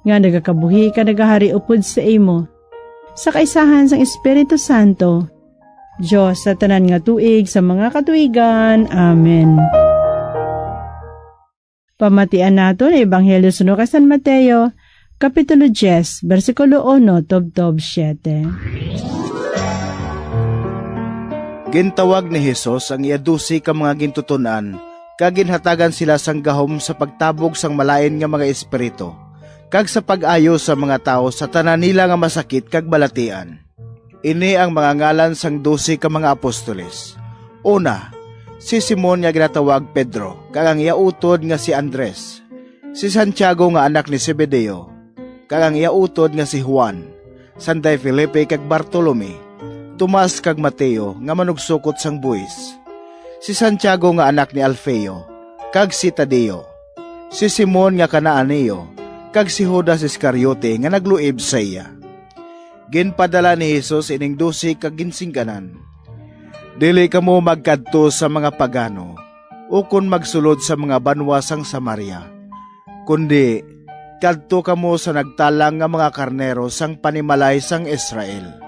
nga nagakabuhi ka nagahari upod sa imo. Sa kaisahan sang Espiritu Santo, Diyos sa tanan nga tuig sa mga katuigan. Amen. Pamatian nato na Ebanghelyo suno kay San Mateo, Kapitulo 10, versikulo 1, tubtob 7. Gintawag ni Jesus ang iadusi ka mga gintutunan, kaginhatagan sila sang gahom sa pagtabog sang malain nga mga espiritu, kag sa pag-ayo sa mga tao sa tanan nila nga masakit kag balatian. Ini ang mga ngalan sang 12 ka mga apostoles. Una, si Simon nga ginatawag Pedro, kag ang iautod nga si Andres. Si Santiago nga anak ni Zebedeo, kag ang iautod nga si Juan. Sanday Felipe kag Bartolome. Tomas kag Mateo nga manugsukot sang buwis. Si Santiago nga anak ni Alfeo, kag si Tadeo. Si Simon nga Canaaneo, kag si Judas Iscariote nga nagluib sa iya. Ginpadala ni Jesus ining 12 kag ginsingganan. Dili kamo magkadto sa mga pagano, ukon magsulod sa mga banwa sang Samaria, kundi kadto kamo sa nagtalang nga mga karnero sang panimalay sang Israel.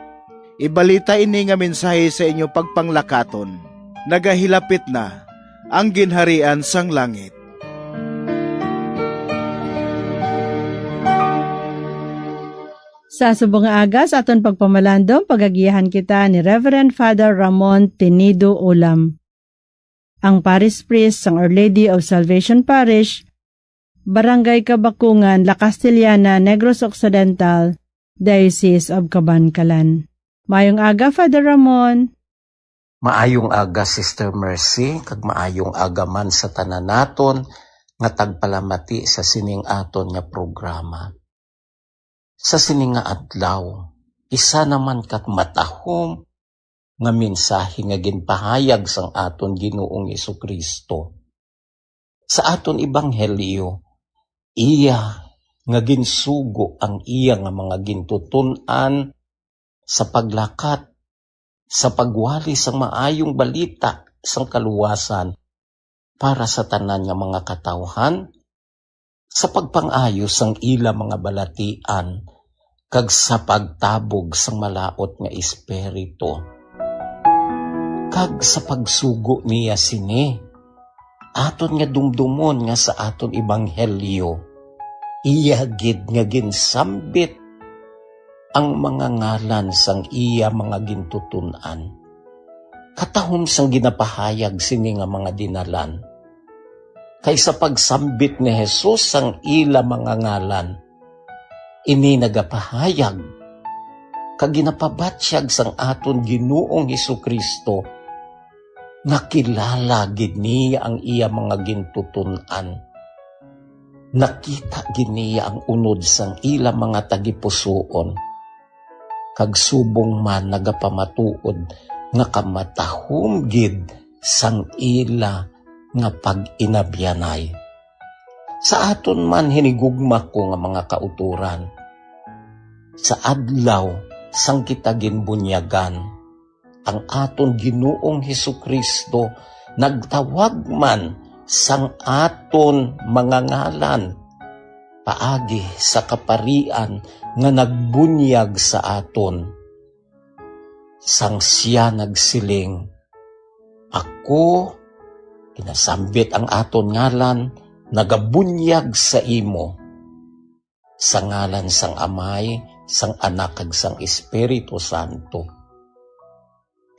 Ibalita ini nga mensahe sa inyo pagpanglakaton. Nagahilapit na ang ginharian sang langit. Sa subong nga agas aton pagpamalandong pagagiyahan kita ni Reverend Father Ramon Tenido Ulam, ang Parish Priest sang Our Lady of Salvation Parish, Barangay Kabakungan, La Castellana, Negros Occidental, Diocese of Cabancalan. Mayong aga, Father Ramon. Maayong aga, Sister Mercy, kag maayong aga man sa tanan naton nga tagpalamati sa sining aton nga programa. Sa sining nga adlaw, isa naman kat matahom nga mensahe nga ginpahayag sang aton Ginoong Jesucristo. Sa aton ebanghelyo, iya nga ginsugo ang iya nga mga gintutunan sa paglakat, sa pagwali sang maayong balita sang kaluwasan para sa tanan nga mga katawhan, sa pagpang-ayos sang ila mga balatian, kag sa pagtabog sang malaot nga espiritu, kag sa pagsugo niya sini, aton nga dumdumon nga sa aton ebanghelyo, iya gid nga ginsambit ang mga ngalan sang iya mga gintutunan. Katahom sang ginapahayag sini nga mga dinalan. Kay sa pagsambit ni Jesus sang ila mga ngalan, ini nagapahayag, kag ginapabatsyag sang aton Ginoong Hesukristo, nakilala gid niya ang iya mga gintutunan. Nakita gid niya ang unod sang ila mga tagipusoon, kag subong man nagapamatuod nga kamatahom gid sang ila nga pag-inabyanay. Sa aton man hinigugma ko nga mga kauturan, sa adlaw sang kita ginbunyagan, ang aton Ginoong Hesukristo nagtawag man sang aton mga ngalan, paagi sa kaparian nga nagbunyag sa aton. Sang siya nagsiling, ako, kinasambit ang aton ngalan, nagabunyag sa imo. Sa ngalan sang Amay, sang Anak, kag sang Espiritu Santo.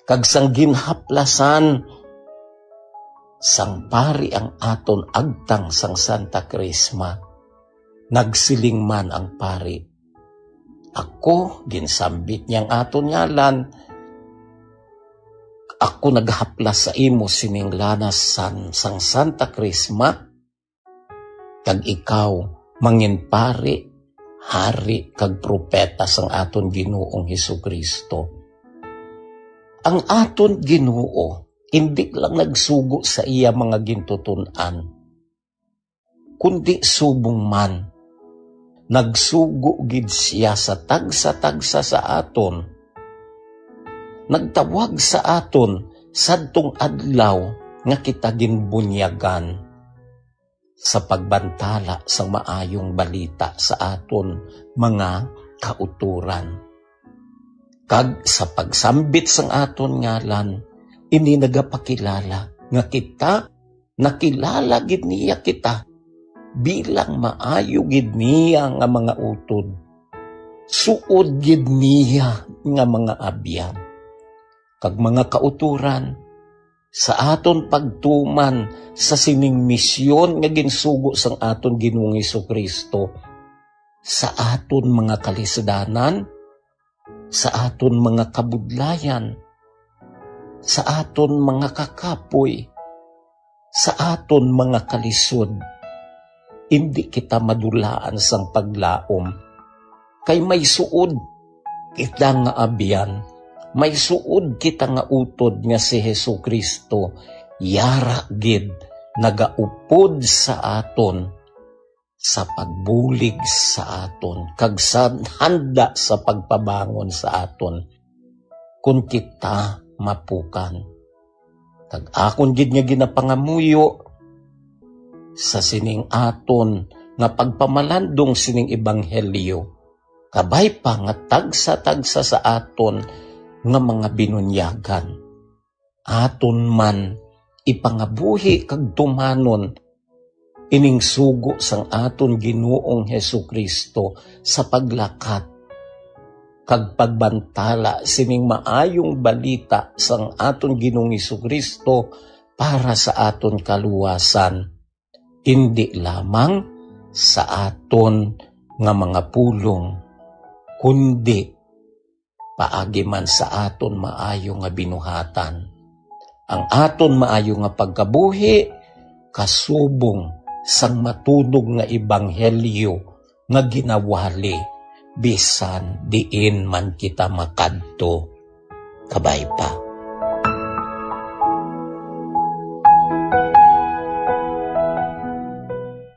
Kag sang ginhaplasan, sang pari ang aton agtang sang Santa Crisma, nagsiling man ang pari, ako, ginsambit niyang aton ngalan, ako naghaplas sa imo sining lanas sang Santa Crisma, kag ikaw, mangin pari, hari, kag propeta sang aton Ginoong Hesukristo. Ang aton Ginoo, hindi lang nagsugo sa iya mga gintutunan, kundi subong man, nagsugo gid siya sa tagsa-tagsa sa aton. Nagtawag sa aton sadtong adlaw nga kita ginbunyagan. sa pagbantala sa maayong balita sa aton mga kauturan. Kag sa pagsambit sang aton ngalan, ini nagapakilala nga kita, nakilala gid niya kita bilang maayo gid niya nga mga utod. Suod gid niya nga mga abyan. Kag mga kauturan, sa aton pagtuman sa sining misyon nga ginsugo sang aton Ginoong Hesukristo, sa aton mga kalisdanan, sa aton mga kabudlayan, sa aton mga kakapoy, sa aton mga kalisod, hindi kita madulaan sang paglaom. Kay may suod kita nga abyan, may suod kita nga utod nga si Hesukristo, yara gid nagaupod sa aton sa pagbulig sa aton, kag sa handa sa pagpabangon sa aton, kung kita mapukan. Kag akon gid nga ginapangamuyo sa sining aton nga pagpamalandong sining ebanghelyo, kabay pa nga tagsa-tagsa sa aton nga mga binunyagan. Aton man ipangabuhi kag tumanon ining sugo sang aton Ginoong Hesukristo sa paglakat kag pagbantala sining maayong balita sang aton Ginoong Hesukristo para sa aton kaluwasan, hindi lamang sa aton nga mga pulong, kundi paagi man sa aton maayo nga binuhatan. Ang aton maayo nga pagkabuhi kasubong sang matunog nga ebanghelyo nga ginawali bisan diin man kita makadto. Kabay pa.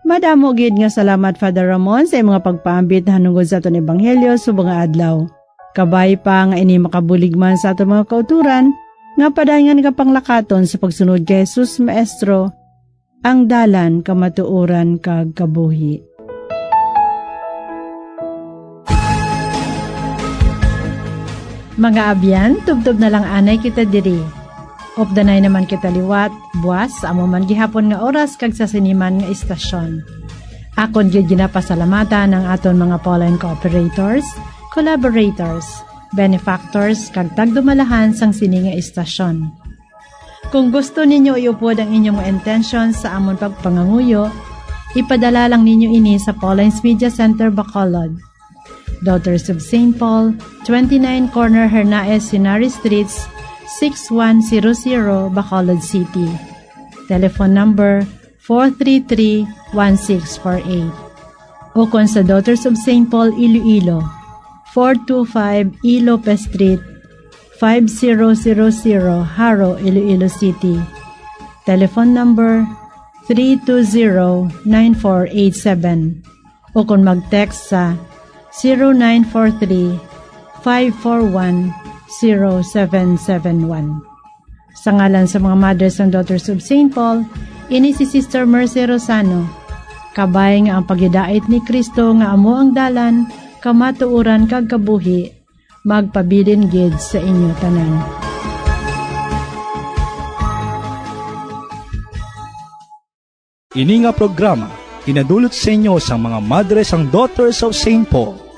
Madamo gid nga salamat Father Ramon sa imong mga pagpaambit hanungod sa aton ebanghelyo subong nga adlaw. Kabay pa nga ini makabulig man sa aton mga kauturan nga padayon nga panglakaton sa pagsunod kay Jesus Maestro, ang dalan kamatuoran kag kabuhi. Mga abyan, tubtob na lang anay kita diri. Opdanay naman kita liwat, buwas, amo man gihapon nga oras kag sa siniman nga istasyon. Akon gyud ginapasalamatan ang aton mga Pauline cooperators, collaborators, benefactors kag tagdumalahan sang sini nga istasyon. Kung gusto ninyo iupod ang inyong mga intention sa amon pagpanganguyo, ipadala lang ninyo ini sa Pauline's Media Center, Bacolod. Daughters of St. Paul, 29 Corner Hernaez Sinari Streets, 6100 Bacolod City. Telephone number 433-1648. O kung sa Daughters of St. Paul, Iloilo, 425 E. Lopez Street, 5000 Haro, Iloilo City. Telephone number 320-9487. O kung mag-text sa 0943-541-0771. Sa ngalan sa mga mothers and daughters of St. Paul, ini si Sister Mercy Rosano. Kabay nga ang pagyadait ni Kristo nga amo ang dalan, kamatuuran kag kabuhi, magpabilin gid sa inyo tanan. Ini nga programa kinadulot sa inyo sa mga Madres and Daughters of St. Paul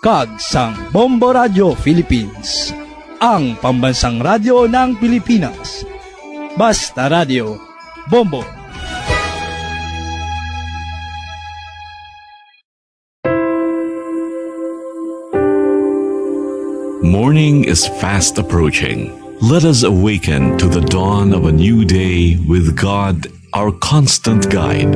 kag sang Bombo Radio Philippines, ang pambansang radyo ng Pilipinas. Basta Radio Bombo. Morning is fast approaching. Let us awaken to the dawn of a new day with God, our constant guide.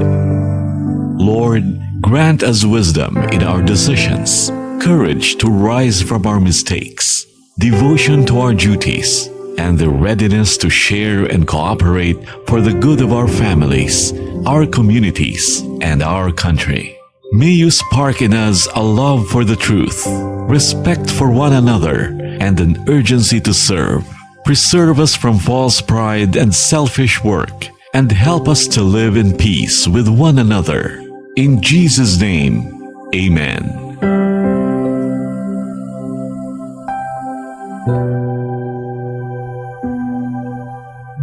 Lord, grant us wisdom in our decisions, courage to rise from our mistakes, devotion to our duties, and the readiness to share and cooperate for the good of our families, our communities, and our country. May you spark in us a love for the truth, respect for one another, and an urgency to serve. Preserve us from false pride and selfish work, and help us to live in peace with one another. In Jesus' name, amen.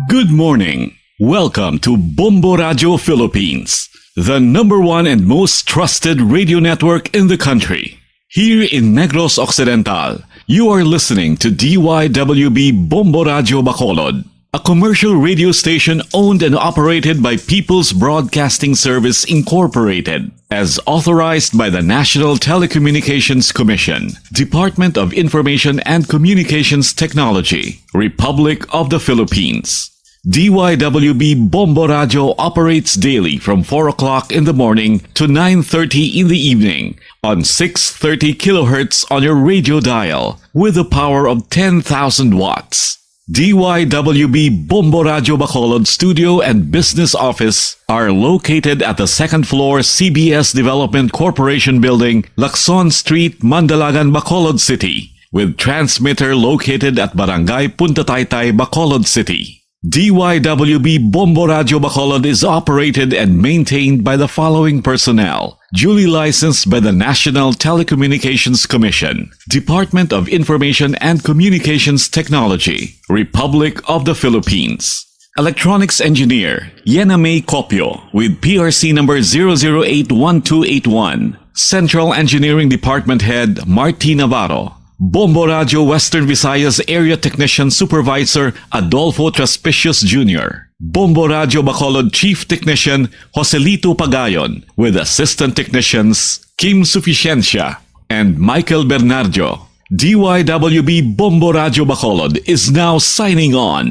Good morning. Welcome to Bombo Radio Philippines, the #1 and most trusted radio network in the country. Here in Negros Occidental, you are listening to DYWB Bombo Radio Bacolod, a commercial radio station owned and operated by People's Broadcasting Service Incorporated, as authorized by the National Telecommunications Commission, Department of Information and Communications Technology, Republic of the Philippines. DYWB Bombo Radio operates daily from 4 o'clock in the morning to 9:30 in the evening on 630 kilohertz on your radio dial with a power of 10,000 watts. DYWB Bombo Radio Bacolod Studio and Business Office are located at the second floor CBS Development Corporation Building, Lacson Street, Mandalagan, Bacolod City, with transmitter located at Barangay Punta Taytay, Bacolod City. DYWB Bombo Radio Bacolod is operated and maintained by the following personnel, duly licensed by the National Telecommunications Commission, Department of Information and Communications Technology, Republic of the Philippines. Electronics Engineer, Yena May Copio, with PRC number 0081281. Central Engineering Department Head, Marty Navarro. Bombo Radio Western Visayas Area Technician Supervisor Adolfo Traspicius Jr. Bombo Radio Bacolod Chief Technician Joselito Pagayon, with Assistant Technicians Kim Suficiencia and Michael Bernardo. DYWB Bombo Radio Bacolod is now signing on.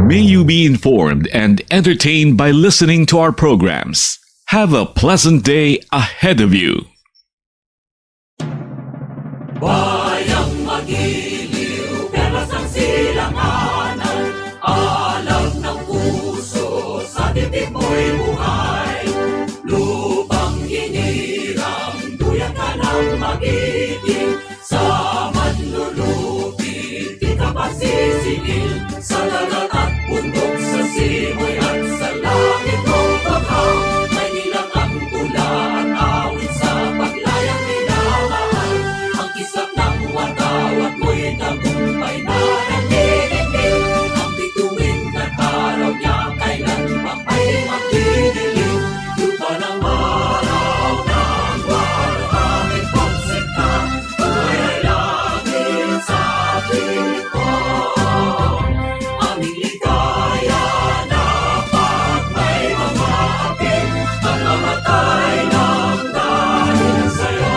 May you be informed and entertained by listening to our programs. Have a pleasant day ahead of you. Bayang magiliw, perlas ang silanganan, alam ng puso, sa dibdib mo'y buhay. Lupang hinirang, duyan ka ng magiting, sa manlulupit, di ka masisingil. Sa dagat at bundok, sa simoy at sa langit mong baghang, may nilang ang tula at awit sa paglayang minamahal. Ang kislap ng watawat mo'y tagumpay na nagdidikit. Ang bituin at araw niya kailan pa ay magdidilim. Lupa ng araw ng walo aming pagsikat, buhay ay langit sa piling ko. Aming ligaya na pag may mga akin, ang mamatay ng dahil sa'yo.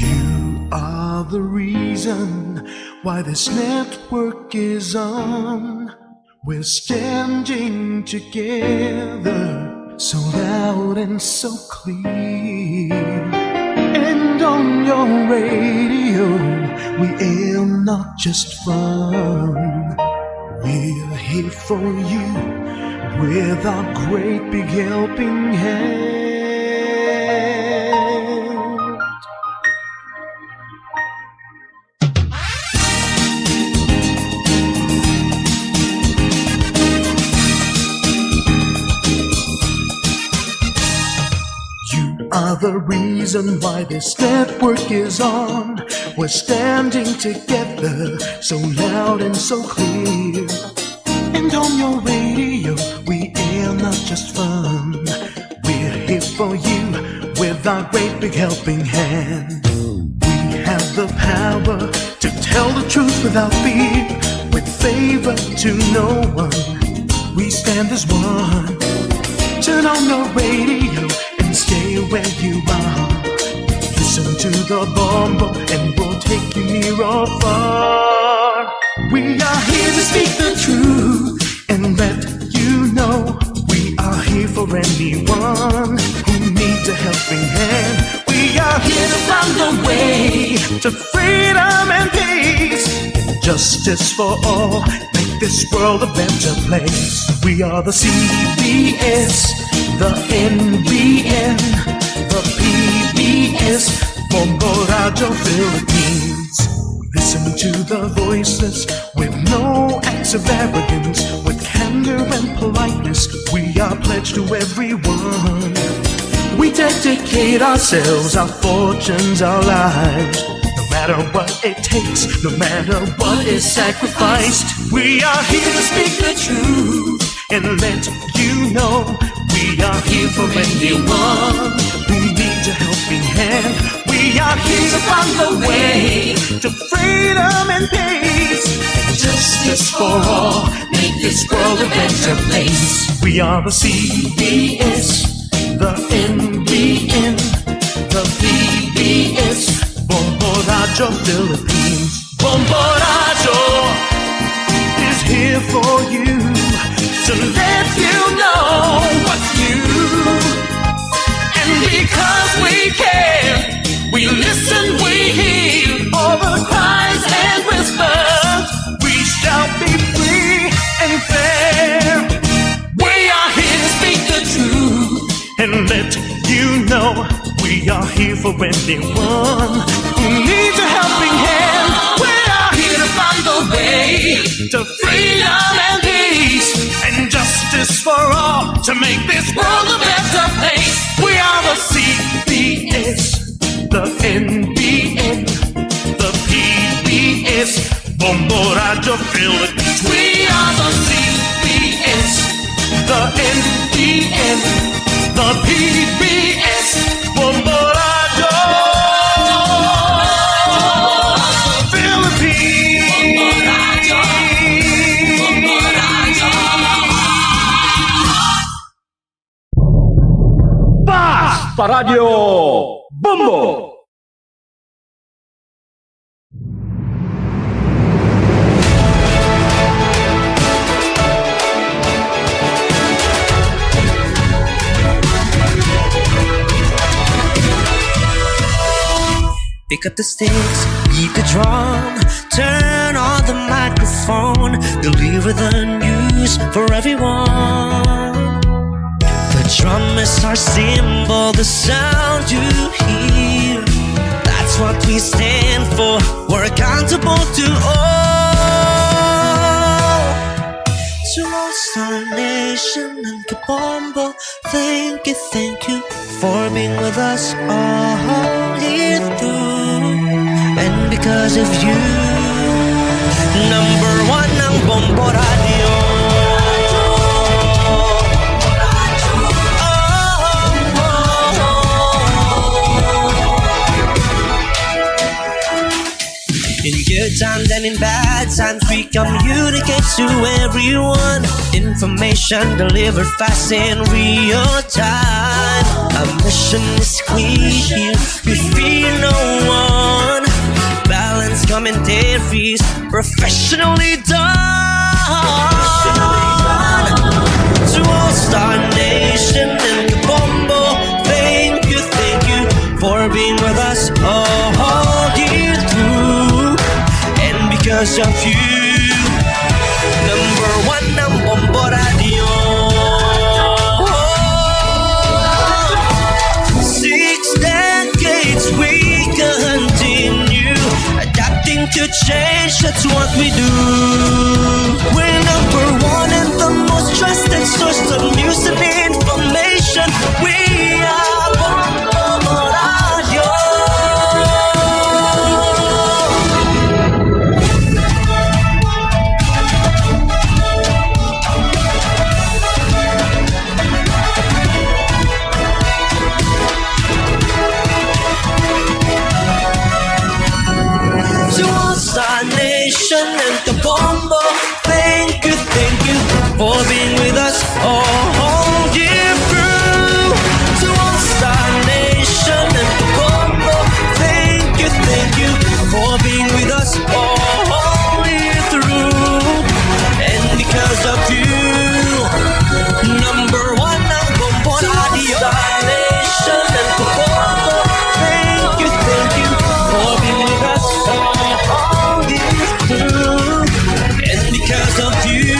You are the reason why this network is on. We're standing together, so loud and so clear. And on your radio, we air not just fun. We're here for you with our great big helping hand. Are the reason why this network is on. We're standing together, so loud and so clear. And on your radio, we air not just fun. We're here for you with our great big helping hand. We have the power to tell the truth without fear, with favor to no one. We stand as one. Turn on your radio and stay where you are. Listen to the Bombo and we'll take you near or far. We are here to speak the truth and let you know we are here for anyone who needs a helping hand. We are here to find a way to freedom and peace, justice for all, make this world a better place. We are the CBS, the NBN, the PBS, Bombo Radio Philippines. Listen to the voices with no acts of arrogance. With candor and politeness, we are pledged to everyone. We dedicate ourselves, our fortunes, our lives. No matter what it takes, no matter what is sacrificed, we are here to speak the truth and let you know we are here for anyone who needs a helping hand. We are here to find the way to freedom and peace, and justice for all, make this world a better place. We are the CBS, the NBN, the PBS, Bombo Radio Philippines. Bombo Radio is here for you to let you know what's new. And because we care, we listen, we hear all the cries and whispers. We shall be free and fair. We are here to speak the truth and let you know we are here for anyone who needs a helping hand. We are here to find the way to freedom and peace and justice for all, to make this world a better place. We are the CBS, the NBN, the PBS, Bombo Radio Philippines. We are the CBS, the NBN, the PBS, Bombo Radio Philippines. Paradyo Bombo! Pick up the sticks, beat the drum, turn on the microphone, deliver the news for everyone. The drum is our symbol, the sound you hear. That's what we stand for, we're accountable to all. To all Star Nation and Kabombo, thank you for being with us all year through. And because of you, number one ang Bombo Radio. In good times and in bad times, we communicate to everyone. Information delivered fast in real time. Our mission is clear, we fear no one. Balance commentaries, professionally done. To all Star Nation and Kabombo, thank you for being with us all year through. And because of you, number one ang Bombo Radio. 6 decades we continue, adapting to change, that's what we do. We're number one and the most trusted source of news and information. We are Bombo Radio. To all Star Nation and Kabombo, thank you for being with us all year through. To all Star Nation and Kabombo, thank you for being with us all year through. And because of you, number one ang Bombo Radio. Star Nation and Kabombo, thank you for being with us all year through. And because of you,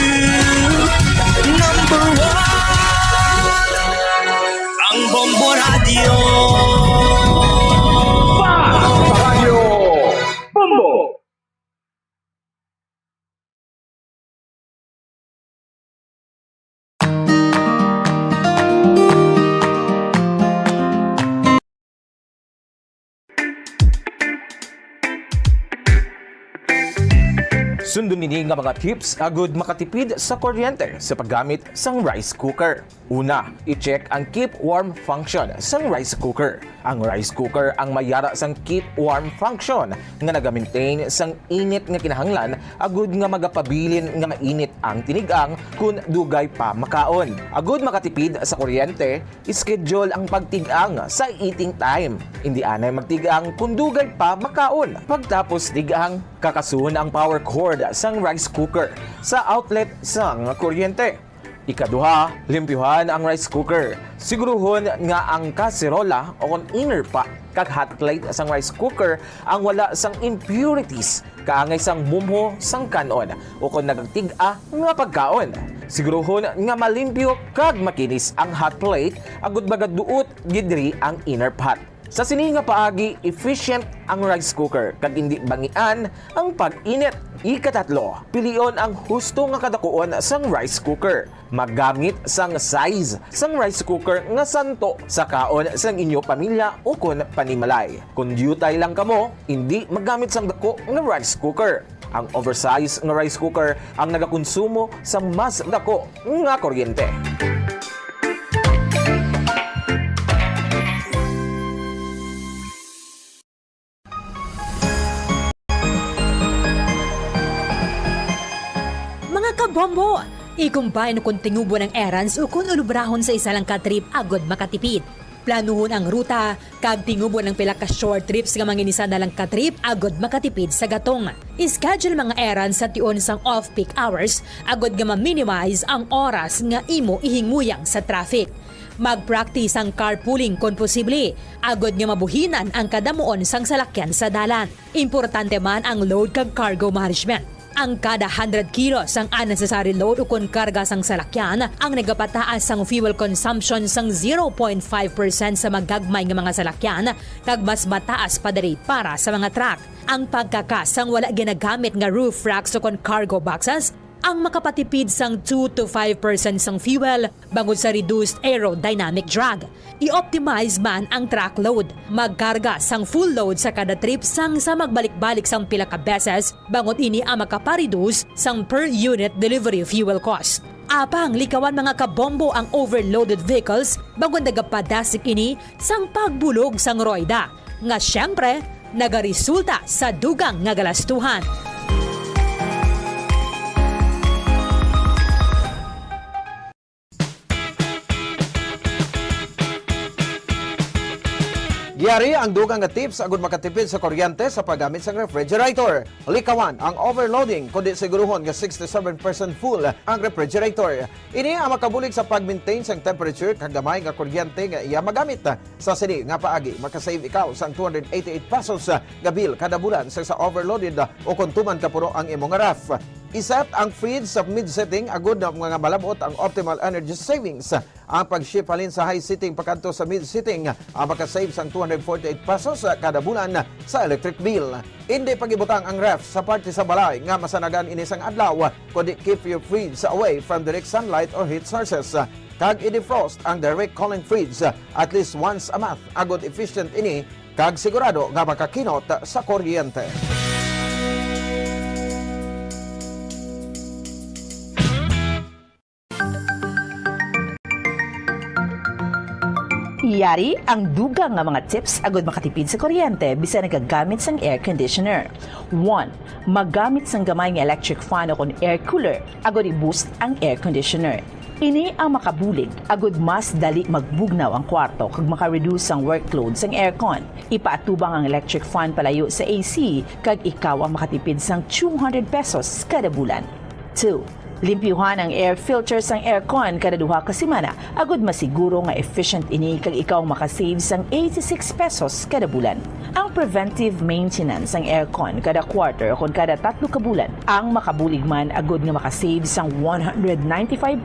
Sundon nini nga mga tips agud makatipid sa kuryente sa paggamit sang rice cooker. Una, i-check ang keep warm function sang rice cooker. Ang rice cooker ang mayara sang keep warm function nga naga-maintain sang init nga kinahanglan agud nga magapabilin nga mainit ang tinigang kun dugay pa makaon. Agud makatipid sa kuryente, schedule ang pagtigang sa eating time. Hindi anay magtigang kun dugay pa makaon. Pagtapos tigang, kakasun ang power cord sang rice cooker sa outlet sang kuryente. Ikaduha, limpyuhan ang rice cooker. Siguruhon nga ang kaserola o container pa kag hot plate sang rice cooker ang wala sang impurities kaangay sang mumho sang kanon o kung nagtiga nga pagkaon. Siguruhon nga malimpyo kag makinis ang hot plate agud magaduot gidri ang inner pot. Sa sini nga paagi, efficient ang rice cooker kag hindi bangian ang pag-init. Ikatatlo, pilion ang husto nga kadakuon sang rice cooker. Maggamit sang size sang rice cooker nga santo sa kaon sang inyo pamilya o kun panimalay. Kung dutay lang kamo, hindi maggamit sang dako nga rice cooker. Ang oversized nga rice cooker ang nagakonsumo sa mas dako nga kuryente. Bombo! Ikumbay no kung tingubo ng errands o kung ulubrahon sa isa lang ka trip agod makatipid. Planuhon ang ruta, kag tingubo ng pila ka short trips nga manginisa na lang ka trip agod makatipid sa gatong. Ischedule mga errands sa tion sang off-peak hours agod nga ma-minimize ang oras nga imo ihinguyang sa traffic. Mag-practice ang carpooling kung posible, agod nga mabuhinan ang kadamuon sang salakyan sa dalan. Importante man ang load kag cargo management. Ang kada 100 kilos ang unnecessary load o kung karga sang salakyan ang nagapataas sang fuel consumption sang 0.5% sa magagmay nga mga salakyan kag mas mataas pa diri para sa mga truck. Ang pagkakasang wala ginagamit nga roof racks o kung cargo boxes ang makapatipid sang 2 to 5% sang fuel bangod sa reduced aerodynamic drag. I-optimize man ang truck load. Magkarga sang full load sa kada trip sang sa magbalik-balik sang pila ka beses bangod ini ang makapareduce sang per unit delivery fuel cost. Apang likawan mga kabombo ang overloaded vehicles bangod nagapadasik ini sang pagbulog sang roida nga syempre nagaresulta sa dugang nga galastuhan. Giyari ang dugang nga tips agud makatipid sa kuryente sa paggamit sa refrigerator. Likawan ang overloading kundi siguruhon nga 67% full ang refrigerator. Ini ang makabulig sa pag-maintain sang temperature kag gamay nga kuryente nga iya magamit. Sa sini nga paagi makasave ikaw sang 288 pesos nga bill kada bulan sa overloaded o kung tuman ka puro ang imong ref. Iset ang fridge sa mid-setting agud na mga malabot ang optimal energy savings. Ang pag-shift halin sa high setting pakanto sa mid-setting ang makasave sang 248 pesos kada bulan sa electric bill. Hindi pagibutang ang ref sa parte sa balay nga masanagan inisang adlaw kundi keep your fridge away from direct sunlight or heat sources. Kag i-defrost ang direct cooling fridge at least once a month agud efficient ini kag sigurado nga makakinot sa kuryente. Yari ang dugang nga mga tips agud makatipid sa kuryente bisan nagagamit sang air conditioner. 1. Magamit sang gamay nga electric fan o air cooler agud i-boost ang air conditioner. Ini ang makabulig agud mas dali magbugnaw ang kwarto kag maka-reduce ang workload sang aircon. Ipaatubang ang electric fan palayo sa AC kag ikaw ang makatipid sang 200 pesos kada bulan. 2. Limpyuhan ang air filter sang aircon kada duha ka semana agud masiguro nga efficient ini kag ikaw makasave sang 86 pesos kada bulan. Ang preventive maintenance sang aircon kada quarter o kada 3 ka bulan ang makabulig man agud nga makasave sang 195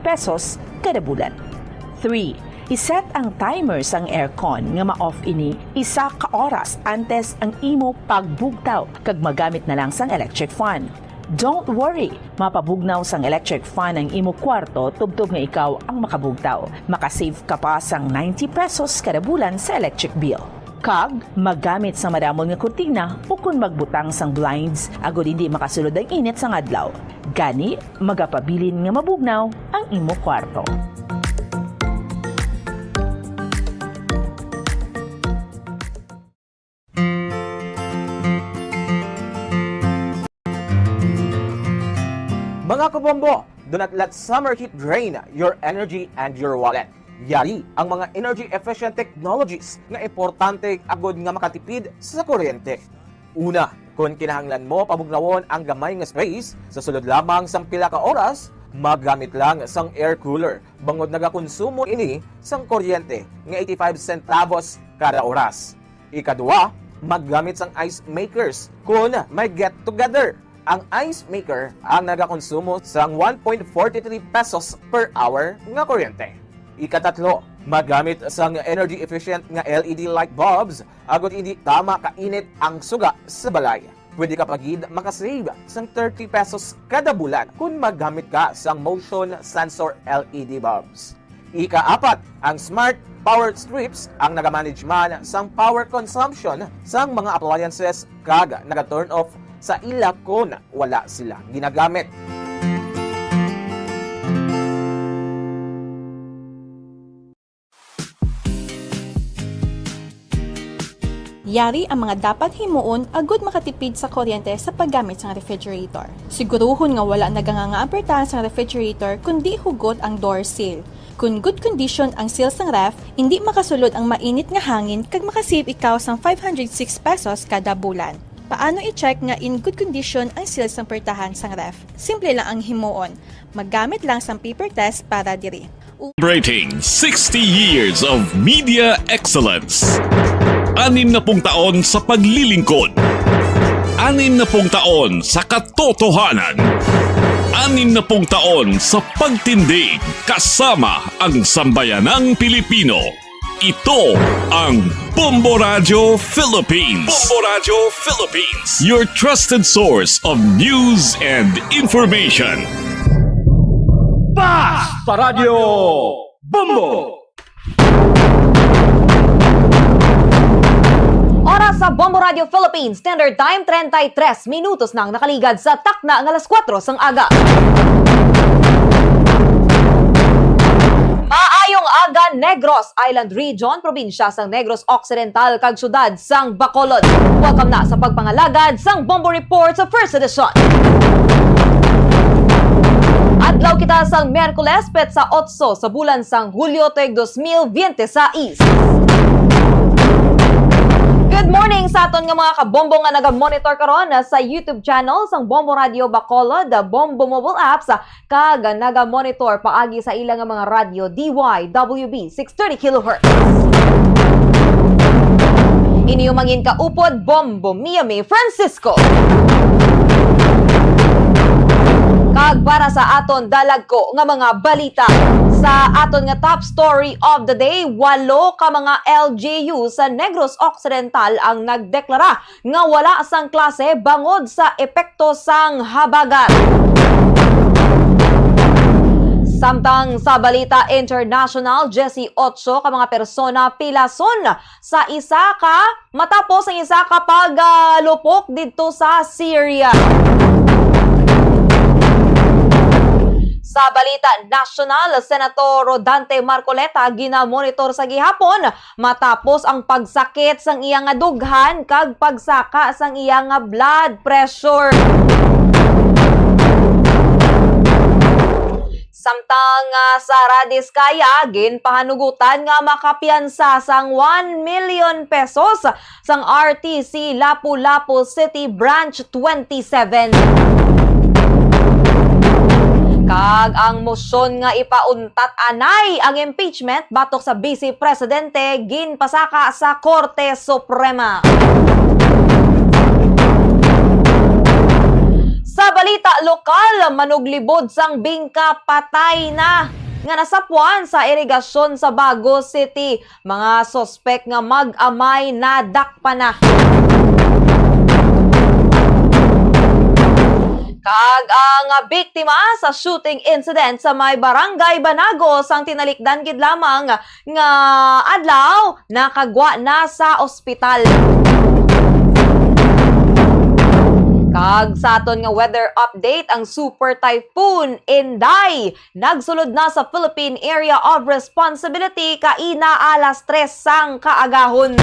pesos kada bulan. 3. Iset ang timer sang aircon nga ma-off ini isa ka oras antes ang imo pagbugtaw kag magamit na lang sang electric fan. Don't worry, mapabugnaw sang electric fan ang imo kwarto tubtob nga ikaw ang makabugtaw. Makasave ka pa sang 90 pesos kada bulan sa electric bill. Kag magamit sa maramon nga kurtina o kung magbutang sang blinds agod hindi makasulod ang init sa adlaw. Gani magapabilin nga mabugnaw ang imo kwarto. Mga kabombo, do not let summer heat drain your energy and your wallet. Yari ang mga energy-efficient technologies nga importante agod nga makatipid sa kuryente. Una, kung kinahanglan mo pabugnawon ang gamay nga space, sa sulod lamang sang pila ka oras, maggamit lang sang air cooler. Bangod nagakonsumo ini sang kuryente nga 85 centavos kada oras. Ikadua, maggamit sang ice makers kung may get together. Ang ice maker ang nagakonsumo sang 1.43 pesos per hour nga kuryente. Ikatatlo, magamit sang energy efficient nga LED light bulbs agod hindi tama kainit ang suga sa balay. Pwede ka pagid makasave sang 30 pesos kada bulan kung maggamit ka sang motion sensor LED bulbs. Ikaapat, ang smart power strips ang nagamanage man sang power consumption sang mga appliances kag naga-turn off sa ila kung wala sila ginagamit. Yari ang mga dapat himuon agud makatipid sa kuryente sa paggamit sa refrigerator. Siguruhon nga wala naganganga-apertahan sa refrigerator kundi hugot ang door seal. Kung good condition ang seal sang ref, hindi makasulod ang mainit nga hangin kag makasave ikaw sang 506 pesos kada bulan. Paano i-check nga in good condition ang seals ng pertahan sang ref? Simple lang ang himuon. Maggamit lang sang paper test para diri. Celebrating 60 years of media excellence. 60 taon sa paglilingkod. 60 taon sa katotohanan. 60 taon sa pagtindig kasama ang sambayanang Pilipino. Ito ang Bombo Radio Philippines. Bombo Radio Philippines. Your trusted source of news and information. Basta Radio Bombo! Oras sa Bombo Radio Philippines, Standard Time 33 minutos nang nakaligad sa takna ng alas 4 sang aga. Maayong aga, Negros Island Region, probinsya sang Negros Occidental kag syudad sang Bacolod. Welcome na sa pagpangalagad sang Bombo Report sa First Edition. Adlaw kita sang Miyerkules petsa 8 sa bulan sang Hulyo tuig 2026. Good morning sa aton nga mga kabombo nga naga-monitor karon sa YouTube channel sang Bombo Radio Bacolod, Bombo mobile apps kag naga-monitor paagi sa ilang mga radyo DYWB 630 kHz. Inyo mangin kaupod Bombo Miami Francisco. Kag para sa aton dalag ko nga mga balita sa aton nga top story of the day, 8 ka mga LGU sa Negros Occidental ang nagdeklara nga wala sang klase bangod sa epekto sang habagat. Samtang sa balita international, 18 ka mga persona pilason sa isa ka matapos ang isa ka paglupok dito sa Syria. Sa balita national, Senator Rodante Marcoleta ginamonitor sa gihapon matapos ang pagsakit sang iyang dughan kag pagsaka sang iyang blood pressure. Samtang sa Radiskaya, ginpahanugutan nga makapiyansa sang 1 million pesos sang RTC Lapu-Lapu City Branch 27. Kag ang motion nga ipauntat anay ang impeachment batok sa Vice Presidente ginpasaka sa Korte Suprema. Sa balita lokal, manuglibod sang bingka patay na nga nasapuan sa irigasyon sa Bago City. Mga sospek nga mag-amay nadakpa na. Kag ang biktima sa shooting incident sa may barangay Banago sang tinalikdan gid lamang nga adlaw nakagwa na sa ospital. Kag sa aton nga weather update, ang Super Typhoon Inday nagsulod na sa Philippine Area of Responsibility kaina alas 3 sang kaagahon.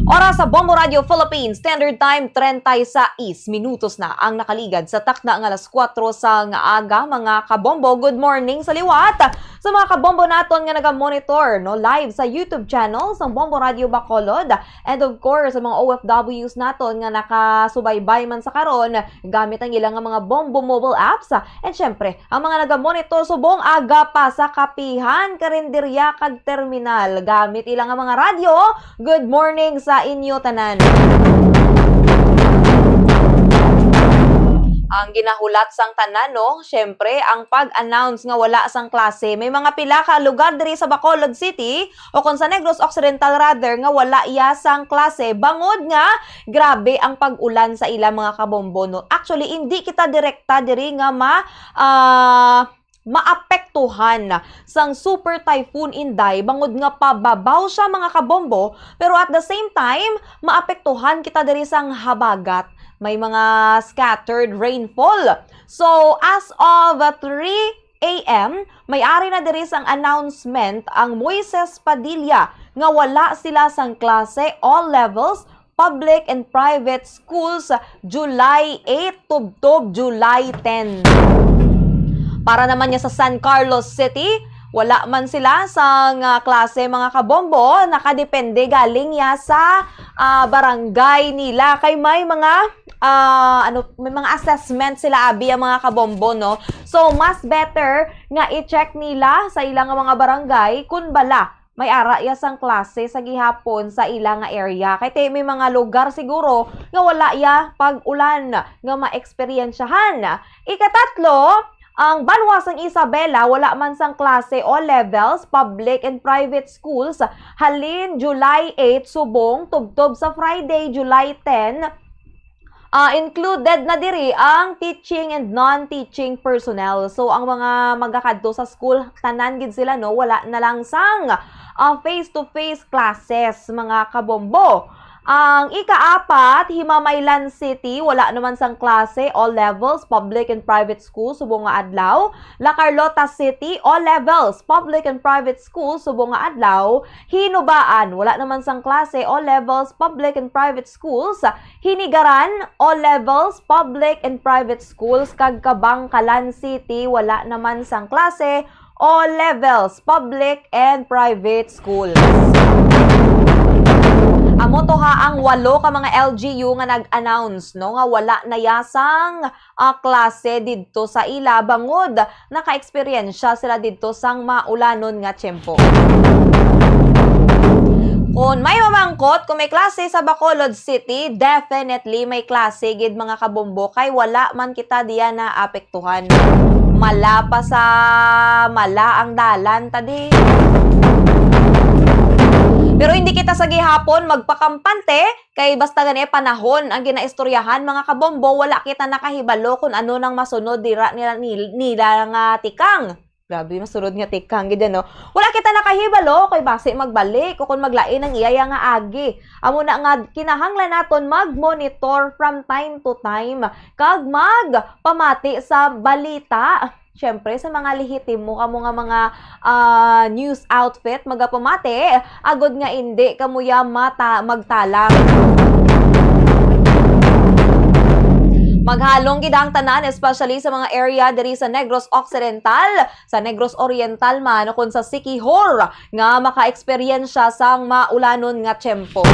Oras sa Bombo Radio Philippines, Standard Time 36 minutos na ang nakaligad sa takna ng alas 4 sa aga, mga kabombo. Good morning sa liwat sa mga kabombo naton nga naga-monitor live sa YouTube channel sa Bombo Radio Bacolod, and of course sa mga OFWs naton nga nakasubaybay man sa karon gamit ang ilang mga Bombo mobile apps, and syempre ang mga naga-monitor subong aga pa sa kapihan, karinderya kag terminal gamit ilang mga radyo. Good morning sa inyo tanan. Ang ginahulat sang tanan, syempre, ang pag-announce nga wala sang klase. May mga pila ka lugar diri sa Bacolod City o kung sa Negros Occidental rather nga wala iya sang klase. Bangod nga, grabe ang pag-ulan sa ilang mga kabombo. Actually, hindi kita direkta diri nga maapektuhan sang Super Typhoon Inday, bangod nga pababaw siya mga kabombo, pero at the same time maapektuhan kita diri sang habagat, may mga scattered rainfall. So as of 3 a.m. may-ari na diri sang announcement ang Moises Padilla nga wala sila sang klase all levels public and private schools July 8 tubtob July 10. Para naman niya sa San Carlos City, wala man sila sa klase mga kabombo, nakadepende galing ya sa barangay nila. Kay may mga may mga assessment sila abi ang mga kabombo, no. So mas better nga i-check nila sa ilang mga barangay kung bala may ara ya sang klase sa gihapon sa ilang area. Kay may mga lugar siguro nga wala ya pag-ulan nga ma-experiensyahan. Ikatatlo, ang Banwasang Isabela, wala man sang klase all levels, public and private schools, halin July 8, subong, tubtob sa Friday, July 10, included na diri ang teaching and non-teaching personnel. So, ang mga magkakadto sa school, tanan gid sila, no? Wala na lang sang face-to-face classes, mga kabombo. Ang ika-4, Himamaylan City, wala naman sang klase, all levels, public and private schools, subong nga adlaw. La Carlota City, all levels, public and private schools, subong nga adlaw. Hinubaan, wala naman sang klase, all levels, public and private schools. Hinigaran, all levels, public and private schools. Kagkabangkalan City, wala naman sang klase, all levels, public and private schools. Amo to ha ang 8 ka mga LGU nga nag-announce, no, nga wala na yasang klase didto sa ila, bangod naka-eksperyensya sila didto sang maulanon nga tiyempo. Kung may mamangkot, kung may klase sa Bacolod City, definitely may klase gid mga kabombo, kay wala man kita diya na apektuhan. Mala pa sa mala ang dalan tadi. Pero hindi kita sa gihapon magpakampante, kay basta gani panahon ang ginaistoryahan mga kabombo, wala kita nakahibalo kung ano nang masunod dira nila nga tikang. Grabe, masunod nga tikang gid, no. Wala kita nakahibalo kay base magbalik o kung maglain ang iyaya nga agi. Amo na nga kinahanglan naton mag-monitor from time to time kag magpamati sa balita. Siyempre, sa mga lihitimo kamo nga mga news outfit, magapamate, agod nga hindi kamuya magtalang. Maghalong gidang tanan, especially sa mga area diri sa Negros Occidental, sa Negros Oriental man, o kung sa Siquijor, nga maka-eksperyensya sang maulanon nga tiyempo.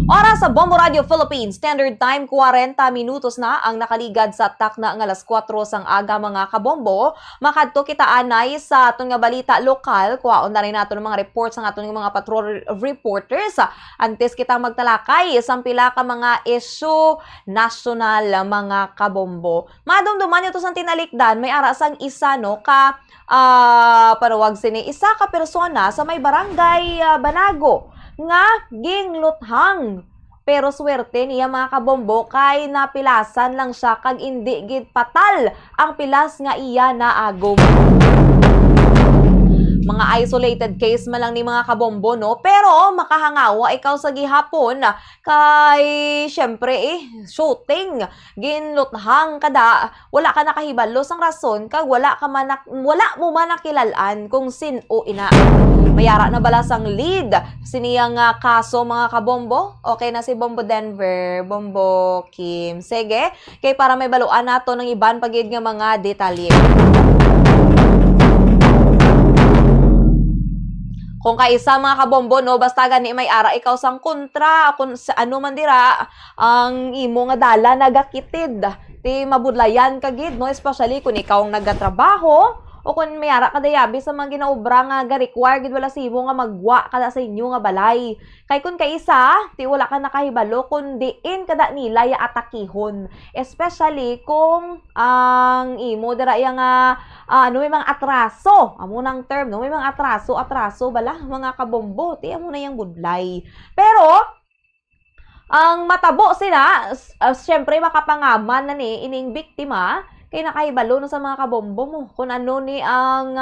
Oras sa Bombo Radio Philippines, Standard Time 40 minutos na ang nakaligad sa takna ng alas 4 sang aga mga kabombo. Makadto kita anay sa aton nga balita lokal, kuhaon na rin nato ng mga reports ng aton mga patrol reporters. Antes kita magtalakay sa pila ka mga issue national mga kabombo. Madumduman ito sa tinalikdan, may ara sang isa no parawag sini isa ka persona sa may barangay Banago nga gingluthang. Pero swerte niya mga kabombo kay napilasan lang siya kag indi gid patal ang pilas nga iya naagom. Mga isolated case man lang ni mga kabombo, no? Pero makahangawa ikaw sa gihapon kay syempre shooting ginluthang kada wala ka nakahibalo sang rason kag wala mo man nakilalaan kung sin-o ina. Mayara na bala sang lead siniyang kaso mga kabombo. Okay na si Bombo Denver, Bombo Kim. Sige, kay para may baluan nato ng iban pagid nga mga detalye. Kung kaisa mga kabombo, no, basta gani may ara ikaw sang kontra, kung sa ano man dira, ang imo nga dala nagakitid. Ti mabudlayan kagid, no, especially kung ikaw ang nagatrabaho, o kung may ara kadayabi sa mga ginaobra nga ga-require gid wala simo nga magwa kada sa inyo nga balay. Kay kun kaisa, ti wala ka nakahibalo kun diin kada nila ya atakihon. Especially kung ang imo dira nga ano may mga atraso. Amo nang term, no, may mga atraso bala mga kabombo, ti amo na yang budlay. Pero ang matabo sila, syempre makapangaman na ni ining biktima kay nakahibalo na sa mga kabombo mo kung ano ni ang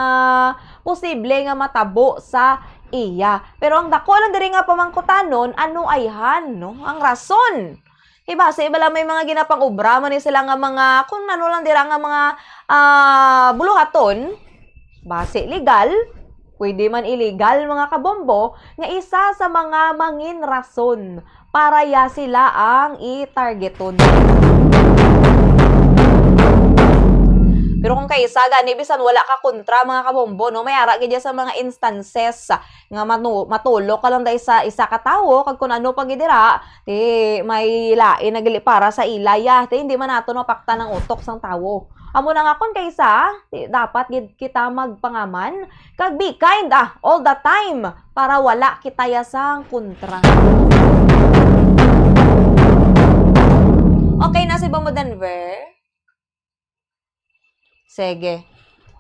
posible nga matabo sa iya. Pero ang dako lang diri nga pamangkutanon, ano ayhan, no? Ang rason. Iba sa iba lang may mga ginapang obra man ni sila nga mga kung ano lang dira nga mga buluhaton, base legal, pwede man illegal mga kabombo, nga isa sa mga mangin rason para ya sila ang i-targeton. Pero kung kaisa gani bisan wala ka kontra mga kabombo, no, may ara gid sa mga instances nga matulok ka lang dai sa isa ka tawo kag kun ano pagidira ti may lain nagali para sa ilaya ti hindi man nato mapakta ng utok sang tawo. Amo na nga kun kaisa dapat gid kita magpangaman kag be kind all the time para wala kita yasang kontra. Okay na si Bombo Denver. Sige.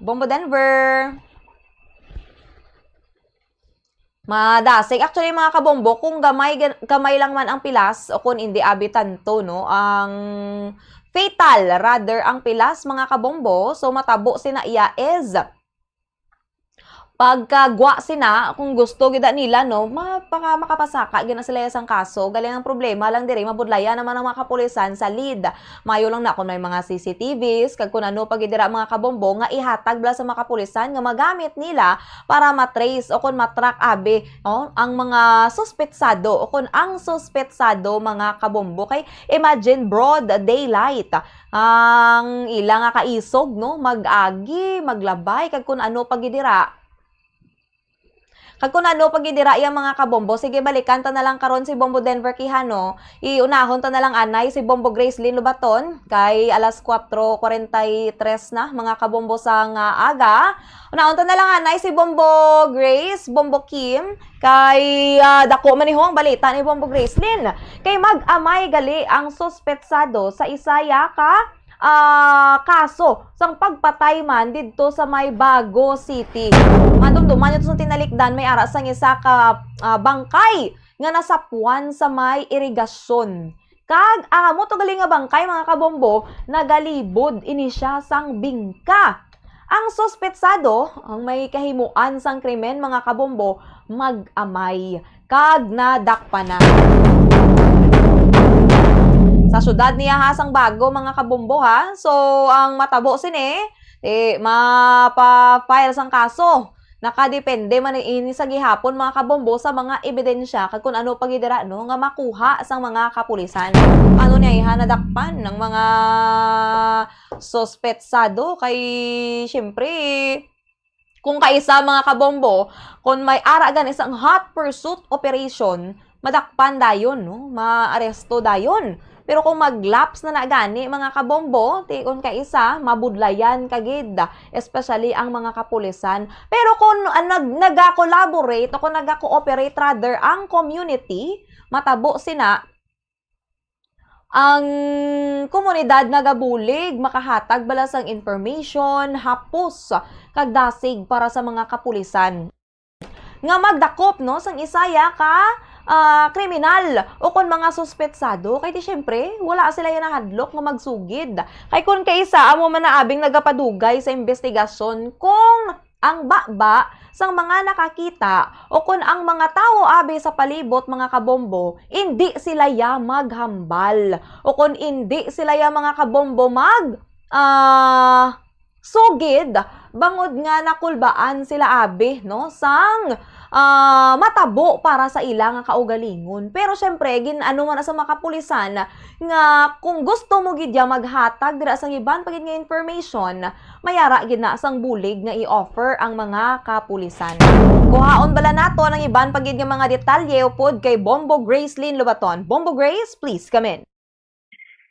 Bombo Denver. Madasig. Actually, mga kabombo, kung gamay lang man ang pilas o kung hindi abitan to, no, ang fatal, rather, ang pilas, mga kabombo, so matabo sina iya is pagkagwa sina, kung gusto gida nila, no, makapasaka, gina sila isang kaso. Galing ang problema lang diri, mabudlaya naman ang mga kapulisan sa lead. Mayo lang na kung may mga CCTVs, kag kung ano pagidira mga kabombo, nga ihatag bala sa mga kapulisan, nga magamit nila para matrace o kung matrack abi, no, ang mga suspetsado o kung ang suspetsado mga kabombo. Kay imagine broad daylight, ang ilang nga kaisog, no, mag-agi, maglabay, kag kung ano pagidira. Kag kung ano pagidira yang mga kabombo, sige balikan ta na lang karon si Bombo Denver Quijano. Iunahon ta na lang anay si Bombo Gracelyn Lubaton kay alas 4:43 na mga kabombo sang aga. Unahon ta na lang anay si Bombo Grace, Bombo Kim kay dako manihong balita ni Bombo Gracelyn. Kay mag-amay gali ang suspetsado sa isaya ka kaso sang pagpatay man didto sa may Bago City. Madumduman ito sa tinalikdan may ara sang isa ka bangkay nga nasapuan sa may irigasyon. Kag amo to gali nga bangkay mga kabombo nagalibod ini siya sang bingka. Ang suspetsado ang may kahimuan sang krimen mga kabombo mag-amay kag nadakpa na. Sa syudad niya hasang Bago mga kabombo ha. So ang matabo sini mapa-file sang kaso. Nakadepende man ini sa gihapon mga kabombo sa mga ebidensya kag kun ano pagidira no nga makuha sang mga kapulisan. Ano niya ihanadakpan ng mga suspetsado kay syempre kung kaisa mga kabombo kung may ara gan isang hot pursuit operation madakpan dayon no maaresto dayon. Pero kung maglaps na gani mga kabombo, tikon ka isa, mabudlayan kagid, especially ang mga kapulisan. Pero kung nag-collaborate o kung nag-cooperate rather ang community, matabo sina, ang komunidad nagabulig, makahatag balasang information, hapos, kagdasig para sa mga kapulisan. nga magdakop no sang isaya ka kriminal o kon mga suspetsado kay di syempre wala sila yan nahadlok nga magsugid. Kay kun kaysa amo man naabing nagapadugay sa investigasyon kung ang baba sang mga nakakita o kung ang mga tao abi sa palibot mga kabombo hindi sila ya maghambal o kung hindi sila ya mga kabombo sugid bangod nga nakulbaan sila abi no sang matabo para sa ilang kaugalingon. Pero syempre ginano man sa mga kapulisan nga kung gusto mo gid ya maghatag dira sang iban pagid nga information mayara gid na sang bulig nga i-offer ang mga kapulisan. Kuhaon bala nato ang iban pagid nga mga detalye upod kay Bombo Grace Lynn Lobaton. Bombo Grace, please come in.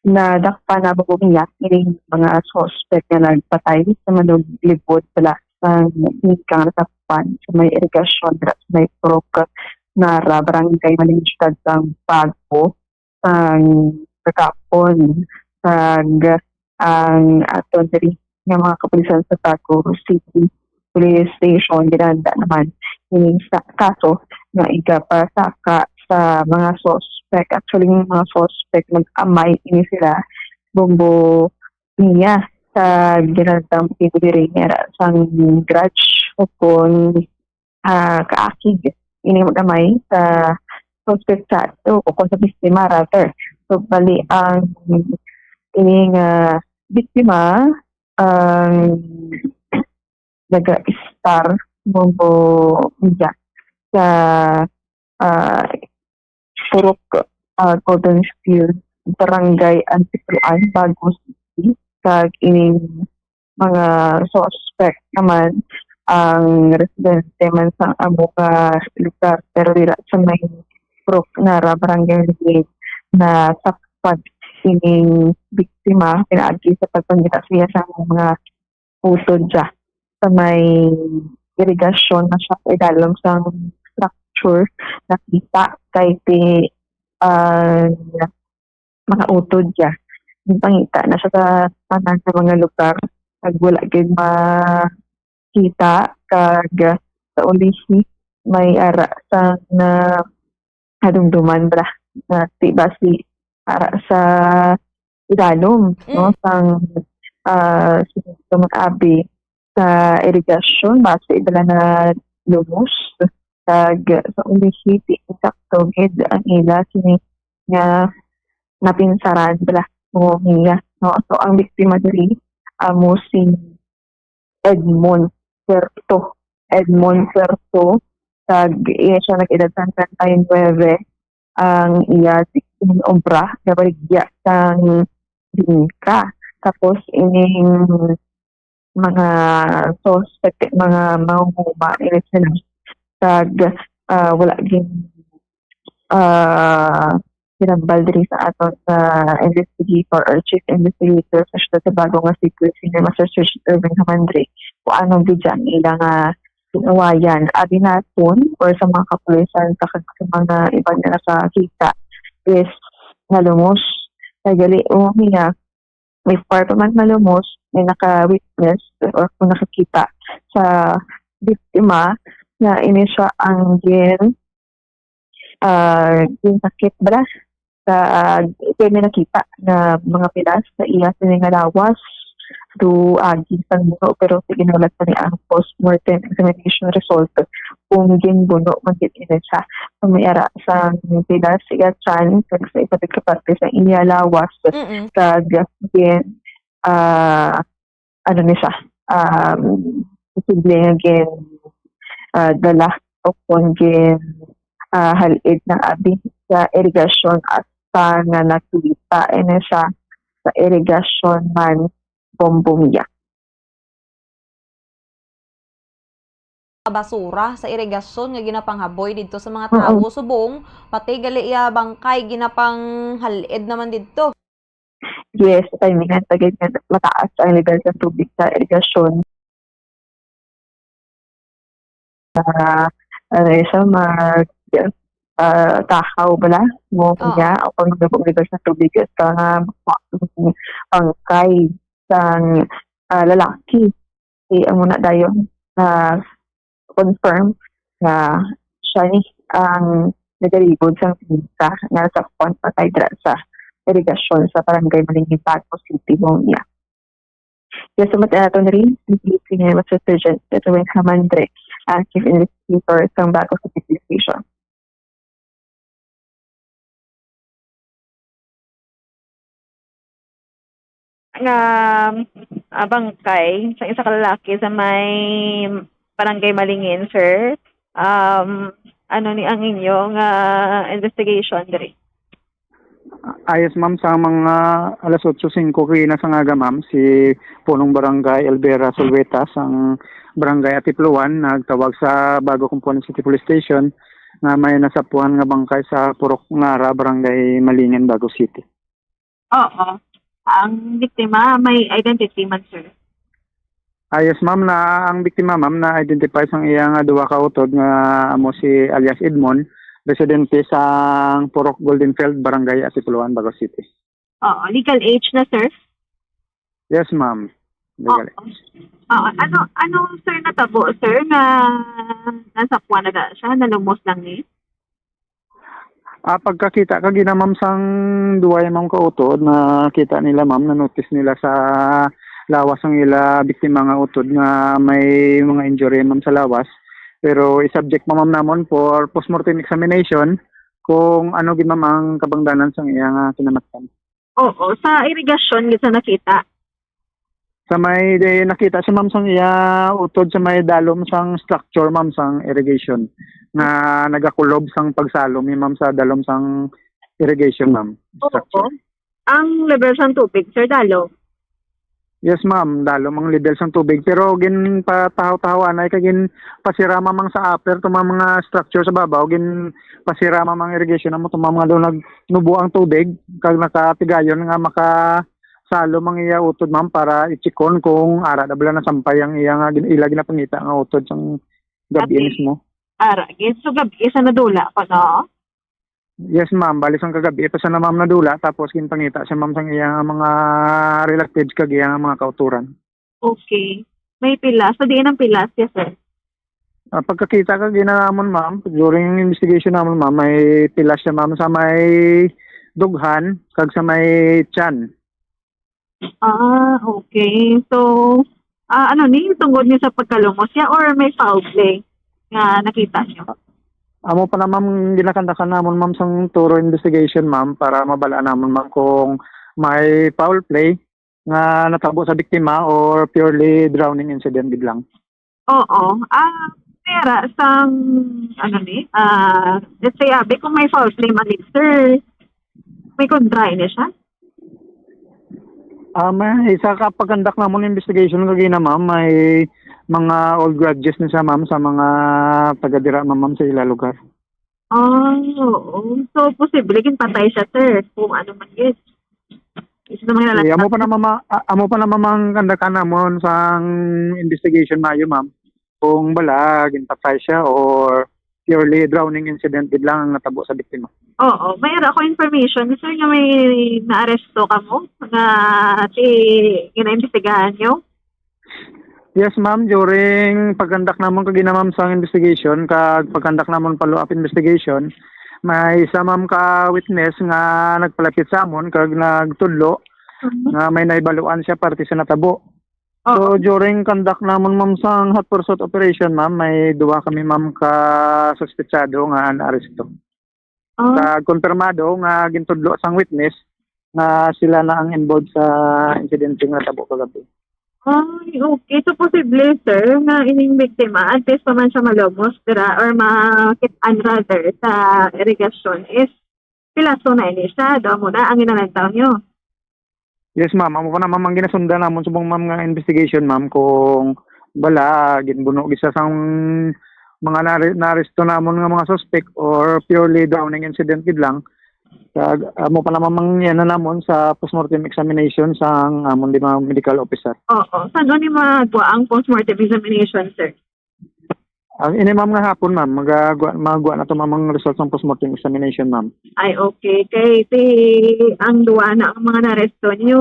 Na dakpa na bubumiyak ng mga suspect na nagpatay sa manuglibod pala sa hingkang natapan sa may irigasyon at may prok na barangay Malingstad sang Pagpo sang pagkapon ang aton diri nga mga kapulisan sa Tagum City Police Station ginanda naman yung kaso nga igapasaka sa mga suspect. Actually, yung mga suspect nag-amay ini sila bombo niya sa ginatang pagkibiri niya sang grudge o kung kaakig ini mag-amay sa suspect sa o kung sa biktima rather. So, bali ang ining biktima ang nag-star bombo niya sa Purok Golden Steel Barangay Antipruan, Bago City. Kag ining mga suspect naman ang residente man sa amo ka lugar pero dira sa may Purok Nara Barangay Ligid na sakpag ining biktima pinaagi sa pagpangita siya sa mga utod siya sa may irigasyon na siya idalom sa structure nakita kay mga utod siya. Yung pangita na siya sa tanan sa mga lugar kag wala gid makita kag sa ulihi may ara sa na hadumduman bra na tibasi ara sa idalom no sang abi sa irigasyon base idala na lumos kag sa ulihi sakto gid ang ila sini nga napinsaran bala mo niya no. So ang biktima diri amo si Edmond Puerto kag iya siya nag-edad sa 39 ang iya in obra nga baligya sang bingka tapos ining mga suspect mga mahuma ini sila kag wala gin sinambal diri sa aton sa investigator or chief investigator sa Siyudad sa Bago nga si Senior Master Sergeant Irving Hamandre kung anong bidyan ilang sinawayan abi naton or sa mga kapulisan sa mga ibang na nakakita is nalumos nagali niya may part man nalumos may naka-witness or kung nakakita sa biktima na ini siya ang sakit bala sa may nakita na mga pilas sa iya siningalawas do agi sa buno pero ginawalat pa ni ang post-mortem examination result kung ginbuno man gid ina siya so may ara sa pilas iya chan kag sa ipatig kaparte sa iya lawas kag again ano ni siya posible again dala o kung gin halid ng abi sa irigasyon at sa nga nakita ina siya sa irigasyon man Bombomiya. Basura sa irigasyon nga ginapanghaboy dito sa mga tao subong pati gali iya bangkay ginapang halid naman dito. Yes, timingan tagad nga mataas ang level sa tubig sa irigasyon. Sa tahaw bala mo niya o pag nagpapaglegal sa tubig ka nga pangkay sang lalaki ang muna dayon na confirm nga siya ni ang nagalibod sa visa nga sa patay dra sa irigasyon sa barangay Malingin, Bago City, Monia. Yes, sumat na ito na rin, Pilipino Master Sergeant Edwin Hamandre, active investigator sa Bago City Police Station. Bangkay sa isa ka lalaki sa may barangay Malingin, sir. Ano ni ang inyong investigation diri? Ayos ma'am, sa mga alas 8:05 kina sa ngaga ma'am, si punong barangay Elvera Solvetas ang barangay Atipluan nagtawag sa Bago Component City Police Station na may nasapuan nga bangkay sa Purok Ngara, barangay Malingin, Bago City. Oo. Ang biktima may identity man, sir. Ayos ma'am, na ang biktima ma'am na identify sang iyang duwa ka utod nga amo si alias Edmond, residente sa Purok Goldenfield, barangay Atipluan, Bago City. Oo, legal age na, sir? Yes ma'am. Legal age. Oo, ano sir natabo, sir, na nasa puwan na siya, nalumos lang ni? Pagkakita ka gina ma'am sang duway ma'am ka utod, na kita nila ma'am, na notice nila sa lawas ang ila biktima nga utod nga may mga injury ma'am sa lawas. Pero i-subject ma'am namon for postmortem examination kung ano gid ma'am ang kabangdanan sang iyang kinamatan. Oo, sa irigasyon gid sa nakita. Sa may nakita si ma'am sang iya utod sa may dalom sang structure ma'am sang irrigation na nagakulob sang pagsalom ma'am sa dalom sang irrigation ma'am. Oo. Ang level sang tubig, sir, dalo? Yes ma'am, dalom ang level sang tubig, pero gin patahaw-tahawan ay kagin pasirama mang sa upper to mga structure sa babaw, gin pasirama mang irrigation mo to mga do nagnubo ang tubig kag nakatigayon nga makasalo mang iya utod ma'am para i-checkon kung ara dabla na sampay ang iya nga ila ginapangita nga utod sang gabi mismo. Ara, so gabi sa nadula pa no? Yes ma'am, bali sang kagabi ito sa na ma'am nadula, tapos ginpangita sa ma'am sang iya mga relatives kag iya mga kauturan. Okay. May pilas, sa diin ang pilas, yes sir. Pagkakita kag ginamon ma'am, during investigation namon ma'am, may pilas siya ma'am sa may dughan kag sa may tiyan. Okay. So, ano ni tungod niyo sa pagkalumos niya or may foul play nga nakita niyo? Amo pa na ma'am, ginakandakan namon ma'am sang thorough investigation ma'am para mabalaan namon ma'am kung may foul play nga natabo sa biktima or purely drowning incident biglang. Oo. Pera sang ano ni? Let's say kung may foul play man sir, may kondray na siya? May isa ka pagkandak namon investigation kagina ma'am, may mga old grudges na siya ma'am sa mga taga-dira ma'am sa ila lugar. Oo. So, posible kin patay siya, sir, kung ano man yun. Amo pa na mamang kandakan namon sa investigation mayo ma'am, kung bala ginpatay siya or purely drowning incident lang ang natabo sa biktima. Oo. Mayroon ako information, sir, nga may na-aresto ka mo na gina-investigahan nyo? Yes ma'am, during pagkandak namon kagina ma'am sa investigation kag pagkandak namon follow-up investigation, may isa ma'am ka witness nga nagpalapit sa amon kag nagtudlo nga may naibaluan siya parte sa natabo. So during conduct namon ma'am sa hot pursuit operation ma'am, may duwa kami ma'am ka suspetsado nga na-aresto. Kag konfirmado nga gintudlo sang witness nga sila na ang involved sa incident nga natabo kagabi. Okay. So, posible, sir, na ining biktima, at least pa man siya malumos, or makit-an rather, sa irigasyon is pilaso na ini siya. Doon muna ang inalagtaw nyo. Yes, ma'am. Amo pa na ma'am ang ginasundan namon subong ma'am nga investigation, ma'am, kung bala, ginbuno gisa sang mga naresto namon nga mga suspect or purely drowning incident gid lang. Amo pa naman yan na namon sa postmortem examination sa amon di mga medical officer. Oo. Saan doon yung magwa ang postmortem examination, sir? Ini ma'am nga hapon ma'am, magwa na to ma'am result ng postmortem examination ma'am. Ay, okay. Kasi ang duwa na ang mga naresto nyo,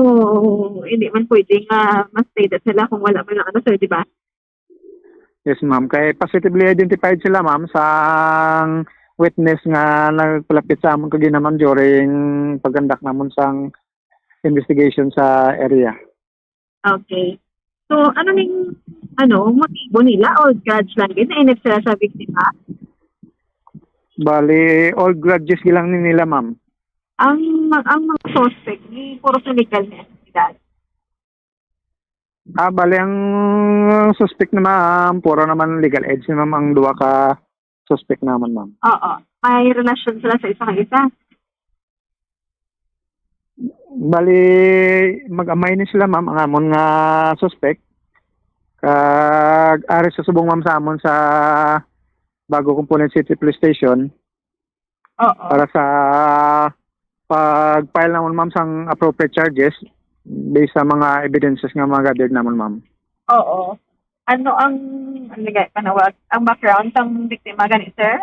hindi man pwedeng mas stated sila kung wala man lang ano, sir, di ba? Yes, ma'am. Kay positively identified sila, ma'am, sa witness nga nagpalapit sa amon kagina, ma'am, during paggandak namon sang investigation sa area. Okay. So, ano ning motibo nila? Old grudge lang din? Nainip sila sa biktima? Bali, all grudges lang ni nila, ma'am. Ang mga suspect, ni puro sa legal na entidad. Bali, ang suspect na, ma'am, puro naman legal age, ma'am, ang duwa ka suspect naman, ma'am. Oo. May relasyon sila sa isang isa. Bali, mag-amay ni sila, ma'am, ang amon nga suspect. Kag ari sa subong, ma'am, sa amon sa Bago Component City Police Station. Oo. Para sa pag-file naman, ma'am, sang appropriate charges based sa mga evidences nga mga gathered naman, ma'am. Oo. Ano ang panawag? Ang background ng biktima gani, sir?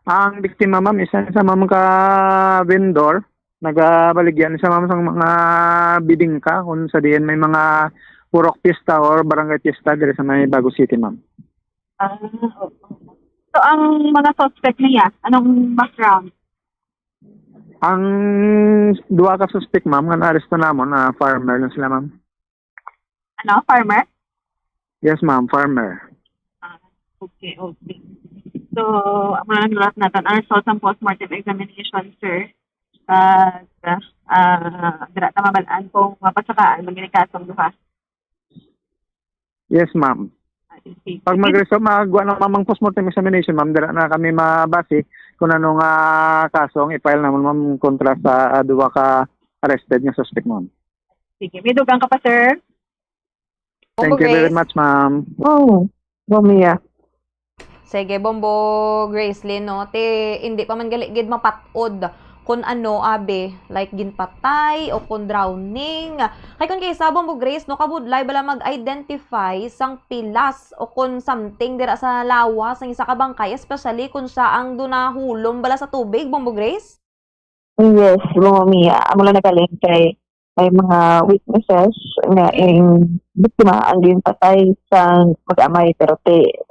Ang biktima, ma'am, isa ma'am ka vendor. Nagabaligyan isa, ma'am, sang mga bidingka kung sa diyan may mga purok pista or barangay pista diri sa may Bago City, ma'am. Oo. So, ang mga suspect niya, anong background? Ang duwa ka suspect, ma'am, nga na-aresto namon, farmer na sila, ma'am. Ano? Farmer? Yes, ma'am, farmer. Okay. So, ang mga nulat natin, ang result ng postmortem examination, sir. Dira ta mabalaan kung mapatsakaan, magiging duha. Yes, ma'am. Pag magawa ng mamang postmortem examination, ma'am, dira na kami mabase kung anong kaso ang i-file naman, ma'am, kontra sa duwa ka arrested nga suspect, ma'am. Sige, may dugang ka pa, sir? Thank you very much, ma'am. Oh, Bomia. Sige, Bombo Gracelyn, no? Hindi pa man galigid mapatod kung ano, like ginpatay o kung drowning. Kaya kung kaysa, Bombo Grace, no, kabudlay bala mag-identify sang pilas o kung something dira sa lawas ng isa ka bangkay, especially kung sa ang dunahulom bala sa tubig, Bombo Grace? Yes, Bomia. Amo lang nagaling kay may mga witnesses nga yung biktima ang patay sa mag-amay pero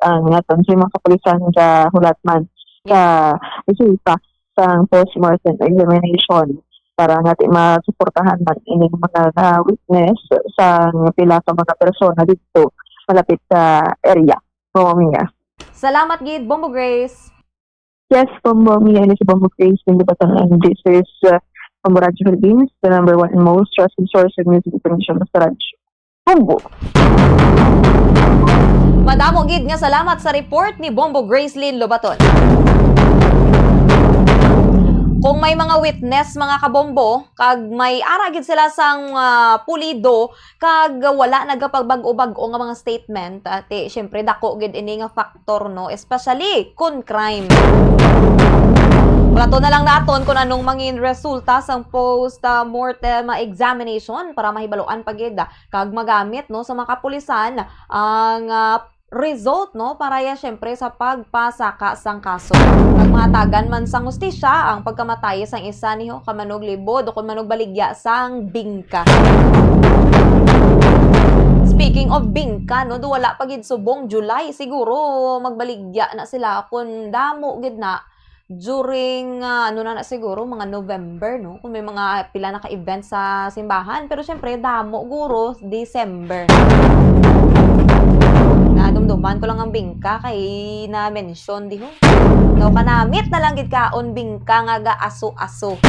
ang naton sa mga kapulisan sa hulatman sa resulta sa postmortem examination para natin masuportahan man ining mga witness sa pila sa mga persona dito malapit sa area. Bomia. Salamat, Gid, Bombo Grace. Yes, Bomia. Ini si Bombo Grace. And this is Bombo Radio Philippines, the number one and most trusted source of music information sa radyo. Bombo! Madamo, Gid, nga salamat sa report ni Bombo Gracelyn Lobaton. Kung may mga witness, mga kabombo, kag may aragid sila sang pulido, kag wala nagapagbago-bago nga mga statement, syempre dako gid ini nga factor, no, especially kun crime. Wala to na lang naton kung anong mangin resulta sang post-mortem examination para mahibaluan pagid kag magamit, no, sa mga kapulisan ang result, no, para ya syempre sa pagpasaka sang kaso. Kag mahatagan man sang hustisya ang pagkamatay sang isa niho kamanog libod o kung manog baligya sang bingka. Speaking of bingka, no, wala pagid subong July siguro magbaligya na sila kung damo gid na during siguro mga November, no, kung may mga pila na ka-event sa simbahan, pero syempre damo guro December. Nadumduman ko lang ang bingka kay na-mention diho. Daw kanamit na lang gid kaon bingka nga ga-aso-aso.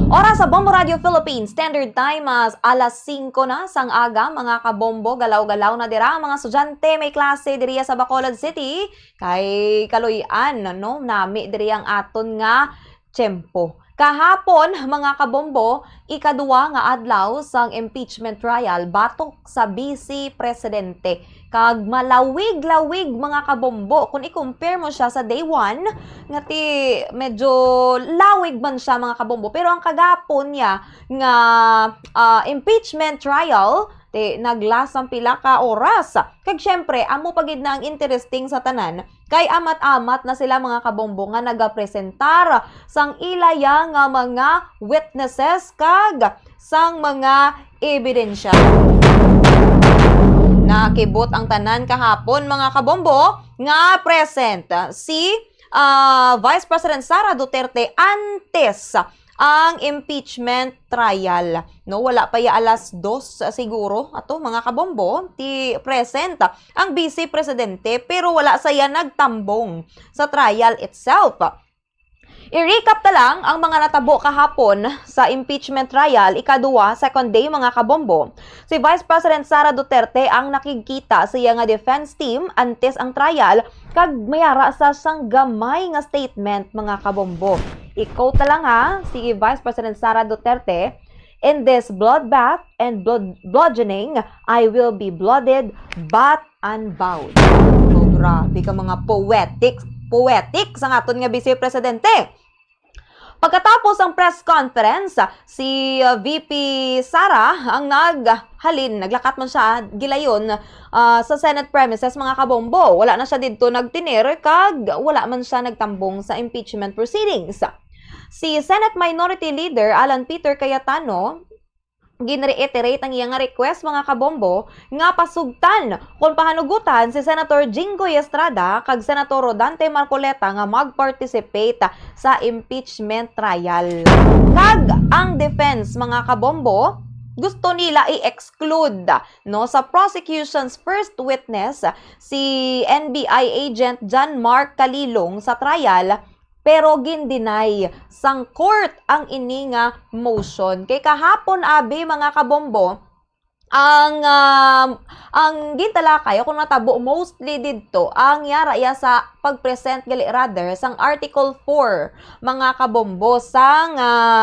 Oras sa Bombo Radio Philippines Standard Time alas 5 na sang aga, mga kabombo, galaw-galaw na dira mga estudyante may klase diriya sa Bacolod City kay kaluy-an, no, nami diri ang aton nga tiyempo. Kahapon, mga kabombo, ikaduwa nga adlaw sang impeachment trial batok sa Vice Presidente. Kag malawig-lawig, mga kabombo, kung i-compare mo siya sa day 1, nga medyo lawig man siya, mga kabombo. Pero ang kagapon niya nga impeachment trial, naglas ang pila ka oras. Kag syempre, amo pagid na ang interesting sa tanan, kay amat-amat na sila, mga kabombo, nga nagapresentar sang ilaya nga mga witnesses kag sang mga ebidensya. Nakibot ang tanan kahapon mga kabombo nga present si Vice President Sara Duterte antes ang impeachment trial. No, wala pa ya alas 2 siguro ato mga kabombo ti present ang Vice Presidente pero wala saya nagtambong sa trial itself. I-recap na lang ang mga natabo kahapon sa impeachment trial, ikaduwa, second day mga kabombo. Si Vice President Sara Duterte ang nakikita sa iya nga defense team antes ang trial kag mayara sa sanggamay nga statement mga kabombo. I-quote na lang ha, si Vice President Sara Duterte, "In this bloodbath and bludgeoning, I will be blooded but unbowed." So, grabe ka mga poetic sa aton nga Vice Presidente. Pagkatapos ang press conference, si VP Sara ang naglakat man siya gilayon sa Senate premises mga kabombo. Wala na siya dito nagtinir kag wala man siya nagtambong sa impeachment proceedings. Si Senate Minority Leader Alan Peter Cayetano ginreiterate ang iyang request mga kabombo nga pasugtan kung pahanugutan si Senator Jinggoy Estrada kag Senator Rodante Marcoleta nga mag-participate sa impeachment trial. Kag ang defense mga kabombo gusto nila i-exclude no sa prosecution's first witness si NBI agent John Mark Calilong sa trial. Pero gindinay sang court ang ini nga motion. Kay kahapon abi mga kabombo ang gintalakay kung natabo mostly didto ang yara ya sa pagpresent gali rather sang Article 4 mga kabombo sang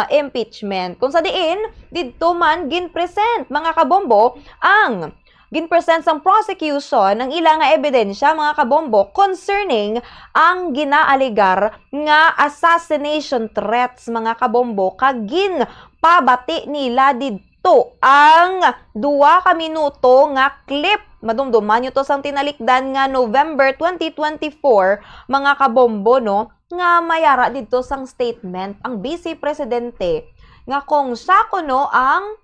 impeachment. Kung sa diin didto man ginpresent mga kabombo ang ginpresent sang prosecution ng ilang nga ebidensya mga kabombo concerning ang ginaaligar nga assassination threats mga kabombo kag ginpabati nila didto ang 2 ka minuto nga clip. Madumduman nyo to sang tinalikdan nga November 2024 mga kabombo no nga mayara didto sang statement ang Vice Presidente nga kung sako no ang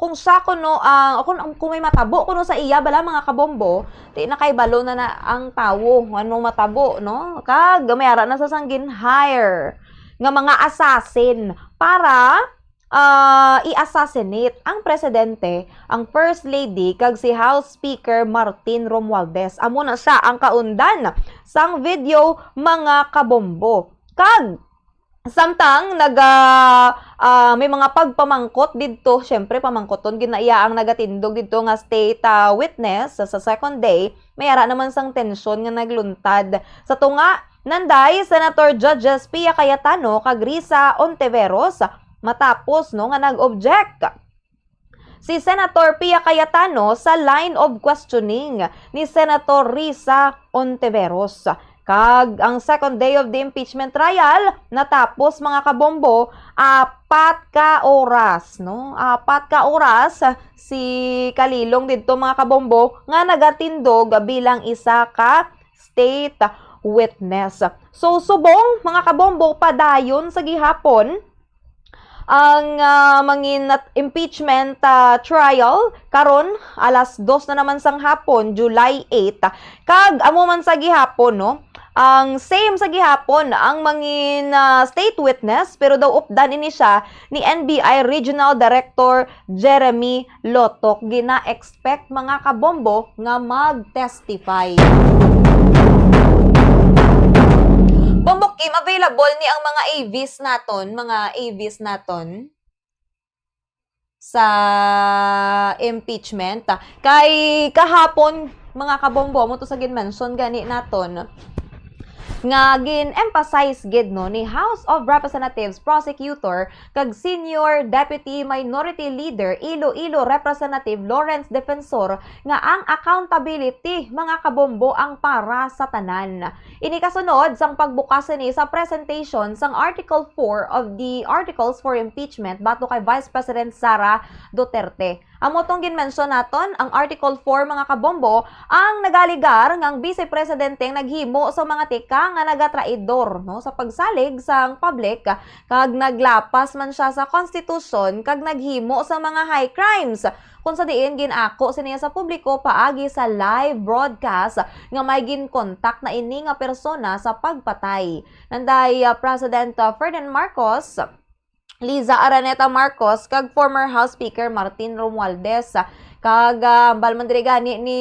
kung may matabo kuno sa iya bala mga kabombo, di na kay balo na ang tawo ano matabo no kag mayara na sa sanggin hire nga mga assassin para i-assassinate ang presidente, ang First Lady kag si House Speaker Martin Romualdez. Amo na siya ang kaundan sang video mga kabombo. Kag samtang may mga pagpamangkot didto, syempre pamangkoton ginaiya ang nagatindog didto nga state witness sa second day, mayara naman sang tensyon nga nagluntad. Sa tunga nanday Senator Judges Pia Cayetano kag Risa Ontiveros matapos no nga nag-object si Senator Pia Cayetano sa line of questioning ni Senator Risa Ontiveros. Kag ang second day of the impeachment trial natapos mga kabombo 4 ka oras no 4 ka oras si Calilong didto mga kabombo nga nagatindog bilang isa ka state witness. So subong mga kabombo padayon sa gihapon ang mangin impeachment trial karon alas 2 na naman sang hapon July 8 kag amo man sa gihapon no ang same sa gihapon ang mangin state witness pero daw updan ini siya ni NBI Regional Director Jeremy Lotok. Gina-expect mga kabombo nga mag-testify. Bombok Kim, available ni ang mga AVs naton sa impeachment. Kay kahapon mga kabombo mo to sa gin-mention gani naton nga gin-emphasize gid no ni House of Representatives Prosecutor kag Senior Deputy Minority Leader Iloilo Representative Lawrence Defensor nga ang accountability mga kabombo ang para sa tanan. Ini kasunod sang pagbukas ni sa presentation sang Article 4 of the Articles for Impeachment bato kay Vice President Sara Duterte. Amo tong ginmensyon naton ang Article 4 mga kabombo ang nagaligar ngang Vice Presidente ang naghimo sa mga tika nga nagatraidor no sa pagsalig sang public kag naglapas man siya sa konstitusyon kag naghimo sa mga high crimes. Kung sa diin ginako siniya sa publiko paagi sa live broadcast nga may ginkontak na ini nga persona sa pagpatay. Nanday President Ferdinand Marcos, Liza Araneta Marcos kag former House Speaker Martin Romualdez kag balmandrigani ni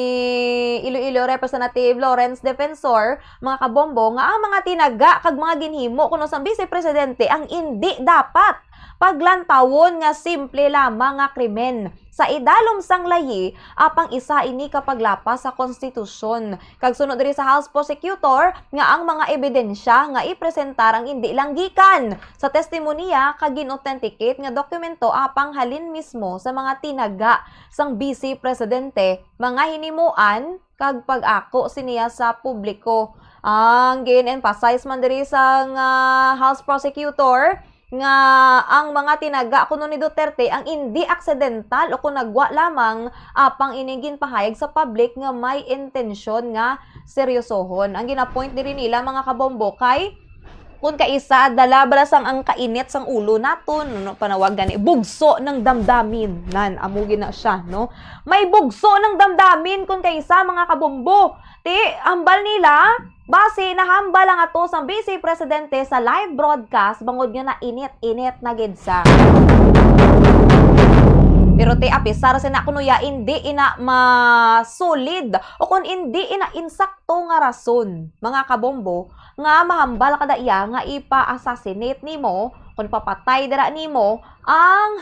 Iloilo Representative Lawrence Defensor mga kabombo nga ang mga tinaga kag mga ginhimo kuno sa Vice Presidente ang hindi dapat paglantawon nga simple lamang nga krimen sa idalom sang layi apang isa ini kapaglapas sa konstitusyon. Kag sunod diri sa House Prosecutor nga ang mga ebidensya nga ipresentar ang hindi lang gikan sa testimonya kag gin-authenticate nga dokumento apang halin mismo sa mga tinaga sang Vice Presidente, mga hinimuan kag pag-ako siniya sa publiko. Ang gin-emphasize man diri sang House Prosecutor nga ang mga tinaga kuno ni Duterte ang hindi aksidental o kung nagwa lamang apang inigin pahayag sa public nga may intensyon nga seryosohon. Ang ginapoint diri nila mga kabombo kay kung kaisa dala balasang ang kainit sang ulo naton no panawag gani bugso ng damdamin nan amo gina siya no may bugso ng damdamin kung kaisa mga kabombo ti ambal nila base nahambal ang ato sang Vice Presidente sa live broadcast bangod nga na init-init na gid sa pero te apisar sa na kunuya hindi ina masolid o kung hindi ina insakto nga rason mga kabombo nga mahambal kada iya nga ipa-assassinate nimo kung papatay dira nimo ang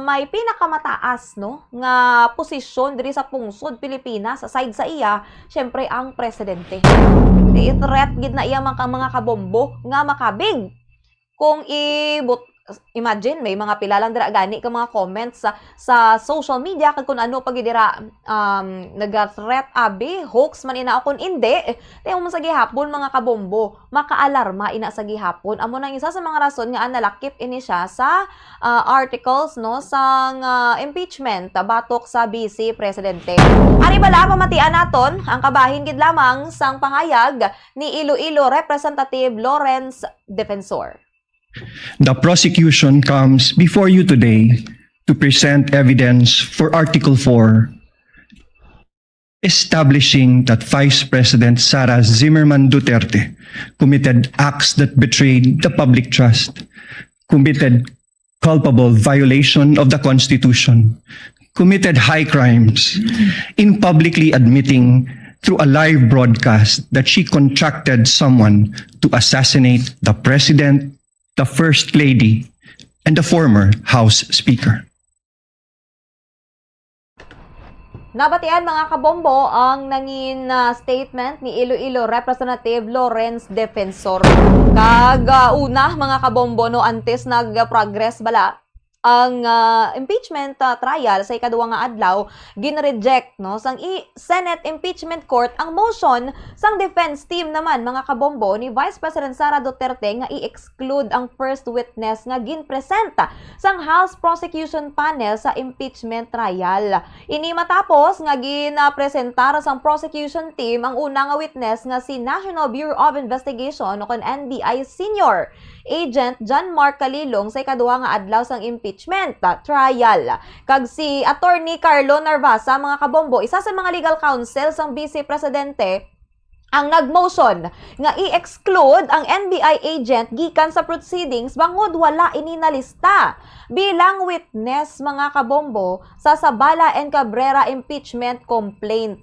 may pinakamataas no nga posisyon diri sa pungsod Pilipinas aside sa iya syempre ang presidente. I-threat gid na iya mga kabombo nga makabig kung imagine may mga pilalang dira gani ka mga comments sa social media kag kun ano pag dira nag-threat abi hoax man ina kun hindi tayo mo sa gihapon mga kabombo makaalarma ina sa gihapon amo nang isa sa mga rason nga nalakip ini siya sa articles no sang impeachment batok sa Vice Presidente. Ari bala pamatian naton ang kabahin gid lamang sang pangayag ni Iloilo Representative Lawrence Defensor. The prosecution comes before you today to present evidence for Article 4, establishing that Vice President Sara Zimmerman Duterte committed acts that betrayed the public trust, committed culpable violation of the Constitution, committed high crimes in publicly admitting through a live broadcast that she contracted someone to assassinate the President, the First Lady, and the former House Speaker. Nabatian mga kabombo ang nangin statement ni Iloilo Representative Lawrence Defensor. Kag una mga kabombo no antes nag-progress bala ang impeachment trial sa ikaduwa nga adlaw ginreject no sang Senate Impeachment Court ang motion sang defense team naman mga kabombo ni Vice President Sara Duterte nga i-exclude ang first witness nga ginpresenta sang House Prosecution Panel sa impeachment trial. Ini matapos nga ginapresentar sang prosecution team ang una nga witness nga si National Bureau of Investigation o kon NBI Senior Agent John Mark Calilong sa ikaduha nga adlaw sang impeachment trial. Kag si Attorney Carlo Narvasa mga kabombo, isa sa mga legal counsel sang Vice Presidente, ang nagmotion nga i-exclude ang NBI agent gikan sa proceedings bangod wala ini nalista bilang witness mga kabombo sa Sabala and Cabrera impeachment complaint.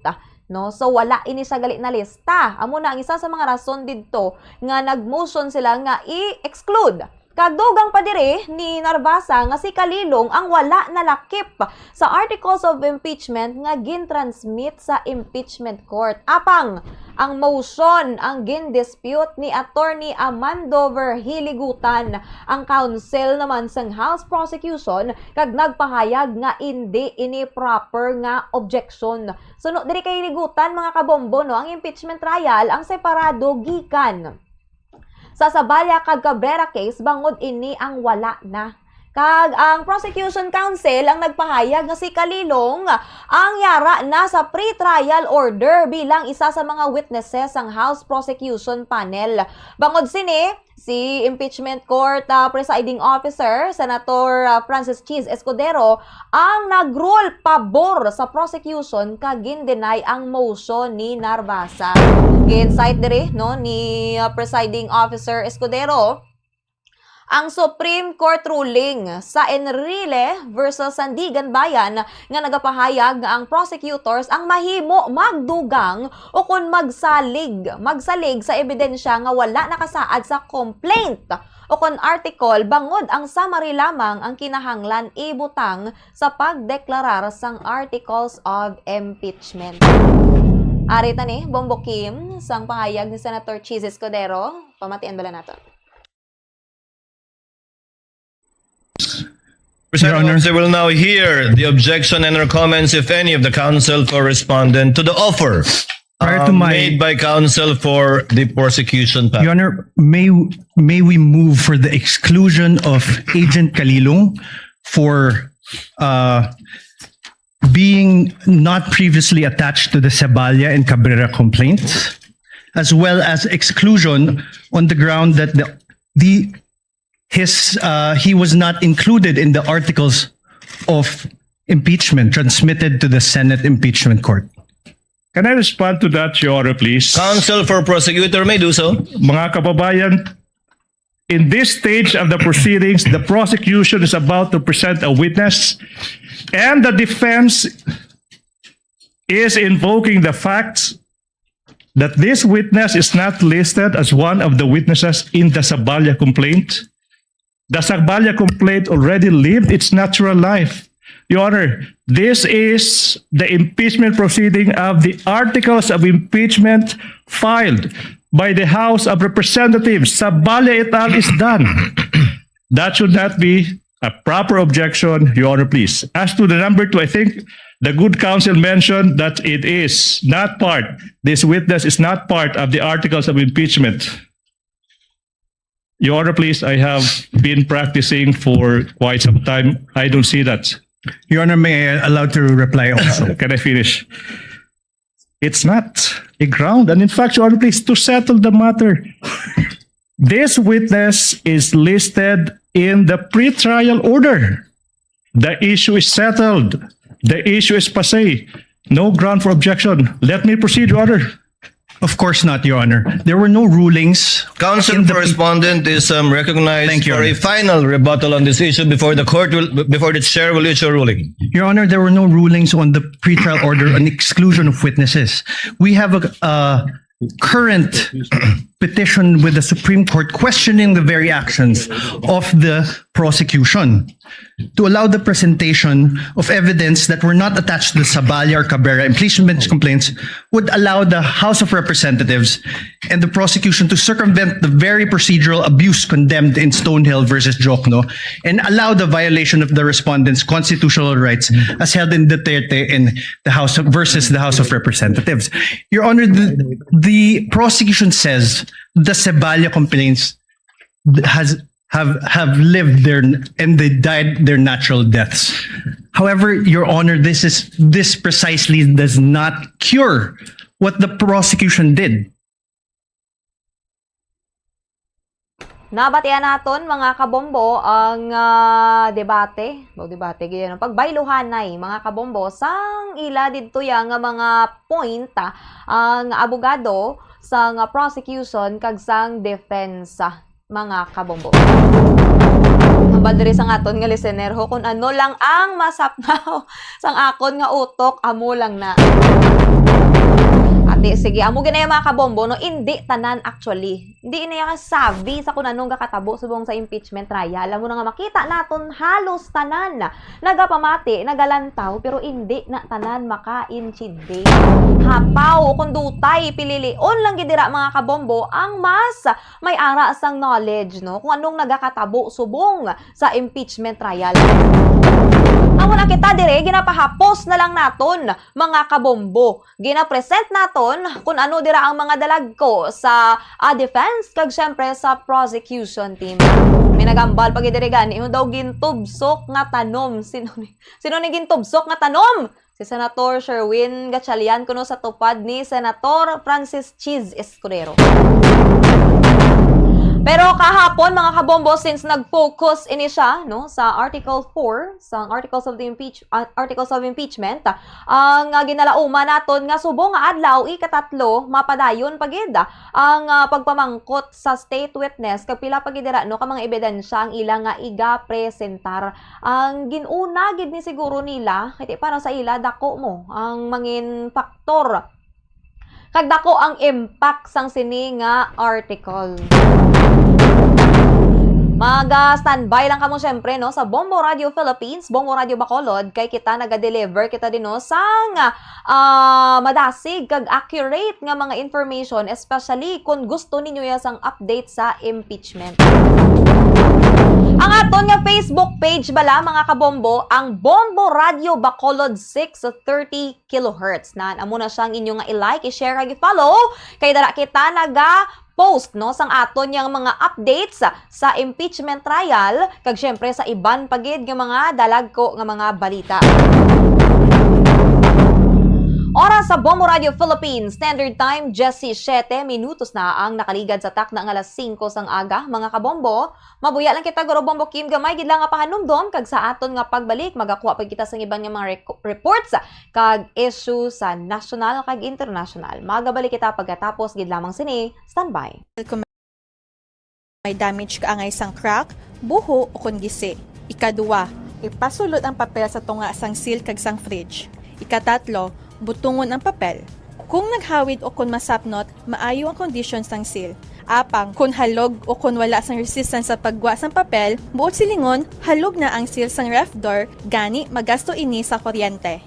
No? So, wala ini sa gali na lista. Amo na ang isa sa mga rason dito nga nag-motion sila nga i-exclude. Kadugang pa diri ni Narvasa nga si Calilong ang wala nalakip sa articles of impeachment nga gin-transmit sa impeachment court. Apang ang motion ang gin-dispute ni Attorney Amando Verhiligutan, ang counsel naman sang House Prosecution kag nagpahayag nga hindi ini proper nga objection. Suno diri kay Ligutan mga kabombo no, ang impeachment trial ang separado gikan sa Sabala kag Cabrera case bangod ini ang wala na Kag ang Prosecution Council ang nagpahayag nga si Kalilong ang yara na sa pre-trial order bilang isa sa mga witnesses ang House Prosecution Panel. Bangod sini, si Impeachment Court Presiding Officer, Senator Francis Cheese Escudero, ang nag-rule pabor sa prosecution kag gin-deny ang motion ni Narvasa. Gin-cite diri no ni Presiding Officer Escudero ang Supreme Court ruling sa Enrile versus Sandigan Bayan nga nagapahayag nga ang prosecutors ang mahimo magdugang o kung magsalig sa ebidensya nga wala nakasaad sa complaint o kung article bangod ang summary lamang ang kinahanglan ibutang sa pagdeklarar sang articles of impeachment. Arita ni Bombo Kim sang pahayag ni Senator Cheese Escudero. Pamatian bala nato. Presiding Officer will now hear the objection and or comments, if any, of the counsel for respondent to the offer made by counsel for the prosecution. Your Honor, may we move for the exclusion of Agent Kalilong for being not previously attached to the Cebalya and Cabrera complaints, as well as exclusion on the ground that he was not included in the articles of impeachment transmitted to the Senate Impeachment Court. Can I respond to that, Your Honor, please? Counsel for prosecutor may do so. Mga kababayan, in this stage of the proceedings, the prosecution is about to present a witness, and the defense is invoking the facts that this witness is not listed as one of the witnesses in the Cebalya complaint. The Cebalya complaint already lived its natural life. Your Honor, this is the impeachment proceeding of the articles of impeachment filed by the House of Representatives. Cebalya et al. Is done. That should not be a proper objection, Your Honor, please. As to the number 2, I think the good counsel mentioned that it is not part, this witness is not part of the articles of impeachment. Your Honor, please, I have been practicing for quite some time. I don't see that. Your Honor, may I allow to reply also? Can I finish? It's not a ground. And in fact, Your Honor, please, to settle the matter, this witness is listed in the pre-trial order. The issue is settled. The issue is passé. No ground for objection. Let me proceed, Your Honor. Of course not, Your Honor. There were no rulings. Counsel for respondent is recognized for a final rebuttal on this issue before the court before the chair will issue a ruling. Your Honor, there were no rulings on the pretrial order on exclusion of witnesses. We have a current petition with the Supreme Court questioning the very actions of the prosecution to allow the presentation of evidence that were not attached to the Cebalya or Cabrera impeachment complaints would allow the House of Representatives and the prosecution to circumvent the very procedural abuse condemned in Stonehill versus Jokno and allow the violation of the respondent's constitutional rights as held in Duterte in the House of, versus the House of Representatives. Your Honor, the prosecution says the Cebalya complaints have lived their and they died their natural deaths. However, Your Honor, this precisely does not cure what the prosecution did. Nabatian naton mga kabombo ang debate ganyan pagbayluhanay mga kabombo sang ila didto ya nga mga point ang abogado sang prosecution kag sang defense mga kabombo. Badiri sang aton nga listener ho kung ano lang ang masapnaw sang akon nga utok amo lang na. Ate, sige, amo ginaya mga kabombo, no? Hindi tanan actually. Hindi inaya sabi sa kung anong kakatabo subong sa impeachment trial. Alam mo na nga makita naton halos tanan na nagapamati, nagalantaw, pero hindi na tanan makainchide. Hapaw, kung dutay, pililion lang gidira mga kabombo, ang mas may ara sang knowledge, no? Kung anong nagakatabo subong sa impeachment trial. Amo na kita dire, ginapahapos na lang naton mga kabombo. Ginapresent naton kung ano dira ang mga dalagko sa defense kag syempre sa prosecution team. May nagambal pag idirigan, imo daw gintubsok nga tanom. Sino ni gintubsok nga tanom? Si Senator Sherwin Gatchalian kuno sa tupad ni Senator Francis Cheese Escudero. Pero kahapon mga kabombo, since nag-focus ini siya no sa Article 4 sa Articles of Impeachment, ang ginalauma naton nga subo nga adlaw ikatatlo mapadayon pagid ang pagpamangkot sa state witness kag pila pagid dira no ka mga ebidensya ang ilang nga iga-presentar. Ang ginuna gid ni siguro nila kay para sa ila dako mo ang mangin faktor kag dako ang impact sang sini nga article. Mag-standby lang kamo syempre no sa Bombo Radio Philippines, Bombo Radio Bacolod kay kita naga-deliver kita din no sang madasig kag accurate nga mga information, especially kung gusto ninyo sang update sa impeachment. Ang aton nga Facebook page bala mga kabombo, ang Bombo Radio Bacolod 630 kHz. Amo na siyang inyo nga i-like, i-share kag i-follow kay dara kita post no sang aton yang mga updates sa impeachment trial kag syempre sa iban pagid nga mga dalagko nga mga balita. Oras sa Bombo Radio Philippines Standard Time, 17 minutos na ang nakaligad sa takna ng alas 5 sang aga. Mga kabombo, mabuya lang kita guro Bombo Kim gamay gid lang nga pahanumdom kag sa aton nga pagbalik magakuha pa kita sang ibang nga mga reports kag issue sa national kag international. Magabalik kita pagkatapos gid lamang sini. Standby. May damage ka angay sang crack, buho o kun gisi. Ikaduwa, ipasulod ang papel sa tunga sang seal kag sang fridge. Ikatatlo, butungon ang papel. Kung naghawid o kung masapnot, maayo ang condition sang seal. Apang, kung halog o kung wala sang resistance sa pagwa sang papel, buot silingon, halog na ang seal sang ref door, gani magasto ini sa kuryente.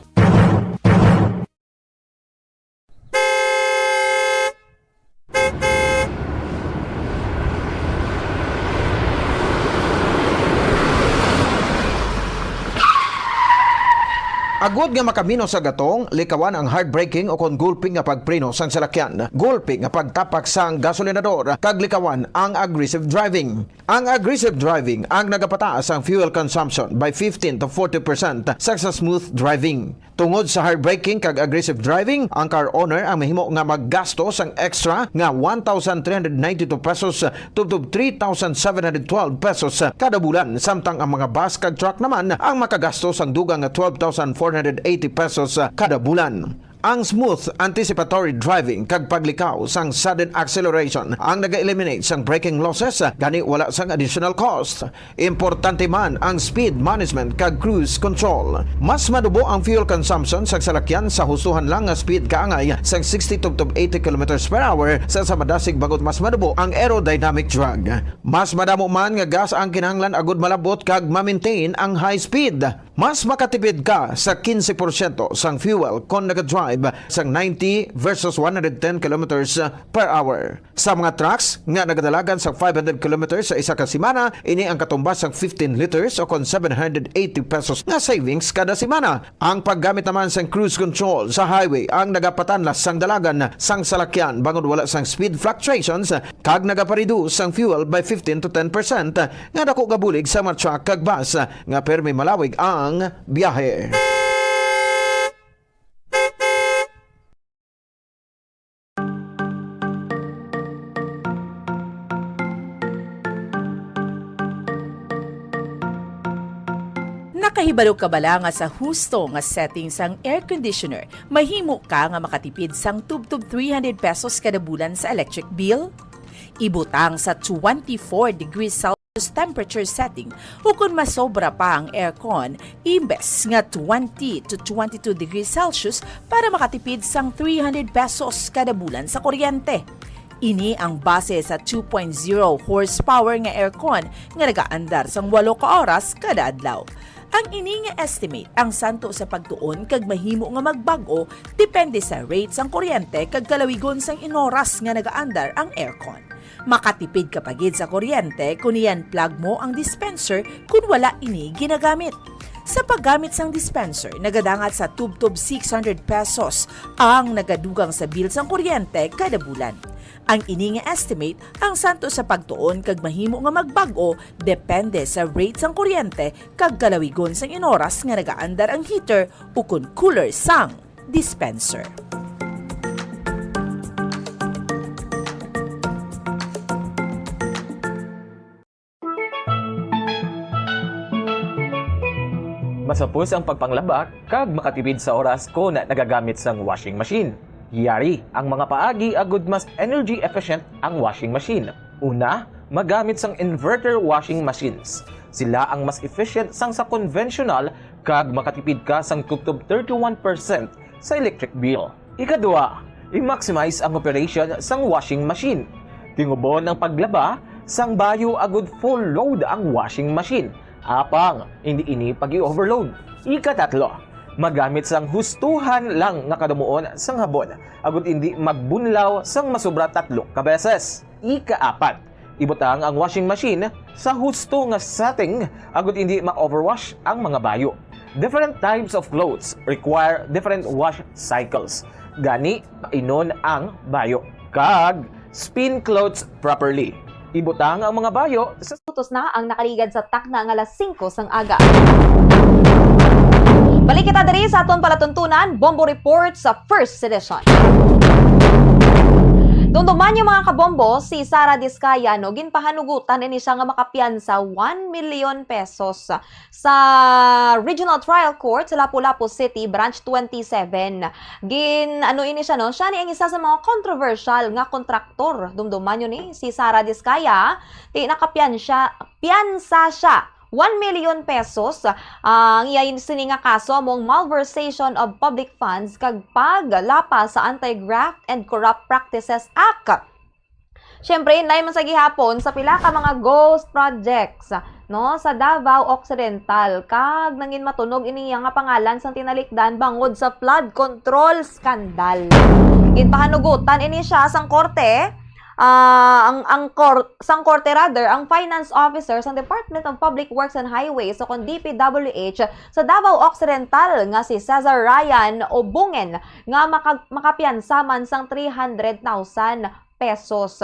Agud nga makamino sa gatong, likawan ang heartbreaking o kon gulping nga pagpreno sang salakyan, gulping nga pagtapak sang gasolinador, kag likawan ang aggressive driving. Ang aggressive driving ang nagapataas ang fuel consumption by 15 to 40% sa smooth driving. Tungod sa heartbreaking kag aggressive driving, ang car owner ang mahimo nga maggasto sang extra nga 1,392 pesos tubtob 3,712 pesos kada bulan, samtang ang mga bus kag truck naman ang makagasto sang dugang nga 12,480 pesos kada bulan. Ang smooth anticipatory driving kag paglikaw sang sudden acceleration ang naga-eliminate sang braking losses, gani wala sang additional cost. Importante man ang speed management kag cruise control. Mas madubo ang fuel consumption sa salakyan sa husuhan lang nga speed kaangay sang 60 to 80 km per hour sa madasig bagot mas madubo ang aerodynamic drag. Mas madamo man nga gas ang kinahanglan agud malabot kag ma-maintain ang high speed. Mas makatipid ka sa 15% sang fuel kung nag-drive sang 90 versus 110 kilometers per hour. Sa mga trucks nga nagadalagan sa 500 kilometers sa isa ka semana, ini ang katumbas sang 15 liters o kon 780 pesos nga savings kada semana. Ang paggamit naman sang cruise control sa highway ang nagapatanlas sang dalagan sang salakyan bangod wala sang speed fluctuations kag nagapareduce sang fuel by 15 to 10% nga dako gabulig sa mga truck kag bus nga permi malawig ang biyahe. Nakahibalo ka bala nga sa husto nga setting sang air conditioner, mahimo ka nga makatipid sang tubtob 300 pesos kada bulan sa electric bill? Ibutang sa 24 degrees Celsius temperature setting o kung masobra pa ang aircon, imbes nga 20 to 22 degrees Celsius para makatipid sang 300 pesos kada bulan sa kuryente. Ini ang base sa 2.0 horsepower nga aircon nga nagaandar sang 8 ka oras kada adlaw. Ang ini nga estimate ang santo sa pagtuon kag mahimo nga magbago depende sa rates ang kuryente kag kalawigon sang inoras nga nagaandar ang aircon. Makatipid ka pagid sa kuryente kung iyan plug mo ang dispenser kung wala ini ginagamit. Sa paggamit sang dispenser, nagadangat sa tub-tub 600 pesos ang nagadugang sa bill sang kuryente kada bulan. Ang ini nga estimate ang santo sa pagtuon kag mahimo nga magbago depende sa rate sang kuryente kag kalawigon sang inoras nga nagaandar ang heater ukon cooler sang dispenser. Masapos ang pagpanglaba kag makatipid sa oras ko na nagagamit sang washing machine. Yari ang mga paagi agud mas energy efficient ang washing machine. Una, magamit sang inverter washing machines. Sila ang mas efficient sang sa conventional kag makatipid ka sang tubtob 31% sa electric bill. Ikadua, i-maximize ang operation sang washing machine. Tingubon ang paglaba sang bayo agud full load ang washing machine. Apang, hindi ini pag-i-overload. Ikatatlo, magamit sang hustuhan lang nga kadumuon sang habon, agud hindi magbunlaw sang masobra 3 ka beses. Ikaapat, ibutang ang washing machine sa husto nga setting, agud hindi ma-overwash ang mga bayo. Different types of clothes require different wash cycles. Gani, inon ang bayo. Kag, spin clothes properly. Ibutang ang mga bayo sa Tutos na ang nakaligad sa takna nga alas 5 sang aga. Balik kita diri sa aton palatuntunan, Bombo Report sa first edition. Dumduman yung mga kabombo, si Sara Diskaya no, ginpahanugutan ini siya nga makapiyansa 1 million pesos sa Regional Trial Court sa Lapu-Lapu City, Branch 27. Ini siya no, siya ni ang isa sa mga controversial nga kontraktor. Dumduman yun si Sara Diskaya, nakapiyansa siya 1 million pesos ang iyayin sini nga kaso mong malversation of public funds kag paglapas sa Anti-Graft and Corrupt Practices Act. Siyempre, inlay man sa gihapon sa pila ka mga ghost projects no sa Davao Occidental kag nangin matunog iniya nga pangalan sang tinalikdan bangod sa flood control scandal. Ginpahanugutan ini siya sang korte. Sang korte rather, ang finance officer sa Department of Public Works and Highways o kung DPWH sa Davao Occidental nga si Cesar Ryan Obungen nga makapiyansa man sang 300,000 pesos.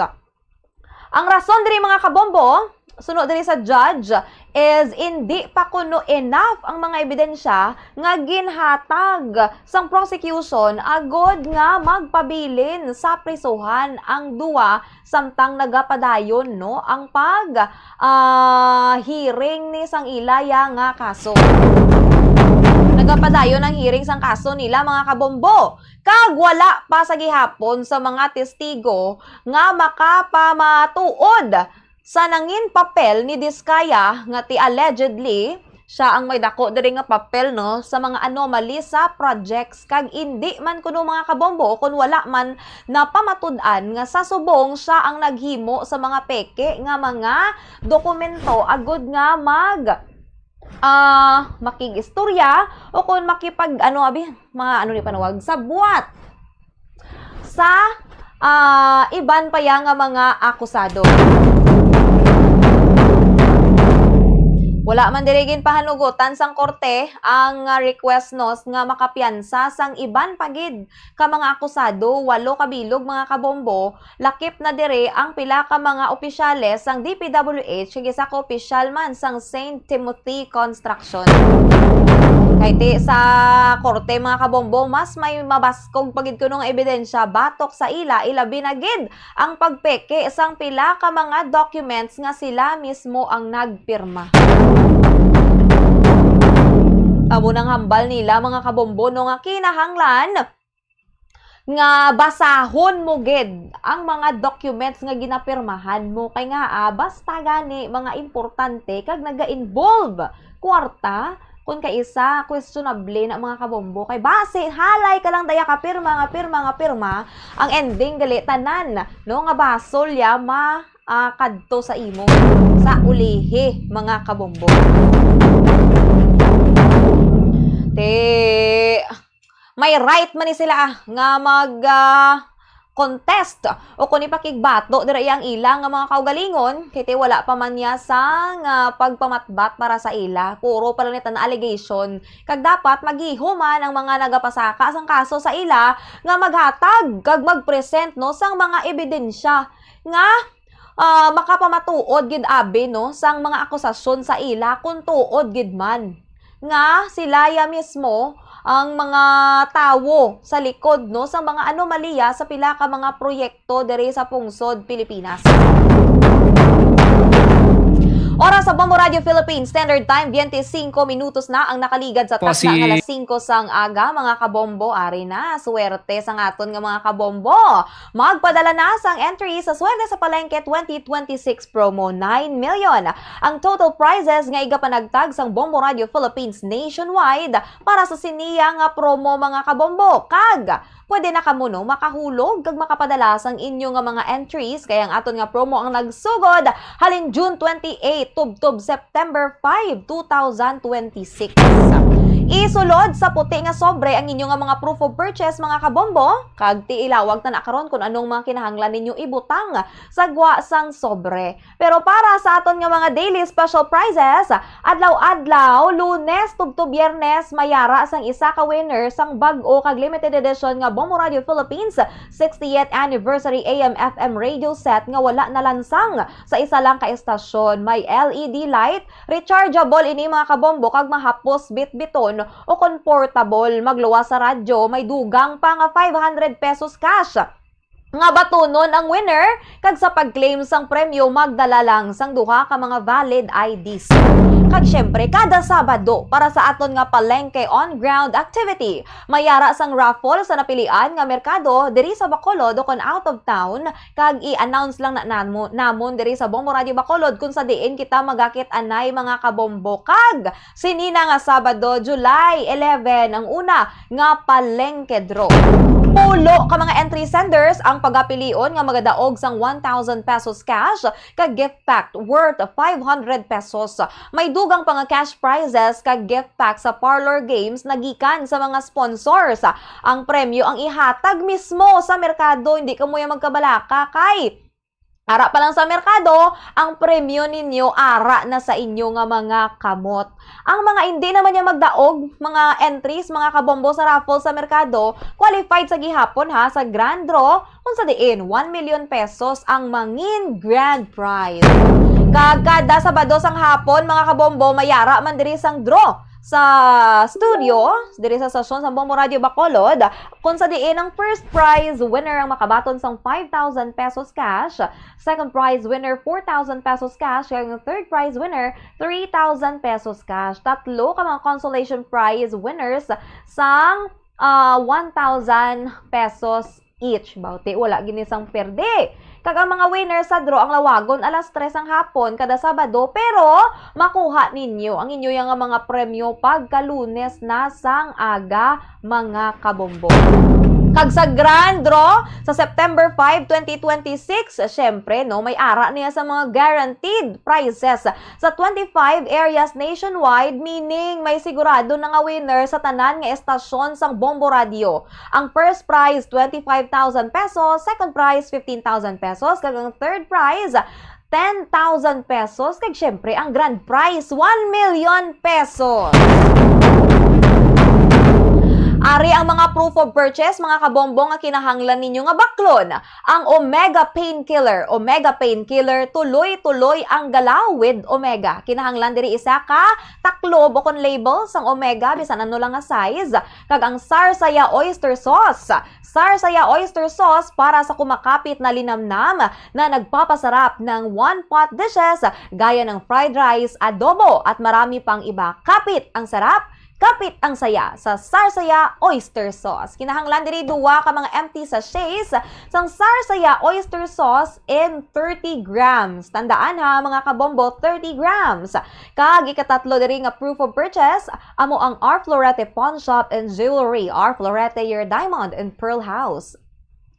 Ang rason diri mga kabombo, sunod diri sa judge, is hindi pa kuno enough ang mga ebidensya nga ginhatag sang prosecution agod nga magpabilin sa prisuhan ang duwa samtang nagapadayon no ang hearing ni sang ilaya nga kaso. Nagapadayon ang hearing sang kaso nila mga kabombo. Kag wala pa sa gihapon sa mga testigo nga makapamatuod sa nangin papel ni Diskaya nga ti allegedly siya ang may dako diri nga papel no sa mga anomaly sa projects kag indi man kuno mga kabombo kun wala man napamatud-an nga sa subong siya ang naghimo sa mga peke nga mga dokumento agud nga makigistorya o kun makipag ni panawag sa buwat sa iban pa ya nga mga akusado. Wala man dirigin pahanugutan sang korte ang request nos nga makapiyansa sang iban pagid ka mga akusado, 8 kabilog mga kabombo, lakip na dire ang pila ka mga opisyales sang DPWH kag isa ka opisyal man sang St. Timothy Construction. Kahit sa korte mga kabombo, mas may mabaskog pagid kunong ebidensya batok sa ilabi na gid ang pagpeke sang pila ka mga documents nga sila mismo ang nagpirma. Amo nang hambal nila mga kabombo no nga kinahanglan nga basahon mo gid ang mga documents nga ginapirmahan mo kay nga basta gani mga importante kag naga-involve kwarta kun kaisa questionable na mga kabombo kay base halay ka lang daya ka pirma ang ending gali tanan no nga basol ya kadto sa imo sa ulihi mga kabombo. May right man ni sila nga contest o kung ipakigbato dira iyang ilang nga mga kaugalingon kiti wala pa man niya sang pagpamatbat para sa ila, puro pala nita na allegation kag dapat maghihuman ang mga nagapasaka sang kaso sa ila nga maghatag kag magpresent no sang mga ebidensya nga makapamatuod gid abi no sang mga akusasyon sa ila kung tuod gid man nga sila ya mismo ang mga tawo sa likod no sa mga anomalya sa pila ka mga proyekto diri sa pungsod Pilipinas. Oras sa Bombo Radio Philippines Standard Time, 25 minutos na ang nakaligad sa takda ng alas 5 sang aga, mga kabombo. Ari na, swerte sang aton nga mga kabombo. Magpadala na sang entry sa Swerte sa Palengke 2026 promo, 9 million. Ang total prizes nga igapanagtag sang Bombo Radio Philippines nationwide para sa siniya nga promo, mga kabombo. Kag pwede na kamuno makahulog kag makapadala sang inyo nga mga entries kaya ang aton nga promo ang nagsugod halin June 28 tubtob September 5, 2026. Isulod sa puti nga sobre ang inyo nga mga proof of purchase, mga kabombo, kag tiilawag na nakaron kung anong mga kinahanglan ninyo ibutang sa gwa sang sobre. Pero para sa aton nga mga daily special prizes, adlaw-adlaw, Lunes tubto Biyernes mayara sang isa ka winner sang bag-o kag limited edition nga Bombo Radio Philippines 60th anniversary AM/FM radio set nga wala na lansang sa isa lang ka estasyon. May LED light, rechargeable ini, mga kabombo, kag mahapos bit-biton o comfortable magluwas sa radyo. May dugang pa nga 500 pesos cash nga batunon ang winner kag sa pag-claim sang premyo magdala lang sang duha ka mga valid IDs. Kag syempre kada Sabado para sa aton nga palengke on-ground activity, mayara sang raffle sa napilian nga merkado diri sa Bacolod o kon out of town, kag i-announce lang na namon diri sa Bombo Radio Bacolod kung sa diin kita magakit anay, mga kabombo. Kag sinina nga Sabado July 11 ang una nga palengke draw. Pulo ka mga entry senders ang pagapilion nga magadaog sang 1,000 pesos cash kag gift pack worth 500 pesos. May dugang pa nga cash prizes kag gift pack sa parlor games nagikan sa mga sponsors. Ang premyo ang ihatag mismo sa merkado, hindi ka mo yung magkabalaka kay ara pa lang sa merkado, ang premyo ninyo ara na sa inyo nga mga kamot. Ang mga hindi naman niya magdaog, mga entries, mga kabombo sa raffle sa merkado, qualified sa gihapon ha sa grand draw kung sa diin 1 million pesos ang mangin grand prize. Kada Sabado sang hapon, mga kabombo, mayara man diri sang draw sa studio, diri sa stasyon sa Bombo Radio Bacolod, kung sa diin ang first prize winner ang makabaton sang 5,000 pesos cash, second prize winner 4,000 pesos cash, kaya yung third prize winner 3,000 pesos cash. Tatlo ka mga consolation prize winners sang 1,000 pesos each. Bauti, wala ginisang perde. Kag ang mga winner sa draw ang lawagon alas 3 ang hapon kada Sabado, pero makuha ninyo ang inyo yung mga premyo pagka Lunes na sang aga, mga kabombo. Kag sa grand draw sa September 5, 2026, syempre no, may ara niya sa mga guaranteed prizes sa 25 areas nationwide, meaning may sigurado na nga winner sa tanan nga estasyon sang Bombo Radio. Ang first prize 25,000 pesos, second prize 15,000 pesos, kag ang third prize 10,000 pesos, kag syempre ang grand prize 1 million pesos. Ari ang mga proof of purchase, mga kabombo, nga kinahanglan ninyo nga baklon. Ang Omega Painkiller. Omega Painkiller, tuloy-tuloy ang galaw with Omega. Kinahanglan diri isa ka taklob o kon label sang Omega, bisan ano lang nga size. Kag ang Sarsaya Oyster Sauce. Sarsaya Oyster Sauce para sa kumakapit na linamnam na nagpapasarap ng one-pot dishes gaya ng fried rice, adobo at marami pang iba. Kapit ang sarap, kapit ang saya sa Sarsaya Oyster Sauce. Kinahanglan diri duwa ka mga empty sachets sang Sarsaya Oyster Sauce in 30 grams. Tandaan ha, mga kabombo, 30 grams. Kag ikatatlo diri nga proof of purchase, amo ang R. Florete Pawn Shop and Jewelry. R. Florete, your diamond and pearl house.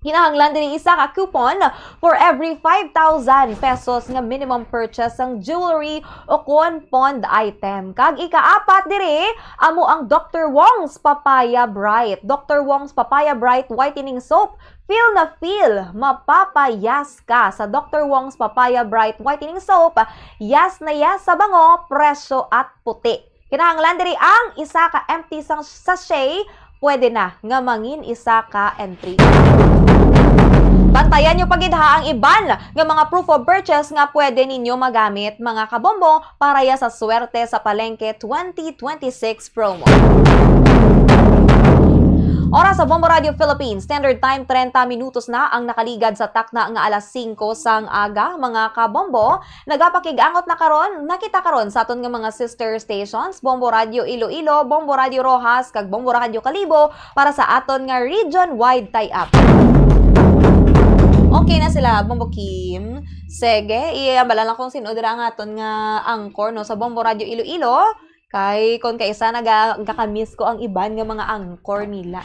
Kinahanglan din isa ka coupon for every 5,000 pesos nga minimum purchase ng jewelry o kon pond item. Kag ikaapat diri, amo ang Dr. Wong's Papaya Bright. Dr. Wong's Papaya Bright Whitening Soap. Feel na feel, mapapayas ka sa Dr. Wong's Papaya Bright Whitening Soap. Yes na yes sa bango, presyo at puti. Kinahanglan diri ang isa ka empty sachet, pwede na nga mangin isa ka entry. Bantayan nyo pagidha ang iban nga mga proof of purchase nga pwede ninyo magamit mga kabombo para ya sa swerte sa Palengke 2026 promo. Oras sa Bombo Radio Philippines, Standard Time 30 minutos na ang nakaligad sa takna nga alas 5 sang aga. Mga kabombo, nagapakig-angot na karon, nakita karon sa aton nga mga sister stations, Bombo Radio Iloilo, Bombo Radio Rojas, kag Bombo Radio Kalibo para sa aton nga region-wide tie-up. Okay na sila, Bombo Kim. Sige, iambala lang kung sino dira nga aton nga angkor no sa Bombo Radio Iloilo. Kay kon kaisa nagakamiss ko ang iban nga mga angkor nila.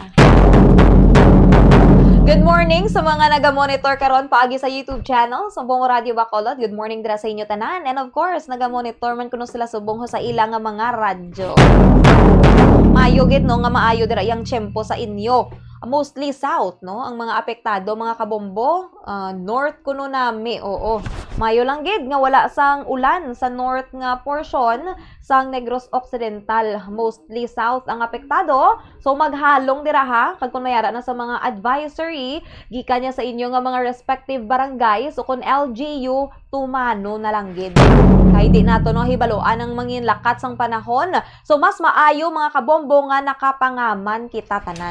Good morning sa mga naga-monitor karon paagi sa YouTube channel sa Bombo Radio Bacolod. Good morning dira sa inyo tanan. And of course, naga-monitor man kuno sila subong sa ilang nga mga radyo. Maayo gid no nga maayo dira yang tiyempo sa inyo. Mostly south, no? Ang mga apektado, mga kabombo, north kuno nami, oo. Mayo lang gid nga wala sang ulan sa north nga portion sang Negros Occidental. Mostly south ang apektado. So maghalong dira ha, kag kun mayara na sa mga advisory, gikan niya sa inyo nga mga respective barangays o kun LGU, tumano na lang gid. Kay di nato no hibaloan ang mangin lakat sang panahon. So mas maayo mga kabombo nga nakapangaman kita tanan.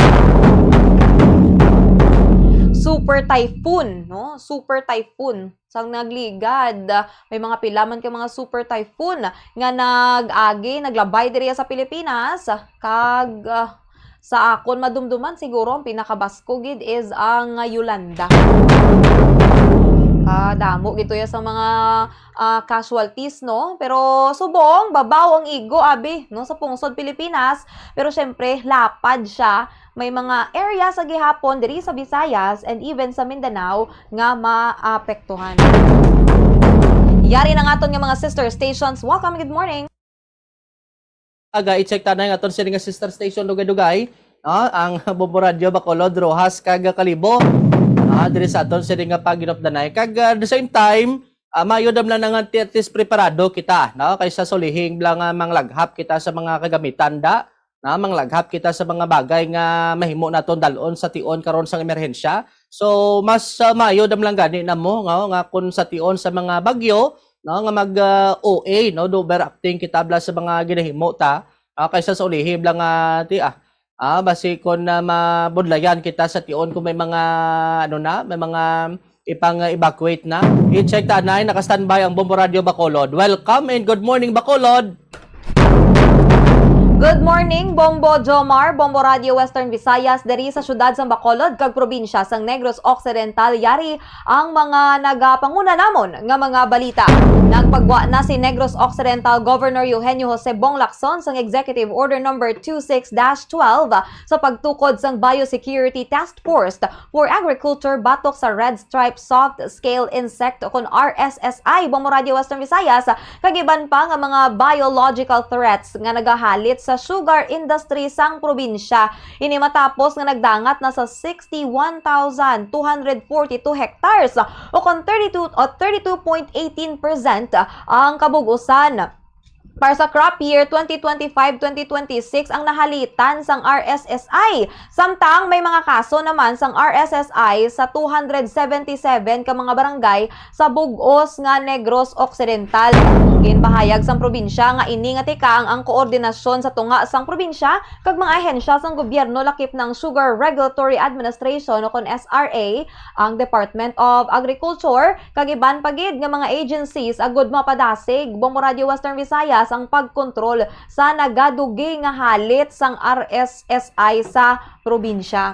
Super typhoon, no? Super typhoon. Sang nagligad, may mga pilaman kay mga super typhoon nga nag-agi, naglabay diri sa Pilipinas. Kag sa akon madumduman siguro ang pinakabasko gid is ang Yolanda. Damo gito ya sa mga casualties, no? Pero subong babaw ang igo abi, no, sa pungsod Pilipinas. Pero syempre lapad siya. May mga area sa gihapon diri sa Visayas and even sa Mindanao nga maapektuhan. Yari na nga aton nga mga sister stations. Welcome, good morning. Aga i-check tanay nga aton sa nga sister station dugay-dugay, ang Bombo Radio Bacolod, Rojas kag Kalibo. Diri sa aton sa nga paginop danay. Kag at the same time, mayodam lang nga tis preparado kita, no? Kaysa solihing lang manglaghap kita sa mga kagamitan da. Manglaghap kita sa mga bagay nga mahimo naton dalon sa tion karon sang emerhensya. So mas mayodam lang gani namo nga kun sa tion sa mga bagyo, no, nga mag OA, no, overacting kita bla sa mga ginahimo ta, kaysa sa ulihim lang basi kon mabudlayan kita sa tion kung may mga may mga ipang-evacuate na. I-check tanay naka-standby ang Bombo Radio Bacolod. Welcome and good morning Bacolod. Good morning, Bombo Jomar, Bombo Radio Western Visayas, diri sa syudad sang Bacolod, kag probinsya sang Negros Occidental, yari ang mga nagapanguna namon nga mga balita. Nagpagwa na si Negros Occidental Governor Eugenio Jose Bong Lacson sang Executive Order No. 26-12 sa pagtukod sang Biosecurity Task Force for Agriculture batok sa Red Stripe Soft Scale Insect o kon RSSI, Bombo Radio Western Visayas, kag iban pa nga mga biological threats nga nagahalit sa sugar industry sang probinsya. Ini matapos nga nagdangat na sa 61,242 hectares o kon 32.18% ang kabugusan. Para sa crop year 2025-2026 ang nahalitan sang RSSI. Samtang may mga kaso naman sang RSSI sa 277 ka mga barangay sa bugos nga Negros Occidental. Ginpahayag sang probinsya nga ini nga tikang ang koordinasyon sa tunga sang probinsya kag mga ahensya sang gobyerno lakip ng Sugar Regulatory Administration o kon SRA, ang Department of Agriculture kag iban pagid nga mga agencies agud mapadasig Bombo Radio Western Visayas ang pagkontrol sa nagadugi nga halit sang RSSI sa probinsya.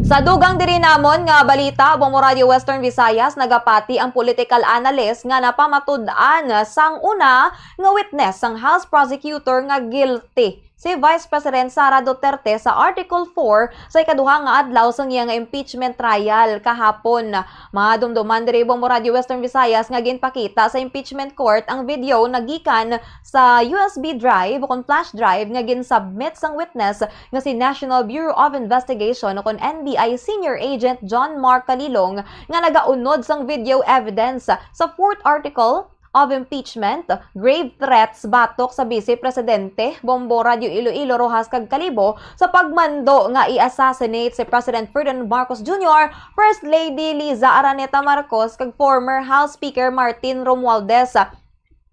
Sa dugang diri namon nga balita, Bombo Radio Western Visayas, nagapati ang political analyst nga napamatud-an sang una nga witness sang House Prosecutor nga guilty si Vice President Sara Duterte sa Article 4 sa ikaduha nga adlaw sa iya nga impeachment trial kahapon. Madumduman diri Bombo Radio Western Visayas nga ginpakita sa impeachment court ang video nagikan sa USB drive o kon flash drive nga ginsubmit sang witness nga si National Bureau of Investigation o kon NBI Senior Agent John Mark Calilong nga nagaunod sang video evidence sa 4th article of impeachment, grave threats batok sa Vice Presidente Bombo Radio Iloilo Rojas kag Kalibo sa pagmando nga i-assassinate si President Ferdinand Marcos Jr., First Lady Liza Araneta Marcos kag former House Speaker Martin Romualdez.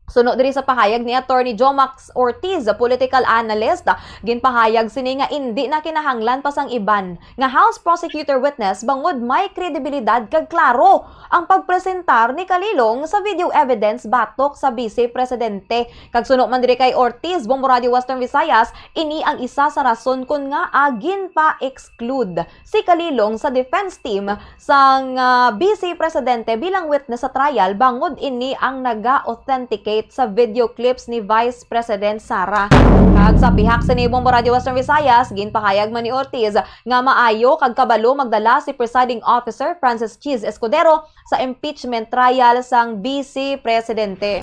Sunod diri sa pahayag ni Attorney Jomax Ortiz, political analyst, ginpahayag sini nga indi na kinahanglan pa sang iban nga House Prosecutor witness bangod may kredibilidad kag klaro ang pagpresentar ni Calilong sa video evidence batok sa Vice Presidente. Kag sunod man diri kay Ortiz, Bombo Radio Western Visayas, ini ang isa sa rason kun nga agin pa exclude si Calilong sa defense team sang Vice Presidente bilang witness sa trial bangod ini ang naga-authenticate sa video clips ni Vice President Sara. Kag sa pihak sa Bombo Radio Western Visayas, ginpahayag man ni Ortiz nga maayo kag kabalo magdala si Presiding Officer Francis Cheese Escudero sa impeachment trial sang Vice Presidente.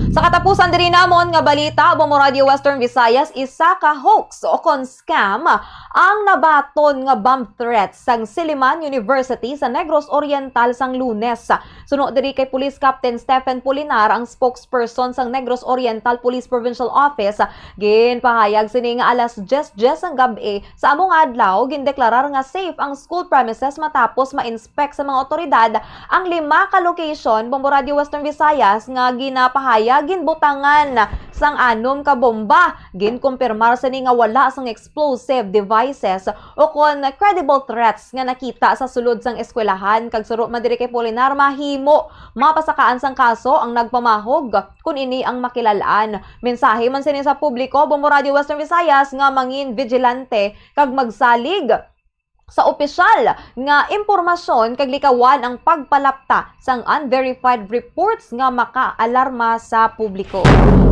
Sa katapusan diri namon nga balita, Bombo Radio Western Visayas, isa ka hoax o kon scam ang nabaton nga bomb threat sang Silliman University sa Negros Oriental sang Lunes. Sunod diri kay Police Captain Stephen Polinar, ang spokesperson sang Negros Oriental Police Provincial Office, ginpahayag sini nga alas 10:10 ang gabi sa among adlaw gindeklarar nga safe ang school premises matapos ma-inspect sa mga otoridad ang 5 ka location Bombo Radio Western Visayas nga ginapahayag ginbutangan sang 6 ka bomba. Ginkumpirmar sa ni nga wala sang explosive devices o kon credible threats nga nakita sa sulod sang eskwelahan. Kag suro man diri kay Polinar, mahimo mapasakaan sang kaso ang nagpamahog kun ini ang makilalaan. Mensahe man sini sa publiko Bombo Radio Western Visayas nga mangin vigilante kag magsalig sa opisyal nga impormasyon kag likawan ang pagpalapta sang unverified reports nga makaalarma sa publiko.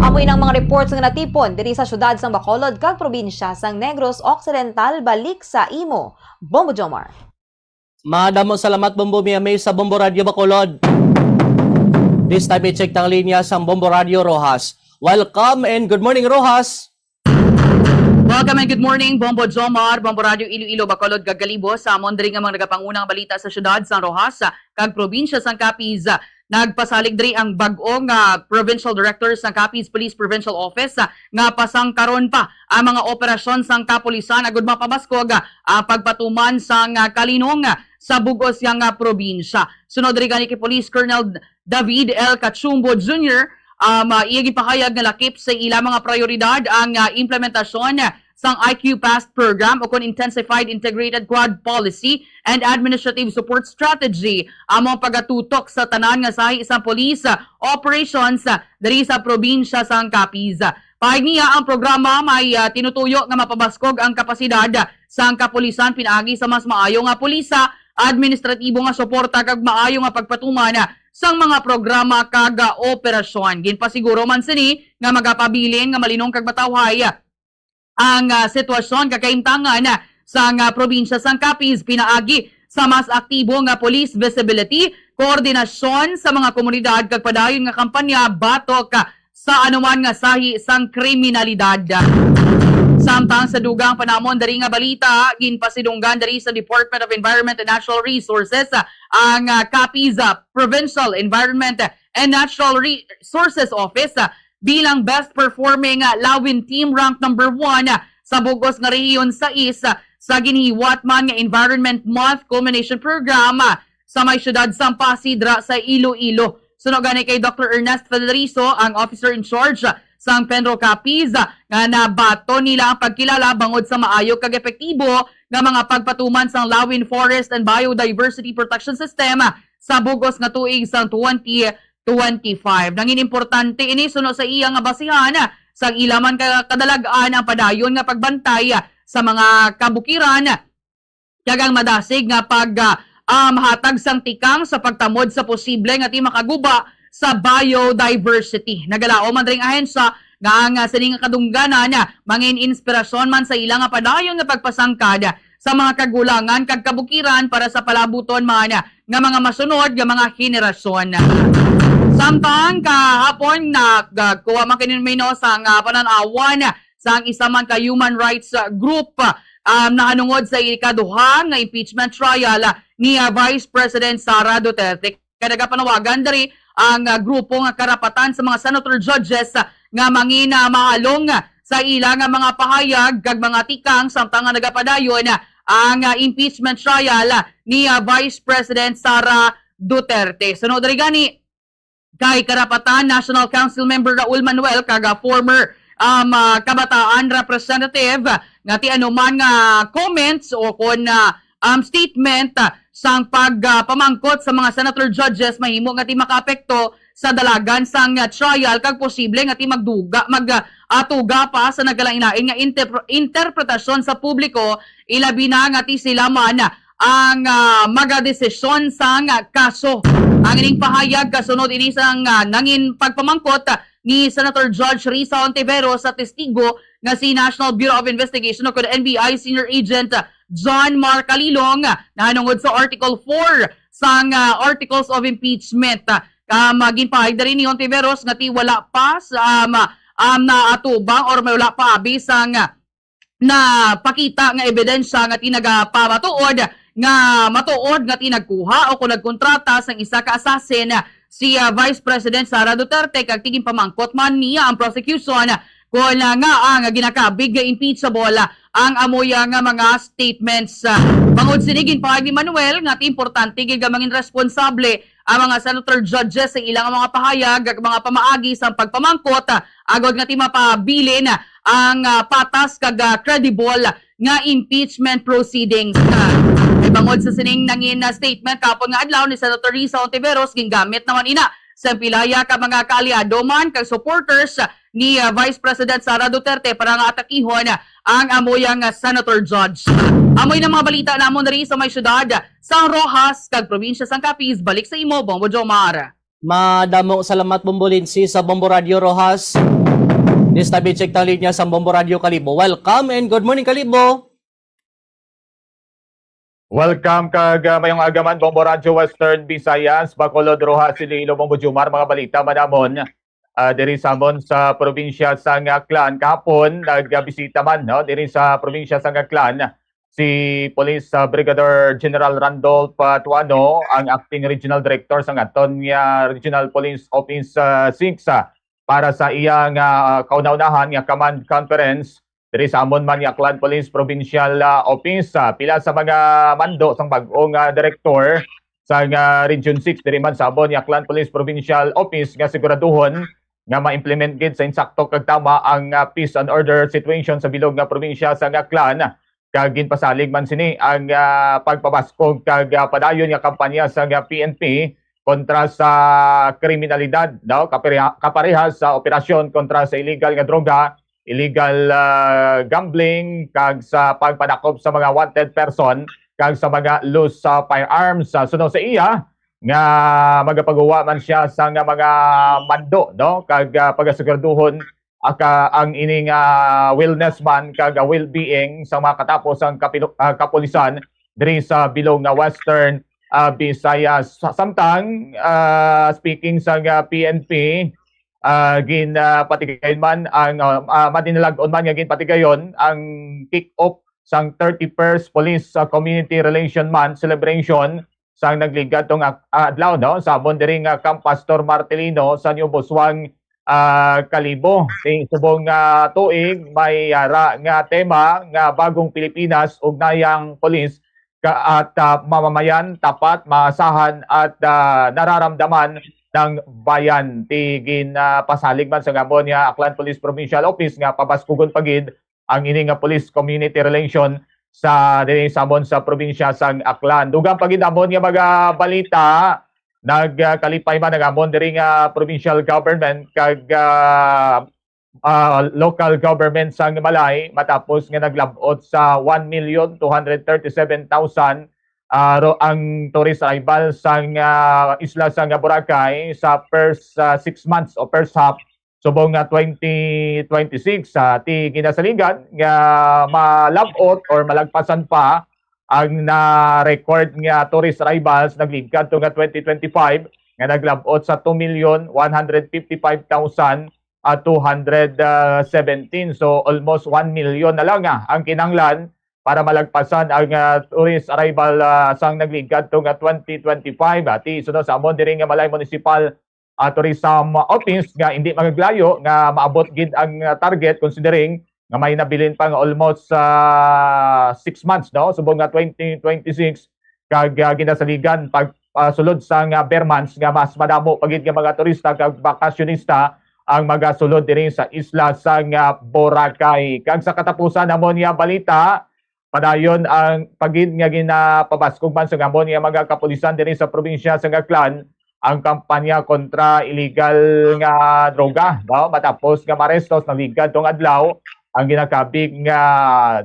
Amoy ng mga reports nga natipon diri sa syudad sang Bacolod kag probinsya sang Negros Occidental, balik sa imo, Bombo Jomar. Madamo salamat Bombo Miamay sa Bombo Radio Bacolod. This time i-check tang linya sang Bombo Radio Rojas. Welcome and good morning Rojas. Welcome and good morning, Bombo Jomar, Bombo Radio Iloilo, Bacolod, Gagalibo, sa amon diri nga mga nagapangunang balita sa syudad sang Rojas, kag probinsya sang Capiz. Nagpasalig diri ang bag-ong Provincial Director sang Capiz Police Provincial Office nga pasangkaron pa ang mga operasyon sang kapulisan agud mapamaskog pagpatuman sang kalinong sa bugos yang probinsya. Sunod diri gani kay Police Colonel David L. Cachumbo Jr., iyagi pahayag nga lakip sa ilang mga prioridad ang implementasyon sang IQ Past Program o kon Intensified Integrated Quad Policy and Administrative Support Strategy among pagatutok sa tanan nga sahi isang police operations diri sa probinsya sang Capiz. Pahayag niya ang programa may tinutuyo nga mapabaskog ang kapasidad sang kapulisan pinaagi sa mas maayo nga pulisa, administratibo nga suporta kag maayo nga pagpatuman sang mga programa kag operasyon. Ginpasiguro man sini nga magapabilin nga malinong kag matawhay ang sitwasyon kakaimtangan sa probinsya sang Capiz pinaagi sa mas aktibo nga police visibility, koordinasyon sa mga komunidad kag padayon nga kampanya batok sa anuman nga sahi sang kriminalidad. Samtang sa dugang panamon dari nga balita, ginpasidunggan dari sa Department of Environment and Natural Resources ang Capiz Provincial Environment and Natural Resources Office bilang best performing Lawin Team rank number 1 sa bugos nga rehiyon sa sa ginihiwat man nga Environment Month Culmination Program sa may syudad sang Pasidra sa Iloilo. Sunog gani kay Dr. Ernest Federizo, ang officer in charge sang Pedro Capiz, nga nabato nila ang pagkilala bangod sa maayo kag epektibo nga mga pagpatuman sang Lawin Forest and Biodiversity Protection System sa bugos nga tuig sang 2025. Nangin importante ini suno sa iya nga basihan sang ilaman kadalagaan ang padayon nga pagbantay sa mga kabukiran kag ang madasig nga hatag sang tikang sa pagtamod sa posible nga di makaguba sa biodiversity. Nagalao man ring ahensya nga ang sining kadungganan mangin inspirasyon man sa ilang padayon nga pagpasangkad sa mga kagulangan kag kabukiran para sa palabuton man nga mga masunod nga mga henerasyon. Samtang kahapon kuha man kinin sa pananawan sa isa man ka human rights group nahanungod sa ikaduha nga impeachment trial ni Vice President Sara Duterte. Kaya panawagan dari ang grupo nga karapatan sa mga senator judges nga mangina maalong sa ilang mga pahayag kag mga tikang samtang nga nagapadayon ang impeachment trial ni Vice President Sara Duterte. Sunod ri gani kay karapatan National Council member Raul Manuel kag former kabataan representative nga ti anuman nga comments o kon statement sang pagpamangkot sa mga senator judges mahimo nga ti makaapekto sa dalagan sang trial kag posible nga ti atuga pa sa nagalain-lain nga interpretasyon sa publiko ilabi na nga ti sila man ang magadesisyon sang kaso. Ang ining pahayag kasunod ini sang nangin pagpamangkot ni Senator Judge Risa Ontiveros sa testigo nga si National Bureau of Investigation o NBI Senior Agent John Mark Calilong nahanungod sa Article 4 sang Articles of Impeachment. Maging pahayag rin ni Ontiveros nga ti wala pa sa naatubang or wala pa abis sang na pakita nga ebidensya nga tinagapamatuod nga matuod nga tinagkuha o kung nagkontrata sang isa ka assassin si Vice President Sara Duterte kag tiging pamangkot man niya ang prosecution kung nga ang ginakabig nga impeachable ang amoya nga mga statements. Bangod sinigin pa ni Manuel nga importante gid nga mangin responsable ang mga senator judges sa ilang mga pahayag ag mga pamaagi sa pagpamangkot agod nga ti mapabilin ang patas kag credible nga impeachment proceedings. Bangod sa sining nangin statement kapon nga adlaw ni Senator Risa Ontiveros gingamit naman ina sa pilaya ka mga kaalyado man kag supporters ni Vice President Sara Duterte para nga atakihon ang amoyang senator judge. Amoy na mga balita namon diri sa may syudad sa Rojas kag probinsya sang Capiz. Balik sa imo Bombo Jomar. Madamong salamat Bombolinsi sa Bombo Radio Rojas. Distabi check tang linya sa Bombo Radio Kalibo. Welcome and good morning Kalibo. Welcome kag mayong agaman Bombo Radio Western Visayas, Bacolod, Rojas, Iloilo, Bombo Jomar, mga balita manamon diri samon sa probinsya sang Aklan. Kahapon nagbisita man no diri sa probinsya sang Aklan si Police Brigadier General Randolph Tuano, ang acting regional director sang aton nga Regional Police Office 6 para sa iyang kauna-unahan nga command conference diri sa amon man nga Aklan Police Provincial Office. Pila sa mga mando sang bag-ong director sa Region 6 diri man sa amon nga Aklan Police Provincial Office nga siguraduhon nga ma-implement gid sa insakto kag tama ang peace and order situation sa bilog nga probinsya sa Aklan. Kag ginpasalig man sini ang pagpabaskog kag padayon nga kampanya sa PNP kontra sa kriminalidad daw kaparehas sa operasyon kontra sa illegal nga droga, illegal gambling kag sa pagpadakop sa mga wanted person kag sa mga loose firearms. Sunod sa iya nga magapagawa man siya sa nga mga mando no kag pagasiguraduhon ang ining wellness man kag well-being sa mga katapos ang kapulisan diri sa bilog nga Western Visayas. Samtang speaking sa PNP ginpatigayon man ang madinalagon man nga ginpatigayon ang kick-off sang 31st Police Community Relation Month celebration sang nagligad tong adlaw no sa amon diri nga Camp Pastor Martelino sa New Busuang Kalibo. Sa subong tuig may yara nga tema nga bagong Pilipinas ugnayang polis at mamamayan tapat, maasahan at nararamdaman ng bayan. Tigin pasalig man sa amon nga Aklan Police Provincial Office nga pabaskugon pagid ang ini nga Police Community Relation sa diri samon sa probinsya sang Aklan. Dugang pagid amon nga mga balita nagkalipay man nagamon diri nga provincial government kag local government sang Malay matapos nga naglabot sa 1,237,000 ang tourist arrival sang isla sang Boracay sa first 6 months o first half subong nga 2026 sa ti kinasaligan nga malabot or malagpasan pa ang na-record nga tourist arrivals naglingkad to nga 2025 nga naglabot sa 2,155,217. So almost 1 million na lang ang kinanglan para malagpasan ang tourist arrival sang naglingkad to nga 2025. Ati sunod sa amon diri nga Malay Municipal Tourism Office nga hindi magaglayo nga maabot gid ang target considering nga may nabilin pa nga almost 6 months no subong nga 2026 kag ginasaligan pag sulod sa nga bare months nga mas madamo pagid nga mga turista kag bakasyonista ang magasulod diri sa isla sa nga Boracay. Kag sa katapusan namon nga balita padayon ang pagid nga ginapabaskog man sa amon nga mga kapulisan diri sa probinsya sa Aklan ang kampanya kontra illegal nga droga no matapos nga marestos naligad tong adlaw ang ginakabig nga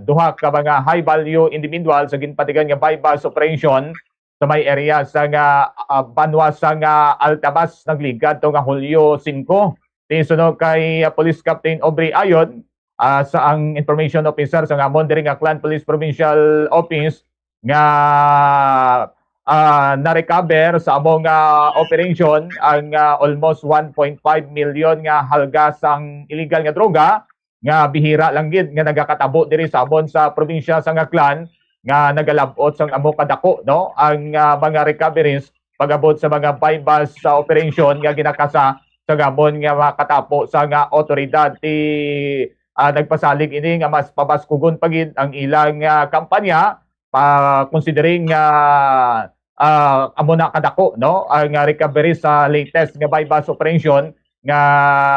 duha ka mga high value individual sa ginpatigan nga bypass operation sa may area sa nga Banwa sa nga Altabas nagligad to nga Hulyo 5. Tinsunog kay Police Captain Aubrey Ayon sa ang information officer sa Amon diri nga Aklan Police Provincial Office nga na-recover sa among operation ang almost 1.5 million nga halga sang illegal nga droga nga bihira lang gid nga nagakatabo diri sa amon sa probinsya sa Aklan nga nagalabot sang amo kadako no ang mga recoveries pagabot sa mga bypass sa operation nga ginakasa sa gamon nga makatapo sa nga otoridad ti nagpasalig ini nga mas pabaskugon pagid ang ilang kampanya considering amo na kadako no ang recovery sa latest nga bypass operation nga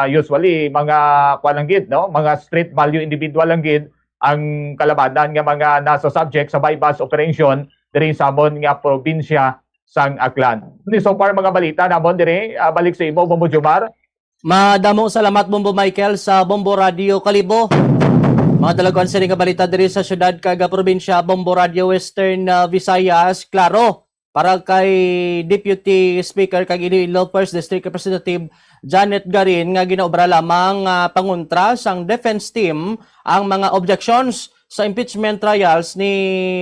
usually mga kualanggid no mga street value individual lang gid ang kalabanan nga mga nasa subject sa bypass operation diri sa amon nga probinsya sang Aklan. So far mga balita namon diri balik sa imo Bombo Jomar. Madamong salamat Bombo Michael sa Bombo Radio Kalibo. Mga dalaguan sa nga balita diri sa syudad kag probinsya Bombo Radio Western Visayas. Klaro para kay Deputy Speaker kag Iloilo First District Representative Janet Garin nga ginaobra lamang pangontra sang defense team ang mga objections sa impeachment trials ni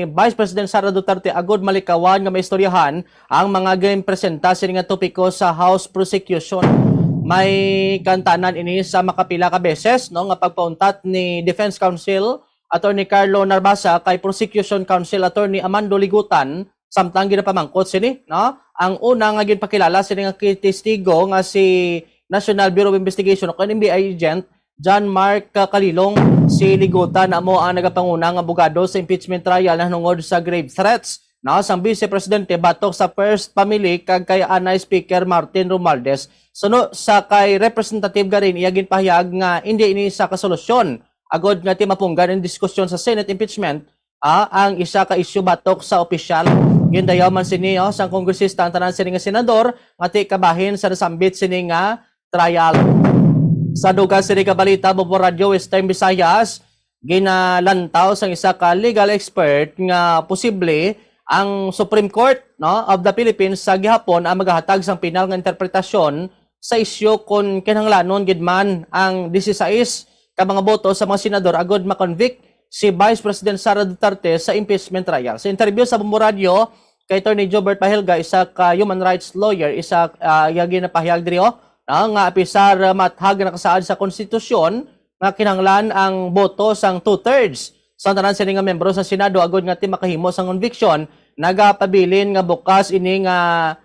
Vice President Sara Duterte agud malikawan nga maistoryahan ang mga gipresenta sini nga topiko sa House prosecution. May kantanan ini sa makapila ka beses no nga pagpauntat ni Defense Counsel Attorney Carlo Narbasa kay Prosecution Counsel Attorney Amando Ligutan samtang ginapamangkot sini no ang una nga ginpakilala sini nga testigo nga si National Bureau of Investigation o NBI agent John Mark Kalilong si Ligutan na mo ang nagapangunang abogado sa impeachment trial na nungod sa grave threats na sang Vice Presidente batok sa First Family kag kay Anay Speaker Martin Romualdez suno sa kay Representative Garin iyagin pahayag nga hindi ini sa kasolusyon agod nga ti mapunggan ang diskusyon sa Senate impeachment ang isa ka issue batok sa opisyal gindayaw man sini sang kongresista ang tanan sini nga senador nga ti kabahin sa nasambit sini nga trial. Sa dugang sini ka balita Bombo Radio Western Visayas ginalantaw sang isa ka legal expert nga posible ang Supreme Court no of the Philippines sa gihapon ang maghahatag sang pinal nga interpretasyon sa isyu kon kinahanglanon gid man ang 16 ka mga boto sa mga senador agod ma-convict si Vice President Sara Duterte sa impeachment trial. Sa interview sa Bombo Radio kay Attorney Jobert Pahilga isa ka human rights lawyer isa yagi na pahayag diri nga apisar mathag na kasaad sa konstitusyon nga kinahanglan ang boto sang 2/3 sa tanan sini nga membro sa Senado agod nga ti makahimo sang conviction nagapabilin nga bukas ini nga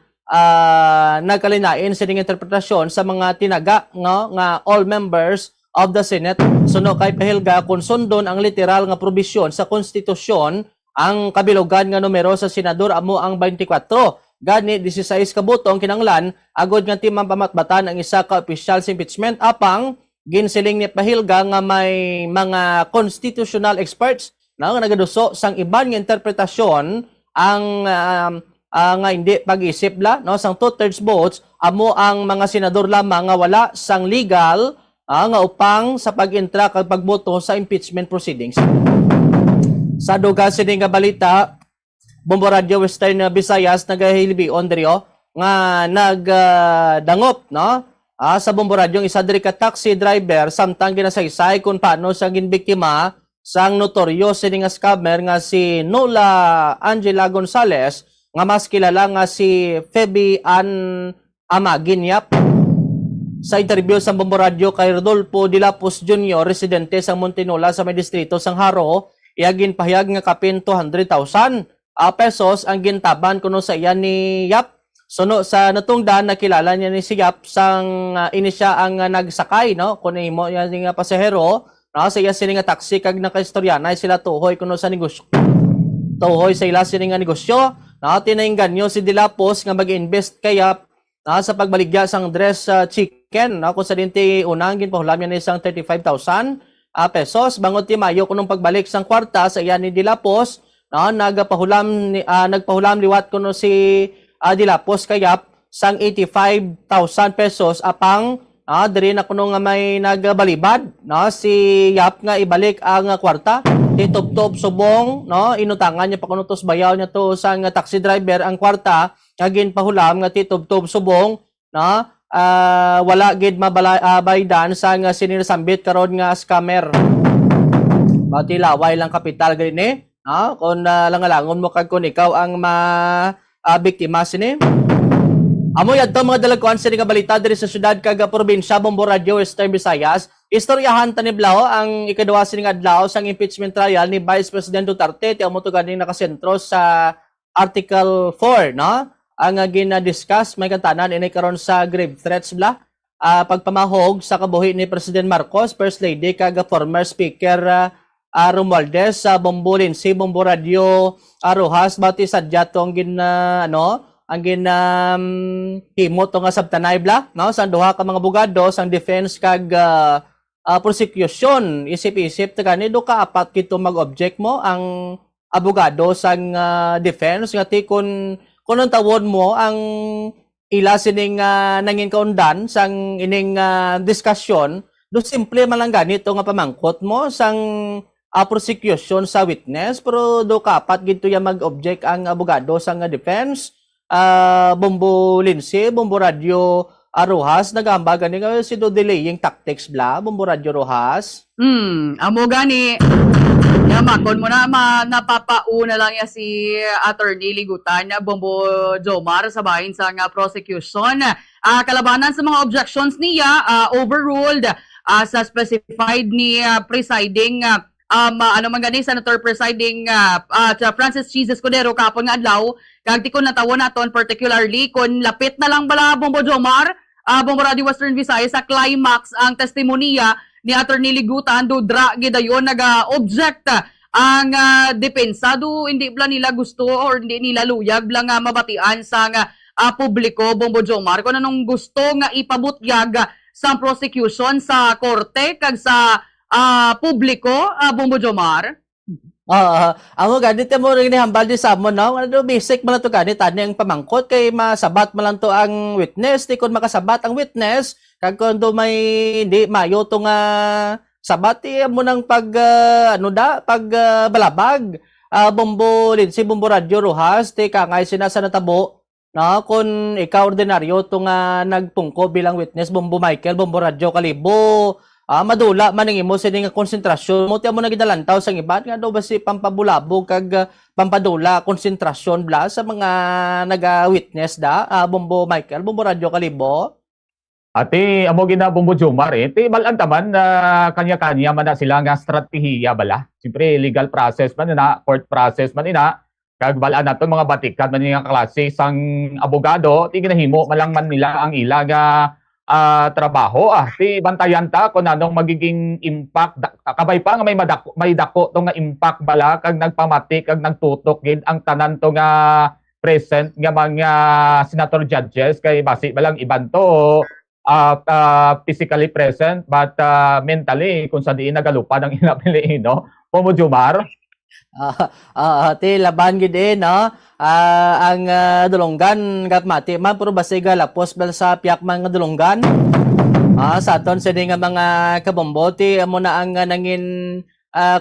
nagkalinain sini nga interpretasyon sa mga tinaga nga all members of the Senate suno kay Pahilga kung sundon ang literal nga probisyon sa konstitusyon ang kabilogan nga numero sa senador amo ang 24 gani 16 ka boto ang kinahanglan agod nga ti mapamatbatan ang isa ka official sa impeachment apang ginsiling ni Pahilga nga may mga constitutional experts na nagaduso sang iban nga interpretasyon ang nga hindi pag-isip la no sang 2/3 votes amo ang mga senador lamang nga wala sang legal nga upang sa pag-intra kag pagboto sa impeachment proceedings. Sa dugang sini nga balita Bombo Radio Western Visayas nagahilibion diri nga nagdangop no sa Bomboradyo isa diri ka taxi driver samtang ginasaysay kung paano siya ginbiktima sang notoryo sini nga scammer nga si Nola Angela Gonzalez nga mas kilala nga si Feby Ann Amaginyap. Sa interview sa Bomboradyo kay Rodolfo De La Puz Jr., residente sa Montinola sa may distrito sang Haro, iyagin pahayag nga kapin 200,000 pesos ang gintaban kuno sa iya ni Yap. Suno sa natungdan nakilala niya ni si Yap sang inisya ang nagsakay no kuno imo yan nga pasahero no sa iya sini nga taxi kag nakaistoryanay sila tuhoy kuno sa negosyo. Tuhoy sa ila sini nga negosyo no tinainganyo si De La Puz nga mag-invest kay Yap sa pagbaligya sang dress chicken no kung sa dinti unang ginpahulam niya ni isang 35,000 pesos bangod ti Mayo kunong pagbalik sang kwarta sa iya ni De La Puz no nagpahulam liwat kuno si De La Puz kay Yap sang 85,000 pesos apang diri na kuno nga may nagbalibad no si Yap nga ibalik ang kwarta titop-top subong no inutangan niya pa kuno tos bayaw niya to sang taxi driver ang kwarta nga ginpahulam nga titop-top subong no wala gid mabaydan sang sinisambit karon nga scammer. Bati laway lang kapital gani kung langalangon mo kag kun ikaw ang biktima sini. Amoy adto mga dalagkuan sini nga balita diri sa syudad kag probinsya Bomboradyo Western Visayas. Istoryahan taniblaw ang ikaduha sini nga adlaw sang impeachment trial ni Vice President Duterte ti amo to ganing nakasentro sa Article 4 no. Ang gina-discuss may kantanan ini karon sa grave threats bla pagpamahog sa kabuhi ni President Marcos, First Lady kag former Speaker Romualdez sa Bombolin si Bomboradyo Rojas bati sadya tong ang himo to nga sabtanay bla no sa duha ka mga abogado sang defense kag prosecution isip-isip ta kanido ka apat kito mag-object mo ang abogado sang defense nga ti kun ang tawon mo ang ila sining nangin kaundan sang ining diskusyon do simple man lang ganito nga pamangkot mo sang prosecution sa witness pero do kapat gito ya mag-object ang abogado sang defense Bombolinsi Bomboradyo Rojas nagamba gani nga si do delaying tactics bla Bomboradyo Rojas amo gani makon mo na napapauna lang ya si Attorney Ligutan na Bombo Jomar sa bahin sa prosecution. Kalabanan sa mga objections niya overruled sa specified ni presiding Senator presiding Francis Jesus Cordero kapon nga adlaw kag ti kon natawon naton particularly kon lapit na lang bala Bombo Jomar Bomboradyo Western Visayas sa climax ang testimonya ni Attorney Ligutan do dra gidayon naga-object ang depensa do hindi bla nila gusto or hindi nila luyag bla nga mabatian sa publiko Bombo Jomar kung anong gusto nga ipabutyag sa prosecution sa korte kag sa publiko Bombo Jomar. Amo ganito mo rin hambal di sa mo no ano basic man to ganit ani ang pamangkot kay masabat man lang to ang witness di kon makasabat ang witness kag kun do may hindi mayo to nga sabati mo nang balabag Bombolinsi Bomboradyo Rojas ti kangay sinasa natabo no kun ikaw ordinaryo to nga nagpungko bilang witness Bombo Michael Bomboradyo Kalibo madula man ang imo sini nga konsentrasyon mo ti amo nagidalantaw sang iban nga daw basi pampabulabog kag pampadula konsentrasyon bla sa mga naga-witness Bombo Michael Bomboradyo Kalibo. Ati amo gina Bombo Jomar ti balan taman na kanya-kanya man na sila nga strategiya bala. Siyempre legal process man na, court process man ina. Kag balan naton mga batikan man nga klase sang abogado ti ginahimo malang man nila ang ila nga trabaho ti bantayan ta kung anong magiging impact kabay pa nga may dako to nga impact bala kag nagpamati kag nagtutok gid ang tanan to nga present nga mga senator judges kay basi balang iban to physically present but mentally kung sa diin nagalupad ang inapiliin no Bombo Jomar ti laban gid no ang dulonggan gatmati man pero basiga lapos bal sa piyak man nga dulonggan sa aton sini nga mga kabombote amo na ang nangin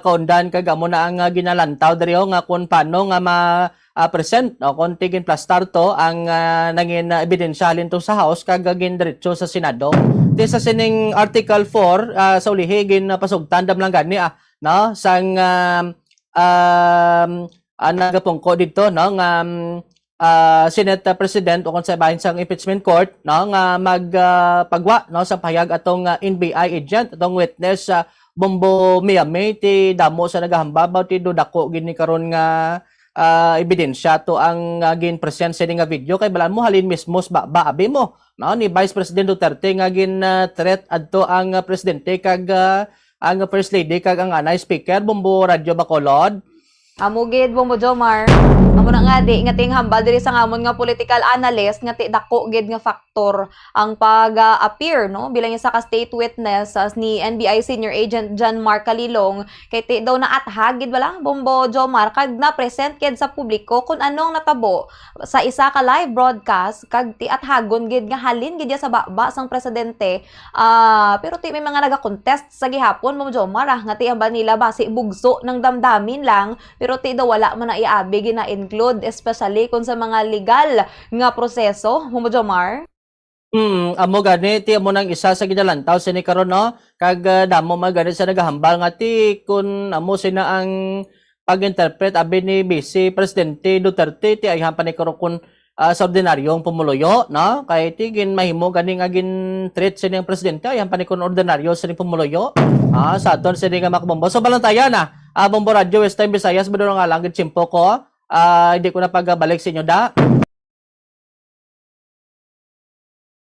kaundan kag amo na ang ginalantaw diri nga kun paano nga present no kung tigin plastar to ang nangin ebidensyahalin to sa House kag gin diretso sa Senado. Di sa sining Article 4 sa ulihigin pasugtan damlang gani no sang nagapungko dito no nga Senate President o kung sa bahin sang impeachment court no nga magpagwa no sa pahayag atong NBI agent atong witness Bombo Miami ti damo sa nagahambabaw ti do dako gini karon nga ebidensya to ang gin present sa nga video kay balaan mo halin mismo ba abi mo no ni Vice President Duterte nga gin threat adto ang presidente kag ang First Lady kag ang anay speaker Bombo Radio Bacolod. Amugid Bombo Jomar. Amo na nga di nga ting hambal diri sa ngamon nga political analyst nga ti dako gid nga factor ang pag-appear no bilang isa ka state witness ni NBI senior agent John Mark Calilong kay ti daw na athag gid bala Bombo Jomar kag na present gid sa publiko kun anong natabo sa isa ka live broadcast kag ti athagon gid nga halin gid sa baba sang presidente pero ti may mga naga-contest sa gihapon Bombo Jomar nga ti hambal nila basi bugso ng damdamin lang pero ti daw wala man na iabi gina-include especially kung sa mga legal nga proseso Bombo Jomar. Amo gani ti amo nang isa sa gidalantaw sini karon no kag damo magani sa nagahambal nga ti kun amo sina ang pag-interpret abi ni Vice Presidente Duterte ti ay hampan ni karon kun sa ordinaryong pumuluyo no kay ti gin mahimo gani nga gin treat sini ang presidente ay hampan ni kun ordinaryo sini pumuluyo sa aton sini nga makabombo so balantayan Bombo Radio West Time Visayas baduro nga lang gid chimpo ko hindi ko na pagbalik sa inyo da.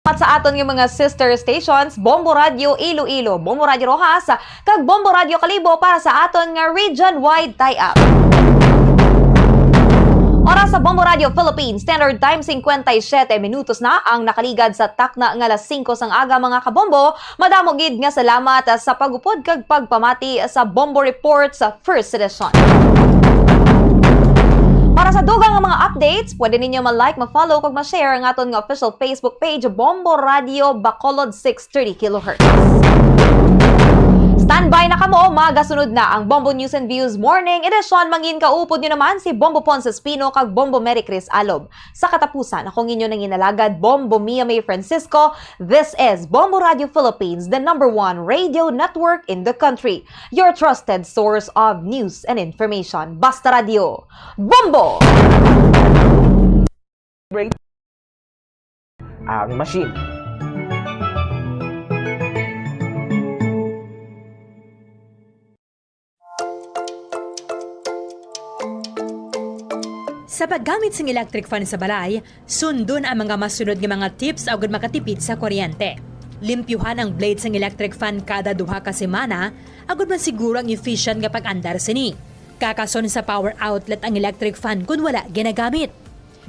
At sa aton nga mga sister stations, Bombo Radio Iloilo, Bombo Radio Rojas, kag Bombo Radio Kalibo para sa aton nga region-wide tie-up. Oras sa Bombo Radio Philippines, Standard Time 57 minutos na ang nakaligad sa takna nga alas 5 sang aga mga kabombo. Madamo gid nga salamat sa pagupod kag pagpamati sa Bombo Report sa first edition. Para sa dugang nga mga updates, pwede ninyo ma-like, ma-follow, kag ma-share ang aton nga official Facebook page Bombo Radio Bacolod 630 kHz. Standby na kamo, magasunod na ang Bombo News and Views Morning Edition. Mangin kaupod nyo naman si Bombo Ponce Espino kag Bombo Mary Chris Alob. Sa katapusan, akong inyo nang inalagad, Bombo Mia May Francisco. This is Bombo Radio Philippines, the #1 radio network in the country. Your trusted source of news and information. Basta Radio. Bombo! Ang machine. Sa paggamit ng electric fan sa balay, sundon ang mga masunod nga mga tips agad makatipid sa kuryente. Limpyuhan ang blades ng electric fan kada 2 ka semana, agad man siguro ang efficient nga pag-andar sini. Kakason sa power outlet ang electric fan kung wala ginagamit.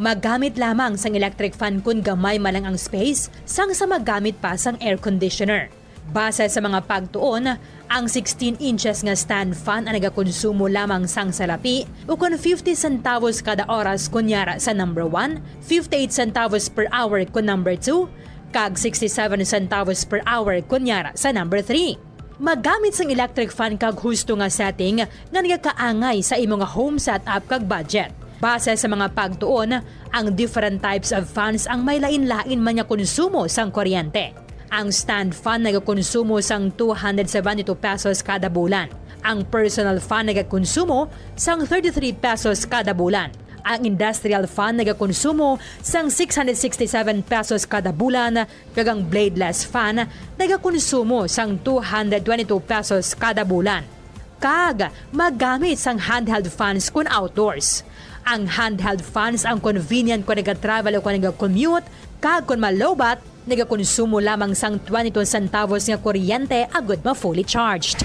Maggamit lamang sang electric fan kung gamay malang ang space, sang sa maggamit pa sang air conditioner. Base sa mga pagtuon, ang 16 inches nga stand fan ang nagakonsumo lamang sang salapi o kung 50 centavos kada oras kunyara sa number 1, 58 centavos per hour kung number 2, kag 67 centavos per hour kunyara sa number 3. Maggamit sang electric fan kag husto nga setting nga nagakaangay sa imo nga home setup kag budget. Base sa mga pagtuon, ang different types of fans ang may lain-lain man nga konsumo sang kuryente. Ang stand fan nagakonsumo sang 272 pesos kada bulan. Ang personal fan nagakonsumo sang 33 pesos kada bulan. Ang industrial fan nagakonsumo sang 667 pesos kada bulan, kag ang bladeless fan nagakonsumo sang 222 pesos kada bulan. Kag maggamit sang handheld fans kun outdoors. Ang handheld fans ang convenient kung nag-travel o kung nag-commute, kag kung malobat, nagakonsumo lamang sang 22 centavos nga kuryente agad ma fully charged.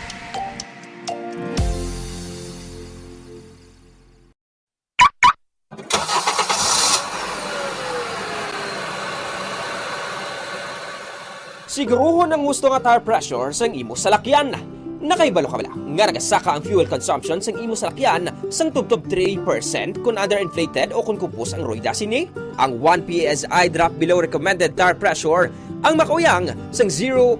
Siguruhon ang gusto nga tire pressure sang imo salakyan. Nakaibalo ka bala nga nagasaka ang fuel consumption sang imo salakyan sang tubtob 3% kung underinflated o kung kupos ang rueda sini. Ang 1 PSI drop below recommended tire pressure ang makauyang sang 0.2%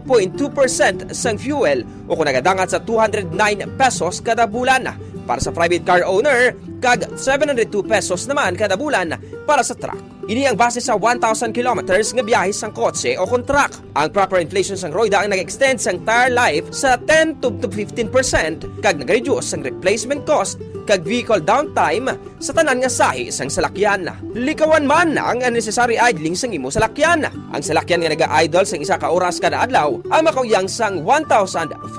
sang fuel o kung nagadangat sa 209 pesos kada bulan. Para sa private car owner, kag 702 pesos naman kada bulan para sa truck. Ini ang base sa 1,000 kilometers nga biyahe sang kotse o kon truck. Ang proper inflation sang roida ang nag-extend sang tire life sa 10 to 15% kag nag-reduce sang replacement cost kag vehicle downtime sa tanan nga sahi sang salakyan. Likawan man ang unnecessary idling sang imo salakyan. Ang salakyan nga naga-idle sang isa ka oras kada adlaw ang makauyang sang 1,044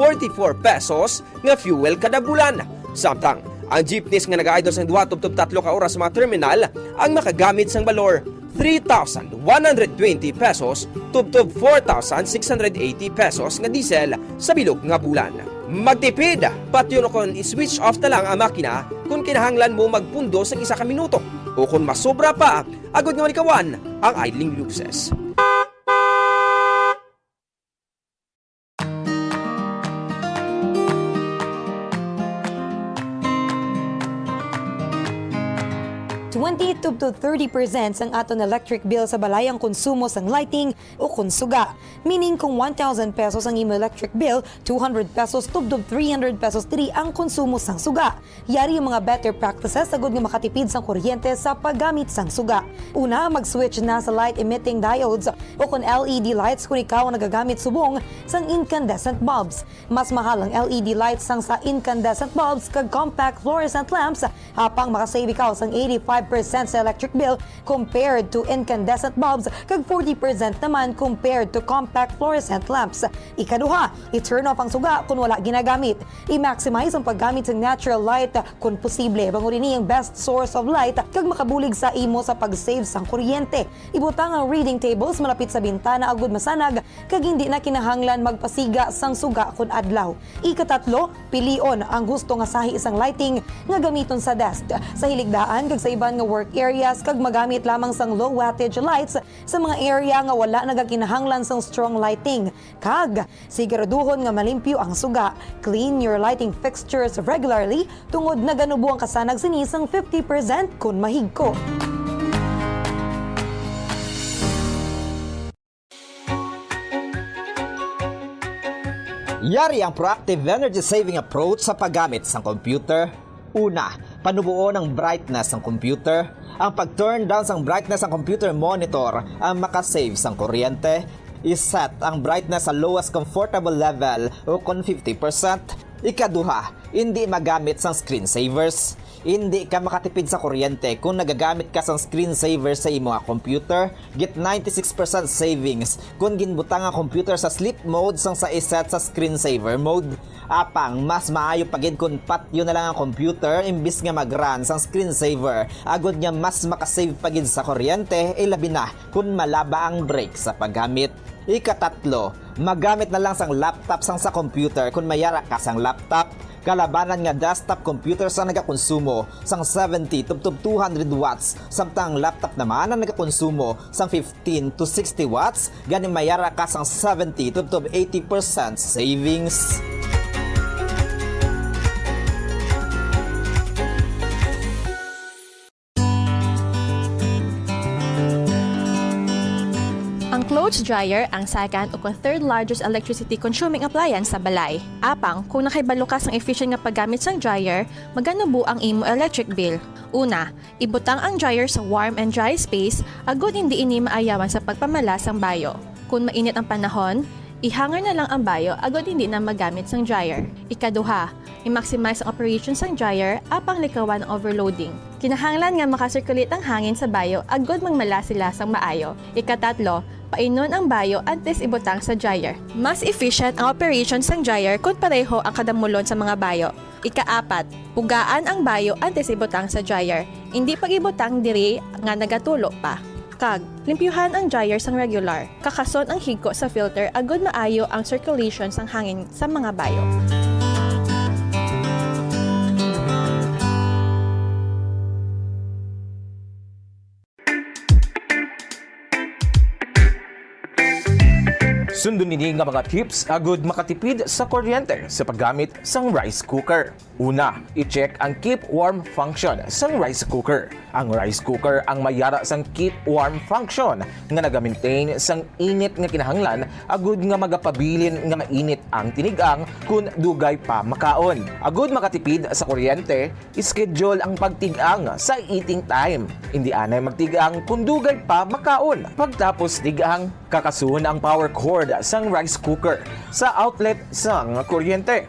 pesos nga fuel kada bulan. Samtang ang jeepneys nga nag-idle sang 2 to 3 ka oras sa mga terminal ang makagamit sang balor 3,120 pesos tubtob 4,680 pesos nga diesel sa bilog nga bulan. Magtipid, pati yun kung i-switch off na lang ang makina kung kinahanglan mo magpundo sa isa ka minuto o kung masobra pa, agad nga malikawan ang idling luxes. to 30% ang aton electric bill sa balayang konsumo sang lighting o konsuga. Meaning kung 1,000 pesos ang imo electric bill, 200 pesos tubdob 300 pesos diri ang konsumo sang suga. Yari ang mga better practices sagud nga makatipid sang kuryente sa paggamit sang suga. Una, mag-switch na sa light emitting diodes o kung LED lights kung ikaw ang nagagamit subong sang incandescent bulbs. Mas mahal ang LED lights sang sa incandescent bulbs kag compact fluorescent lamps hapang makasave ikaw sang 85% sa electric bill compared to incandescent bulbs kag 40% naman compared to compact fluorescent lamps. Ikaduha, i-turn off ang suga kung wala ginagamit. I-maximize ang paggamit ng natural light kung posible. Bangon ini ang best source of light kag makabulig sa imo sa pag-save sang kuryente. Ibutang ang reading tables malapit sa bintana agud masanag kag hindi na kinahanglan magpasiga sang suga kun adlaw. Ikatatlo, pilion ang gusto nga sahi isang lighting nga gamiton sa desk, sa hiligdaan kag sa iban nga work areas kag magamit lamang sang low wattage lights sa mga area nga wala nagakinahanglan sang strong lighting. Kag siguraduhon nga malimpyo ang suga. Clean your lighting fixtures regularly tungod na ganubo ang kasanag sinisang 50% kun mahigko. Yari ang proactive energy saving approach sa paggamit ng computer. Una, panubuo ng brightness ng computer. Ang pag-turn down ng brightness ng computer monitor ang makasave ng kuryente. I-set ang brightness sa lowest comfortable level o kung 50%. Ikaduha, hindi magamit ng screensavers. Hindi ka makatipid sa kuryente kung nagagamit ka sa screensaver sa imong computer. Get 96% savings kung ginbutang ang computer sa sleep mode sang sa iset sa screensaver mode. Apang, mas maayo pagid kung patyo na lang ang computer imbis nga mag-run sang screensaver. Agod niya mas makasave pagid sa kuryente, labi na kung malaba ang break sa paggamit. Ikatatlo, magamit na lang sang laptop sang sa computer kung mayara ka sang laptop. Kalabanan nga desktop computer sa nagakonsumo sang 70 to 200 watts samtang laptop naman ang nagakonsumo sang 15 to 60 watts ganing mayara ka sang 70 to 80% savings. Ang clothes dryer ang second o third largest electricity consuming appliance sa balay. Apang, kung nakibalo ka sang efficient nga paggamit sang dryer, maganubo ang imo electric bill. Una, ibutang ang dryer sa warm and dry space agud hindi ini maayawan sa pagpamala sang bayo. Kung mainit ang panahon, ihanger na lang ang bayo agud hindi na magamit sang dryer. Ikaduha, i-maximize ang operation sang dryer apang likawan ang overloading. Kinahanglan nga makasirculate ang hangin sa bayo agud magmala sila sang maayo. Ikatatlo, painon ang bayo antes ibutang sa dryer. Mas efficient ang operation sang dryer kung pareho ang kadamulon sa mga bayo. Ikaapat, pugaan ang bayo antes ibutang sa dryer. Hindi pag-ibutang diri nga nagatulo pa. Kag, limpyuhan ang dryer sang regular. Kakason ang higko sa filter agud maayo ang circulation sang hangin sa mga bayo. Sundon nini nga mga tips agud makatipid sa kuryente sa paggamit sang rice cooker. Una, i-check ang keep warm function sang rice cooker. Ang rice cooker ang mayara sang keep warm function nga naga-maintain sang init nga kinahanglan agud nga magapabilin nga mainit ang tinigang kun dugay pa makaon. Agud makatipid sa kuryente, schedule ang pagtigang sa eating time. Hindi anay magtigang kun dugay pa makaon. Pagtapos tigang, kakasun ang power cord sang rice cooker sa outlet sang kuryente.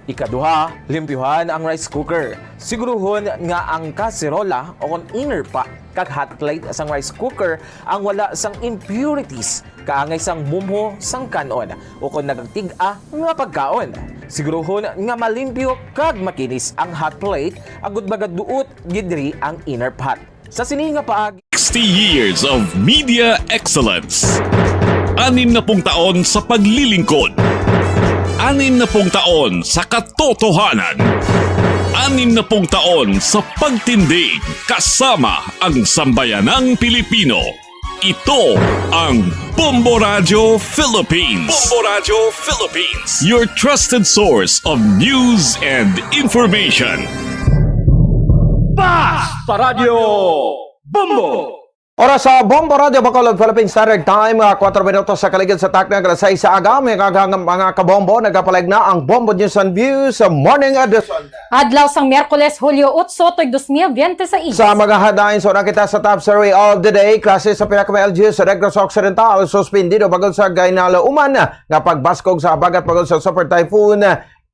Ikaduha, limpyuhan ang rice cooker. Siguruhon nga ang kaserola o kon inner pa kag hot plate sang rice cooker ang wala sang impurities kaangay sang mumho sang kanon o kon nagtiga nga pagkaon. Siguruhon nga malimpyo kag makinis ang hot plate agud magaduot gidri ang inner pot. Sa sini nga paagi 60 years of media excellence. 60 taon sa paglilingkod. 60 taon sa katotohanan. 60 taon sa pagtindig kasama ang sambayanang Pilipino. Ito ang Bombo Radio Philippines. Bombo Radio Philippines. Your trusted source of news and information. Basta Radio Bombo! Oras sa Bombo Radio Bacolod Philippine Standard Time, 4 minutos sa kaligid sa takna alas 6 sa aga. Mga kabombo, nagapalag na ang Bombo News and Views sa Morning Edition. Adlaw sang Miyerkules, Hulyo 8, tuig 2026. Sa mga hadain, so nakita sa top story of the day, klase sa pinakama LGU sa Negros Occidental, suspendido bagol sa Gaynalauman nga pagbaskog sa habagat bagol sa Super Typhoon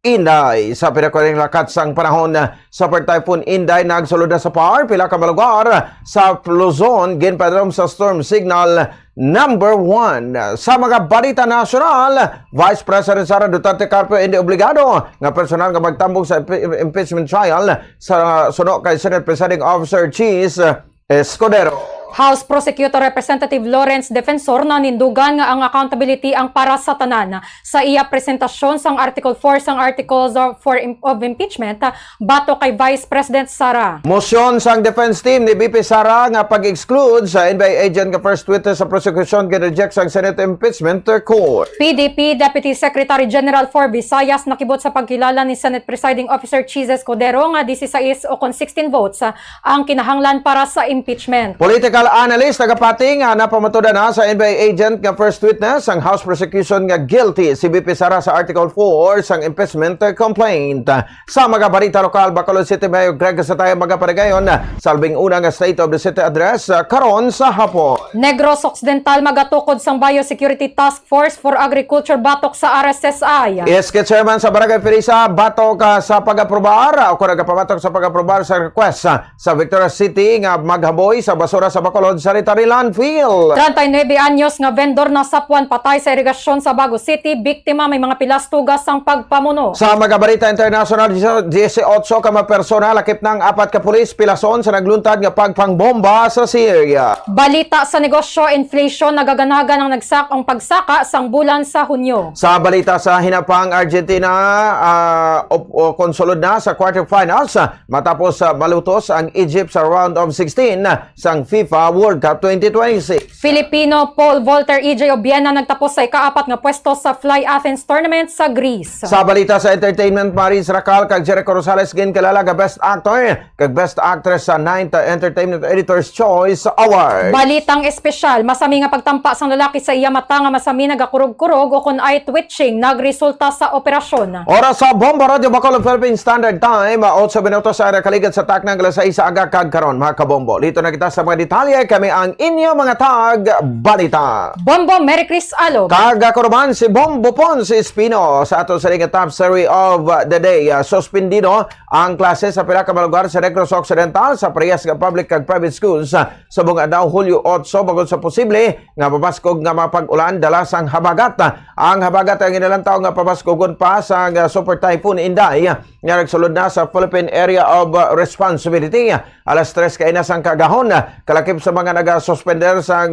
Inday. Sa pinakuling lakat sang panahon, Super Typhoon Inday nagsulod na sa par pila ka lugar sa Luzon ginpadrom sa storm signal number 1. Sa mga balita nasyonal, Vice President Sara Duterte Carpio hindi obligado nga personal nga magtambong sa impeachment trial sa suno kay Senate Presiding Officer Cheese Escudero. House Prosecutor Representative Lawrence Defensor na nindugan nga ang accountability ang para sa tanan sa iya presentasyon sang Article 4 sang Articles of Impeachment bato kay Vice President Sara. Motion sang defense team ni BP Sara nga pag-exclude sa NBI agent nga first witness sa prosecution gin-reject sang Senate Impeachment Court. PDP Deputy Secretary General for Visayas nakibot sa pagkilala ni Senate Presiding Officer Cheese Escudero nga 16 o 16 votes ang kinahanglan para sa impeachment. Political analyst nagapating na pamatuda na sa NBI agent nga first witness ang House prosecution nga guilty si BP Sara sa Article 4 sang impeachment complaint. Sa mga balita lokal, Bacolod City Mayor Greg Sataya magaparigayon salbing una nga State of the City address karon sa hapon. Negros Occidental magatukod sang Biosecurity Task Force for Agriculture batok sa RSSI. Iske Chairman sa Barangay Pirisa batok sa pag-aprobar o kung nagapamatok sa pag-aprobar sa request sa Victoria City nga maghaboy sa basura sa Bacolod Sanitary Landfill. 39 anyos nga vendor na sapuan patay sa irigasyon sa Bago City, biktima may mga pilastugas sang pagpamuno. Sa mga balita international, 18 ka mga persona lakip ng 4 ka pulis pilason sa nagluntad nga pagpangbomba sa Syria. Balita sa negosyo, inflation nagaganagan ang ang pagsaka sang bulan sa Hunyo. Sa balita sa hinapang Argentina, konsulod na sa quarterfinals matapos malutos ang Egypt sa round of 16 sang FIFA World Cup 2026. Filipino Paul Volter EJ Obiena nagtapos sa ika-4 nga pwesto sa Fly Athens Tournament sa Greece. Sa balita sa entertainment, Maris Racal kag Jericho Rosales ginkalala nga Best Actor kag Best Actress sa 9th Entertainment Editor's Choice Award. Balitang espesyal, masami nga pagtampa sang lalaki sa iya mata nga masami nagakurog-kurog o kun eye twitching nagresulta sa operasyon. Oras sa Bombo Radio Bacolod Philippine Standard Time, 8 minutos sa kaligid sa taknang alas 6 sa aga kag karon mga kabombo. Dito na kita sa mga detalye, kami ang inyo mga balita. Bombo, Merry Chris Alog. Kagakuruban si Bombo Ponce Espino sa ato sa top story of the day. Suspendido ang klase sa pila ka lugar sa Negros Occidental sa parehas nga public kag private schools sa bunga daw Hulyo 8 bagod sa posible nga pabaskog nga mapag-ulan dala sang habagat. Ang habagat ang inalantaw nga pabaskogon pa sa Super Typhoon Inday nga nagsulod na sa Philippine Area of Responsibility. Alas 3 kay nasang kagahon kalakip sa mga naga-suspender sa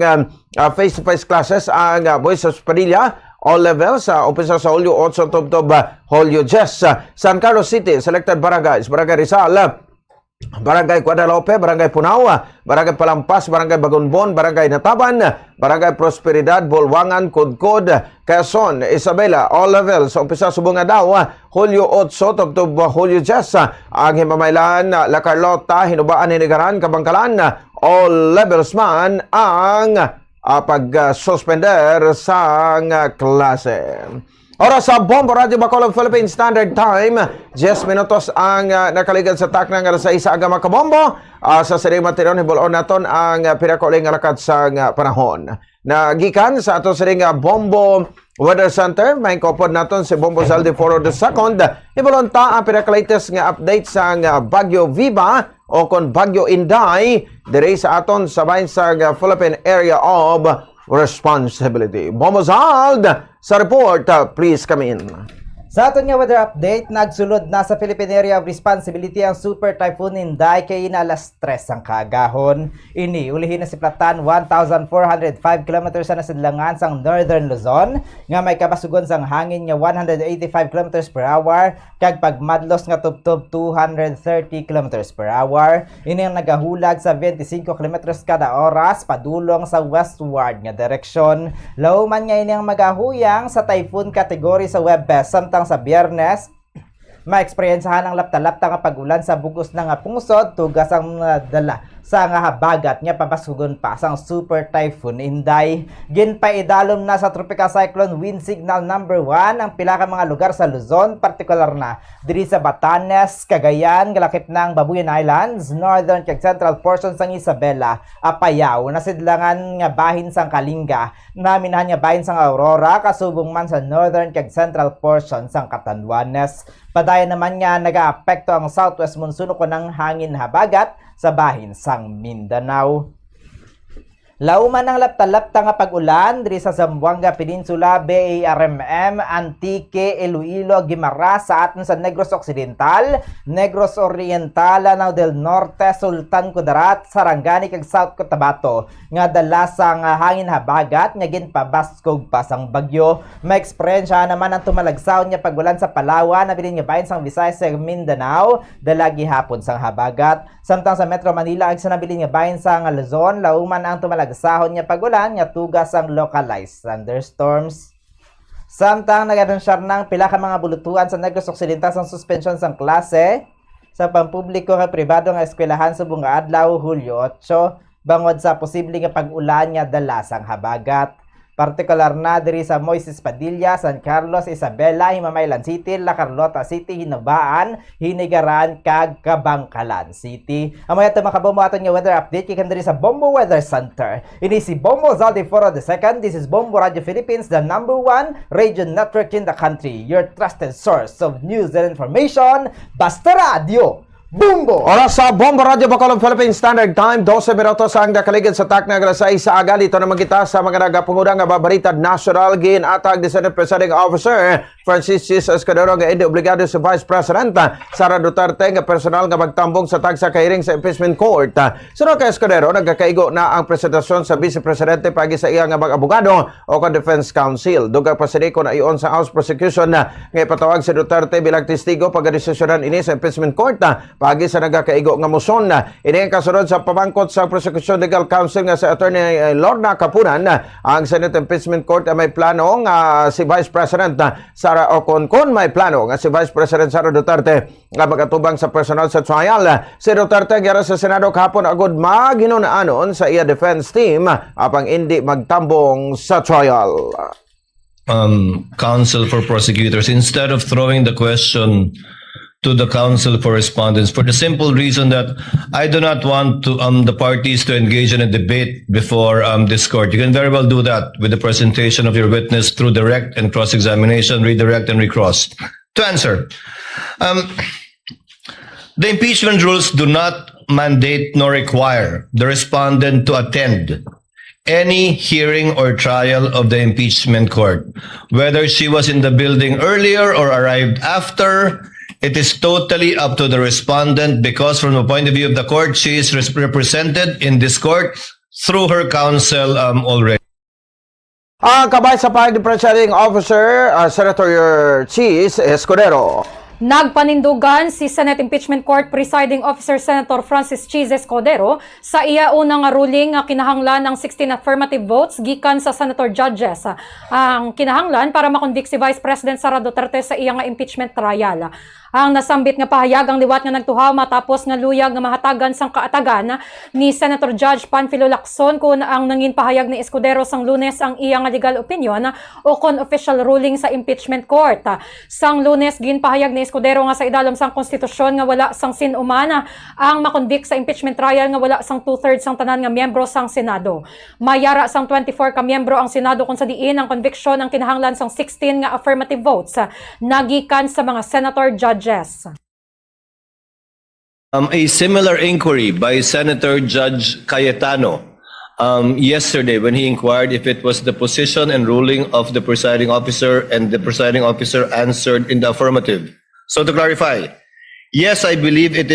face-to-face classes ang Moises Padilla all levels sa umpisa sa Hulyo 8 tubtob Hulyo 10 San Carlos City selected barangays Barangay Rizal Barangay Guadalupe, Barangay Punaw, Barangay Palampas, Barangay Bagunbon, Barangay Nataban, Barangay Prosperidad, Bolwangan, Kudkod, Quezon, Isabela, all levels. Umpisa subong nga daw, Hulyo 8, tubtob Hulyo 10, ang Himamaylan, La Carlota, Hinubaan, Hinigaran, Kabangkalan, all levels man ang pag-suspender sa klase. Oras sa Bombo Radio Bacolod Philippine Standard Time, 10 minutos ang nakaligad sa takna nga sa isa aga makabombo. Sa siring material hibulon naton ang pinakuling nga lakad sa panahon. Nagikan sa ato siring Bombo Weather Center, may kopod naton si Bombo Zaldi Foro II. Hibulon ta ang pinaka-latest nga update sa Bagyo Viva o kon Bagyo Inday diri sa aton sa bahin sa Philippine Area of Responsibility. Bombo Zald sa report, please come in. Sa aton nga weather update, nagsulod na sa Philippine Area of Responsibility ang Super Typhoon Inday kay inalas 3 ang kaagahon. Ini ulihin na si Platan 1,405 km sa nasidlangan sang Northern Luzon nga may kabasugon sang hangin nga 185 km per hour kag pagmadlos nga tubtob 230 km per hour. Ini ang nagahulag sa 25 km kada oras padulong sa westward nga direksyon. Lauman nga ini ang magahuyang sa typhoon category sa Webes samtang sa Biyernes, ma-experiensahan ang lapta-lapta nga pag-ulan sa bugos na nga pungsod, tugas ang dala sa nga habagat nga pabasugon pa sang Super Typhoon Inday. Ginpaidalom na sa Tropical Cyclone Wind Signal number 1 ang pila ka mga lugar sa Luzon, partikular na diri sa Batanes, Cagayan, galakip ng Babuyan Islands, northern kag central portion sang Isabela, Apayao, nasidlangan nga bahin sang Kalinga, naminahan nga bahin sang Aurora, kasubong man sa northern kag central portion sang Catanduanes. Padayon naman nga nagaapekto ang southwest monsoon ko ng hangin habagat sa bahin sang Mindanao. Lauman ang lapta-lapta nga pag-ulan diri sa Zamboanga Peninsula, BARMM, Antique, Iloilo, Guimaras sa aton sa Negros Occidental, Negros Oriental, Lanao del Norte, Sultan Kudarat, Sarangani kag South Cotabato nga dala sang hangin habagat nga ginpabaskog pa sang bagyo. May eksperyensya naman ang tumalagsaw nga pag-ulan sa Palawan na bilin nga bahin sang Visayas ug Mindanao dala gihapon sang habagat. Samtang sa Metro Manila ag sa nabilin nga bahin sang Luzon, lauman ang tumalagsaw nga pag-ulan nga tugas ang localized thunderstorms. Samtang nag-anunsyar ng pila ka mga bulutuan sa Negros Occidental sang suspension sang klase sa pampubliko nga pribado nga eskwelahan sa bunga adlaw Hulyo 8 bangod sa posible nga pag-ulan nga dala sang habagat. Partikular na diri sa Moises Padilla, San Carlos, Isabela, Himamaylan City, La Carlota City, Hinabaan, Hinigaran, kag Kabangkalan City. Amaya ito makabombo aton nga weather update kikan diri sa Bombo Weather Center. Ini si Bombo Zaldi Foro II. This is Bombo Radio Philippines, the #1 radio network in the country. Your trusted source of news and information. Basta Radio! Bombo! Oras sa Bombo Radio Bacolod Philippine Standard Time, 12 minutos ang nakaligid sa takna nga sa isa aga. Dito naman kita sa mga nagapungudang nga babaritad national gain atag the Senate Presiding Officer Francis Jesus Escudero nga hindi obligado si Vice President Sara Duterte nga personal nga magtambong sa tagsa ka hearing sa impeachment court. Sunod kay Escudero, nagkakaigo na ang presentasyon sa Vice Presidente pagi sa iya nga mag-abogado o ka Defense Council. Dugang pasidiko na iyon sa House Prosecution nga ipatawag si Duterte bilang testigo pag-desisyonan ini sa impeachment court. Pagi sa nagakaigo nga moson ini ang kasunod sa pamangkot sa Prosecution Legal Council nga sa Attorney Lorna Capunan. Ang Senate Impeachment Court ay may plano nga si Vice President Sara Oconcon may plano nga si Vice President Sara Duterte nga magatubang sa personal sa trial. Si Duterte gyara sa Senado kahapon agud maghinunaanon sa iya defense team apang hindi magtambong sa trial. Counsel for prosecutors, instead of throwing the question to the Council for Respondents, for the simple reason that I do not want to the parties to engage in a debate before this court. You can very well do that with the presentation of your witness through direct and cross-examination, redirect and recross. To answer, the impeachment rules do not mandate nor require the respondent to attend any hearing or trial of the impeachment court, whether she was in the building earlier or arrived after. It is totally up to the respondent because from the point of view of the court, she is represented in this court through her counsel already. Ang kabay sa pahig ni Presiding Officer, Senator Cheese Escudero. Nagpanindugan si Senate Impeachment Court Presiding Officer Senator Francis Chizes Cordero sa iya unang ruling nga kinahanglan ng 16 affirmative votes gikan sa senator judges. Ang kinahanglan para makonvict si Vice President Sara Duterte sa iya nga impeachment trial. Ang nasambit nga pahayag ang liwat nga nagtuhaw matapos nga luyag nga mahatagan sang kaatagan ni Senator Judge Panfilo Lacson kung ang nangin pahayag ni Escudero sang Lunes ang iya nga legal opinion o kon official ruling sa impeachment court. Sang Lunes gin pahayag ni Escudero nga sa idalom sang konstitusyon nga wala sang sinumana ang makonvict sa impeachment trial nga wala sang 2/3 sang tanan nga miyembro sang Senado. Mayara sang 24 ka miyembro ang Senado kung sa diin ang conviction ang kinahanglan sang 16 nga affirmative votes nagikan sa mga senator judges. A similar inquiry by Senator Judge Cayetano yesterday when he inquired if it was the position and ruling of the presiding officer, and the presiding officer answered in the affirmative. So to clarify, yes, I believe it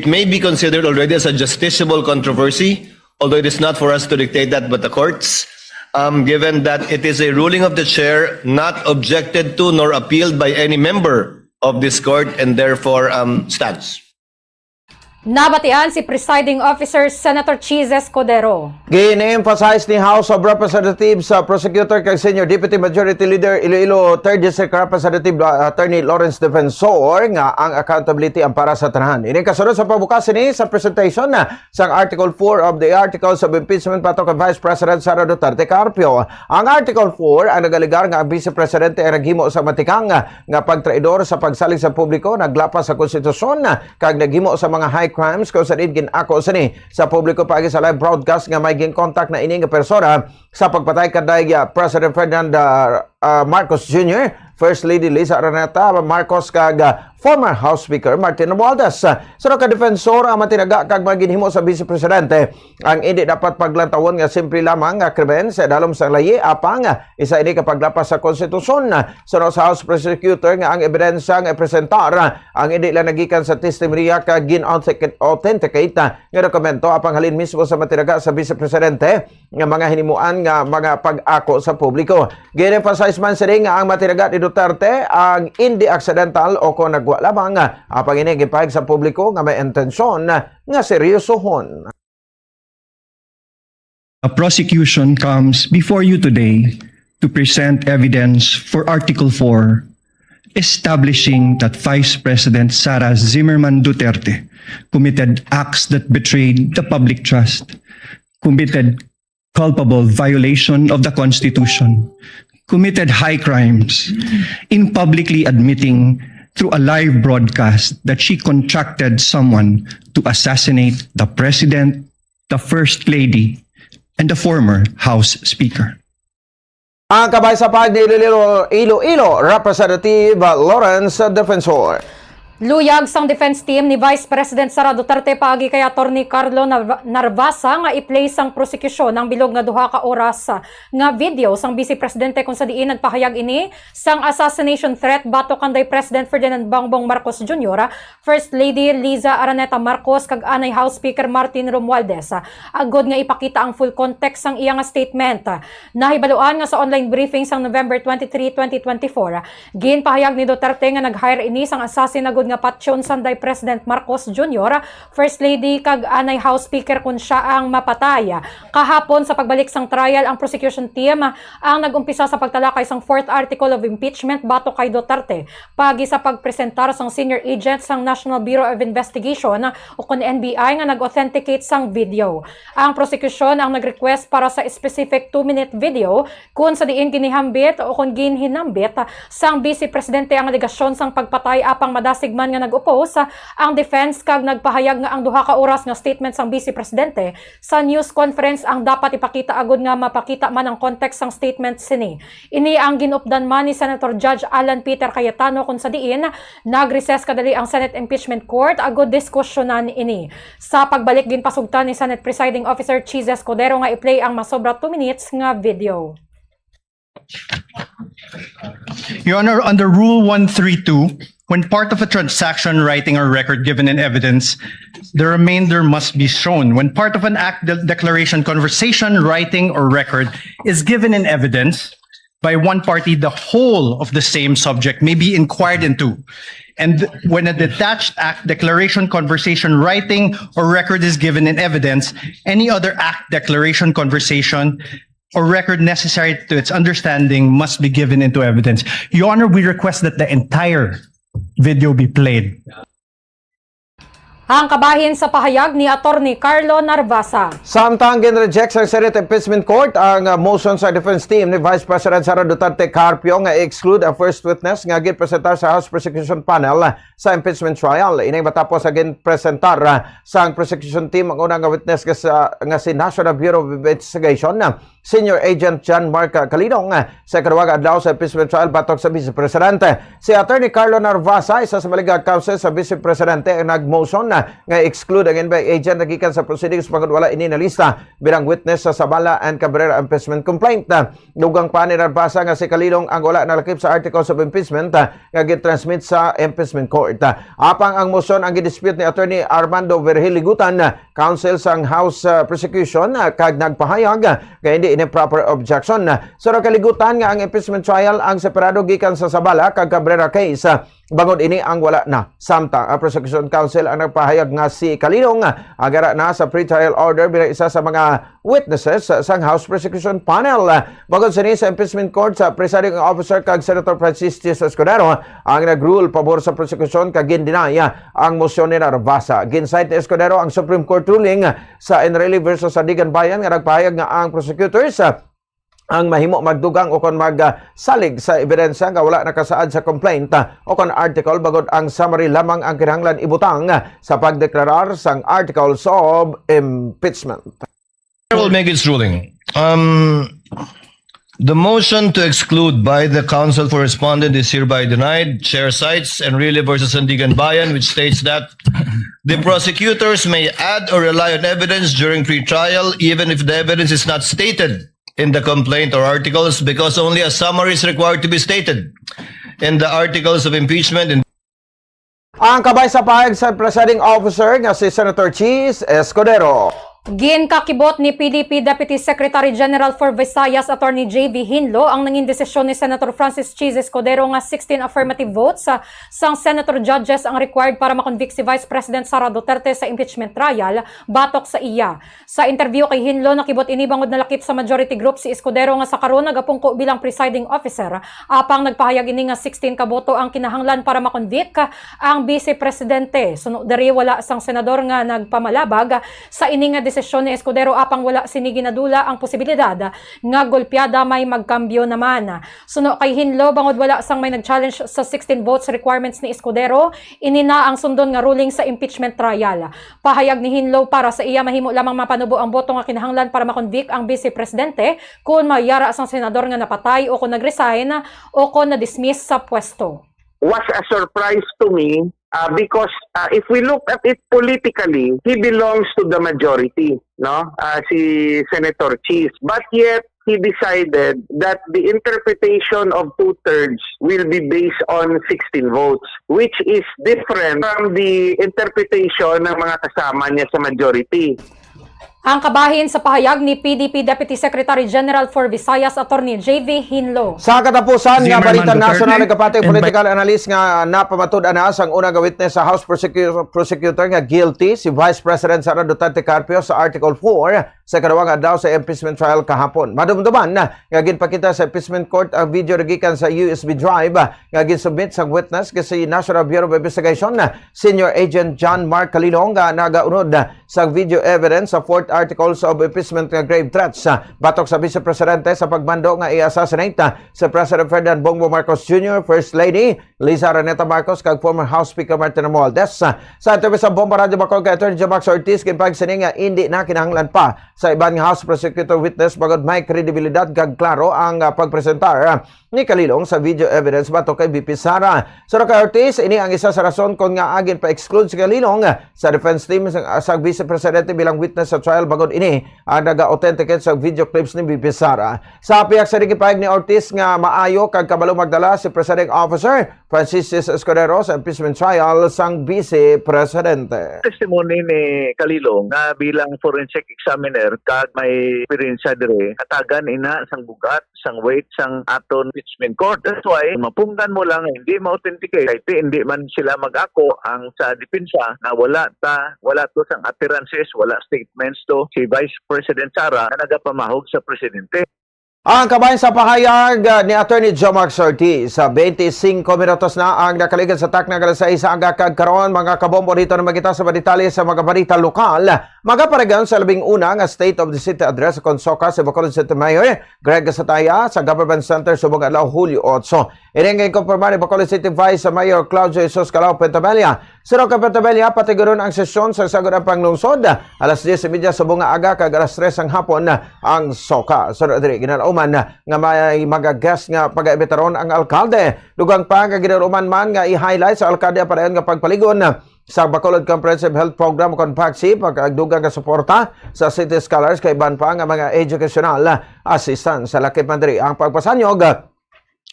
may be considered already as a justiciable controversy, although it is not for us to dictate that but the courts, given that it is a ruling of the chair not objected to nor appealed by any member of this court and therefore stands. Nabatian si Presiding Officer Senator Chizes Cordero. Gine-emphasize ni House of Representatives Prosecutor kag Senior Deputy Majority Leader Iloilo 3rd District Representative Attorney Lawrence Defensor nga ang accountability ang para sa tanan. Ini kasunod sa pagbukas ni sa presentation sa Article 4 of the Articles of Impeachment patok kay Vice President Sara Duterte Carpio. Ang Article 4 ang nagaligar nga ang Vice Presidente ay naghimo sa matikang nga pagtraidor sa pagsalig sa publiko, naglapas sa konstitusyon kag naghimo sa mga high crimes kung sa din ako sa publiko paagi sa live broadcast nga may contact na ini nga persona sa pagpatay kaday President Ferdinand Marcos Jr., First Lady Liza Araneta Marcos kag former House Speaker Martin Romualdez. Sunod ka defensor ang matinaga kag maginhimo sa Vice Presidente ang hindi dapat paglantawon nga simple lamang nga krimen sa dalom sa layi apang isa ini ka paglapas sa konstitusyon. Sunod sa House Prosecutor nga ang ebidensya nga presentar ang hindi lang nagikan sa testimonya kag gin-authenticate nga dokumento apang halin mismo sa matinaga sa Vice Presidente nga mga hinimuan nga mga pag-ako sa publiko. Gin-emphasize man sa nga ang matinaga ni Duterte ang hindi accidental o kung nagwa lamang apang inigipahig sa publiko nga may intensyon nga seryosohon. A prosecution comes before you today to present evidence for Article 4, establishing that Vice President Sara Zimmerman Duterte committed acts that betrayed the public trust, committed culpable violation of the Constitution, committed high crimes in publicly admitting through a live broadcast that she contracted someone to assassinate the President, the First Lady, and the former House Speaker. Ang kabay sa pag ni Iloilo Representative Lawrence Defensor. Luyag sang defense team ni Vice President Sara Duterte paagi kay Attorney Carlo Narvasa nga i-play sang prosecution ng bilog nga duha ka oras nga video sang Vice Presidente kung sa diin nagpahayag ini sang assassination threat batok kanday President Ferdinand Bongbong Marcos Jr., First Lady Liza Araneta Marcos kag anay House Speaker Martin Romualdez. Agod nga ipakita ang full context sang iya nga statement. Nahibaluan nga sa online briefing sang November 23, 2024, gin pahayag ni Duterte nga nag-hire ini sang assassin agud nga patyon sanday President Marcos Jr., First Lady kag anay House Speaker kun siya ang mapatay. Kahapon sa pagbalik sang trial, ang prosecution team ang nagumpisa sa pagtalakay sang 4th article of impeachment batok kay Duterte pagi sa pagpresentar sang senior agent sang National Bureau of Investigation o kun NBI nga nag-authenticate sang video. Ang prosecution ang nag-request para sa specific 2-minute video kung sa diin ginihambit o kung ginhinambit sang Vice Presidente ang alegasyon sang pagpatay apang madasig man nga nag-oppose. Ang defense kag nagpahayag nga ang duha ka oras nga statement sang Vice Presidente sa news conference ang dapat ipakita agud nga mapakita man ang context sang statement sini. Ini ang ginupdan man ni Senator Judge Alan Peter Cayetano kung sa diin nag-recess kadali ang Senate Impeachment Court agud diskusyonan ini. Sa pagbalik ginpasugtan ni Senate Presiding Officer Chizes Cordero nga i-play ang masobra 2 minutes nga video. Your Honor, under Rule 132, when part of a transaction, writing, or record given in evidence, the remainder must be shown. When part of an act, declaration, conversation, writing, or record is given in evidence, by one party, the whole of the same subject may be inquired into. And when a detached act, declaration, conversation, writing, or record is given in evidence, any other act, declaration, conversation, or record necessary to its understanding must be given into evidence. Your Honor, we request that the entire video be played. Ang kabahin sa pahayag ni Attorney Carlo Narvasa. Samtang ginreject sa Senate Impeachment Court ang motion sa defense team ni Vice President Sara Duterte Carpio nga exclude a first witness nga gipresentar sa House Prosecution Panel sa impeachment trial. Inay matapos sa ginpresentar sa prosecution team ang unang witness nga si National Bureau of Investigation, Senior Agent John Mark Calidong, sa kaduwang adlaw sa impeachment trial batok sa Vice Presidente. Si Attorney Carlo Narvasa, isa sa maligag counsel sa Vice Presidente, ang nag-motion nga exclude ang NBI agent na gikan sa proceedings pagod wala ininalista bilang witness sa Sabala and Cabrera impeachment complaint. Dugang pa ni Narvasa nga si Calidong ang wala nalakip sa articles of impeachment nga gitransmit sa impeachment court. Apang ang motion ang gidispute ni Attorney Armando Verhiligutan, counsel sang House Prosecution, kag nagpahayag nga hindi ini proper objection. Sa kaligutan nga ang impeachment trial ang separado gikan sa Sabala kag Cabrera case. Bangod ini ang wala na. Samtang ang Prosecution Council ang nagpahayag nga si Calidong agara na sa pre-trial order bilang isa sa mga witnesses sa House Prosecution Panel. Bangod sa impeachment court, sa presiding officer kag Senator Francisco Escudero ang nag-rule pabor sa prosecution kag gindinaya ang motion ni Narvasa. Ginsite ni Escudero ang Supreme Court ruling sa Enrile versus Sandigan Bayan nga nagpahayag nga ang prosecutors ang mahimo magdugang o kon magsalig sa ebidensya nga wala nakasaad sa complaint o kon article, bagod ang summary lamang ang kinahanglan ibutang sa pagdeklarar sang articles of impeachment. I will make its ruling. The motion to exclude by the counsel for respondent is hereby denied. Chair cites Enrile versus Sandigan Bayan, which states that the prosecutors may add or rely on evidence during pre-trial even if the evidence is not stated in the complaint or articles, because only a summary is required to be stated in the articles of impeachment. Ang kabay sa pahayag sa presiding officer nga si Senator Cheese Escudero. Ginkakibot ni PDP Deputy Secretary General for Visayas Attorney J.V. Hinlo ang nanging desisyon ni Senator Francis Cheese Escudero nga 16 affirmative votes sang senator judges ang required para makonvict si Vice President Sara Duterte sa impeachment trial batok sa iya. Sa interview kay Hinlo, nakibot ini bangod na lakip sa majority group si Escudero nga sa karon nagapungko bilang presiding officer. Apang nagpahayag ini nga 16 ka boto ang kinahanglan para makonvict ang Vice Presidente. Sunod diri wala sang senador nga nagpamalabag sa ini nga desisyon ni Escudero, apang wala sinigi na dula ang posibilidad nga golpeada may magkambyo naman. Suno kay Hinlo, bangod wala sang may nag-challenge sa 16 votes requirements ni Escudero, inina ang sundon nga ruling sa impeachment trial. Pahayag ni Hinlo, para sa iya mahimo lamang mapanubo ang boto nga kinahanglan para makonvict ang Vice Presidente kung mayara sang senador nga napatay o kung nag-resign o kung na-dismiss sa pwesto. Was a surprise to me because if we look at it politically, he belongs to the majority, no? Si Senator Cheese. But yet, he decided that the interpretation of 2/3 will be based on 16 votes, which is different from the interpretation ng mga kasama niya sa majority. Ang kabahin sa pahayag ni PDP Deputy Secretary General for Visayas Attorney J.V. Hinlo. Sa katapusan nga balita national nagkapatay political analyst nga napamatud ana sang unang witness sa House Prosecutor nga guilty si Vice President Sara Duterte Carpio sa Article 4 sa kaduwang adlaw sa impeachment trial kahapon. Madumduman nga ginpakita sa impeachment court ang video gikan sa USB drive nga ginsubmit sang witness kasi National Bureau of Investigation Senior Agent John Mark Calidong nga nagaunod sang video evidence sa 4th articles of impeachment nga grave threats batok sa Vice Presidente sa pagmando nga i-assassinate sa President Ferdinand Bongbong Marcos Jr., First Lady Liza Araneta Marcos kag former House Speaker Martin Romualdez. Sa interview sa Bomba Radio Bacol kay Attorney Jamax Ortiz, kinpagsining nga hindi na kinahanglan pa sa ibang House Prosecutor witness bagod may kredibilidad kag klaro ang pagpresentar ni Calidong sa video evidence batok kay BP Sara. Sura kay Ortiz, ini ang isa sa rason kung nga agin pa-exclude si Calidong sa defense team sa Vice Presidente bilang witness sa trial bagod ini ang naga-authenticate sa video clips ni BP Sara. Sa piyak sa pahayag ni Ortiz nga maayo kag kabalo magdala si Presiding Officer Francisco Escudero sa impeachment trial sang Vice Presidente. Testimony ni Calidong na bilang forensic examiner lawyer kag may experience dire katagan ina sang bugat sang weight sang aton impeachment court. That's why mapunggan mo lang hindi ma-authenticate kay hindi man sila mag-ako ang sa depensa na wala to sang appearances, wala statements to si Vice President Sara na nagapamahog sa presidente. Ang kabayan sa pahayag ni Attorney Jomax Ortiz sa 25 minutos na ang nakaligan sa tak na galas sa isa ang kagkaroon mga kabombo dito na magita sa detalye sa mga balita lokal. Magaparegan sa 11 nga State of the City Address sa Consoca sa Bacolod City Mayor Greg Gasataya sa Government Center subong adlaw Hulyo 8. Iring kumpirma ni Bacolod City Vice Mayor Claudio Jesus Calao Pentabella. Sino ka Pentabella patiguron ang sesyon sa sagutan panglungsod alas 10:30 subong aga kag alas 3 ang hapon ang Soka. Sunod diri ginalauman nga may magagas nga pag-imbitaron ang alkalde. Dugang pa nga ginalauman man nga i-highlight sa alkalde padayon nga pagpaligon sa Bacolod Comprehensive Health Program kon PACSI pagdugang nga suporta sa City Scholars kay ban pa nga mga educational assistance sa lakip man diri ang pagpasanyog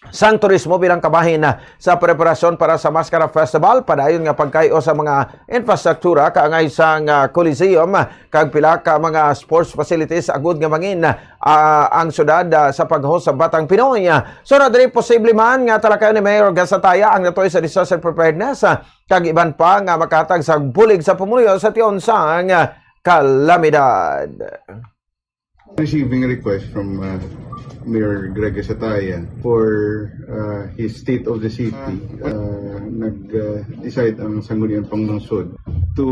sang turismo bilang kabahin sa preparasyon para sa Mascara Festival padayon nga pagkayo sa mga infrastruktura kaangay sang Coliseum kag pila ka mga sports facilities agud nga mangin ang syudad sa pag-host sa Batang Pinoy. So na diri posible man nga talakayon ni Mayor Gasataya ang natoy sa disaster preparedness kag iban pa nga makatag sa bulig sa pumuliyo sa tiyon sang kalamidad. Receiving a request from Mayor Greg Gasataya for his State of the City. Nag-decide ang Sangguniang Panglungsod to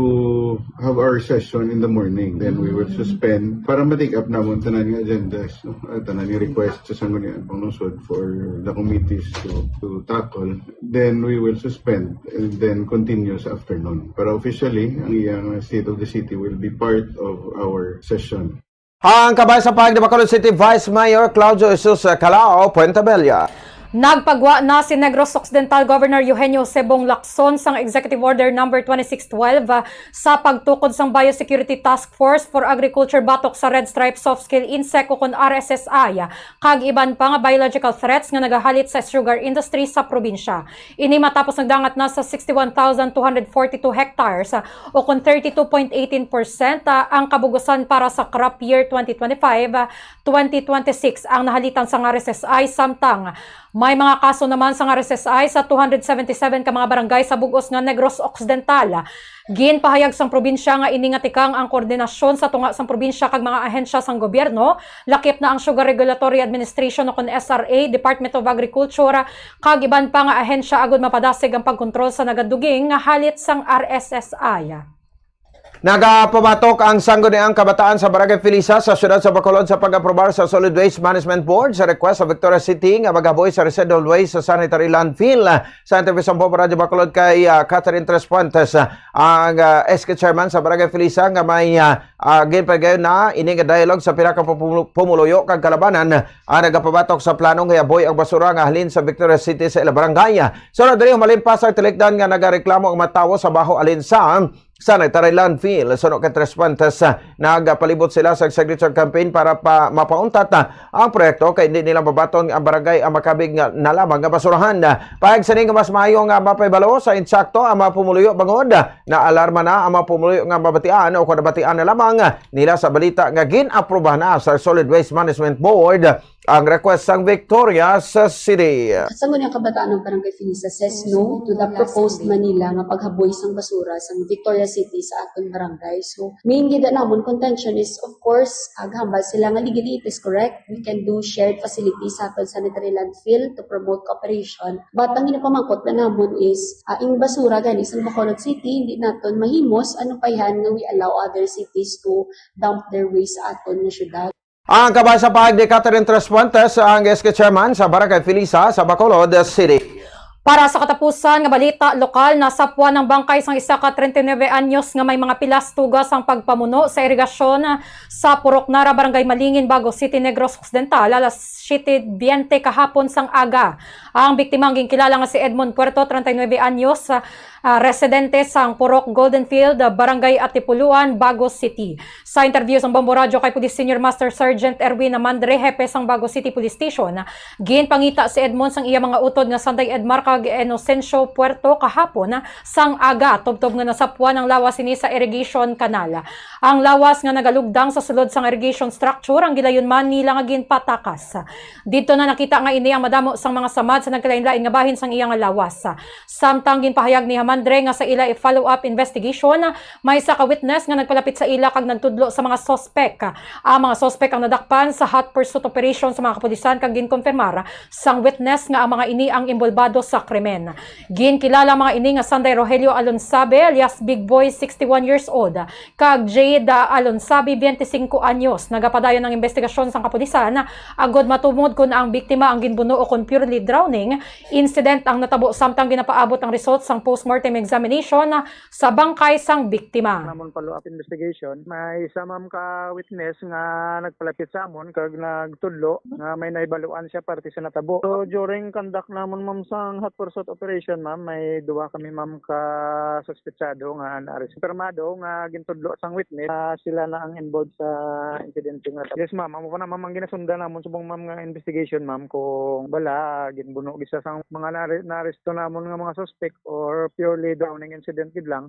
have our session in the morning. Then we will suspend para ma-take up naman tanan nga agendas, tanan nga request sa Sangguniang Panglungsod for the committees to tackle. Then we will suspend and then continue sa afternoon. Para officially, ang State of the City will be part of our session. Ang kabayan sa pahayag ni Bacolod City Vice Mayor Claudio Jesus Calao Puentabella. Nagpagwa na si Negros Occidental Governor Eugenio Cebong Lacson sang Executive Order No. 2612 sa pagtukod sang Biosecurity Task Force for Agriculture batok sa Red Stripe Soft Scale Insect o kon RSSI kag iban pa nga biological threats nga nagahalit sa sugar industry sa probinsya. Ini matapos nagdangat na sa 61,242 hectares o kon 32.18% ang kabugusan para sa crop year 2025-2026 ang nahalitan sang RSSI samtang may mga kaso naman sa RSSI sa 277 ka mga barangay sa bugos nga Negros Occidental. Ginpahayag sang probinsya nga iningatikang ang koordinasyon sa tunga sang probinsya kag mga ahensya sang gobyerno, lakip na ang Sugar Regulatory Administration o kon SRA, Department of Agriculture kag iban pa nga ahensya agud mapadasig ang pagkontrol sa nagaduging nga halit sang RSSI. Nagapabatok ang Sangguniang Kabataan sa Barangay Filisa sa siyudad sa Bacolod sa pag-aprobar sa Solid Waste Management Board sa request sa Victoria City nga magaboy sa residual waste sa sanitary landfill. Sa interview sa Bombo Radio Bacolod kay Catherine Tres Puentes, ang SK Chairman sa Barangay Filisa nga may ginpagayon na ining dialogue sa pinaka pumuluyo kag kalabanan ang nagapabatok sa planong hayaboy ang basura nga halin sa Victoria City sa ila barangay. So na diri malimpas ang tilikdan nga nagareklamo ang matawo sa baho alin sa sanitary landfill. Sunod kay Tres Puentes, nagpalibot sila sa signature campaign para mapauntat ang proyekto kay hindi nila mabaton ang barangay ang makabig nga nalamang nga basurahan. Pahag sa nga mas maayo nga mapaybalo sa insakto ang mapumuluyo bangod na alarma na ang mapumuluyo nga mabatian o kadabatian na lamang nila sa balita nga gin-aprobahan na sa Solid Waste Management Board ang request sang Victoria sa City. Sangguniang Kabataan ng Barangay Filisa says no to the proposed Manila nga paghaboy sang basura sa Victoria City sa aton barangay. So, main gida namon contention is of course aghambal sila nga legally it is correct. We can do shared facilities sa aton sanitary landfill to promote cooperation. But ang ginapamangkot na namon is in basura gani sa Bacolod City hindi naton mahimos ano payhan nga we allow other cities to dump their waste sa aton nga syudad. Ang kabayan sa pahayag ni Catherine Tres Puentes, ang SK Chairman sa Barangay Filisa sa Bacolod City. Para sa katapusan nga balita lokal, nasapwa ng bangkay sang isa ka 39 anyos nga may mga pilas tugas ang pagpamuno sa irigasyon sa Purok Nara, Barangay Malingin, Bago City, Negros Occidental, alas 7:20 kahapon sang aga. Ang biktima ang ginkilala nga si Edmond Puerto, 39 anyos, residente sang Purok Goldenfield, Barangay Atipuluan, Bago City. Sa interview sang Bombo Radio kay Police Senior Master Sergeant Erwin Amandre, hepe sang Bago City Police Station, ginpangita si Edmond sang iya mga utod nga Sanday Edmar kag Inocencio Puerto kahapon sang aga tubtob nga nasapuan ang lawas ini sa irrigation canal. Ang lawas nga nagalugdang sa sulod sang irrigation structure ang gilayon man nila nga ginpatakas. Dito na nakita nga ini ang madamo sang mga samad sa nagkalain-lain nga bahin sang iyang lawas. Samtang ginpahayag ni Hamandre nga sa ila i-follow up investigation, may isa ka witness nga nagpalapit sa ila kag nagtudlo sa mga sospek. Ang mga sospek ang nadakpan sa hot pursuit operation sa mga kapulisan kag ginkonfirmar sang witness nga ang mga ini ang imbolbado sa krimen. Ginkilala mga ini nga Sanday Rogelio Alonsabe alias Big Boy 61 years old kag Jada Alonsabe 25 anyos. Nagapadayon ng investigasyon sang kapulisan agod matumod kun ang biktima ang ginbuno o kun purely drowning incident ang natabo samtang ginapaabot ang results sang postmortem examination sa bangkay sang biktima. Namon follow up investigation, may isa ma'am ka witness nga nagpalapit sa amon kag nagtudlo nga may naibaluan siya parte sa natabo. So during conduct namon ma'am sang hot pursuit operation ma'am, may duwa kami ma'am ka suspetsado nga na-arrest. Permado nga gintudlo sang witness sila na ang involved sa incident nga natabo. Yes ma'am, amo pa na ma'am ang ginasundan namon subong ma'am nga investigation ma'am kung bala ginbuno gisa sang mga na-arresto namon nga mga suspect or purely drowning incident gid lang.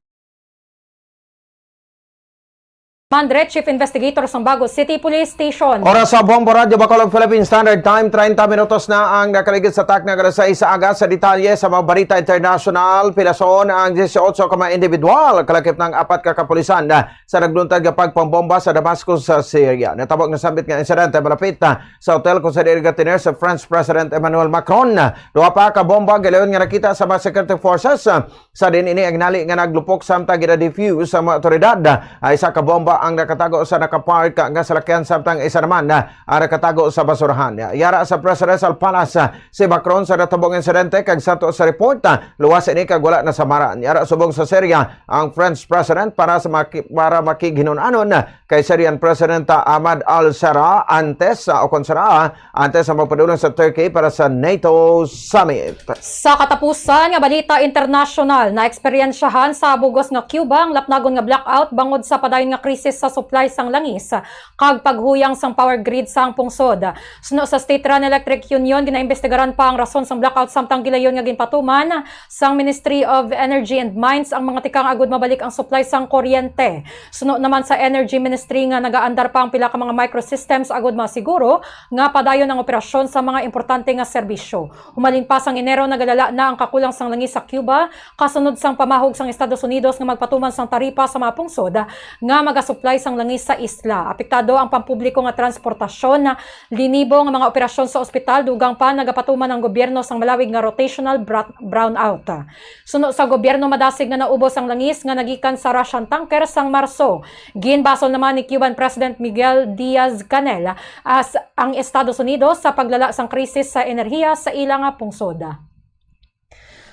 Mandre, Chief Investigator sa Bago City Police Station. Oras sa Bombo Radio Bacolod Philippine Standard Time, 30 minutos na ang nakaligid sa tak na alas 6 sa aga. Sa detalye sa mga balita international, pilason ang 18 ka mga individual kalakip ng 4 ka kapulisan sa nagluntad nga pagpambomba sa Damascus sa Syria. Natabog na sambit nga insidente malapit sa hotel kung sa dirigantiner sa French President Emmanuel Macron. Duha pa ka bomba galayon nga nakita sa mga security forces sa din ini ang nali nga naglupok samtang gina-defuse sa mga otoridad. Isa ka bomba ang nakatago sa nakapark nga salakyan samtang isa naman ang nakatago sa basurahan. Yara sa Presidential Palace si Macron sa natabong insidente kag santo sa report luwas ini kag wala na samaran. Yara subong sa Syria ang French President para makighinon-anon kay Syrian President Ahmad al-Shara antes sa magpadulong sa Turkey para sa NATO Summit. Sa katapusan nga balita international, na eksperyensyahan sa bugos nga Cuba ang lapnagon nga blackout bangod sa padayon nga krisis sa supply sang langis kag paghuyang sang power grid sang pungsod. Suno sa State Run Electric Union ginaimbestigaran pa ang rason sang blackout samtang gilayon nga ginpatuman sang Ministry of Energy and Mines ang mga tikang agud mabalik ang supply sang kuryente. Suno naman sa Energy Ministry nga nagaandar pa ang pila ka mga microsystems agud masiguro nga padayon ang operasyon sa mga importante nga serbisyo. Humalin pa sang Enero nagalala na ang kakulang sang langis sa Cuba kasunod sang pamahog sang Estados Unidos nga magpatuman sang taripa sa mga pungsod nga supply sang langis sa isla. Apektado ang pampubliko nga transportasyon na linibo nga mga operasyon sa ospital dugang pa nagapatuman ang gobyerno sang malawig nga rotational brownout. Suno sa gobyerno madasig nga naubos ang langis nga nagikan sa Russian tanker sang Marso. Ginbasol naman ni Cuban President Miguel Diaz-Canel as ang Estados Unidos sa paglala sang krisis sa enerhiya sa ilang pungsod.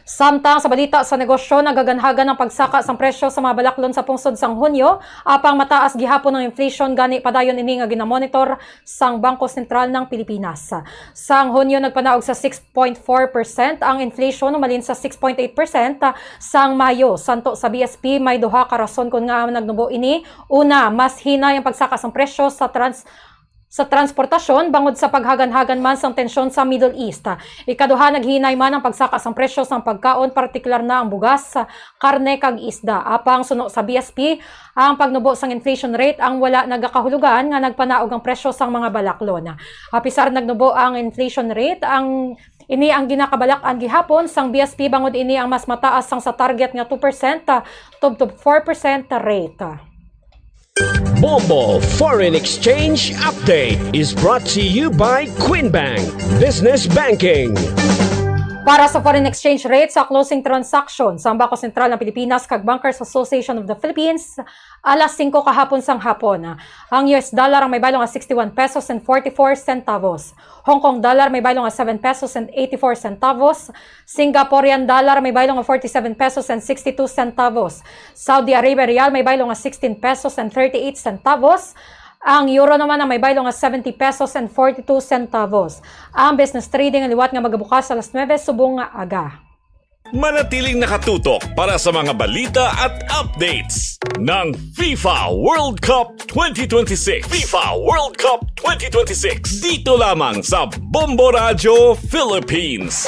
Samtang sa balita sa negosyo, nagaganhagan ng pagsaka sang presyo sa mga balaklon sa pungsod sang Hunyo, apang mataas gihapon ng inflation gani padayon ini nga ginamonitor sang Bangko Sentral ng Pilipinas. Sang Hunyo nagpanaog sa 6.4% ang inflation umalin sa 6.8% sang Mayo. Santo sa BSP may duha ka rason kun nga nagnubo ini. Una, mas hinay ang pagsaka sang presyo sa transportasyon bangod sa paghagan-hagan man sang tensyon sa Middle East. Ikaduha, naghinay man ang pagsaka sang presyo sang pagkaon, partikular na ang bugas, karne kag isda. Apang suno sa BSP, ang pagnubo sang inflation rate ang wala nagakahulugan nga nagpanaog ang presyo sang mga balaklon. Apisar nagnubo ang inflation rate, ini ang ginakabalak-an gihapon sang BSP bangod ini ang mas mataas sang sa target nga 2% to 4% rate. Bombo Foreign Exchange Update is brought to you by Quinbank Business Banking. Para sa foreign exchange rate sa closing transaction sa Bangko Sentral ng Pilipinas kag Bankers Association of the Philippines, alas 5 kahapon sang hapon. Ang US dollar ang may balong 61 pesos and 44 centavos. Hong Kong dollar may balong 7 pesos and 84 centavos. Singaporean dollar may balong 47 pesos and 62 centavos. Saudi Arabia Real may balong 16 pesos and 38 centavos. Ang euro naman ang may baylong 70 pesos and 42 centavos. Ang business trading ang liwat nga magabukas alas 9 subong nga aga. Manatiling nakatutok para sa mga balita at updates ng FIFA World Cup 2026. FIFA World Cup 2026. Dito lamang sa Bombo Radio Philippines.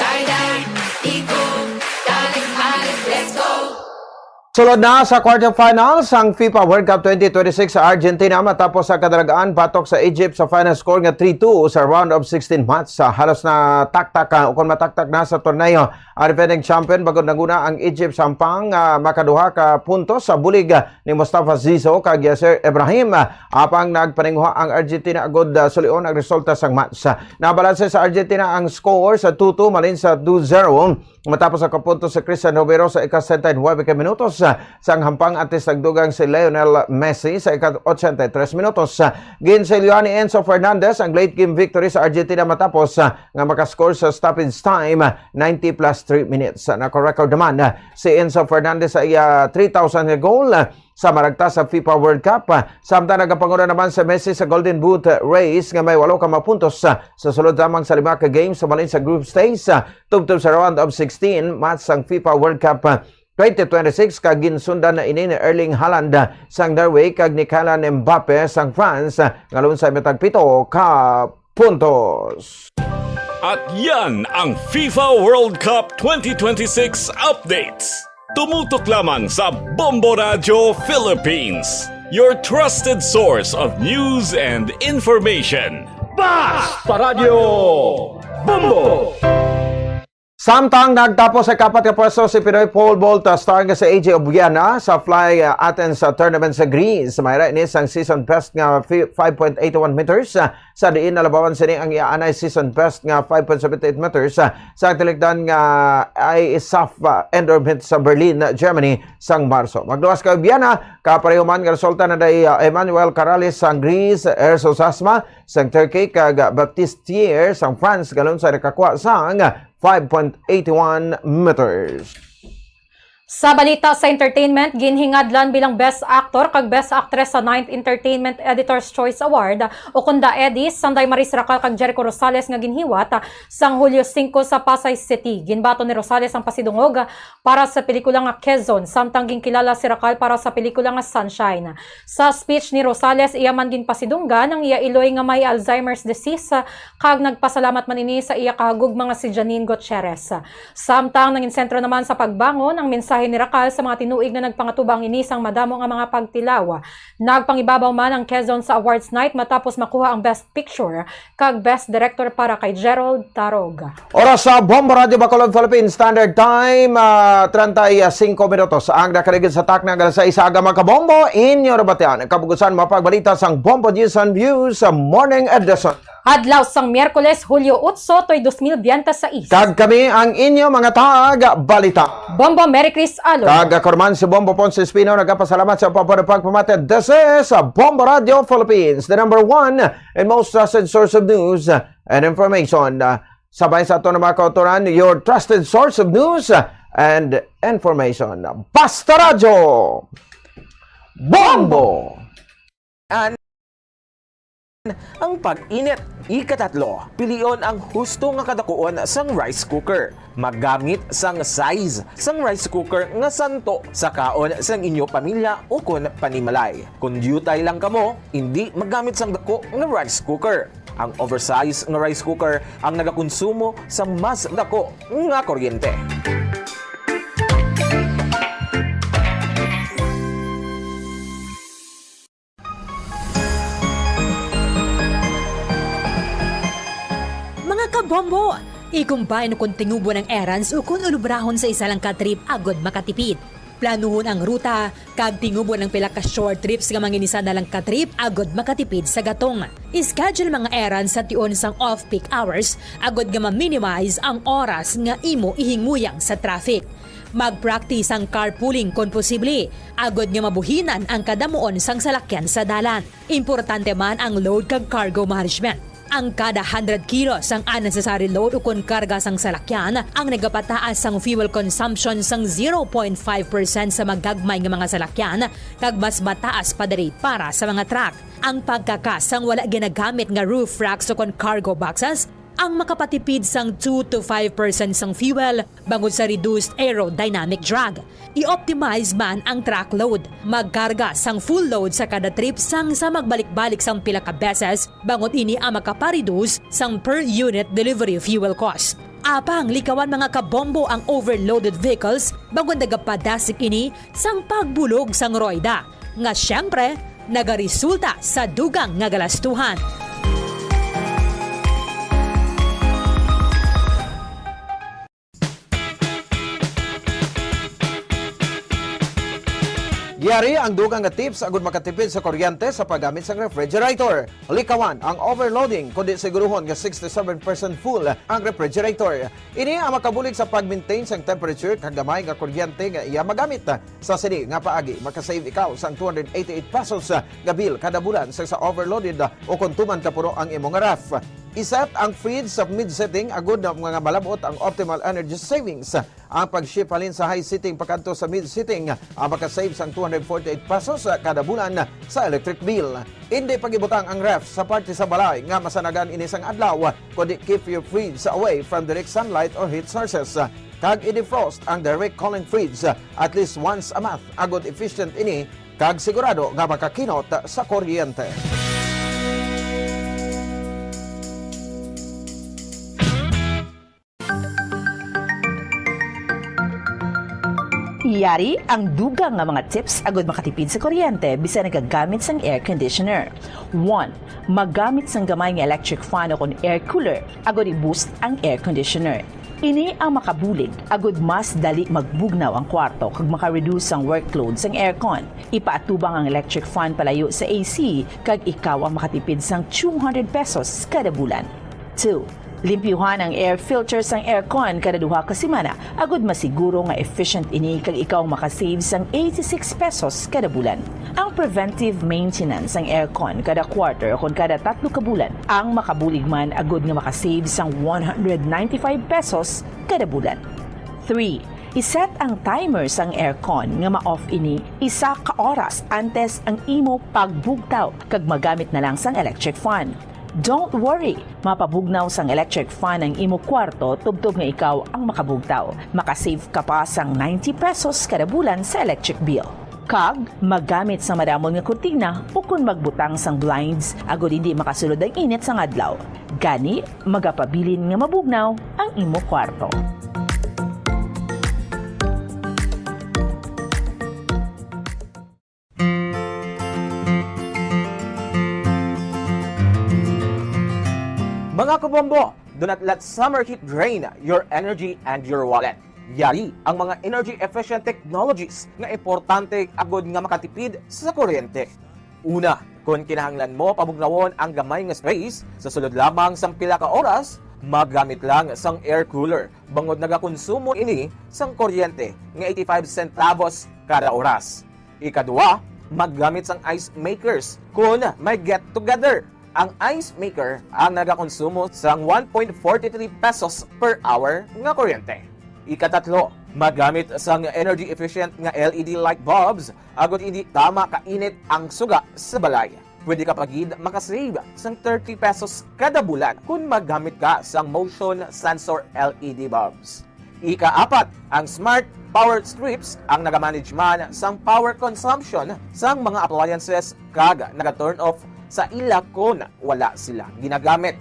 Sulod na sa quarterfinals ang FIFA World Cup 2026 sa Argentina matapos sa kadalagaan batok sa Egypt sa final score nga 3-2 sa round of 16 match. Halos na taktak o kung mataktak na sa torneo ang defending champion bagod naguna ang Egypt sampang makaduha ka puntos sa bulig ni Mustafa Zizou kag Yasser Ibrahim apang nagpaninguha ang Argentina agod sulion ang resulta sang match. Nabalanse sa Argentina ang score sa 2-2 malin sa 2-0 matapos ang kapuntos sa Cristian Romero sa ika-79 minutos sang hampang atis nagdugang si Lionel Messi sa ika-83 minutos. Ginsilyo ni Enzo Fernandez ang late game victory sa Argentina matapos nga makascore sa stoppage time 90 plus 3 minutes. Nako-record naman si Enzo Fernandez sa 3,000 goal sa maragta sa FIFA World Cup. Samtang nagapanguna naman sa Messi sa Golden Boot race nga may 8 ka mapuntos sa sulod lamang sa 5 ka games sa malin sa group stage tubtob sa round of 16 match sang FIFA World Cup 2026 kag ginsundan na ini ni Erling Haaland sang Norway kag ni Kylian Mbappe sang France ngalun sa metag 7 ka puntos. At yan ang FIFA World Cup 2026 updates. Tumutok lamang sa Bombo Radio Philippines, your trusted source of news and information. Basta Radio Bombo! Samtang nagtapos sa kapat ka pwesto si Pinoy pole vault star nga sa AJ Obuiana sa Fly Athens Tournament sa Greece. Mayra inis ang season best nga 5.81 meters. Sa diin nalabawan sini ang iaanay season best nga 5.78 meters sa tilikdan nga ISAF indoor meet sa Berlin, Germany sang Marso. Magduwas ka Obuiana, kaparehuman nga resulta na day Emmanuel Corrales sang Greece, Erso Sasma sang Turkey kag Baptistier sang France galon sa nakakuha sang 5.81 meters. Sa balita sa entertainment, ginhingadlan bilang Best Actor kag Best Actress sa 9th Entertainment Editor's Choice Award o kunda Edis, Sanday Maris Racal kag Jericho Rosales nga ginhiwat sang Hulyo 5 sa Pasay City. Ginbato ni Rosales ang pasidungog para sa pelikula nga Quezon, samtang ginkilala si Racal para sa pelikula nga Sunshine. Sa speech ni Rosales, iya man gin pasidunggan ang iya iloy nga may Alzheimer's disease kag nagpasalamat man ini sa iya kahagugma nga si Janine Gutierrez. Samtang nangin sentro naman sa pagbangon ang mensahe ni Racal sa mga tinuig na nagpangatubang inisang madamo nga mga pagtilaw. Nagpangibabaw man ang Quezon sa awards night matapos makuha ang Best Picture kag Best Director para kay Gerald Tarog. Oras sa Bombo Radio Bacolod Philippines Standard Time 35 minutos. Ang nakarigid sa takna sa isaga mga kabombo inyo rabatian. Kabugusan mapagbalita sang Bombo News and Views sa Morning Edition. Adlaw sang Miyerkules, Hulyo 8, toy 2026. Kag kami ang inyo mga taga-balita. Bombo, Merry Chris Alo. Kag Korman si Bombo Ponce Espino, nagpasalamat sa pagpamatid. This is Bombo Radio Philippines, the number 1 and most trusted source of news and information. Sabay sa ito na mga kauturan, your trusted source of news and information. Basta Radio Bombo! Ang pag-init, ikatatlo, pilion ang husto nga kadakuon sang rice cooker. Maggamit sang size sang rice cooker nga santo sa kaon sang inyo pamilya o kun panimalay. Kung dutay lang kamo, hindi maggamit sang dako nga rice cooker. Ang oversized nga rice cooker ang nagakonsumo sa mas dako nga kuryente. Bombo! Ikumbay no kung tingubo ng errands o kung ulubrahon sa isa lang ka-trip agod makatipid. Planuhon ang ruta, kag tingubo ng pila ka short trips nga manginisa na lang ka-trip agod makatipid sa gatong. Ischedule mga errands sa tion sang off-peak hours agod nga ma-minimize ang oras nga imo ihinguyang sa traffic. Mag-practice ang carpooling kung posible, agod nga mabuhinan ang kadamuon sang salakyan sa dalan. Importante man ang load kag cargo management. Ang kada 100 kilos ang unnecessary load o kung karga sang salakyan ang nagapataas sang fuel consumption sang 0.5% sa magagmay nga mga salakyan kag mas mataas pa diri para sa mga truck. Ang pagkakasang wala ginagamit nga roof racks o kung cargo boxes ang makapatipid sang 2 to 5% sang fuel bangod sa reduced aerodynamic drag. I-optimize man ang truck load. Magkarga sang full load sa kada trip sang sa magbalik-balik sang pila ka beses bangod ini ang makapareduce sang per unit delivery fuel cost. Apang likawan mga kabombo ang overloaded vehicles bago nagapadasik ini sang pagbulog sang roida. Nga siyempre, nagaresulta sa dugang nga galastuhan. Giyari ang dugang nga tips agud makatipid sa kuryente sa paggamit sa refrigerator. Likawan ang overloading kundi siguruhon nga 67% full ang refrigerator. Ini ang makabulig sa pag-maintain sang temperature kag gamay nga kuryente nga iya magamit. Sa sini nga paagi makasave ikaw sang 288 pesos nga bill kada bulan sa overloaded o kung tuman ka puro ang imong ref. Iset ang fridge sa mid-setting agud na mga malabot ang optimal energy savings. Ang pag-ship halin sa high setting pagkanto sa mid-setting ang makasave sang 248 pesos kada bulan sa electric bill. Hindi pagibutang ang ref sa parte sa balay nga masanagan inisang adlaw kundi keep your fridge away from direct sunlight or heat sources. Kag i-defrost ang direct cooling fridge at least once a month agud efficient ini kag sigurado nga makakinot sa kuryente. Yari ang dugang nga mga tips agud makatipid sa kuryente bisan nagagamit sang air conditioner. 1. Magamit sang gamay nga electric fan o kon air cooler agud i-boost ang air conditioner. Ini ang makabulig agud mas dali magbugnaw ang kwarto kag maka-reduce ang workload sang aircon. Ipaatubang ang electric fan palayo sa AC kag ikaw ang makatipid sang 200 pesos kada bulan. 2. Limpyuhan ang air filter sang aircon kada duha ka semana agud masiguro nga efficient ini kag ikaw makasave sang 86 pesos kada bulan. Ang preventive maintenance sang aircon kada quarter o kada 3 ka bulan ang makabulig man agud nga makasave sang 195 pesos kada bulan. 3. Iset ang timer sang aircon nga ma-off ini 1 ka oras antes ang imo pagbugtaw kag magamit na lang sang electric fan. Don't worry, mapabugnaw sang electric fan ang imo kwarto tubtob nga ikaw ang makabugtaw. Makasave ka pa sang 90 pesos kada bulan sa electric bill. Kag, magamit sa madamon nga kurtina o kung magbutang sang blinds agud hindi makasulod ang init sang adlaw. Gani, magapabilin nga mabugnaw ang imo kwarto. Mga kabombo, do not let summer heat drain your energy and your wallet. Yari ang mga energy-efficient technologies nga importante agod nga makatipid sa kuryente. Una, kung kinahanglan mo pabugnawon ang gamay nga space, sa sulod lamang sang pila ka oras, maggamit lang sang air cooler. Bangod nagakonsumo ini sang kuryente nga 85 centavos kada oras. Ikadua, maggamit sang ice makers kung may get together. Ang ice maker ang nagakonsumo sang 1.43 pesos per hour nga kuryente. Ikatatlo, magamit sang energy efficient nga LED light bulbs agud hindi tama kainit ang suga sa balay. Pwede ka pagid makasave sang 30 pesos kada bulan kung maggamit ka sang motion sensor LED bulbs. Ikaapat, ang smart power strips ang nagamanage man sang power consumption sang mga appliances kag naga-turn off sa ila kung wala sila ginagamit.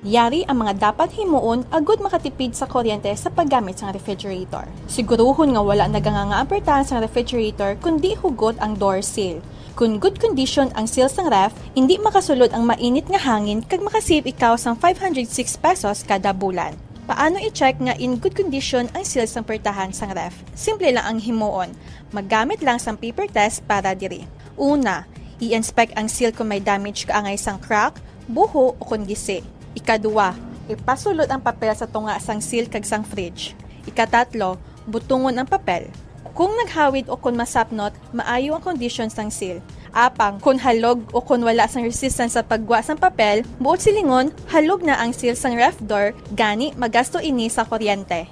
Yari ang mga dapat himuon agud makatipid sa kuryente sa paggamit sa refrigerator. Siguruhon nga wala nagangangaapertahan sa refrigerator kundi hugot ang door seal. Kung good condition ang seal sang ref, hindi makasulod ang mainit nga hangin kag makasave ikaw sang 506 pesos kada bulan. Paano i-check nga in good condition ang seal sang pertahan sang ref? Simple lang ang himuon. Maggamit lang sang paper test para diri. Una, i-inspect ang seal kung may damage kaangay sang crack, buho o kung gisi. Ikadua, ipasulod ang papel sa tunga sang seal kag sang fridge. Ikatatlo, butungon ang papel. Kung naghawid o kung masapnot, maayo ang condition sang seal. Apang, kung halog o kung wala sang resistance sa pagwa sang papel, buot silingon, halog na ang seal sang ref door, gani magasto ini sa kuryente.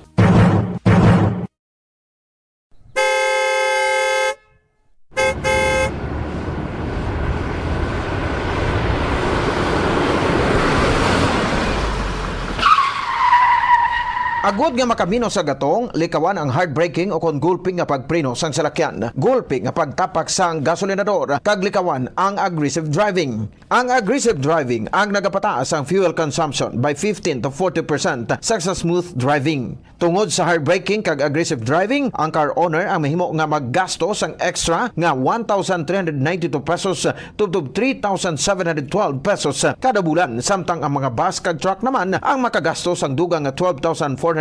Agod nga makamino sa gatong, likawan ang hard braking o kon gulping nga pagpreno sang salakyan, gulping nga pagtapak sang gasolinador, kag likawan ang aggressive driving. Ang aggressive driving ang nagapataas ang fuel consumption by 15 to 40% sa smooth driving. Tungod sa hard braking kag aggressive driving, ang car owner ang mahimo nga maggasto sang extra nga 1,392 pesos tubtob 3,712 pesos kada bulan, samtang ang mga bus kag truck naman ang makagasto sang dugang nga 12,480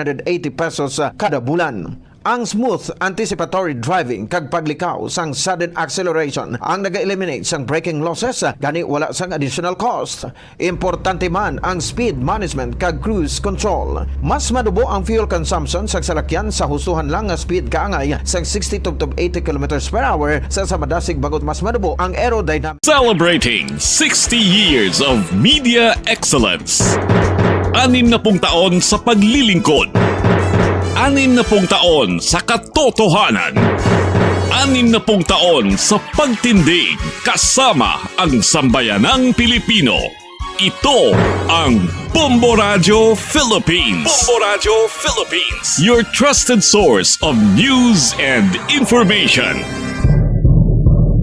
pesos kada bulan. Ang smooth anticipatory driving kag paglikaw sang sudden acceleration ang naga-eliminate sang braking losses, gani wala sang additional cost. Importante man ang speed management kag cruise control. Mas madubo ang fuel consumption sa salakyan sa hustuhan lang nga speed kaangay sang 60 to 80 km per hour sa madasig bagot mas madubo ang aerodynamic. Celebrating 60 years of media excellence. 60 taon sa paglilingkod. 60 taon sa katotohanan. 60 taon sa pagtindig kasama ang sambayanang Pilipino. Ito ang Bombo Radio Philippines. Bombo Radio Philippines. Your trusted source of news and information.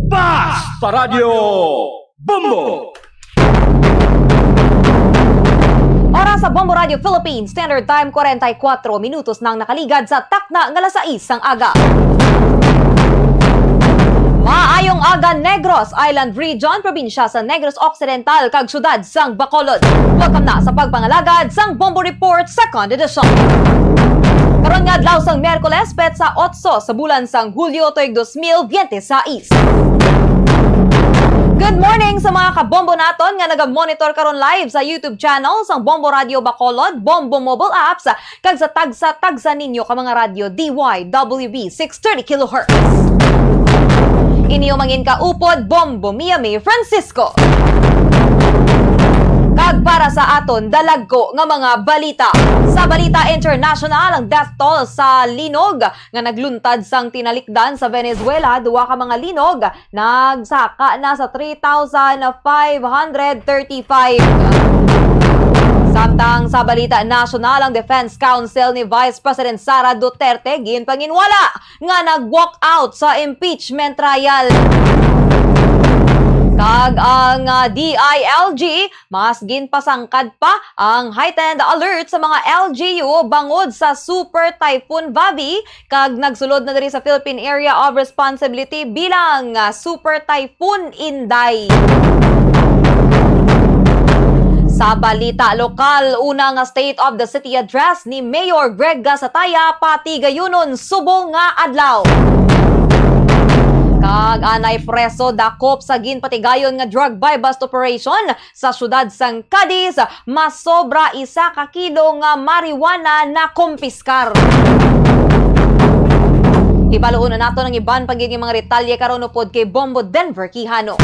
Basta Radio Bombo! Oras sa Bombo Radio Philippines, Standard Time 44 minutos nang nakaligad sa takna ng alas 6 ng aga. Maayong aga Negros Island Region, probinsya sa Negros Occidental, kag syudad sang Bacolod. Welcome na sa pagpangalagad sang Bombo Report Second Edition. Karon nga adlaw sang Miyerkules, petsa 8 sa bulan sang Hulyo tuig 2026. Good morning sa mga kabombo naton nga naga-monitor karon live sa YouTube channel sang Bombo Radio Bacolod, Bombo Mobile Apps, kag sa tagsa ninyo ka mga radyo DYWB 630 kHz. Iniyo mangin ka upod Bombo Miami Francisco. Kag para sa aton dalag ko nga mga balita. Sa balita international, ang death toll sa linog nga nagluntad sang tinalikdan sa Venezuela, duwa ka mga linog nagsaka na sa 3,535. Samtang sa balita national, ang Defense Council ni Vice President Sara Duterte ginpanginwala nga nag-walk out sa impeachment trial. Kag ang DILG, mas ginpasangkad pa ang heightened alert sa mga LGU bangod sa Super Typhoon Vavi, kag nagsulod na diri sa Philippine Area of Responsibility bilang Super Typhoon Inday. Sa balita lokal, una nga State of the City address ni Mayor Greg Gasataya, pati gayunon subong nga adlaw. Kag anay preso dakop sa ginpatigayon nga drug buy bust operation sa syudad sang Cadiz, mas sobra 1 ka kilo nga marijuana na kumpiskar. Ibaluon na nato ng iban pagiging mga retalye karon upod kay Bombo Denver Quijano.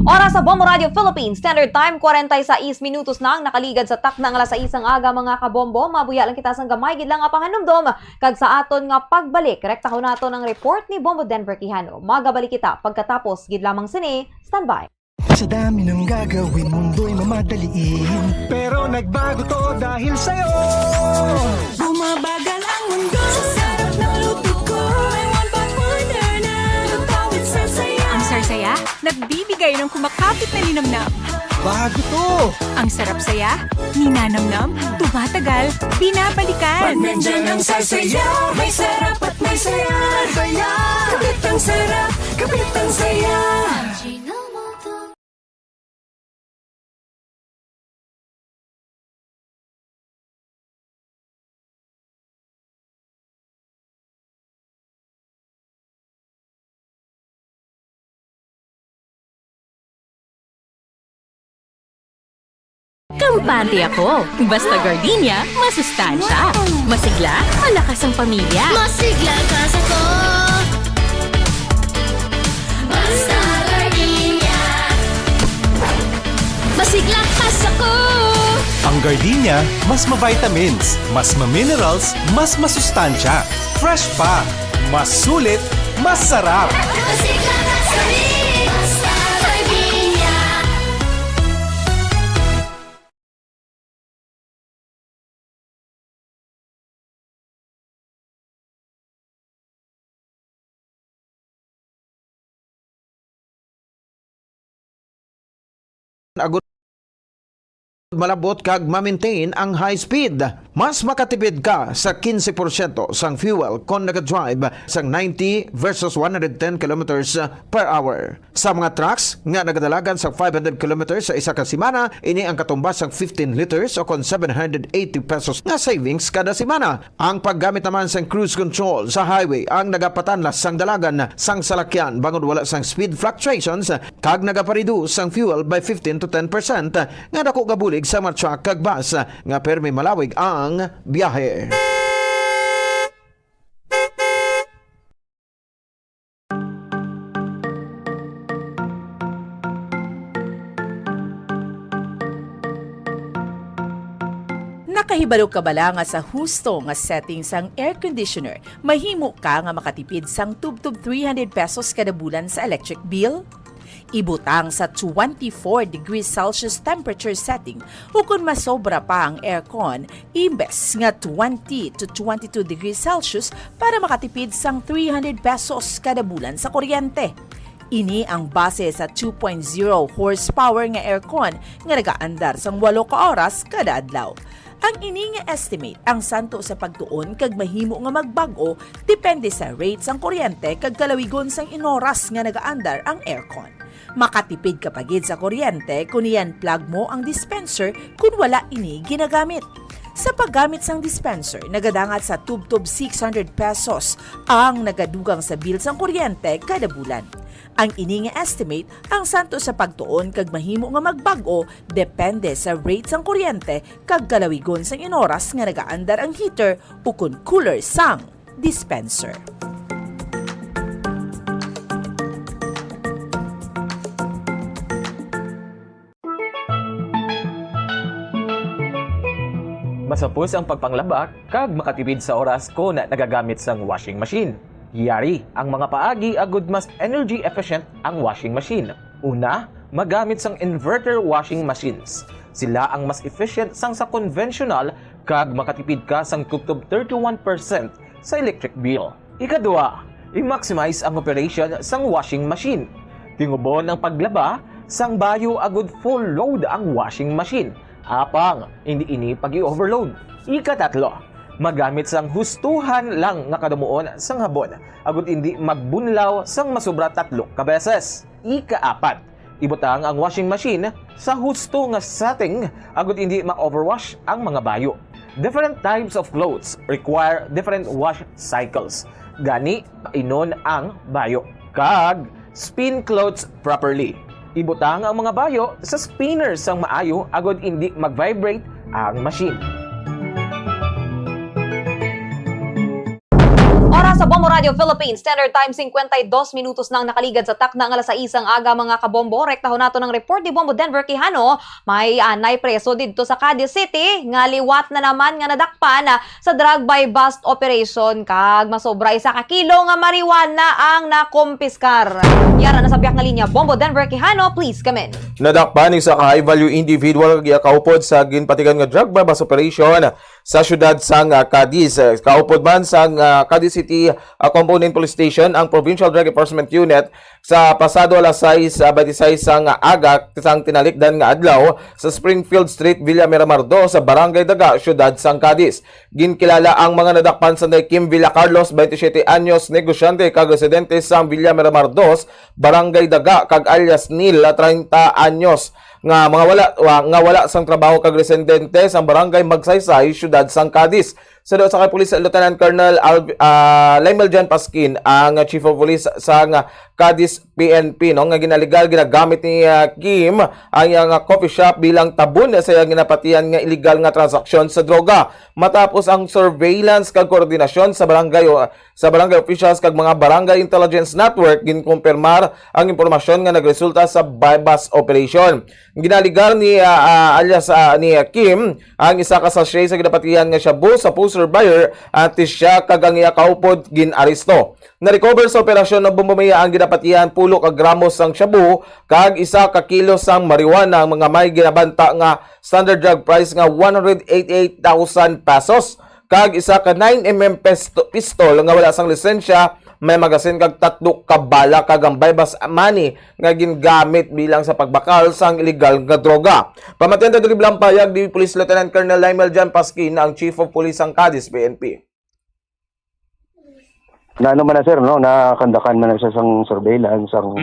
Oras sa Bombo Radio Philippines, Standard Time 46 minutos na ang nakaligad sa takna ng alas 6 ang aga mga kabombo. Mabuya lang kita sang gamay gid lang nga panganumdom kag sa aton nga pagbalik. Rekta ho nato ng report ni Bombo Denver Quijano. Magabalik kita pagkatapos gid lamang sini. Standby. Sa dami ng gagawin, mundo'y mamadaliin, pero nagbago to dahil sa'yo. Bumabagal ang mundo sa sarap ng luto ko. May one pot wonder na lutawid sa saya. Ang sarsaya, nagbibigay ng kumakapit na linamnam. Bago to! Ang sarap saya, ninanamnam, tumatagal, binabalikan. Pag nandyan ang sarsaya, may sarap at may saya. Saya! Kapit ang sarap, kapit ang saya. Kampante ako. Basta gardenia, masustansya. Masigla, malakas ang pamilya. Masigla kas ako. Basta gardenia. Masigla kas ako. Ang gardenia, mas ma-vitamins, mas ma-minerals, mas masustansya. Fresh pa, mas sulit, mas sarap. Masigla kas ako. agud malabot kag ma-maintain ang high speed. Mas makatipid ka sa 15% sang fuel kung naka-drive sang 90 versus 110 kilometers per hour. Sa mga trucks nga nagadalagan sa 500 kilometers sa isa ka semana, ini ang katumbas sang 15 liters o kon 780 pesos nga savings kada semana. Ang paggamit naman sang cruise control sa highway ang nagapatanlas sang dalagan sang salakyan bangod wala sang speed fluctuations kag nagapareduce sang fuel by 15 to 10% nga dako gabulig sa mga truck kag bus nga permi malawig ang biyahe. Nakahibalo ka bala nga sa husto nga setting sang air conditioner, mahimo ka nga makatipid sang tubtub 300 pesos kada bulan sa electric bill? Ibutang sa 24 degrees Celsius temperature setting hukon masobra pa ang aircon imbes nga 20 to 22 degrees Celsius para makatipid sang 300 pesos kada bulan sa kuryente. Ini ang base sa 2.0 horsepower nga aircon nga nagaandar sang 8 ka oras kada adlaw. Ang ini nga estimate ang santo sa pagtuon kag mahimo nga magbago depende sa rate sang kuryente kag kalawigon sang inoras nga nagaandar ang aircon. Makatipid ka pagid sa kuryente kung iyan plug mo ang dispenser kung wala ini ginagamit. Sa paggamit sang dispenser, nagadangat sa tubtub 600 pesos ang nagadugang sa bill sang kuryente kada bulan. Ang ini nga estimate ang santo sa pagtuon kag mahimo nga magbago depende sa rate sang kuryente kag kalawigon sang inoras nga nagaandar ang heater o kun cooler sang dispenser. Masapos ang pagpanglaba kag makatipid sa oras ko na nagagamit sang washing machine. Yari ang mga paagi agud mas energy efficient ang washing machine. Una, magamit sang inverter washing machines. Sila ang mas efficient sang sa conventional kag makatipid ka sang tubtub 31% sa electric bill. Ikadua, i-maximize ang operation sang washing machine. Tingubon ang paglaba sang bayo agud full load ang washing machine. Apang, hindi ini pag-i-overload. Ikatatlo, magamit sang hustuhan lang nga kadumuon sang habon, agud hindi magbunlaw sang masobra 3 ka beses. Ikaapat, ibutang ang washing machine sa husto nga setting, agud hindi ma-overwash ang mga bayo. Different types of clothes require different wash cycles. Gani, inon ang bayo. Kag, spin clothes properly. Ibutang ang mga bayo sa spinner sang maayo agud hindi mag-vibrate ang machine. Oras sa Bombo Radio Philippines, Standard Time 52 minutos nang nakaligad sa takna ng alas 6 aga mga kabombo. Rektahon nato ng report ni Bombo Denver Quijano. May anay preso dito sa Cadiz City nga liwat na naman nga nadakpan sa drug by bust operation kag masobra 1 kilo nga marijuana ang nakumpiskar. Yara na sa biyak nga linya Bombo Denver Quijano, please come in. Nadakpan sa high value individual kaupod sa ginpatigan nga drug by bust operation sa syudad sang Cadiz. Kaupod man sang Cadiz City Component Police Station ang Provincial Drug Enforcement Unit sa pasado alas 6:26 sang aga sang tinalikdan nga adlaw sa Springfield Street, Villa Miramar 2 sa Barangay Daga, syudad sang Cadiz. Ginkilala ang mga nadakpan sa Kim Villa Carlos, 27 anyos, negosyante kag residente sang Villa Miramar 2, Barangay Daga, kag alias Neil, 30 anyos nga wala sang trabaho kag residente sang Barangay Magsaysay, syudad sang Cadiz. Sa doon sa kay Police Lieutenant Colonel Laimel Jan Paskin, ang Chief of Police sa Cadiz PNP, no, nga ginaligal ginagamit ni Kim ang iyang coffee shop bilang tabon sa iyang ginapatian nga illegal nga transaksyon sa droga. Matapos ang surveillance kag koordinasyon sa barangay officials kag mga barangay intelligence network, ginkumpirmar ang impormasyon nga nagresulta sa bypass operation. Ginaligal ni alias ni Kim ang isa ka sachet sa ginapatian nga shabu sa poster buyer at siya kag ang iya kaupod ginaresto. Na-recover sa operasyon ng bumumaya ang ginapatian pulo ka gramos sang shabu kag 1 ka kilo sang marijuana ang mga may ginabanta nga standard drug price nga 188,000 pesos kag 1 ka 9mm pistol nga wala sang lisensya may magasin kag 3 ka bala kag ang baybas money nga gingamit bilang sa pagbakal sang illegal nga droga. Pamatian ta diri payag di Police Lieutenant Colonel Lymel Jan Pasquin ang Chief of Police sang Cadiz PNP. Na ano man na sir, no, nakandakan man na siya sang surveillance, sang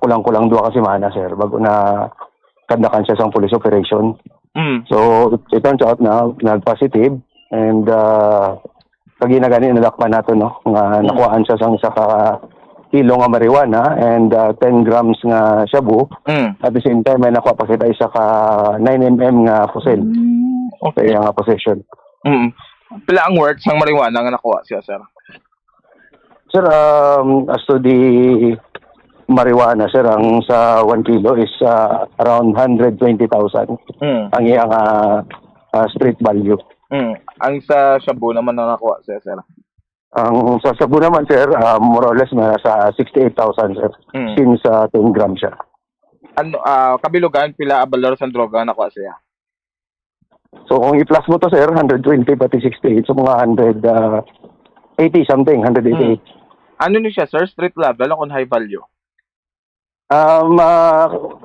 kulang-kulang 2 ka semana sir, bago na kandakan siya sang police operation. So it turns out na nag-positive and kaginagani nadakpan nato, no, nga nakuhaan siya sang isa ka kilo nga marijuana and 10 grams nga shabu. At the same time may nakuha pa kita isa ka 9 mm nga pusil. Okay, nga possession. Pila ang worth sang marijuana nga nakuha siya, sir? Sir, as to the marijuana, sir, ang sa 1 kilo is around 120,000. Ang iyang street value. Ang sa shabu naman na nakuha siya, sir? Ang sa shabu naman, sir, more or less sa 68,000, sir. Since 10 grams siya. Ano, kabilugan, pila abalor sa droga nakuha siya? So kung i-plus mo to, sir, 120 pati 68, so mga 180 something, 188. Ano ni siya, sir? Street level o high value?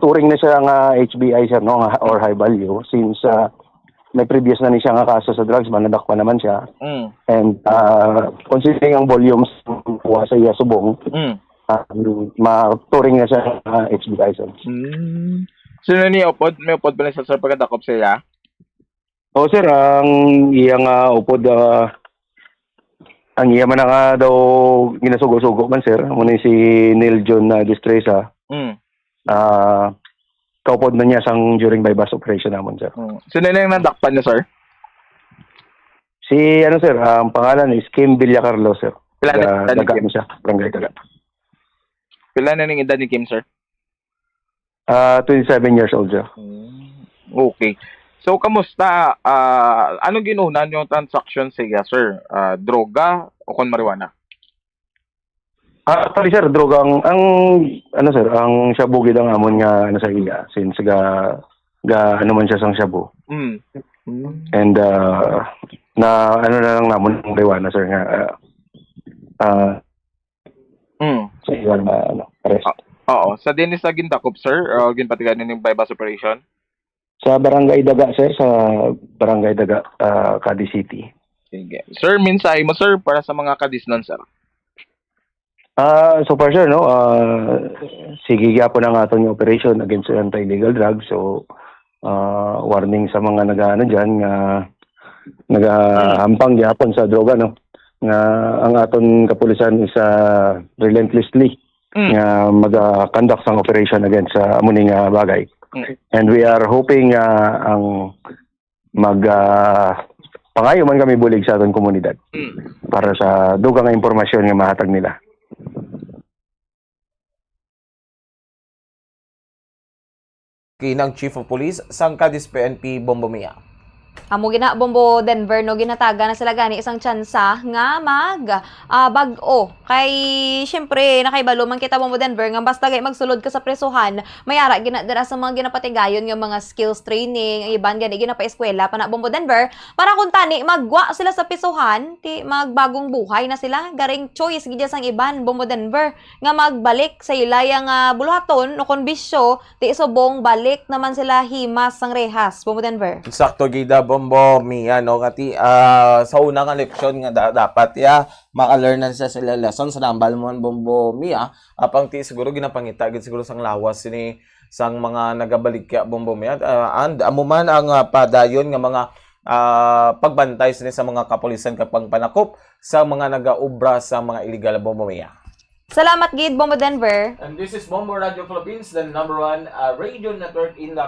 Turing na siya nga HBI, sir, no, or high value, since may previous na ni siya nga kaso sa drugs, manadak pa naman siya. And considering ang volumes kuha sa iya subong, maturing na siya HBI, sir. Sino ni upod? May upod ba na siya, sir, pagkadakop siya? Oo, sir, ang iyang upod, ang iya man nga daw ginasugo-sugo man, sir. Muna si Neil John Distresa. Kaupod na niya sang during bypass operation naman, sir. Sino na yung nandakpan niya, sir? Si, sir, ang pangalan is Kim Villacarlo, sir. Pila na Daga siya, barangay Daga. Pila na ng edad ni Kim, sir? 27 years old, sir. Okay. So, kamusta? Anong ginunan yung transaction siya, sir? Droga o kon marijuana? Actually, sir, droga ang shabu gid ang amon nga sa iya, since ga ano man siya sang shabu. And na na lang namon ng marijuana, sir, nga sa iya arrest. Oo. Sa dinis sa gindakop, sir, ginpatigan ning bypass operation? Sa Barangay Daga, sir, sa Barangay Daga, Cadiz City. Sige. Sir, minsay mo, sir, para sa mga kadisnon, sir. So far, sir, no, sige gyapon ang aton yung operation against anti-illegal drugs. So, warning sa mga nag-ano dyan, nagahampang gyapon sa droga, no, nga ang aton kapulisan is relentlessly nga mag-conduct ang operation against amuning bagay. And we are hoping ang pangayo man kami bulig sa atong komunidad para sa dugang nga impormasyon nga mahatag nila. Kinang Chief of Police sang Cadiz PNP Bombomia. Amo gina Bombo Denver no ginataga na sila gani isang tsansa nga bag-o kay syempre nakaibalo man kita Bombo Denver nga basta gay magsulod ka sa presuhan may ara ginadara sa mga ginapatigayon nga mga skills training ang iban gani ginapa-eskwela pa na Bombo Denver para kun tani magwa sila sa presuhan ti magbagong buhay na sila garing choice gid sang iban Bombo Denver nga magbalik sa ilaya nga buluhaton o kon bisyo ti subong balik naman sila himas sang rehas Bombo Denver. Sakto gida Bombo Mia, no, kati sa unang nga leksyon nga dapat maka-learnan siya sila lesson sa nambal mo Bombo Mia apang ti siguro ginapangita gid siguro sang lawas sini sang mga nagabalik kaya Bombo Mia and amo man ang padayon nga mga pagbantay sini sa mga kapulisan kapag panakop sa mga nagaubra sa mga illegal Bombo Mia. Salamat gid Bombo Denver. And this is Bombo Radio Philippines, the #1 radio network in the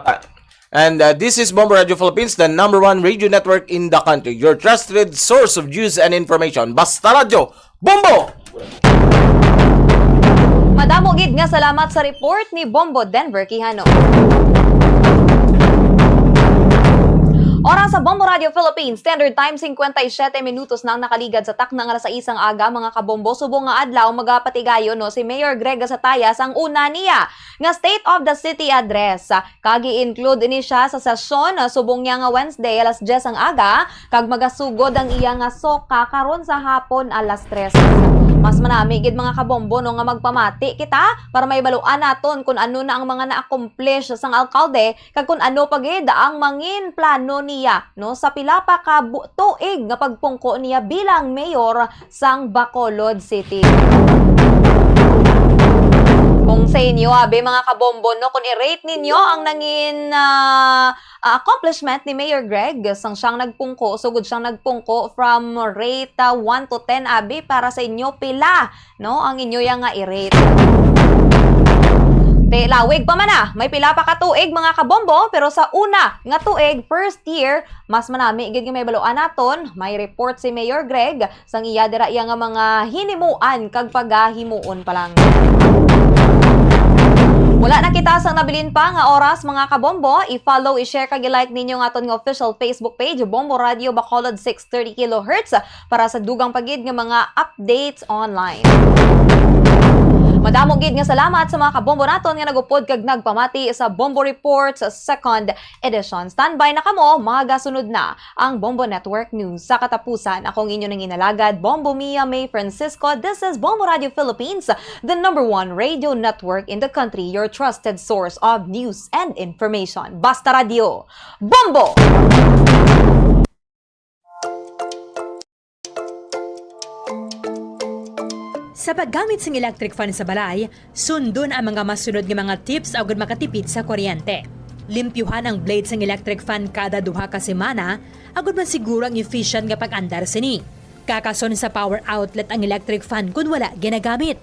And this is Bombo Radio Philippines, the #1 radio network in the country. Your trusted source of news and information. Basta Radio, Bombo! Madamo gid nga salamat sa report ni Bombo Denver Quijano. Oras sa Bombo Radio Philippines, Standard Time 57 minutos na ang nakaligad sa taknang alas 6 ang aga mga kabombo subong nga adlaw magapatigayon no si Mayor Greg Gasatayas ang una niya nga State of the City address. Kagi include ini siya sa sesyon subong niya nga Wednesday alas 10 ang aga kag magasugod ang iya nga soka karon sa hapon alas 3. Mas manami gid mga kabombo no nga magpamati kita para may baluan naton kung ano na ang mga na-accomplish sang alkalde kag kung ano pa gid ang mangin plano niya no sa pila pa ka tuig nga pagpungko niya bilang mayor sang Bacolod City. Kung sa inyo, mga kabombo, no, kung i-rate ninyo ang nangin accomplishment ni Mayor Greg, sang siyang nagpungko, sugod siyang nagpungko from rate 1 to 10, para sa inyo, pila, no, ang inyo yang nga i-rate. Lawig pa man may pila pa ka tuig mga kabombo, pero sa una nga tuig, first year, mas manami gid nga may baluan naton. May report si Mayor Greg sang iya dira iya nga mga hinimuan kag pagahimuon pa lang. Wala na kita sang nabilin pa nga oras mga kabombo. I-follow, i-share kag i-like ninyo nga aton nga official Facebook page Bombo Radio Bacolod 630 kHz para sa dugang pagid nga mga updates online. Madamo gid nga salamat sa mga kabombo naton nga nagupod kag nagpamati sa Bombo Reports second edition. Standby na kamo, magasunod na ang Bombo Network News. Sa katapusan, akong inyo nang inalagad, Bombo Mia May Francisco. This is Bombo Radio Philippines, the #1 radio network in the country, your trusted source of news and information. Basta Radio, Bombo! Sa paggamit ng electric fan sa balay, sundon ang mga masunod nga mga tips agad makatipid sa kuryente. Limpyuhan ang blades ng electric fan kada 2 ka semana, agad masiguro ang efficient nga pag-andar sini. Kakason sa power outlet ang electric fan kung wala ginagamit.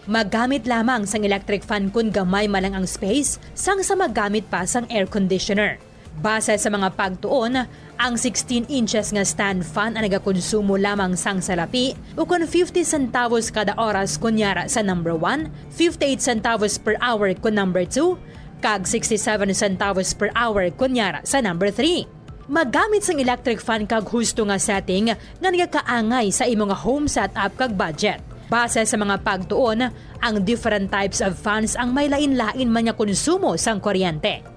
Maggamit lamang sang electric fan kung gamay malang ang space, sang sa maggamit pa sang air conditioner. Base sa mga pagtuon, ang 16 inches nga stand fan ang nagakonsumo lamang sang salapi o kung 50 centavos kada oras kunyara sa number 1, 58 centavos per hour kung number 2, kag 67 centavos per hour kunyara sa number 3. Maggamit sang electric fan kag husto nga setting nga nagakaangay sa imo nga home setup kag budget. Base sa mga pagtuon, ang different types of fans ang may lain-lain man nga konsumo sang kuryente.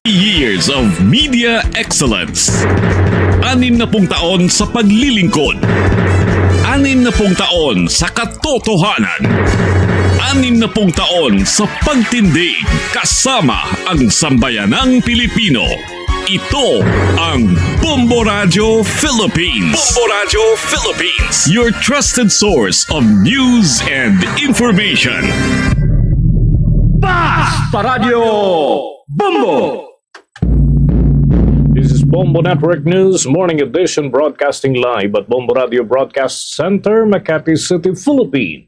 Years of media excellence. 60 taon sa paglilingkod. 60 taon sa katotohanan. 60 taon sa pagtindig kasama ang sambayanang Pilipino. Ito ang Bombo Radio Philippines. Bombo Radio Philippines, your trusted source of news and information. Basta Radio Bombo! This is Bombo Network News Morning Edition, broadcasting live at Bombo Radio Broadcast Center, Makati City, Philippines.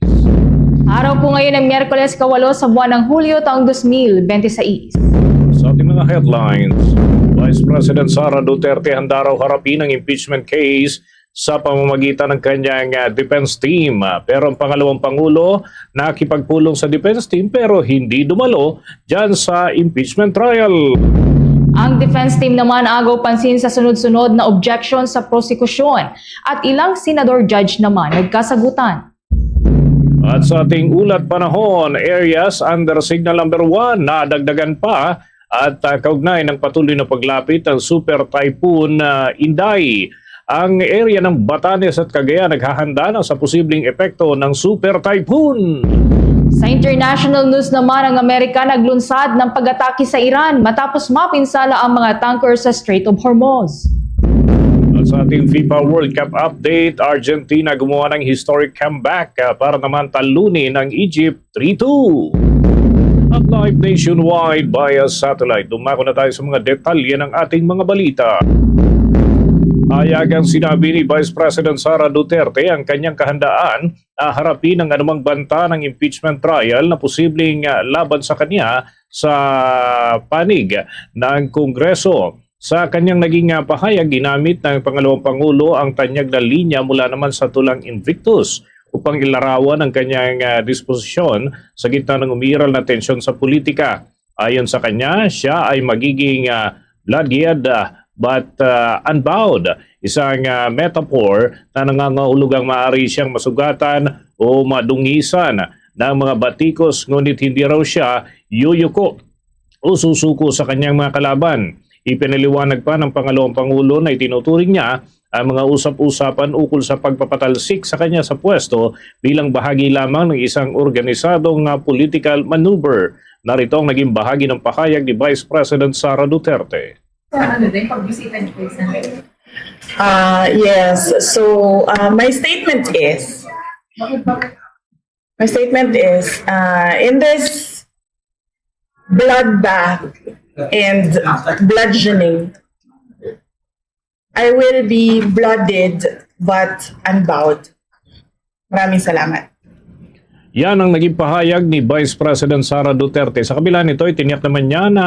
Araw po ngayon ng Miyerkules, 8 sa buwan ng Hulyo, taong 2026. Sa ating mga headlines, Vice President Sara Duterte handa raw harapin ang impeachment case sa pamamagitan ng kanyang defense team. Pero ang pangalawang Pangulo nakipagpulong sa defense team pero hindi dumalo dyan sa impeachment trial. Ang defense team naman agaw pansin sa sunod-sunod na objection sa prosekusyon at ilang senador judge naman nagkasagutan. At sa ating ulat panahon, areas under signal number 1 nadagdagan pa at kaugnay ng patuloy na paglapit ng Super Typhoon Inday. Ang area ng Batanes at Cagayan naghahanda na sa posibleng epekto ng Super Typhoon. Sa international news naman, ang Amerika naglunsad ng pag-atake sa Iran matapos mapinsala ang mga tanker sa Strait of Hormuz. At sa ating FIFA World Cup update, Argentina gumawa ng historic comeback para naman talunin ng Egypt 3-2. At live nationwide via satellite, dumako na tayo sa mga detalye ng ating mga balita. Ayagang sinabi ni Vice President Sara Duterte ang kanyang kahandaan harapin ang anumang banta ng impeachment trial na posibleng laban sa kanya sa panig ng Kongreso. Sa kanyang naging pahayag, ginamit ng pangalawang Pangulo ang tanyag na linya mula naman sa tulang Invictus upang ilarawan ang kanyang disposisyon sa gitna ng umiiral na tensyon sa politika. Ayon sa kanya, siya ay magiging blooded but unbowed, isang metaphor na nangangahulugang maaari siyang masugatan o madungisan ng mga batikos ngunit hindi raw siya yuyuko o susuko sa kanyang mga kalaban. Ipinaliwanag pa ng pangalawang Pangulo na itinuturing niya ang mga usap-usapan ukol sa pagpapatalsik sa kanya sa pwesto bilang bahagi lamang ng isang organisadong political maneuver. Narito ang naging bahagi ng pahayag ni Vice President Sara Duterte. Yes. So my statement is in this bloodbath and bludgeoning, I will be blooded but unbowed. Maraming salamat. Yan ang naging pahayag ni Vice President Sara Duterte. Sa kabila nito, itiniyak naman niya na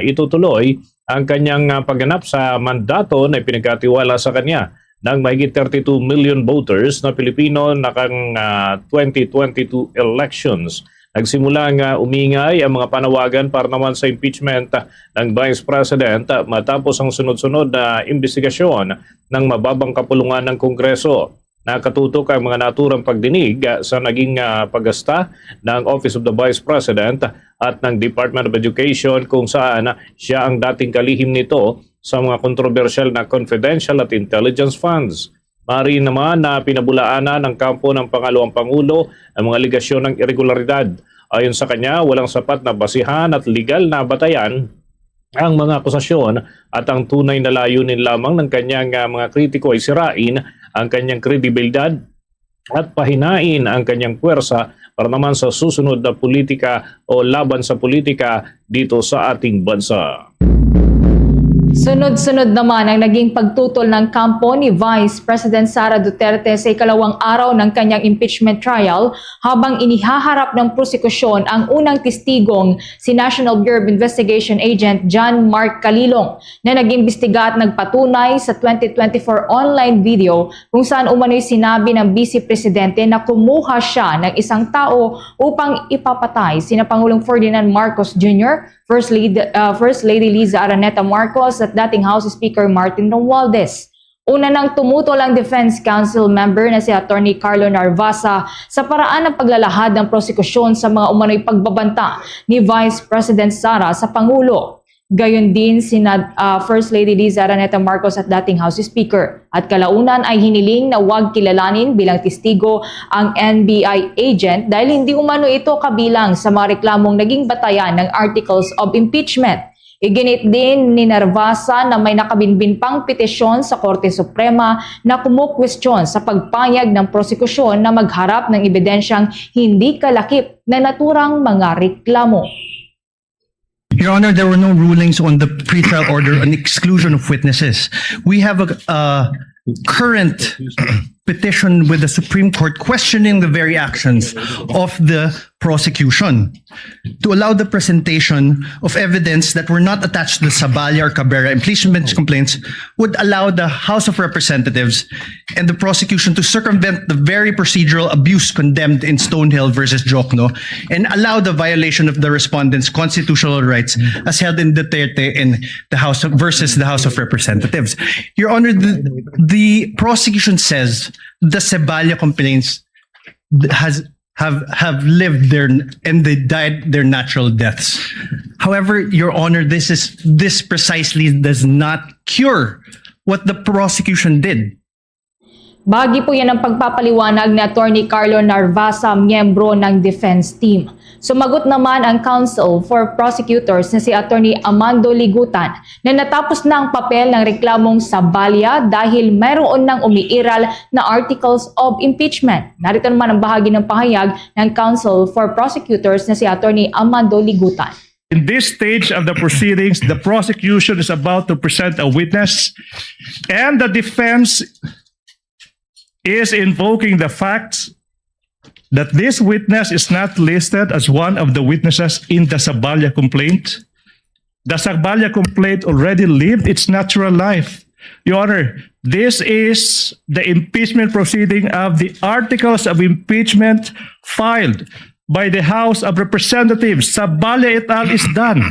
itutuloy ang kanyang pagganap sa mandato na ipinagkatiwala sa kanya ng mahigit 32 million voters na Pilipino na kang 2022 elections. Nagsimula nga umingay ang mga panawagan para naman sa impeachment ng Vice President matapos ang sunod-sunod na investigasyon ng mababang kapulungan ng Kongreso. Nakatutok ang mga naturang pagdinig sa naging paggasta ng Office of the Vice President at ng Department of Education kung saan siya ang dating kalihim nito sa mga kontrobersyal na confidential at intelligence funds. Mari naman na pinabulaanan ng kampo ng pangalawang Pangulo ang mga aligasyon ng irregularidad. Ayon sa kanya, walang sapat na basihan at legal na batayan ang mga akusasyon at ang tunay na layunin lamang ng kanyang mga kritiko ay sirain ang kanyang kredibilidad at pahinain ang kanyang puwersa para naman sa susunod na politika o laban sa politika dito sa ating bansa. Sunod-sunod naman ang naging pagtutol ng kampo ni Vice President Sara Duterte sa ikalawang araw ng kanyang impeachment trial habang inihaharap ng prosekusyon ang unang testigong si National Bureau of Investigation Agent John Mark Calilong na nag-imbestiga at nagpatunay sa 2024 online video kung saan umano'y sinabi ng Vice Presidente na kumuha siya ng isang tao upang ipapatay sina Pangulong Ferdinand Marcos Jr., First Lady Liza Araneta Marcos at dating House Speaker Martin Romualdez. Una nang tumutol ang Defense Council member na si Attorney Carlo Narvasa sa paraan ng paglalahad ng prosekusyon sa mga umano'y pagbabanta ni Vice President Sara sa Pangulo. Gayon din si First Lady Liza Araneta Marcos at dating House Speaker. At kalaunan ay hiniling na huwag kilalanin bilang testigo ang NBI agent dahil hindi umano ito kabilang sa mga reklamong naging batayan ng Articles of Impeachment. Iginit din ni Narvasa na may nakabinbin pang petisyon sa Korte Suprema na kumukwestiyon sa pagpayag ng prosekusyon na magharap ng ebidensyang hindi kalakip na naturang mga reklamo. Your Honor, there were no rulings on the pretrial order on exclusion of witnesses. We have a current petition with the Supreme Court questioning the very actions of the prosecution to allow the presentation of evidence that were not attached to the Saballa or Cabrera impeachment complaints would allow the House of Representatives and the prosecution to circumvent the very procedural abuse condemned in Stonehill versus Jokno and allow the violation of the respondent's constitutional rights as held in Duterte in the House versus the House of Representatives. Your Honor, the prosecution says the Saballa complaints have lived there and they died their natural deaths. However, Your Honor, this precisely does not cure what the prosecution did. Bahagi po yan ang pagpapaliwanag ni Attorney Carlo Narvasa, miyembro ng defense team. Sumagot naman ang Counsel for Prosecutors na si Attorney Amando Ligutan na natapos na ang papel ng reklamong Saballa dahil mayroon nang umiiral na Articles of Impeachment. Narito naman ang bahagi ng pahayag ng Counsel for Prosecutors na si Attorney Amando Ligutan. In this stage of the proceedings, the prosecution is about to present a witness and the defense is invoking the facts that this witness is not listed as one of the witnesses in the Saballa complaint. The Saballa complaint already lived its natural life. Your Honor, this is the impeachment proceeding of the Articles of Impeachment filed by the House of Representatives. Saballa et al. Is done.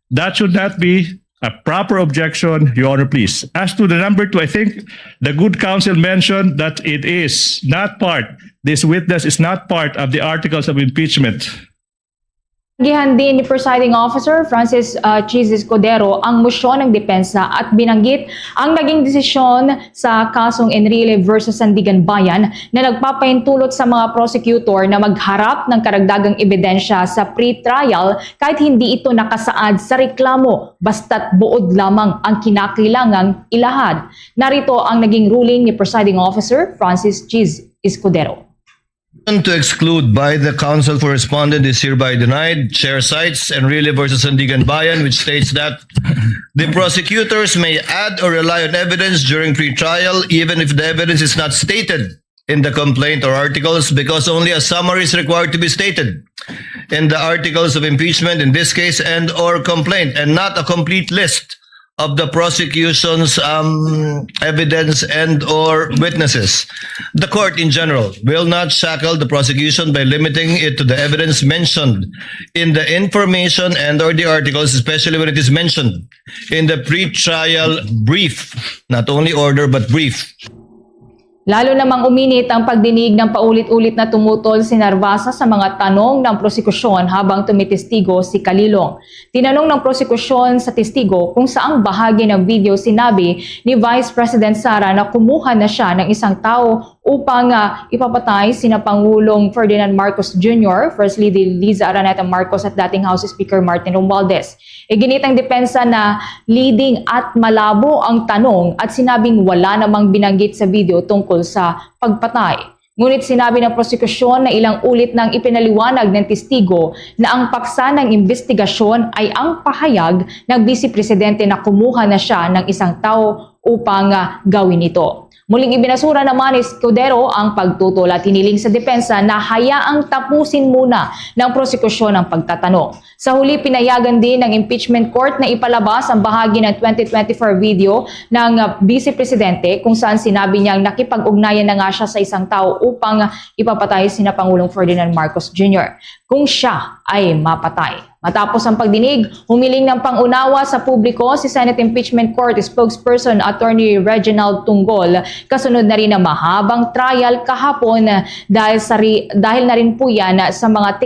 That should not be a proper objection, Your Honor, please. As to the number 2, I think the good counsel mentioned that it is not part, this witness is not part of the Articles of Impeachment. Gihan din ni Presiding Officer Francis Chiz Escudero ang motion ng depensa at binanggit ang naging desisyon sa kasong Enrile versus Sandigan Bayan na nagpapahintulot sa mga prosecutor na magharap ng karagdagang ebidensya sa pre-trial kahit hindi ito nakasaad sa reklamo basta't buod lamang ang kinakailangang ilahad. Narito ang naging ruling ni Presiding Officer Francis Chiz Escudero. To exclude by the counsel for respondent is hereby denied. Chair cites Enrile versus Sandigan Bayan, which states that the prosecutors may add or rely on evidence during pre-trial even if the evidence is not stated in the complaint or articles because only a summary is required to be stated in the articles of impeachment in this case and or complaint and not a complete list of the prosecution's evidence and or witnesses. The court in general will not shackle the prosecution by limiting it to the evidence mentioned in the information and or the articles, especially when it is mentioned in the pre-trial brief, not only order but brief. Lalo namang uminit ang pagdinig ng paulit-ulit na tumutol si Narvasa sa mga tanong ng prosekusyon habang tumitestigo si Kalilong. Tinanong ng prosekusyon sa testigo kung saang bahagi ng video sinabi ni Vice President Sara na kumuha na siya ng isang tao upang ipapatay sina Pangulong Ferdinand Marcos Jr., First Lady Liza Araneta Marcos at dating House Speaker Martin Romualdez. Iginit ang depensa na leading at malabo ang tanong at sinabing wala namang binanggit sa video tungkol sa pagpatay. Ngunit sinabi ng prosekusyon na ilang ulit nang ipinaliwanag ng testigo na ang paksa ng investigasyon ay ang pahayag ng Vice Presidente na kumuha na siya ng isang tao upang gawin ito. Muling ibinasura naman ni Escudero ang pagtutol at hiniling sa depensa na hayaang tapusin muna ng prosekusyon ang pagtatanong. Sa huli, pinayagan din ng impeachment court na ipalabas ang bahagi ng 2024 video ng Vice Presidente kung saan sinabi niyang nakipag-ugnayan na nga siya sa isang tao upang ipapatay sina Pangulong Ferdinand Marcos Jr. kung siya ay mapatay. Matapos ang pagdinig, humiling ng pangunawa sa publiko si Senate Impeachment Court spokesperson Attorney Reginald Tunggol. Kasunod na rin ang mahabang trial kahapon dahil na rin po yan sa mga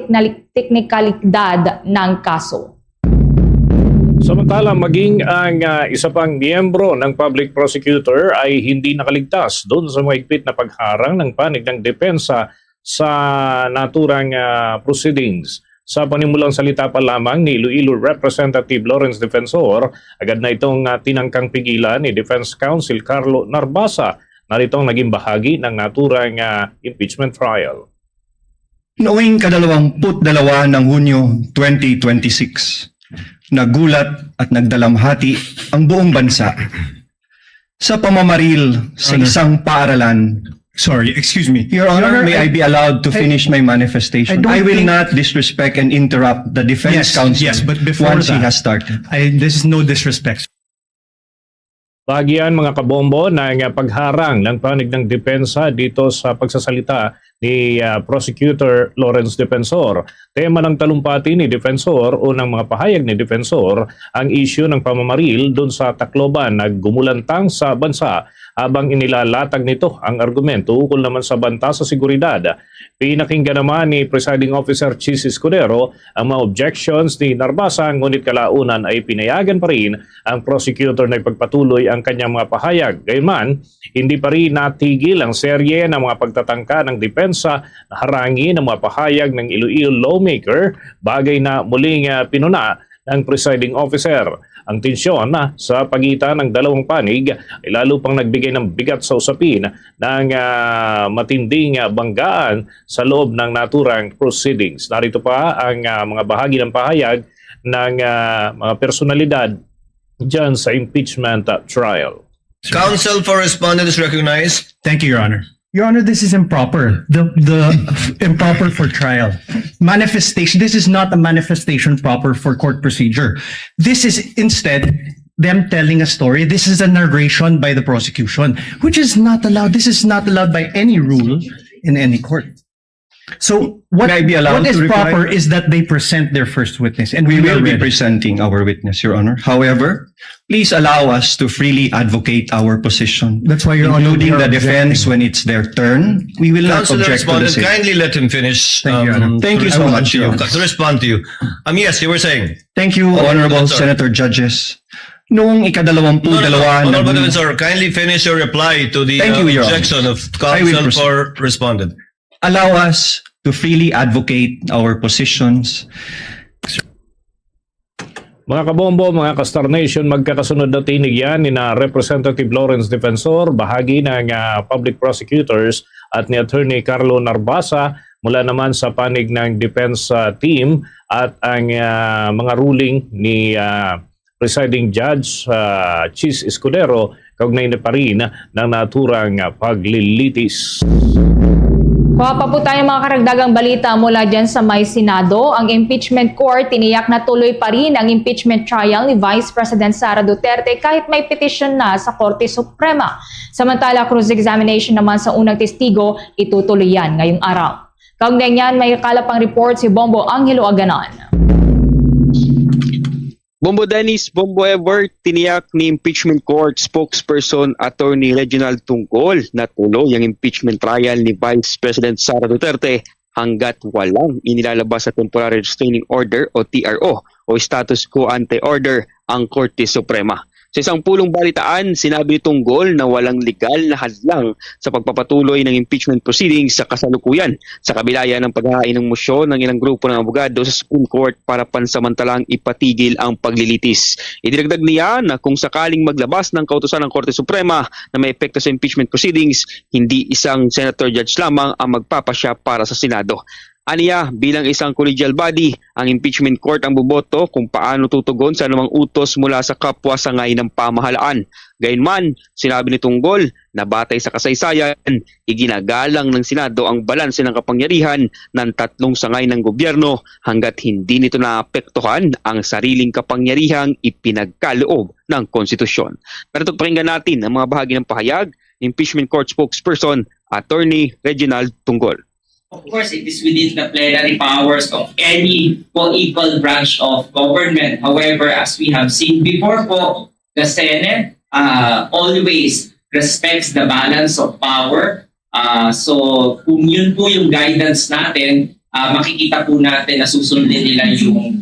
teknikalidad ng kaso. Samantala, maging ang isa pang miyembro ng public prosecutor ay hindi nakaligtas doon sa mahigpit na pagharang ng panig ng depensa sa naturang proceedings. Sa panimulang salita pa lamang ni Iloilo Representative Lawrence Defensor, agad na itong tinangkang pigilan ni Defense Counsel Carlo Narbasa na itong naging bahagi ng naturang impeachment trial. Noong 22 ng Hunyo 2026, nagulat at nagdalamhati ang buong bansa sa pamamaril sa isang paaralan. Sorry, excuse me. Your Honor, may I be allowed to finish my manifestation? I will not disrespect and interrupt the defense counsel but before once he has started. This is no disrespect. Bagian mga kabombo ng pagharang ng panig ng depensa dito sa pagsasalita ni Prosecutor Lawrence Defensor. Tema ng talumpati ni Defensor o ng mga pahayag ni Defensor ang issue ng pamamaril doon sa Tacloban na gumulantang sa bansa habang inilalatag nito ang argumento ukol naman sa banta sa seguridad. Pinakinggan naman ni Presiding Officer Chiz Escudero ang mga objections ni Narbasa, ngunit kalaunan ay pinayagan pa rin ang prosecutor na ipagpatuloy ang kanyang mga pahayag. Gayunman, hindi pa rin natigil ang serye ng mga pagtatangka ng depensa na harangin ang mga pahayag ng Iloilo lawmaker, bagay na muling pinuna ng presiding officer. Ang tensyon sa pagitan ng dalawang panig ay lalo pang nagbigay ng bigat sa usapin ng matinding banggaan sa loob ng naturang proceedings. Narito pa ang mga bahagi ng pahayag ng mga personalidad dyan sa impeachment trial. Counsel for respondent is recognized. Thank you, Your Honor. Your Honor, this is improper. The improper for trial. Manifestation. This is not a manifestation proper for court procedure. This is instead them telling a story. This is a narration by the prosecution, which is not allowed. This is not allowed by any rule in any court. So what, May I be allowed what is to reply? proper is that they present their first witness, and We we will are be ready. presenting our witness, Your Honor. However, please allow us to freely advocate our position. That's why, Your Honor, including we are the defense objecting. when it's their turn. We will not Councilor object to the respondent, same. kindly let him finish. Thank you, Your Honor. Thank you to so respond much, to you. Your Honor. To respond to you. Yes, you were saying. Thank you, Okay, Honorable sir. Senator Judges. Noong ikadalawampung-dalawa Honorable Defense, sir, kindly finish your reply to the Thank you, Your Honor. objection of I will counsel proceed. for respondent. allow us to freely advocate our positions. Mga kabombo, mga Kastar Nation, magkakasunod na tinig yan ni na Representative Lawrence Defensor, bahagi ng public prosecutors at ni Attorney Carlo Narbasa mula naman sa panig ng defense team at ang mga ruling ni presiding judge Chis Escudero kaugnay na pa rin ng naturang paglilitis. Kuha pa po tayo mga karagdagang balita mula dyan sa may Senado. Ang impeachment court tiniyak na tuloy pa rin ang impeachment trial ni Vice President Sara Duterte kahit may petition na sa Korte Suprema. Samantala, cross-examination naman sa unang testigo, itutuloy yan ngayong araw. Kaugnay niyan, may kalapang report si Bombo Angelo Aganon. Bombo Dennis, Bombo Ever, tiniyak ni impeachment court spokesperson Attorney Reginald Tungkol na tuloy ang impeachment trial ni Vice President Sara Duterte hanggat walang inilalabas sa Temporary Restraining Order o TRO o Status Quo Ante Order ang Korte Suprema. Sa isang pulong balitaan, sinabi ni Tunggol na walang legal na hadlang sa pagpapatuloy ng impeachment proceedings sa kasalukuyan sa kabila yan ng paghahain ng mosyon ng ilang grupo ng abogado sa Supreme Court para pansamantalang ipatigil ang paglilitis. Idinagdag niya na kung sakaling maglabas ng kautusan ng Korte Suprema na may epekto sa impeachment proceedings, hindi isang senator judge lamang ang magpapasya para sa Senado. Aniya, bilang isang collegial body, ang impeachment court ang buboto kung paano tutugon sa anumang utos mula sa kapwa sangay ng pamahalaan. Gayunman, sinabi ni Tunggol na batay sa kasaysayan, iginagalang ng Senado ang balanse ng kapangyarihan ng tatlong sangay ng gobyerno hanggat hindi nito naapektuhan ang sariling kapangyarihang ipinagkaloob ng konstitusyon. Narito pakinggan natin ang mga bahagi ng pahayag ng impeachment court spokesperson, Attorney Reginald Tunggol. Of course, it is within the plenary powers of any co-equal branch of government. However, as we have seen before po, the Senate always respects the balance of power. So kung yun po yung guidance natin, makikita po natin na susundin nila yung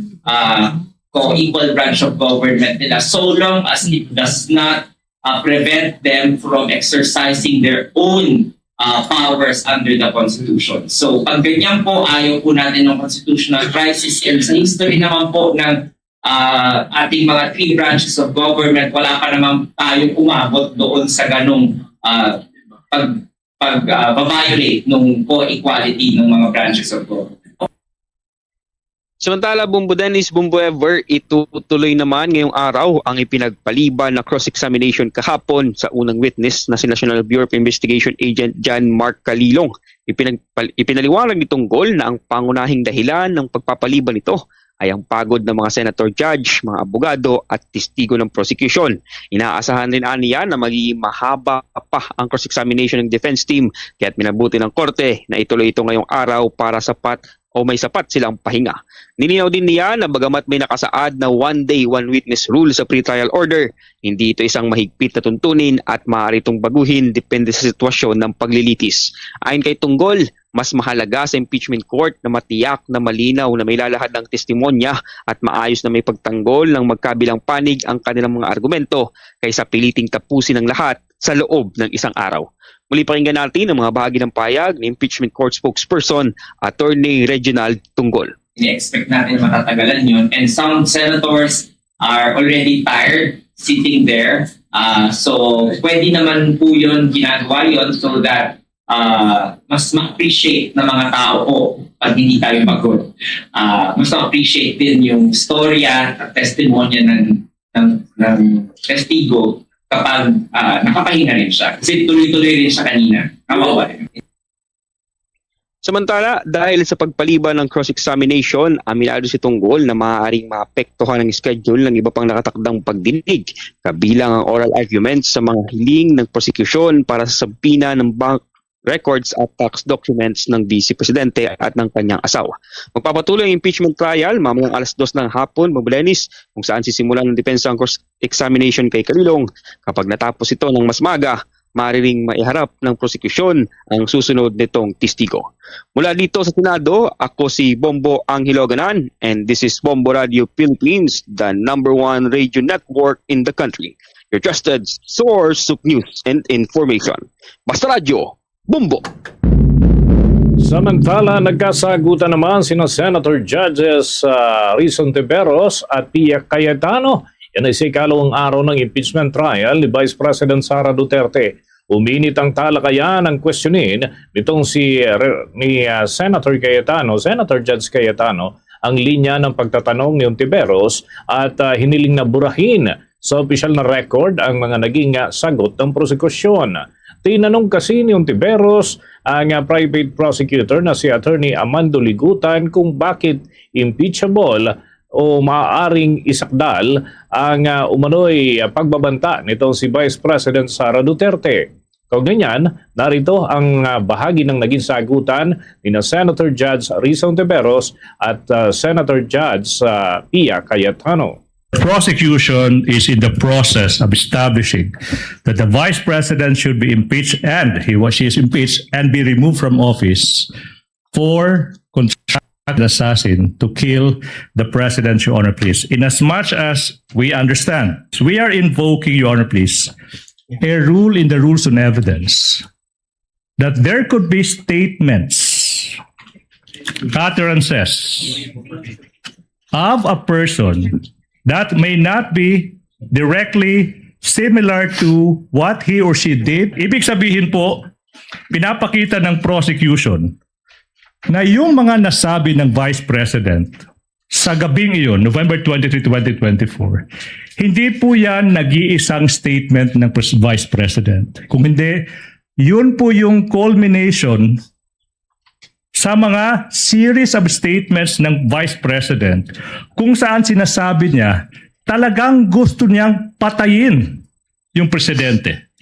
co-equal branch of government nila so long as it does not prevent them from exercising their own powers under the Constitution. So pag ganyan po, ayaw po natin ng constitutional crisis. And sa history naman po ng ating mga three branches of government, wala pa naman tayo umabot doon sa ganong pag-violate ng co-equality ng mga branches of government. Samantala, Bombo Dennis, Bombo Ever, itutuloy naman ngayong araw ang ipinagpaliban na cross-examination kahapon sa unang witness na si National Bureau of Investigation Agent John Mark Calilong. Ipinaliwanag ni Tunggol na ang pangunahing dahilan ng pagpapaliban nito ay ang pagod ng mga senator judge, mga abogado at testigo ng prosecution. Inaasahan rin niya na magiging mahaba pa ang cross-examination ng defense team kaya't minabuti ng korte na ituloy ito ngayong araw para may sapat silang pahinga. Nilinaw din niya na bagamat may nakasaad na one day, one witness rule sa pre-trial order, hindi ito isang mahigpit na tuntunin at maaari itong baguhin depende sa sitwasyon ng paglilitis. Ayon kay Tunggol, mas mahalaga sa impeachment court na matiyak na malinaw na may lalahad ng testimonya at maayos na may pagtanggol ng magkabilang panig ang kanilang mga argumento kaysa piliting tapusin ang lahat sa loob ng isang araw. Muli pakinggan natin ang mga bahagi ng payag ng impeachment court spokesperson, Attorney Reginald Tunggol. I-expect natin matatagalan yun. And some senators are already tired sitting there. So pwede naman po yun, ginagawa yun so that mas ma-appreciate ng mga tao po pag hindi tayo pagod. Mas ma-appreciate din yung storya at testimonya ng testigo kapag nakapahinga rin siya. Kasi tuloy-tuloy rin siya kanina. Kawawa rin. Samantala, dahil sa pagpaliban ng cross-examination, aminado si Tunggol na maaaring maapektuhan ang schedule ng iba pang nakatakdang pagdinig, kabilang ang oral arguments sa mga hiling ng prosecution para sa sabina ng records at tax documents ng Vice Presidente at ng kanyang asawa. Magpapatuloy ang impeachment trial mamayang 2:00 ng hapon, Mabulanis, kung saan sisimulan ng depensa ang cross-examination kay Calilong. Kapag natapos ito ng mas maga, maaaring maiharap ng prosekusyon ang susunod nitong testigo. Mula dito sa Senado, ako si Bombo Anghiloganan, and this is Bombo Radio Philippines, the #1 radio network in the country. Your trusted source of news and information. Basta Radio, Bombo! Samantala, nagkasagutan naman sina Senator Judges Rizon Tiberos at Pia Cayetano. Yan ay sa ikalawang araw ng impeachment trial ni Vice President Sara Duterte. Uminit ang talakayan ng questionin nitong ni Senator Cayetano, Senator Judge Cayetano, ang linya ng pagtatanong ni Tiberos at hiniling na burahin sa opisyal na record ang mga naging sagot ng prosekusyon. Tinanong kasi ni Tiberos ang private prosecutor na si Attorney Amando Ligutan kung bakit impeachable o maaaring isakdal ang umano'y pagbabanta nitong si Vice President Sara Duterte. Kaugnay niyan, narito ang bahagi ng naging sagutan ni Senator Judge Rizon Tiberos at Senator Judge Pia Cayetano. Prosecution is in the process of establishing that the Vice President should be impeached and she is impeached and be removed from office for constructing assassin to kill the President, Your Honor, please. In as much as we understand, we are invoking, Your Honor, please, a rule in the rules on evidence that there could be statements, utterances of a person that may not be directly similar to what he or she did. Ibig sabihin po, pinapakita ng prosecution na yung mga nasabi ng Vice President sa gabing iyon, November 23, 2024, hindi po yan nag-iisang statement ng Vice President. Kung hindi, yun po yung culmination sa mga series of statements ng Vice President kung saan sinasabi niya talagang gusto niyang patayin yung Presidente,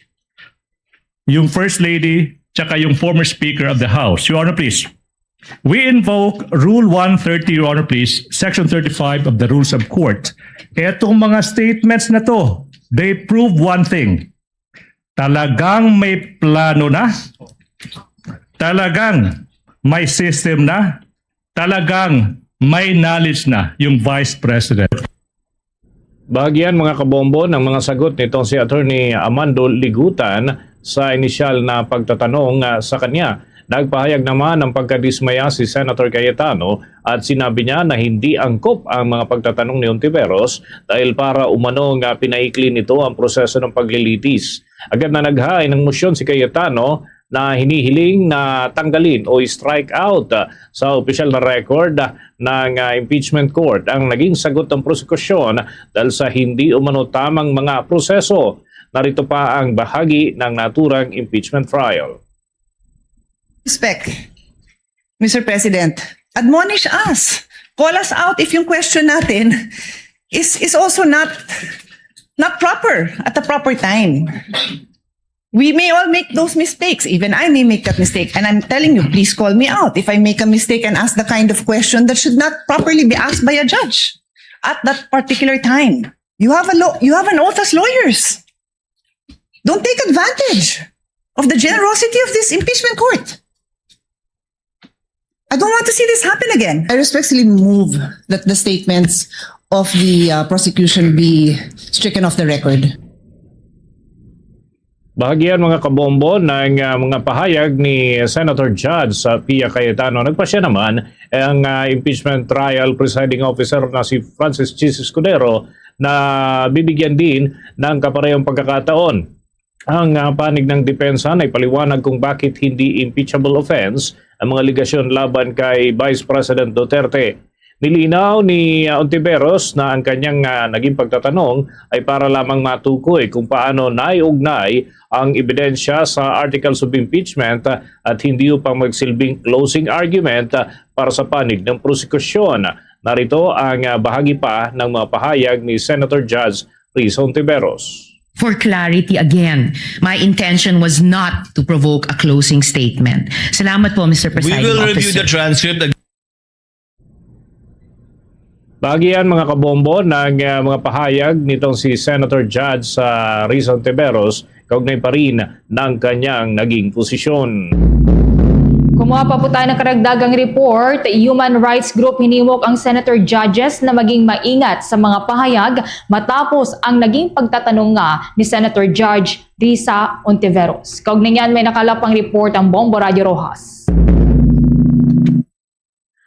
yung First Lady, tsaka yung former Speaker of the House. Your Honor, please. We invoke Rule 130, Your Honor, please, Section 35 of the Rules of Court. Etong mga statements na to, they prove one thing. Talagang may plano na, talagang may system na, talagang may knowledge na yung Vice President. Bahagyan mga kabombo ng mga sagot nitong si Attorney Amando Ligutan sa inisyal na pagtatanong sa kanya. Nagpahayag naman ng pagkadismaya si Senator Cayetano at sinabi niya na hindi angkop ang mga pagtatanong ni Ontiveros dahil para umanong pinaikli nito ang proseso ng paglilitis. Agad na naghain ng motion si Cayetano na hinihiling na tanggalin o strike out sa opisyal na record ng impeachment court ang naging sagot ng prosekusyon dahil sa hindi umano tamang mga proseso. Narito pa ang bahagi ng naturang impeachment trial. Respect, Mr. President, admonish us. Call us out if yung question natin is also not proper at the proper time. We may all make those mistakes. Even I may make that mistake. And I'm telling you, please call me out if I make a mistake and ask the kind of question that should not properly be asked by a judge at that particular time. You have an oath as lawyers. Don't take advantage of the generosity of this impeachment court. I don't want to see this happen again. I respectfully move that the statements of the prosecution be stricken off the record. Bahagyan mga kabombo ng mga pahayag ni Senator Judge Pia Cayetano. Nagpasya naman ang impeachment trial presiding officer na si Francis Chis Escudero na bibigyan din ng kaparehong pagkakataon. Ang panig ng depensa ay paliwanag kung bakit hindi impeachable offense ang mga ligasyon laban kay Vice President Duterte. Nilinaw ni Ontiveros na ang kanyang naging pagtatanong ay para lamang matukoy kung paano naiugnay ang ebidensya sa articles of impeachment at hindi upang magsilbing closing argument para sa panig ng prosekusyon. Narito ang bahagi pa ng mga pahayag ni Senator Judge Rizon Tiberos. For clarity again, my intention was not to provoke a closing statement. Salamat po, Mr. We Presiding will Officer. review the transcript. Bagian mga kabombo ng mga pahayag nitong si Senator Judge Risa Ontiveros, kaugnay pa rin ng kanyang naging posisyon. Kumuha pa po tayo ng karagdagang report. Human Rights Group hinimok ang Senator Judges na maging maingat sa mga pahayag matapos ang naging pagtatanong nga ni Senator Judge Risa Ontiveros. Kaugnay niyan may nakalapang report ang Bombo Radio Rojas.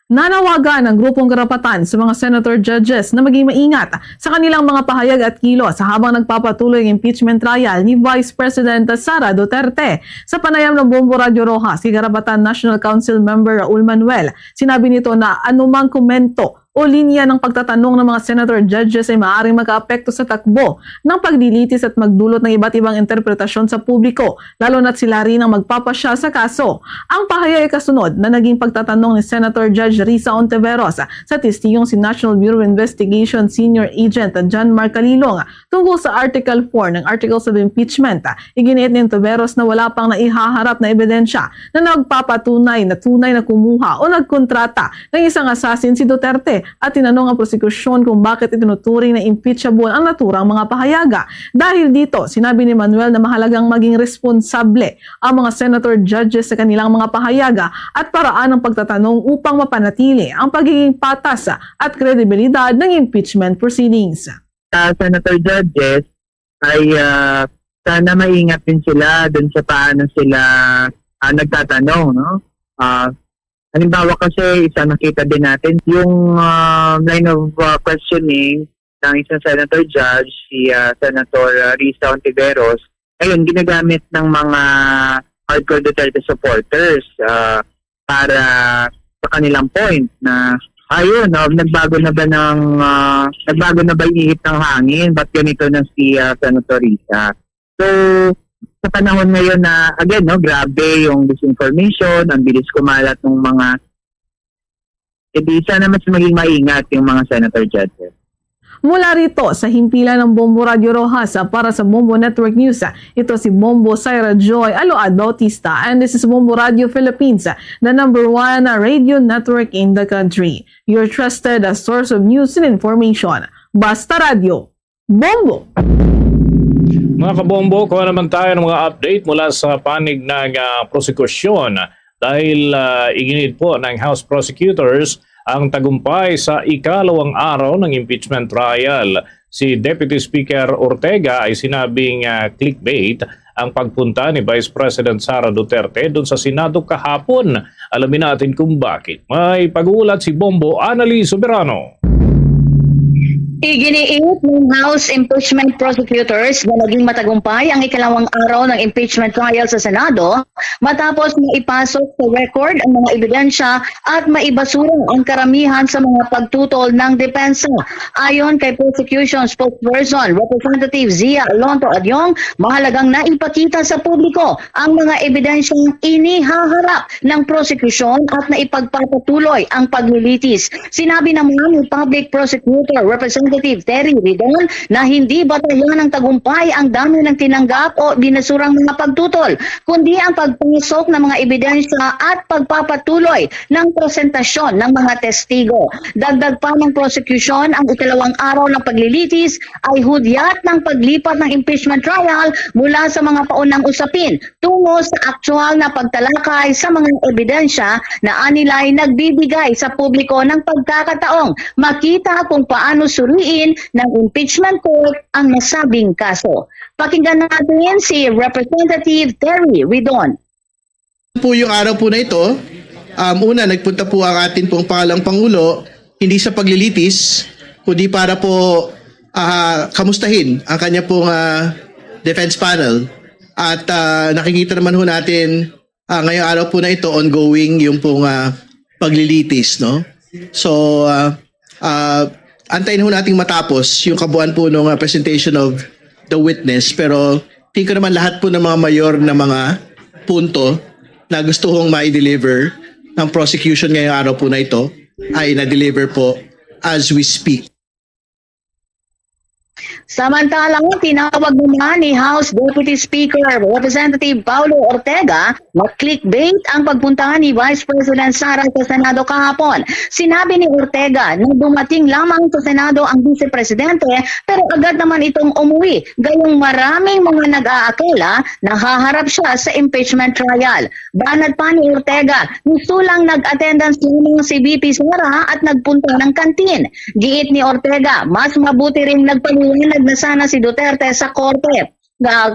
Nanawagan ang grupong karapatan sa mga senator judges na maging maingat sa kanilang mga pahayag at kilos habang nagpapatuloy ang impeachment trial ni Vice President Sara Duterte. Sa panayam ng Bombo Radio Rojas, si Karapatan National Council Member Raul Manuel, sinabi nito na anumang komento o linya ng pagtatanong ng mga senator judges ay maaaring magkaapekto sa takbo ng paglilitis at magdulot ng iba't ibang interpretasyon sa publiko, lalo na't sila rin ang magpapasya sa kaso. Ang pahayag ay kasunod na naging pagtatanong ni Senator Judge Risa Ontiveros sa testigong si National Bureau of Investigation Senior Agent John Mark Calilong tungkol sa Article 4 ng Articles of Impeachment. Iginiit ni Ontiveros na wala pang naihaharap na ebidensya na nagpapatunay na tunay na kumuha o nagkontrata ng isang assassin si Duterte at tinanong ang prosekusyon kung bakit itinuturing na impeachable ang naturang mga pahayaga. Dahil dito, sinabi ni Manuel na mahalagang maging responsable ang mga senator judges sa kanilang mga pahayaga at paraan ng pagtatanong upang mapanatili ang pagiging patas at kredibilidad ng impeachment proceedings. Senator judges ay sana maingat din sila dun sa paano sila nagtatanong, no? Halimbawa kasi nakita din natin yung line of questioning ng isang senator judge, si Senator Risa Ontiveros, ayun, ginagamit ng mga hardcore Duterte supporters para sa kanilang point na ayun, nagbago na ba yung ihip ng hangin, ba't ganito na si Senator Risa? So, sa panahon ngayon na, again, grabe yung disinformation, ang bilis kumalat ng mga, sana mas maging maingat yung mga senator judges. Mula rito sa himpilan ng Bombo Radio Rojas para sa Bombo Network News, ito si Bombo Syra Joy Aload Bautista, and this is Bombo Radio Philippines, the #1 radio network in the country. Your trusted source of news and information. Basta Radio, Bombo! Mga kabombo, kuha naman tayo ng mga update mula sa panig ng prosekusyon dahil iginit po ng House Prosecutors ang tagumpay sa ikalawang araw ng impeachment trial. Si Deputy Speaker Ortega ay sinabing clickbait ang pagpunta ni Vice President Sara Duterte doon sa Senado kahapon. Alamin natin kung bakit. May pag-uulat si Bombo Annalise Soberano. Iginiit ng House Impeachment Prosecutors na naging matagumpay ang ikalawang araw ng impeachment trial sa Senado matapos maipasok sa record ang mga ebidensya at maibasura ang karamihan sa mga pagtutol ng depensa. Ayon kay Prosecution Spokesperson Representative Zia Alonto Adyong, mahalagang naipakita sa publiko ang mga ebidensyang inihaharap ng prosekusyon at naipagpapatuloy ang paglilitis. Sinabi naman ni Public Prosecutor Representative Terry Ridon na hindi batayan ng tagumpay ang dami ng tinanggap o binasurang mga pagtutol, kundi ang pagpasok ng mga ebidensya at pagpapatuloy ng presentasyon ng mga testigo. Dagdag pa ng prosecution, ang ikalawang araw ng paglilitis ay hudyat ng paglipat ng impeachment trial mula sa mga paunang usapin tungo sa aktual na pagtalakay sa mga ebidensya na anilay nagbibigay sa publiko ng pagkakataong makita kung paano suriin ng impeachment court ang nasabing kaso. Pakinggan natin si Representative Terry Ridon. Po yung araw po na ito, una nagpunta po ang atin pong pangalang Pangulo, hindi sa paglilitis, kundi para po kamustahin ang kanya pong defense panel. At nakikita naman ho natin ngayong araw po na ito, ongoing yung pong paglilitis. No? So, antayin ho nating matapos yung kabuuan po ng presentation of the witness, pero tingin ko naman lahat po ng mga mayor na mga punto na gusto kong ma-deliver ng prosecution ngayong araw po na ito ay na-deliver po as we speak. Samantalang tinawag naman ni House Deputy Speaker Representative Paulo Ortega na clickbait ang pagpunta ni Vice President Sara sa Senado kahapon. Sinabi ni Ortega na dumating lamang sa Senado ang Vice Presidente pero agad naman itong umuwi. Gayong maraming mga nag-aakala na haharap siya sa impeachment trial. Banat pa ni Ortega, gusto lang nag-attendance lamang si VP Sara at nagpunta ng kantin. Giit ni Ortega, mas mabuti rin nagpaliwanag na sana si Duterte sa korte.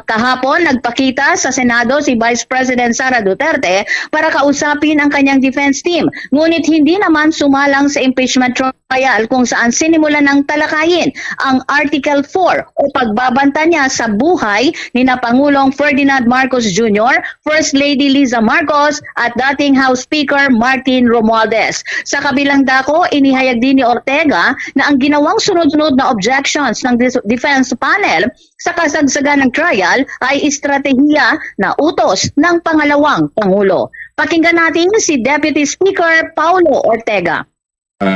Kahapon, nagpakita sa Senado si Vice President Sara Duterte para kausapin ang kanyang defense team. Ngunit hindi naman sumalang sa impeachment trial kung saan sinimulan ng talakayin ang Article 4 o pagbabanta niya sa buhay ni na Pangulong Ferdinand Marcos Jr., First Lady Liza Marcos at dating House Speaker Martin Romualdez. Sa kabilang dako, inihayag din ni Ortega na ang ginawang sunod-sunod na objections ng defense panel sa kasagsagan ng trial ay estratehiya na utos ng pangalawang Pangulo. Pakinggan natin si Deputy Speaker Paulo Ortega.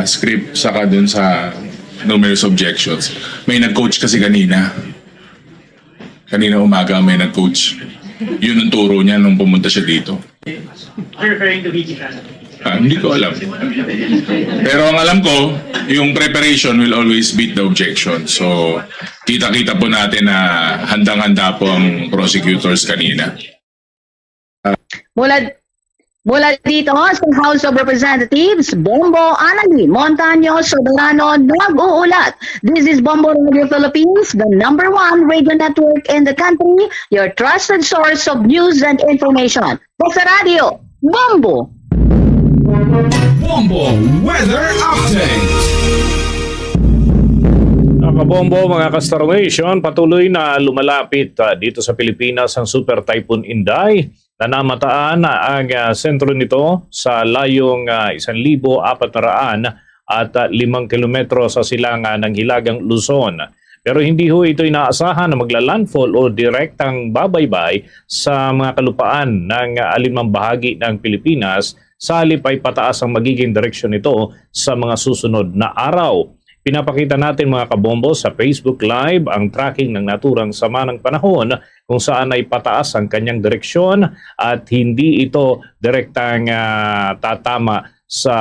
Script saka dun sa numerous objections. May nag-coach kasi kanina. Kanina umaga may nag-coach. Yun ang turo niya nung pumunta siya dito. Referring to VP Sara. Hindi ko alam. Pero ang alam ko, yung preparation will always beat the objection. So, kita-kita po natin na handang-handa po ang prosecutors kanina. Mula dito sa House of Representatives, Bombo Anali Montaño Soberano nag-uulat. This is Bombo Radio Philippines, the #1 radio network in the country, your trusted source of news and information. Sa radio, Bombo! Bombo Weather Update. Kabombo mga ka-Star Nation, patuloy na lumalapit dito sa Pilipinas ang Super Typhoon Inday na namataan ang sentro nito sa layong 1,400 at 5 kilometro sa silangan ng Hilagang Luzon. Pero hindi ho ito inaasahan na maglalandfall o direktang babaybay sa mga kalupaan ng alinmang bahagi ng Pilipinas. Sa halip ay pataas ang magiging direksyon nito sa mga susunod na araw. Pinapakita natin mga kabombo sa Facebook Live ang tracking ng naturang sama ng panahon kung saan ay pataas ang kanyang direksyon at hindi ito direktang tatama sa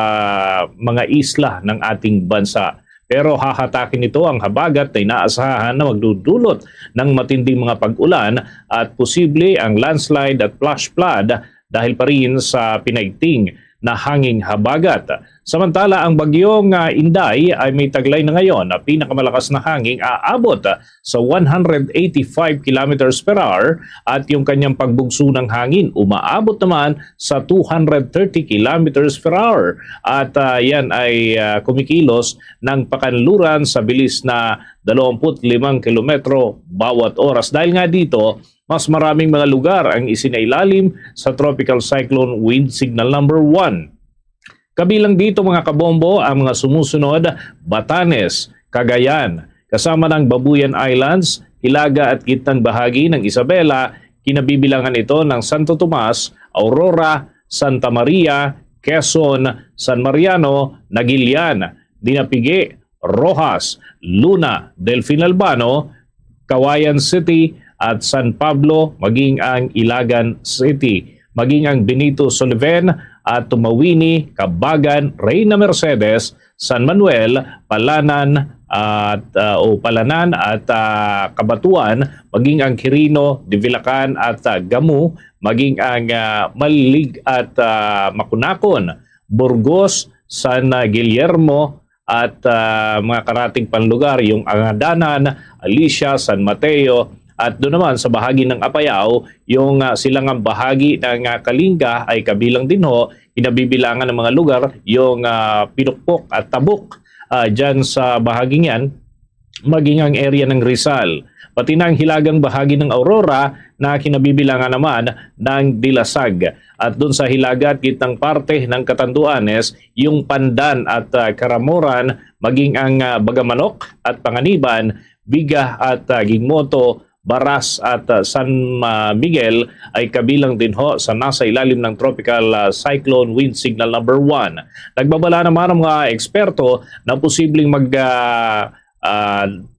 mga isla ng ating bansa. Pero hahatakin nito ang habagat na inaasahan na magdudulot ng matinding mga pag-ulan at posible ang landslide at flash flood dahil pa rin sa pinaigting na hanging habagat. Samantala, ang bagyong Inday ay may taglay na ngayon na pinakamalakas na hanging aabot sa 185 kilometers per hour at yung kanyang pagbugso ng hangin umaabot naman sa 230 kilometers per hour. At yan ay kumikilos ng pakanluran sa bilis na 25 kilometro bawat oras. Dahil nga dito, mas maraming mga lugar ang isinailalim sa Tropical Cyclone Wind Signal number 1. Kabilang dito mga kabombo ang mga sumusunod: Batanes, Cagayan, kasama ng Babuyan Islands, Hilaga at gitnang bahagi ng Isabela, kinabibilangan ito ng Santo Tomas, Aurora, Santa Maria, Quezon, San Mariano, Nagilian, Dinapigue, Rojas, Luna, Delfin Albano, Kawayan City at San Pablo, maging ang Ilagan City, maging ang Benito Soliven at Tumawini, Cabagan, Reyna Mercedes, San Manuel, Palanan at Kabatuan, maging ang Quirino, Divilacan at Gamu, maging ang Malig at Makunakon, Burgos, San Guillermo at mga karating panlugar yung Angadanan, Alicia, San Mateo. At doon naman sa bahagi ng Apayao, yung silangang bahagi ng Kalinga ay kabilang din ho, kinabibilangan ng mga lugar, yung Pinukpok at Tabuk. Dyan sa bahaging yan, maging ang area ng Rizal. Pati na ang hilagang bahagi ng Aurora na kinabibilangan naman ng Dilasag. At doon sa hilaga at gitnang parte ng Catanduanes, yung Pandan at Karamoran, maging ang Bagamanok at Panganiban, Biga at Gingmoto, Baras at San Miguel ay kabilang din ho sa nasa ilalim ng Tropical Cyclone Wind Signal number 1. Nagbabala naman ang mga eksperto na posibleng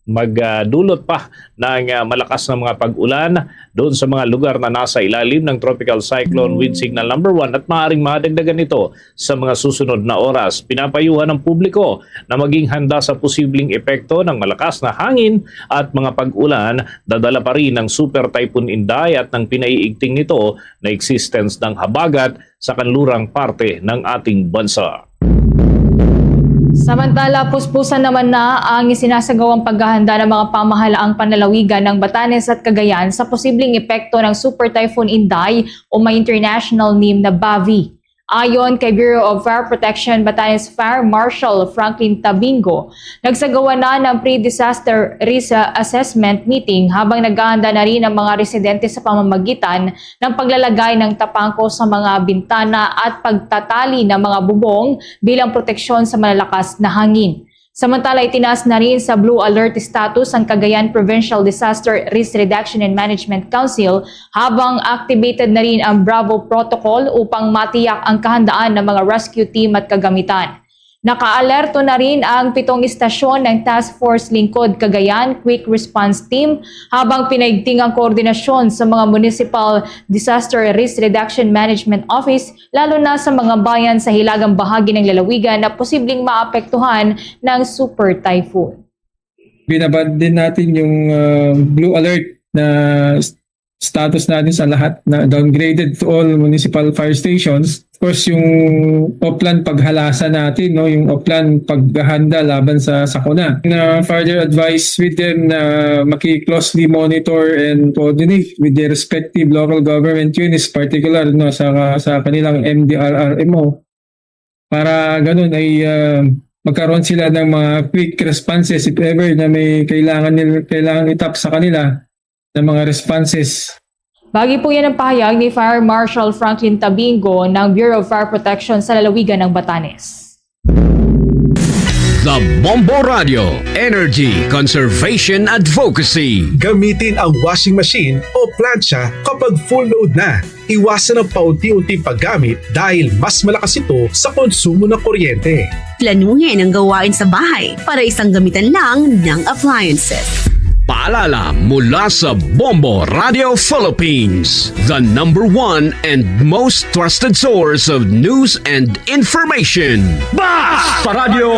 magdulot pa ng malakas na mga pag-ulan doon sa mga lugar na nasa ilalim ng tropical cyclone with signal number 1 at maaaring madagdagan ito sa mga susunod na oras. Pinapayuhan ng publiko na maging handa sa posibleng epekto ng malakas na hangin at mga pag-ulan, dadala pa rin ng Super Typhoon Inday at ng pinaiigting nito na existence ng habagat sa kanlurang parte ng ating bansa. Samantala, puspusan naman na ang isinasagawang paghahanda ng mga pamahalaang panlalawigan ng Batanes at Cagayan sa posibleng epekto ng Super Typhoon Inday o may international name na Bavi. Ayon kay Bureau of Fire Protection Batanes Fire Marshal Franklin Tabingo, nagsagawa na ng pre-disaster risk assessment meeting habang naghahanda na rin ang mga residente sa pamamagitan ng paglalagay ng tapangko sa mga bintana at pagtatali ng mga bubong bilang proteksyon sa malalakas na hangin. Samantala, itinaas na rin sa Blue Alert status ang Cagayan Provincial Disaster Risk Reduction and Management Council habang activated na rin ang Bravo Protocol upang matiyak ang kahandaan ng mga rescue team at kagamitan. Naka-alerto na rin ang 7 istasyon ng Task Force Lingkod Cagayan Quick Response Team habang pinaigting ang koordinasyon sa mga Municipal Disaster Risk Reduction Management Office lalo na sa mga bayan sa hilagang bahagi ng lalawigan na posibleng maapektuhan ng Super Typhoon. Binabad din natin yung Blue Alert na status natin sa lahat na downgraded to all municipal fire stations. Of course, yung Oplan paghalasa natin, no, yung Oplan paghahanda laban sa sakuna. Na further advice with them na maki-closely monitor and coordinate with their respective local government units, particular no sa kanilang MDRRMO, para ganun ay magkaroon sila ng mga quick responses if ever na may kailangan itap sa kanila ng mga responses. Bagi po yan ang pahayag ni Fire Marshal Franklin Tabingo ng Bureau of Fire Protection sa lalawigan ng Batanes. The Bombo Radio, Energy Conservation Advocacy. Gamitin ang washing machine o plancha kapag full load na. Iwasan ang paunti-unting paggamit dahil mas malakas ito sa konsumo ng kuryente. Planuhin ang gawain sa bahay para isang gamitan lang ng appliances. Paalala mula sa Bombo Radio Philippines, the #1 and most trusted source of news and information. Basta Radio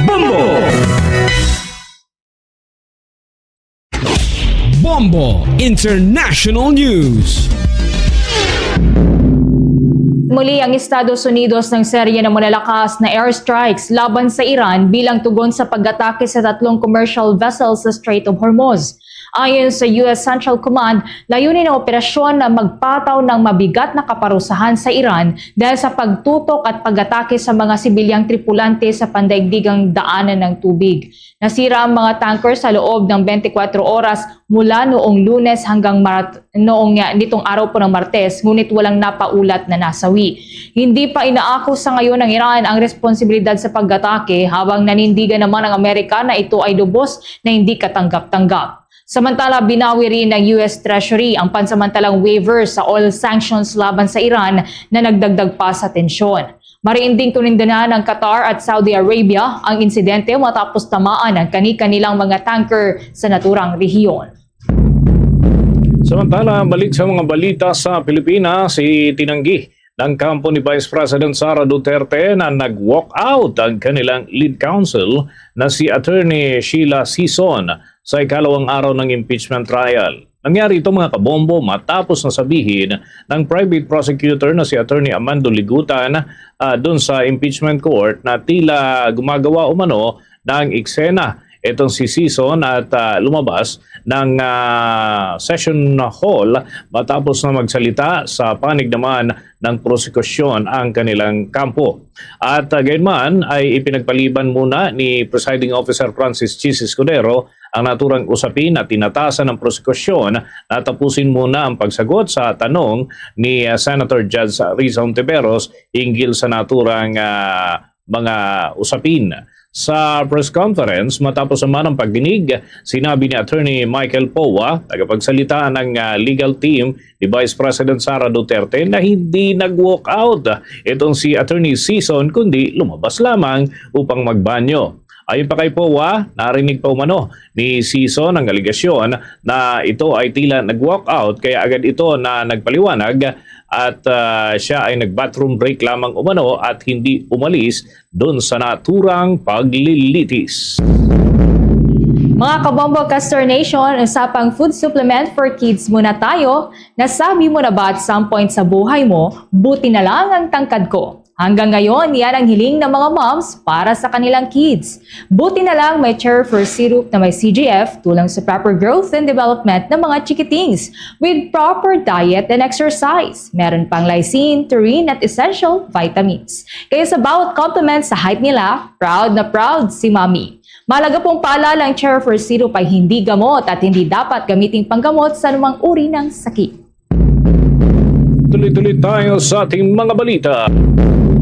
Bombo! Bombo International News. Muli ang Estados Unidos ng serye ng malalakas na airstrikes laban sa Iran bilang tugon sa pag-atake sa 3 commercial vessels sa Strait of Hormuz. Ayon sa US Central Command, layunin ng operasyon na magpataw ng mabigat na kaparusahan sa Iran dahil sa pagtutok at pag-atake sa mga sibilyang tripulante sa pandaigdigang daanan ng tubig. Nasira ang mga tanker sa loob ng 24 oras mula noong Lunes hanggang nitong araw po ng Martes, ngunit walang napaulat na nasawi. Hindi pa inaako sa ngayon ng Iran ang responsibilidad sa pag-atake habang nanindigan naman ang Amerika na ito ay lubos na hindi katanggap-tanggap. Samantala, binawi rin ng US Treasury ang pansamantalang waiver sa oil sanctions laban sa Iran na nagdagdag pa sa tensyon. Mariinding tunindanan ng Qatar at Saudi Arabia ang insidente matapos tamaan ang kani-kanilang mga tanker sa naturang rehiyon. Samantala, balik sa mga balita sa Pilipinas, itinanggi ng kampo ni Vice President Sara Duterte na nag-walk out ang kanilang lead counsel na si Attorney Sheila Sison sa ikalawang araw ng impeachment trial. Nangyari ito mga kabombo matapos na sabihin ng private prosecutor na si Attorney Amando Ligutan doon sa impeachment court na tila gumagawa umano ng eksena itong si Sison at lumabas ng session hall matapos na magsalita sa panig naman ng prosekusyon ang kanilang kampo. At gayunman ay ipinagpaliban muna ni Presiding Officer Francis Chis Escudero ang naturang usapin at tinatasan ng prosekusyon na tapusin muna ang pagsagot sa tanong ni Senator Judge Riza Ontiveros hinggil sa naturang mga usapin. Sa press conference, matapos naman ang pagdinig, sinabi ni Attorney Michael Powa, tagapagsalita ng legal team ni Vice President Sara Duterte, na hindi nag-walk out itong si Attorney Sison kundi lumabas lamang upang magbanyo. Ayon pa kay POA, narinig pa umano ni Sison ang aligasyon na ito ay tila nag-walk out kaya agad ito na nagpaliwanag at siya ay nag-bathroom break lamang umano at hindi umalis doon sa naturang paglilitis. Mga kabombo Castor Nation, usapang food supplement for kids muna tayo. Nasabi mo na ba at some point sa buhay mo, buti na lang ang tangkad ko? Hanggang ngayon, yan ang hiling ng mga moms para sa kanilang kids. Buti na lang may Cherry syrup na may CGF tulang sa proper growth and development ng mga chikitings with proper diet and exercise. Meron pang lysine, taurine at essential vitamins. Kaya sa bawat compliment sa height nila, proud na proud si Mami. Mahalaga pong paalala ang Cherry syrup ay hindi gamot at hindi dapat gamiting panggamot sa anumang uri ng sakit. Tuloy-tuloy tayo sa ating mga balita.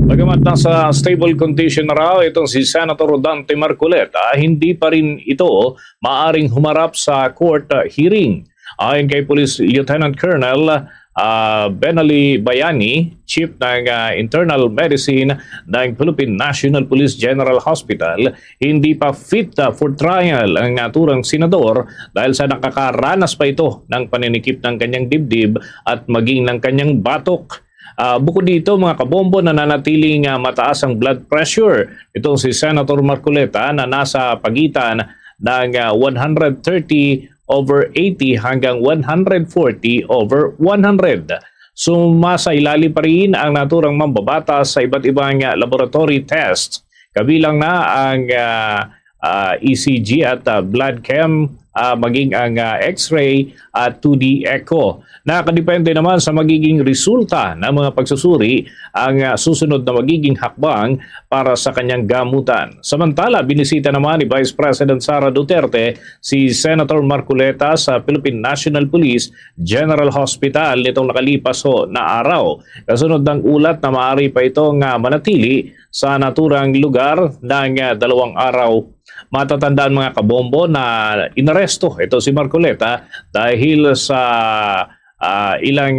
Bagamat nasa stable condition na raw itong si Senator Dante Marcoleta, hindi pa rin ito maaring humarap sa court hearing. Ayon kay Police Lieutenant Colonel Benali Bayani, Chief ng Internal Medicine ng Philippine National Police General Hospital, hindi pa fit for trial ang naturang senador dahil sa nakakaranas pa ito ng paninikip ng kanyang dibdib at maging ng kanyang batok. Bukod dito mga kabombo, nananatiling mataas ang blood pressure itong si Senator Marcoleta na nasa pagitan ng 130/80 hanggang 140/100. Sumasailalim pa rin ang naturang mambabatas sa iba't ibang laboratory tests. Kabilang na ang ECG at blood chem, maging ang X-ray at 2D echo. Nakadepende naman sa magiging resulta ng mga pagsusuri ang susunod na magiging hakbang para sa kanyang gamutan. Samantala, binisita naman ni Vice President Sara Duterte si Senator Marcoleta sa Philippine National Police General Hospital nitong nakalipas na araw. Kasunod ng ulat na maaari pa itong manatili sa naturang lugar ng 2 araw. Matatandaan mga kabombo na inaresto ito si Marcoleta dahil sa ilang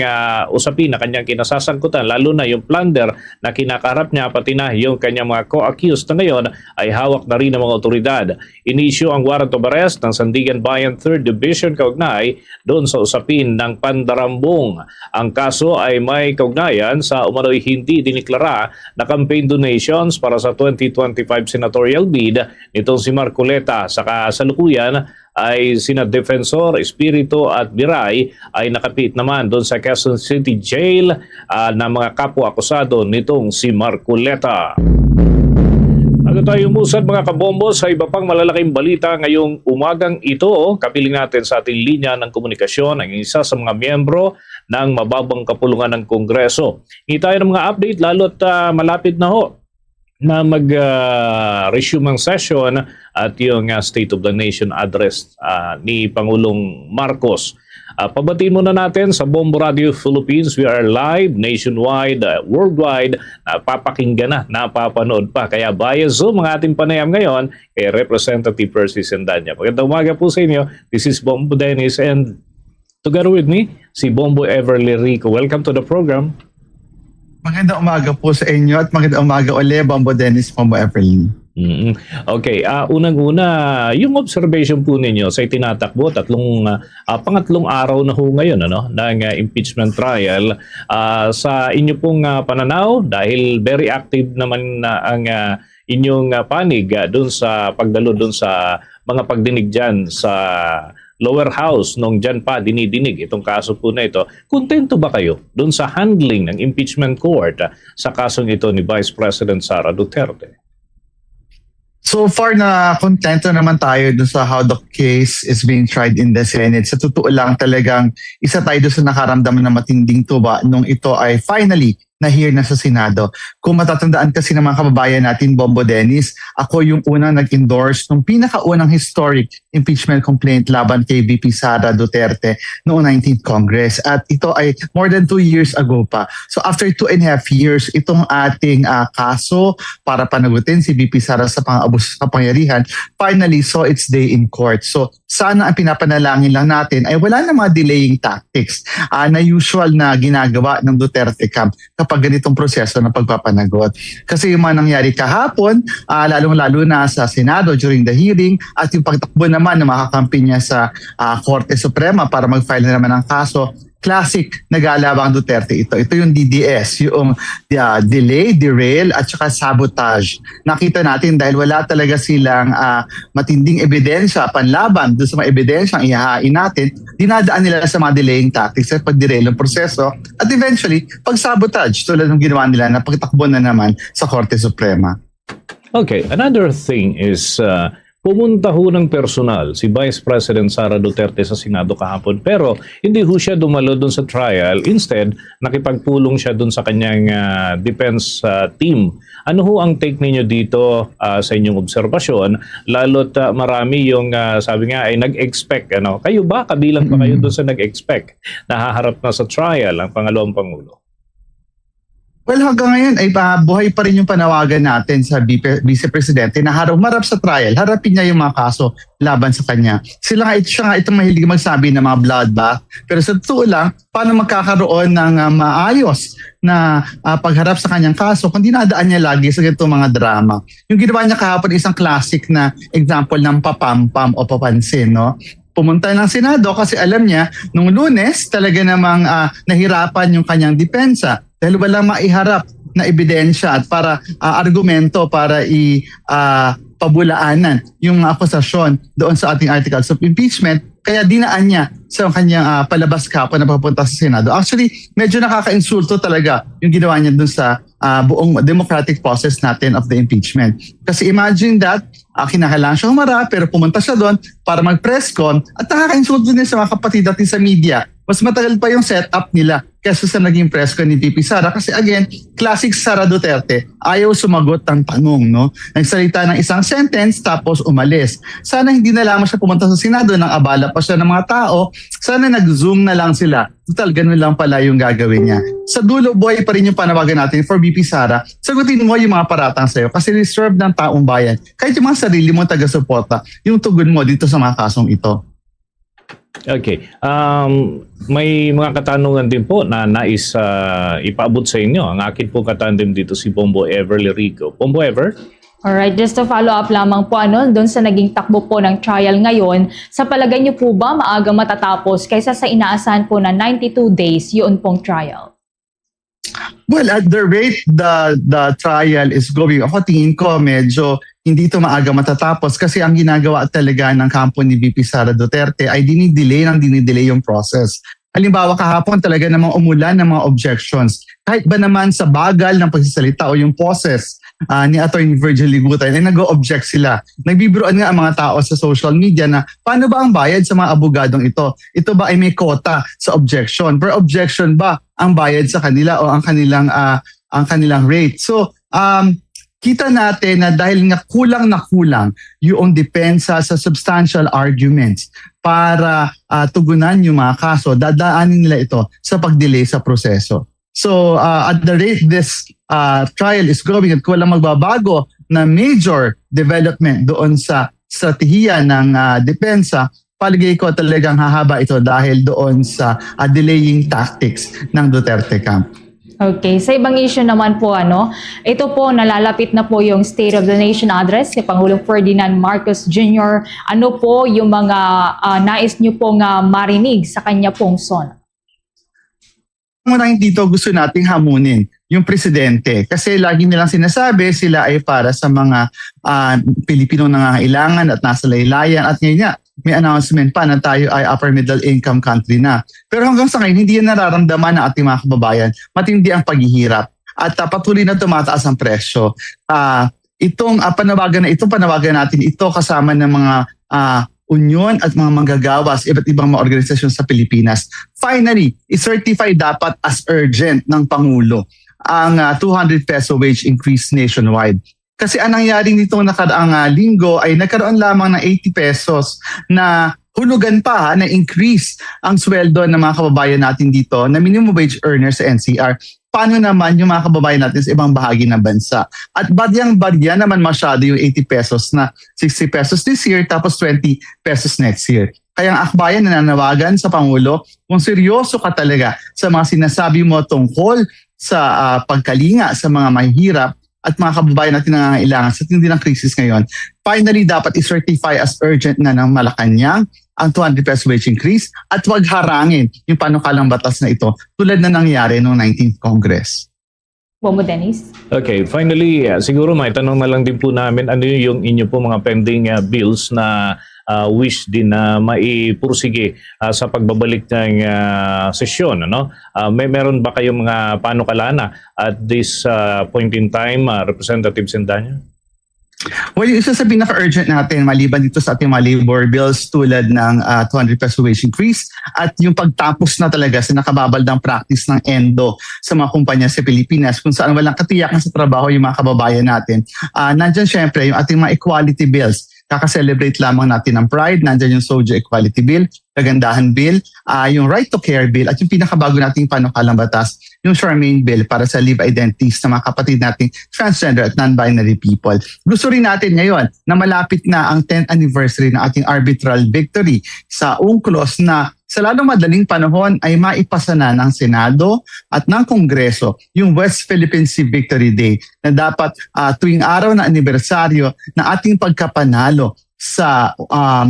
usapin na kanyang kinasasangkutan, lalo na yung plunder na kinakaharap niya, pati na yung kanyang mga co-accused na ngayon ay hawak na rin ng mga otoridad. Inisyu ang warrant of arrest ng Sandigan Bayan 3rd Division kaugnay doon sa usapin ng pandarambong. Ang kaso ay may kaugnayan sa umano'y hindi diniklara na campaign donations para sa 2025 senatorial bid nitong si Marcoleta. Sa kasalukuyan ay sina Defensor, Espiritu at Biray ay nakapit naman doon sa Quezon City Jail na mga kapwa-akusado nitong si Marcoleta. Bago tayo umusad mga kabombo sa iba pang malalaking balita ngayong umagang ito, kapiling natin sa ating linya ng komunikasyon ang isa sa mga miyembro ng mababang kapulungan ng Kongreso. Hingi tayo ng mga update lalo't malapit na na mag-resume ang session at yung State of the Nation address ni Pangulong Marcos. Pabatiin muna natin sa Bombo Radio Philippines. We are live, nationwide, worldwide. Napapakinggan na, napapanood pa. Kaya via Zoom ang ating panayam ngayon kay Representative Percy Sendanya. Magandang umaga po sa inyo. This is Bombo Dennis and together with me, si Bombo Everly Rico. Welcome to the program. Magandang umaga po sa inyo at magandang umaga ulit, Bombo Dennis, Bombo Everly. Okay, unang-una, yung observation po ninyo sa itinatakbo, pangatlong araw na ho ngayon ng impeachment trial. Sa inyo pong pananaw, dahil very active naman ang inyong panig doon sa pagdalo doon sa mga pagdinig dyan sa lower house nung dyan pa dinidinig itong kaso po na ito. Kontento ba kayo doon sa handling ng impeachment court sa kasong ito ni Vice President Sara Duterte? So far na kontento naman tayo dun sa how the case is being tried in the Senate. Sa totoo lang talagang isa tayo doon sa nakaramdaman ng matinding tuba nung ito ay finally na-hear na sa Senado. Kung matatandaan kasi ng mga kababayan natin, Bombo Dennis, ako yung unang nag-endorse nung pinakaunang historic impeachment complaint laban kay VP Sara Duterte noong 19th Congress. At ito ay more than 2 years ago pa. So after 2.5 years, itong ating kaso para panagutin si VP Sara sa pang-abus sa kapangyarihan finally saw its day in court. So sana ang pinapanalangin lang natin ay wala na mga delaying tactics na usual na ginagawa ng Duterte camp kapag ganitong proseso ng pagpapanagot. Kasi yung mga nangyari kahapon, lalong-lalo na sa Senado during the hearing at yung pagtakbo naman na makakampi niya sa Korte Suprema para mag-file na naman ng kaso, classic nagalabang Duterte ito. Ito yung DDS, yung delay, derail at saka sabotage. Nakita natin dahil wala talaga silang matinding ebidensya panlaban doon sa mga ebidensyang ihahain natin, dinadaan nila sa mga delaying tactics at pag-derail ng proseso at eventually pag-sabotage tulad ng ginawa nila na pagtakbo na naman sa Korte Suprema. Okay, another thing is pumunta ho ng personal si Vice President Sara Duterte sa Senado kahapon pero hindi ho siya dumalo doon sa trial. Instead, nakipagpulong siya doon sa kanyang defense team. Ano ho ang take ninyo dito sa inyong obserbasyon? Lalo't marami yung sabi nga ay nag-expect. Ano? Kayo ba? Kabilang pa kayo doon sa nag-expect? Nahaharap na sa trial ang pangalawang Pangulo. Well, hanggang ngayon ay buhay pa rin yung panawagan natin sa Vice Presidente na humarap sa trial, harapin niya yung mga kaso laban sa kanya. Siya nga itong mahilig magsabi ng mga bloodbath. Pero sa totoo lang, paano magkakaroon ng maayos na pagharap sa kanyang kaso kung dinadaan niya lagi sa ganitong mga drama. Yung ginawa niya kahapon isang classic na example ng papampam o papansin, no? Pumunta ng Senado kasi alam niya nung Lunes talaga namang nahirapan yung kanyang depensa dahil walang maiharap na ebidensya at para argumento para pabulaanan yung akusasyon doon sa ating articles of impeachment. Kaya dinaan niya sa kanyang palabas kapon na papunta sa Senado. Actually, medyo nakaka-insulto talaga yung ginawa niya doon sa buong democratic process natin of the impeachment. Kasi imagine that, kinakailangan siya humarap pero pumunta siya doon para mag-press con at nakaka-insulto din sa mga kapatid natin sa media. Mas matagal pa yung setup nila kaysa sa naging press con ni VP Sara. Kasi again, classic Sara Duterte, ayaw sumagot ng tanong. No? Nagsalita ng isang sentence tapos umalis. Sana hindi na lamang siya pumunta sa Senado nang abala pa siya ng mga tao. Sana nag-zoom na lang sila. Total, ganun lang pala yung gagawin niya. Sa dulo, buhay pa rin yung panawagan natin for VP Sara. Sagutin mo yung mga paratang sa'yo kasi reserve ng taong bayan. Kahit yung mga sarili mong taga-suporta, yung tugon mo dito sa mga kasong ito. Okay. May mga katanungan din po na nais ipaabot sa inyo. Ang akin po katandem dito si Bombo Everly Rico. Bombo Ever? Alright, just to follow up lamang po doon sa naging takbo po ng trial ngayon, sa palagay niyo po ba maaga matatapos kaysa sa inaasahan po na 92 days yun pong trial? Well, at the rate the trial is going, ako tingin ko medyo hindi ito maaga matatapos kasi ang ginagawa talaga ng kampo ni VP Sara Duterte ay dinidelay yung process. Halimbawa kahapon talaga namang umulan ng mga objections. Kahit ba naman sa bagal ng pagsasalita o yung process ni Attorney Virgil Ligutan ay nag-o-object sila. Nagbibiruan nga ang mga tao sa social media na paano ba ang bayad sa mga abogadong ito? Ito ba ay may quota sa objection? Per objection ba ang bayad sa kanila o ang kanilang rate? So, kita natin na dahil nga kulang yung depensa sa substantial arguments para tugunan yung mga kaso, dadaanin nila ito sa pag-delay sa proseso. So at the rate this trial is going at walang magbabago na major development doon sa strategiya ng depensa, palagay ko talagang hahaba ito dahil doon sa delaying tactics ng Duterte camp. Okay, sa ibang issue naman po ito po nalalapit na po yung State of the Nation address ni Pangulong Ferdinand Marcos Jr. Ano po yung mga nais niyo pong marinig sa kanya pong son? Marahil dito gusto nating hamunin yung presidente kasi lagi nilang sinasabi sila ay para sa mga Pilipinong nangangailangan at nasa laylayan at ngayon nga may announcement pa na tayo ay upper middle income country na. Pero hanggang sa ngayon hindi yan nararamdaman ng ating mga kababayan. Matindi ang paghihirap at patuloy na tumataas ang presyo. Itong panawagan natin ito kasama ng mga union at mga manggagawas, iba't ibang mga organisasyon sa Pilipinas. Finally, i-certify dapat as urgent ng Pangulo ang 200 peso wage increase nationwide. Kasi ang nangyari nitong nakaraang linggo ay nagkaroon lamang ng 80 pesos na hulugan pa na increase ang sweldo ng mga kababayan natin dito na minimum wage earners sa NCR. Paano naman yung mga kababayan natin sa ibang bahagi ng bansa? At badyang-badya naman masyado yung 80 pesos na 60 pesos this year tapos 20 pesos next year. Kaya ang akbayan nananawagan sa Pangulo, kung seryoso ka talaga sa mga sinasabi mo tungkol sa pagkalinga sa mga mahihirap at mga kababayan natin na nangangailangan sa tindi ng krisis ngayon, finally dapat i-certify as urgent na ng Malacanang ang 200 pesos wage increase at huwag harangin yung panukalang batas na ito tulad na nangyari noong 19th Congress. Bombo Dennis. Okay, finally, siguro may tanong na lang din po namin ano yung inyo po mga pending bills na wish din na maipursige sa pagbabalik ng sesyon. Ano? Meron ba kayong mga panukalana at this point in time, Representative Sendanya? Well, yung isa sa pinaka-urgent natin maliban dito sa ating mga labor bills tulad ng 200 peso wage increase at yung pagtapos na talaga sa nakababaldang practice ng ENDO sa mga kumpanya sa Pilipinas kung saan walang katiyakan sa trabaho yung mga kababayan natin. Nandyan syempre yung ating mga equality bills. Kaka-celebrate lamang natin ng Pride. Nandyan yung SOJO Equality Bill, Kagandahan Bill, yung Right to Care Bill at yung pinakabago nating panukalang batas, yung Charmaine Bill para sa live identities ng mga kapatid nating transgender at non-binary people. Gusto rin natin ngayon na malapit na ang 10th anniversary ng ating arbitral victory sa UNCLOS na sa lalong madaling panahon ay maipasa na ng Senado at ng Kongreso yung West Philippine Sea Victory Day na dapat tuwing araw na anibersaryo na ating pagkapanalo sa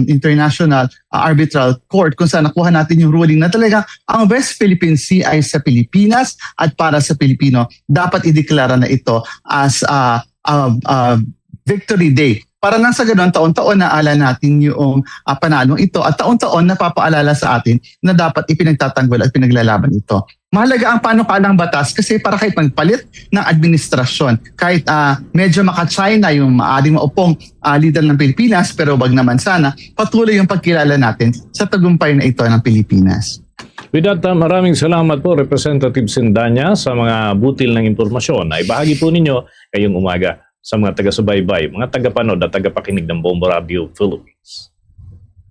International Arbitral Court kung saan nakuha natin yung ruling na talaga ang West Philippine Sea ay sa Pilipinas at para sa Pilipino dapat ideklara na ito as Victory Day. Para nang sa ganoon, taon-taon naala natin yung panalong ito at taon-taon napapaalala sa atin na dapat ipinagtatanggol at pinaglalaban ito. Mahalaga ang panukalang batas kasi para kahit magpalit ng administrasyon, kahit medyo maka-China yung maaring maupong leader ng Pilipinas, pero wag naman sana, patuloy yung pagkilala natin sa tagumpay na ito ng Pilipinas. With that, maraming salamat po Representative Sendanya sa mga butil ng impormasyon na ibahagi po ninyo ngayong umaga sa mga taga-subaybay, mga taga-panood at taga-pakinig ng Bombo Radio Philippines.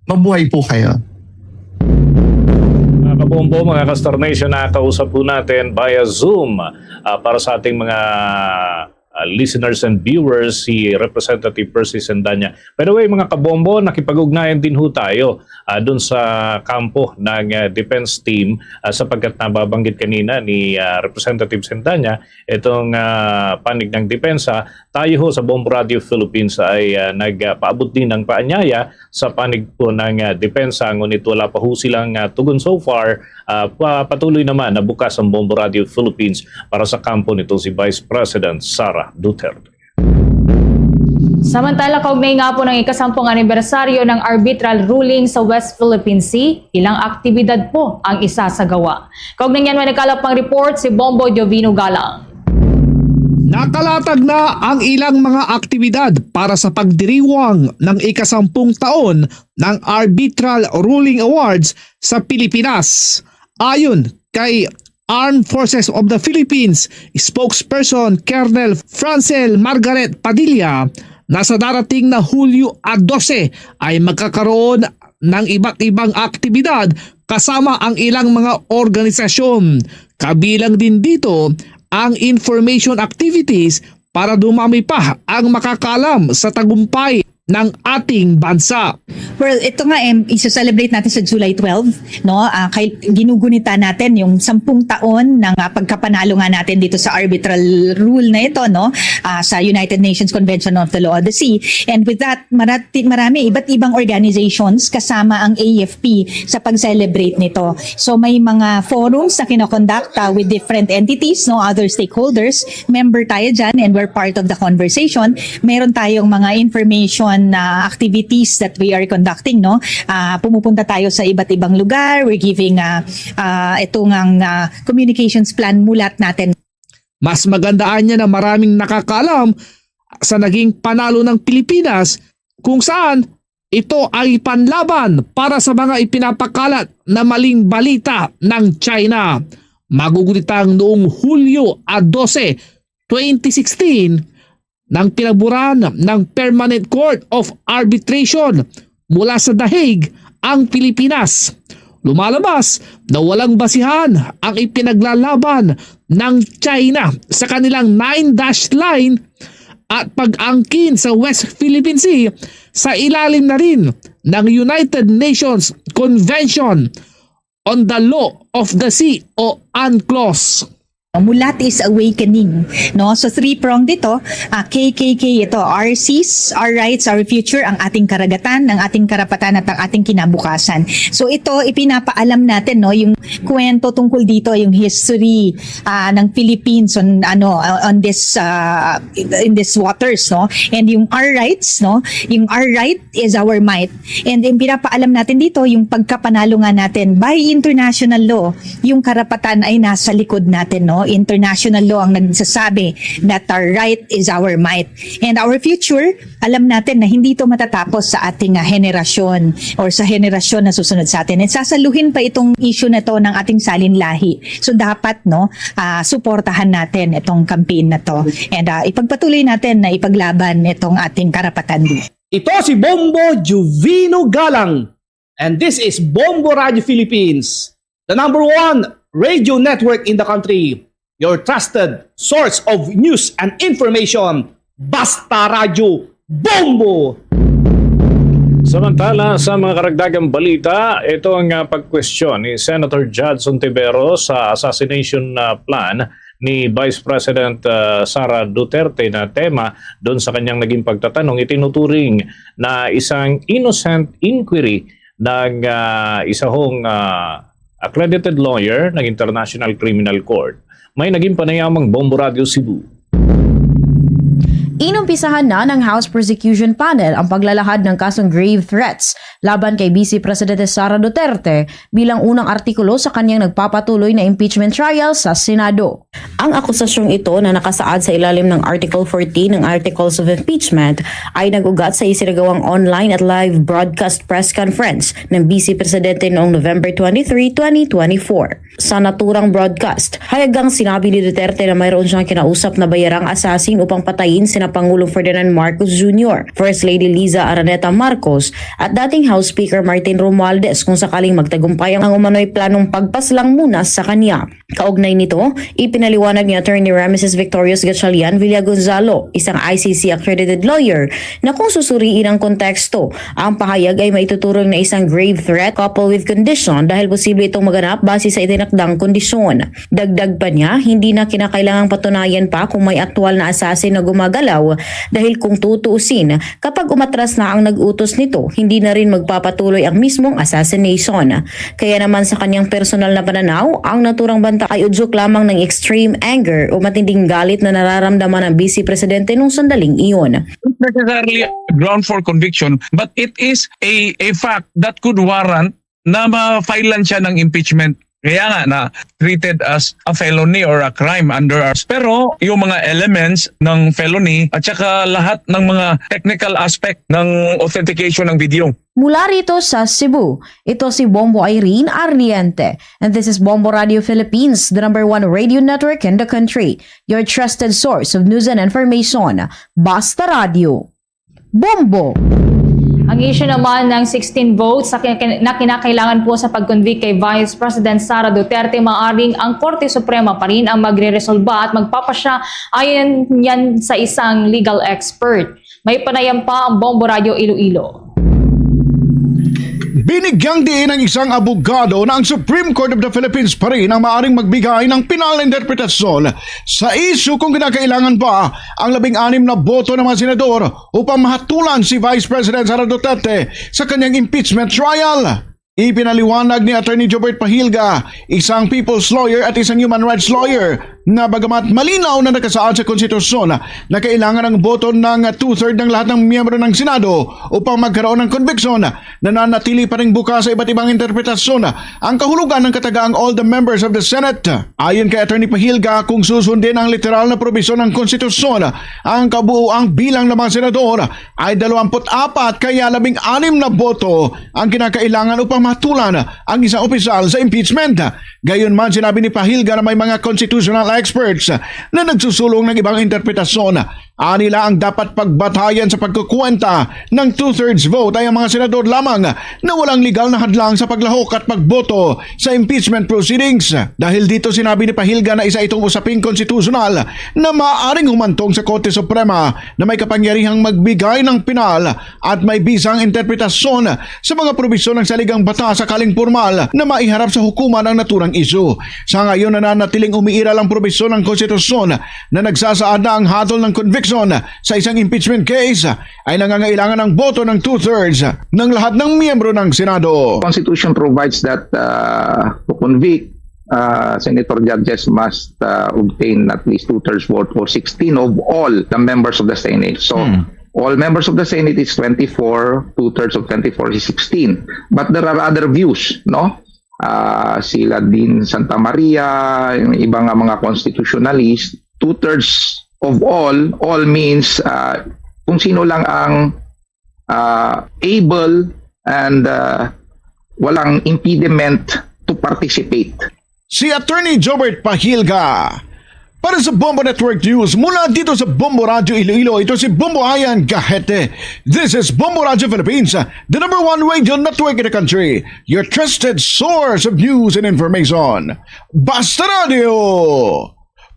Mabuhay po kayo. Mga kabombo, mga ka-Star Nation, nakakausap po natin via Zoom para sa ating mga listeners and viewers, si Representative Percy Sendanya. By the way, mga kabombo, nakipag-ugnayan din ho tayo dun sa kampo ng defense team sapagkat nababanggit kanina ni Representative Sendanya itong panig ng depensa. Tayo ho sa Bombo Radio Philippines ay nagpaabot din ng paanyaya sa panig po ng depensa, ngunit wala pa ho silang tugon so far. Patuloy naman na bukas ang Bombo Radio Philippines para sa kampo nito si Vice President Sara Duterte. Samantala, kaugnay nga po ng ikasampung anibersaryo ng arbitral ruling sa West Philippine Sea, ilang aktibidad po ang isasagawa. Kaugnay yan, may nagkalap pang report si Bombo Jovino Galang. Nakalatag na ang ilang mga aktibidad para sa pagdiriwang ng ikasampung taon ng Arbitral Ruling Awards sa Pilipinas. Ayon kay Armed Forces of the Philippines spokesperson Colonel Francel Margaret Padilla, nasa darating na Hulyo 12 ay magkakaroon ng iba't ibang aktibidad kasama ang ilang mga organisasyon. Kabilang din dito ang information activities para dumami pa ang makakalam sa tagumpay ng ating bansa. Well, ito nga isa-celebrate natin sa July 12, no? Ginugunita natin yung 10 taon ng pagkapanalo nga natin dito sa arbitral rule na ito, no? Sa United Nations Convention of the Law of the Sea. And with that, marami iba't ibang organizations kasama ang AFP sa pag-celebrate nito. So may mga forums na kinoconduct with different entities, no? Other stakeholders. Member tayo dyan and we're part of the conversation. Meron tayong mga information na activities that we are conducting, no? Pumupunta tayo sa iba't ibang lugar. We're giving itong communications plan mulat natin. Mas magandaan niya na maraming nakakaalam sa naging panalo ng Pilipinas kung saan ito ay panlaban para sa mga ipinapakalat na maling balita ng China. Magugulitang noong Hulyo 12, 2016, ng pinaburan ng Permanent Court of Arbitration mula sa The Hague ang Pilipinas. Lumalabas na walang basihan ang ipinaglalaban ng China sa kanilang 9-dash line at pag-angkin sa West Philippine Sea sa ilalim na rin ng United Nations Convention on the Law of the Sea o UNCLOS. Mulat is awakening, no? So three-pronged ito, KKK ito, our seas, our rights, our future, ang ating karagatan, ang ating karapatan at ang ating kinabukasan. So ito ipinapaalam natin, no, yung kwento tungkol dito, yung history ng Philippines on on this in these waters, no? And yung our rights, no? Yung our right is our might. And yung pinapaalam natin dito, yung pagkapanalo nga natin by international law, yung karapatan ay nasa likod natin, no? International law ang nagsasabi that our right is our might. And our future, alam natin na hindi ito matatapos sa ating henerasyon or sa henerasyon na susunod sa atin. And sasaluhin pa itong issue na to ng ating salinlahi. So dapat, no, suportahan natin itong campaign na to. And ipagpatuloy natin na ipaglaban itong ating karapatan dito. Ito si Bombo Juvino Galang, and this is Bombo Radio Philippines, the #1 radio network in the country. Your trusted source of news and information. Basta Radio Bombo! Samantala, sa mga karagdagang balita, ito ang pag-question ni Senator Judson Tiveros sa assassination plan ni Vice President Sara Duterte na tema doon sa kanyang naging pagtatanong. Itinuturing na isang innocent inquiry ng isa hong accredited lawyer ng International Criminal Court. May naging panayamang Bombo Radio Cebu. Inumpisahan na ng House Prosecution Panel ang paglalahad ng kasong grave threats laban kay Vice Presidente Sara Duterte bilang unang artikulo sa kanyang nagpapatuloy na impeachment trial sa Senado. Ang akusasyong ito na nakasaad sa ilalim ng Article 14 ng Articles of Impeachment ay nag-ugat sa isinagawang online at live broadcast press conference ng Vice Presidente noong November 23, 2024. Sa naturang broadcast, hayagang sinabi ni Duterte na mayroon siyang kinausap na bayarang assassin upang patayin sina Pangulong Ferdinand Marcos Jr., First Lady Liza Araneta Marcos at dating House Speaker Martin Romualdez kung sakaling magtagumpay ang umano'y planong pagpaslang muna sa kanya. Kaugnay nito, ipinaliwanag ni Attorney Ramesses Victorious Gatchalian Villagonzalo, isang ICC accredited lawyer, na kung susuriin ang konteksto, ang pahayag ay maituturing na isang grave threat coupled with condition dahil posible itong maganap base sa itinakdang kondisyon. Dagdag pa niya, hindi na kinakailangang patunayan pa kung may aktwal na assassin na gumagalaw dahil kung tutuusin, kapag umatras na ang nag-utos nito, hindi na rin magpapatuloy ang mismong assassination. Kaya naman sa kanyang personal na pananaw, ang naturang banta ay udyok lamang ng extreme anger o matinding galit na nararamdaman ng Vice Presidente nung sandaling iyon. Not necessarily ground for conviction, but it is a fact that could warrant na ma-filean siya ng impeachment. Kaya nga na treated as a felony or a crime under ours. Pero yung mga elements ng felony at saka lahat ng mga technical aspect ng authentication ng video. Mula rito sa Cebu, ito si Bombo Irene Arliente. And this is Bombo Radio Philippines, the #1 radio network in the country. Your trusted source of news and information. Basta Radio. Bombo! Ang issue naman ng 16 votes na kinakailangan po sa pag-convict kay Vice President Sara Duterte, maaaring ang Korte Suprema pa rin ang magre-resolba at magpapasya ayon yan sa isang legal expert. May panayam pa ang Bombo Radio Iloilo. Binigyang diin ng isang abogado na ang Supreme Court of the Philippines pa rin ang maaaring magbigay ng pinal na interpretasyon sa issue kung kinakailangan pa ang 16 na boto ng mga senador upang mahatulan si Vice President Sara Duterte sa kanyang impeachment trial. Ipinaliwanag ni Attorney Jobert Pahilga, isang people's lawyer at isang human rights lawyer, na bagamat malinaw na nakasaad sa konstitusyon na kailangan ng boto ng 2/3 ng lahat ng miyembro ng Senado upang magkaroon ng conviction, nananatili pa rin bukas sa iba't ibang interpretasyon ang kahulugan ng katagaang all the members of the Senate. Ayon kay Attorney Pahilga, kung susundin ang literal na probisyon ng konstitusyon, ang kabuuang bilang ng mga senador ay 24, kaya 16 na boto ang kinakailangan upang matulan ang isang opisyal sa impeachment. Gayunman, sinabi ni Pahilga na may mga constitutional experts na nagsusulong ng ibang interpretasyon Anila ang dapat pagbatayan sa pagkukwenta ng 2/3 vote ay ang mga senador lamang na walang legal na hadlang sa paglahok at pagboto sa impeachment proceedings. Dahil dito sinabi ni Pahilga na isa itong usaping konstitusyonal na maaaring humantong sa Korte Suprema na may kapangyarihang magbigay ng pinal at may bisang interpretasyon sa mga probisyon ng saligang batas sakaling formal na maiharap sa hukuman ang naturang isyu. Sa ngayon nananatiling umiiral ang probisyon ng konstitusyon na nagsasaad na ang hatol ng conviction sa isang impeachment case ay nangangailangan ng boto ng 2/3 ng lahat ng miyembro ng Senado. Constitution provides that to convict, senator judges must obtain at least 2/3 vote or 16 of all the members of the Senate. So all members of the Senate is 24, 2/3 of 24 is 16. But there are other views, no? Sila din Santa Maria, yung ibang mga constitutionalist, 2/3 of all means kung sino lang ang able and walang impediment to participate. Si Attorney Jobert Pahilga. Para sa Bombo Network News, mula dito sa Bombo Radio Iloilo, ito si Bombo Ayan Gahete. This is Bombo Radio Philippines, the #1 radio network in the country, your trusted source of news and information. Basta Radio!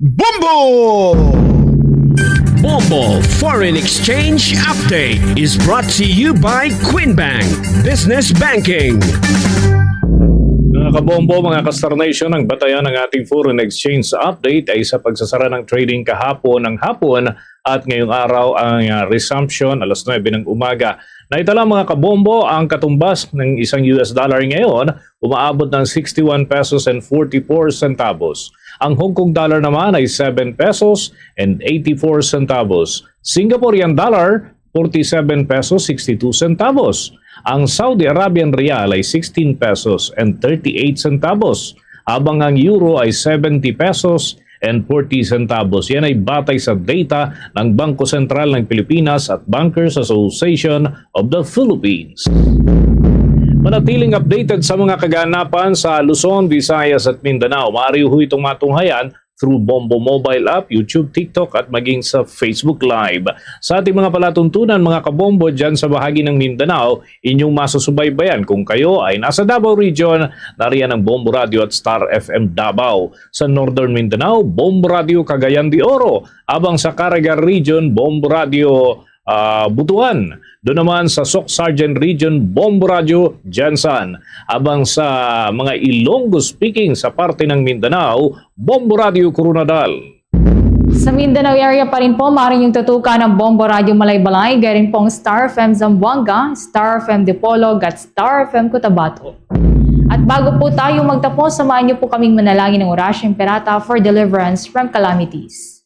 Bombo! Bombo Foreign Exchange Update is brought to you by Quinbank Business Banking. Mga kabombo, mga Kastar Nation, ang batayan ng ating foreign exchange update ay sa pagsasara ng trading kahapon ng hapon at ngayong araw ang resumption alas 9 ng umaga. Naitala mga kabombo, ang katumbas ng isang US dollar ngayon umaabot ng 61 pesos and 44 centavos. Ang Hong Kong dollar naman ay 7 pesos and 84 centavos. Singaporean dollar, 47 pesos 62 centavos. Ang Saudi Arabian Rial ay 16 pesos and 38 centavos. Habang ang euro ay 70 pesos and 40 centavos. Yan ay batay sa data ng Bangko Sentral ng Pilipinas at Bankers Association of the Philippines. Manatiling updated sa mga kaganapan sa Luzon, Visayas at Mindanao. Maaari ho itong matunghayan through Bombo Mobile App, YouTube, TikTok at maging sa Facebook Live. Sa ating mga palatuntunan, mga kabombo dyan sa bahagi ng Mindanao, inyong masusubaybayan kung kayo ay nasa Davao Region, nariyan ang Bombo Radio at Star FM Davao. Sa Northern Mindanao, Bombo Radio Cagayan de Oro. Abang sa Caraga Region, Bombo Radio Butuan. Doon naman sa Soc Sargent Region, Bombo Radio Jansan. Abang sa mga Ilonggo speaking sa parte ng Mindanao, Bombo Radio Coronadal. Sa Mindanao area pa rin po, maaaring yung tutukan ng Bombo Radio Malaybalay, gaya rin pong Star FM Zamboanga, Star FM Dipolog at Star FM Cotabato. At bago po tayo magtapos, samahan niyo po kaming manalangin ng Orasyon Perata for deliverance from calamities.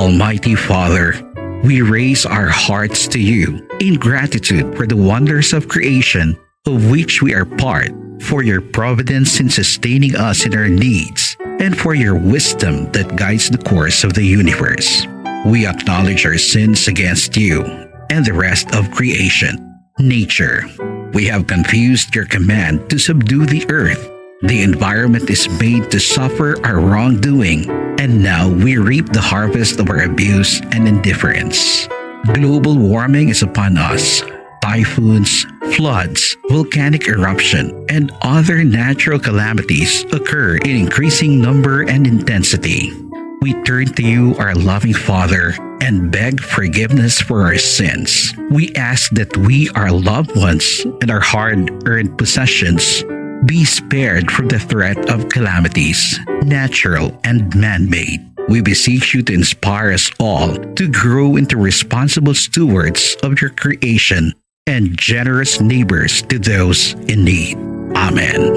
Almighty Father, we raise our hearts to you in gratitude for the wonders of creation of which we are part, for your providence in sustaining us in our needs, and for your wisdom that guides the course of the universe. We acknowledge our sins against you and the rest of creation, nature. We have confused your command to subdue the earth. The environment is made to suffer our wrongdoing, and now we reap the harvest of our abuse and indifference. Global warming is upon us. Typhoons, floods, volcanic eruption, and other natural calamities occur in increasing number and intensity. We turn to you, our loving Father, and beg forgiveness for our sins. We ask that we, our loved ones, and our hard-earned possessions be spared from the threat of calamities, natural and man-made. We beseech you to inspire us all to grow into responsible stewards of your creation and generous neighbors to those in need. Amen.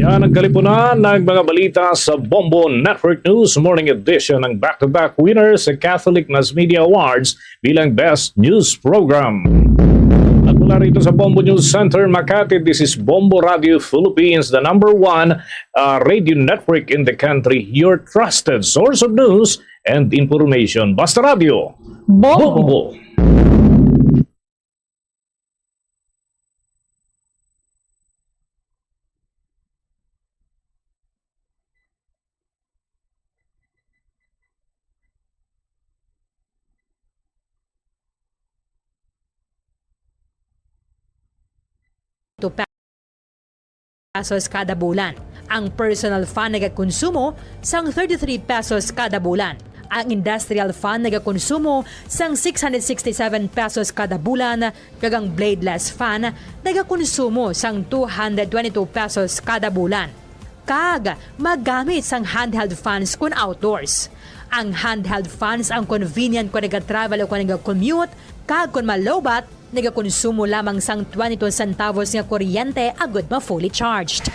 Yan ang kalipunan ng mga balita sa Bombo Network News Morning Edition ng back-to-back winners sa Catholic Mass Media Awards bilang Best News Program. At mula rito sa Bombo News Center, Makati, this is Bombo Radio Philippines, the #1 radio network in the country, your trusted source of news and information. Basta Radio, Bombo! pesos kada bulan. Ang personal fund nagakonsumo sang 33 pesos kada bulan. Ang industrial fund nagakonsumo sang 667 pesos kada bulan, kag ang bladeless fund nagakonsumo sang 222 pesos kada bulan. Kag magamit sang handheld funds kun outdoors. Ang handheld funds ang convenient kung nag-travel o kung nag-commute, kag kung malobat, nagakonsumo lamang sang 22 centavos nga kuryente agud ma fully charged.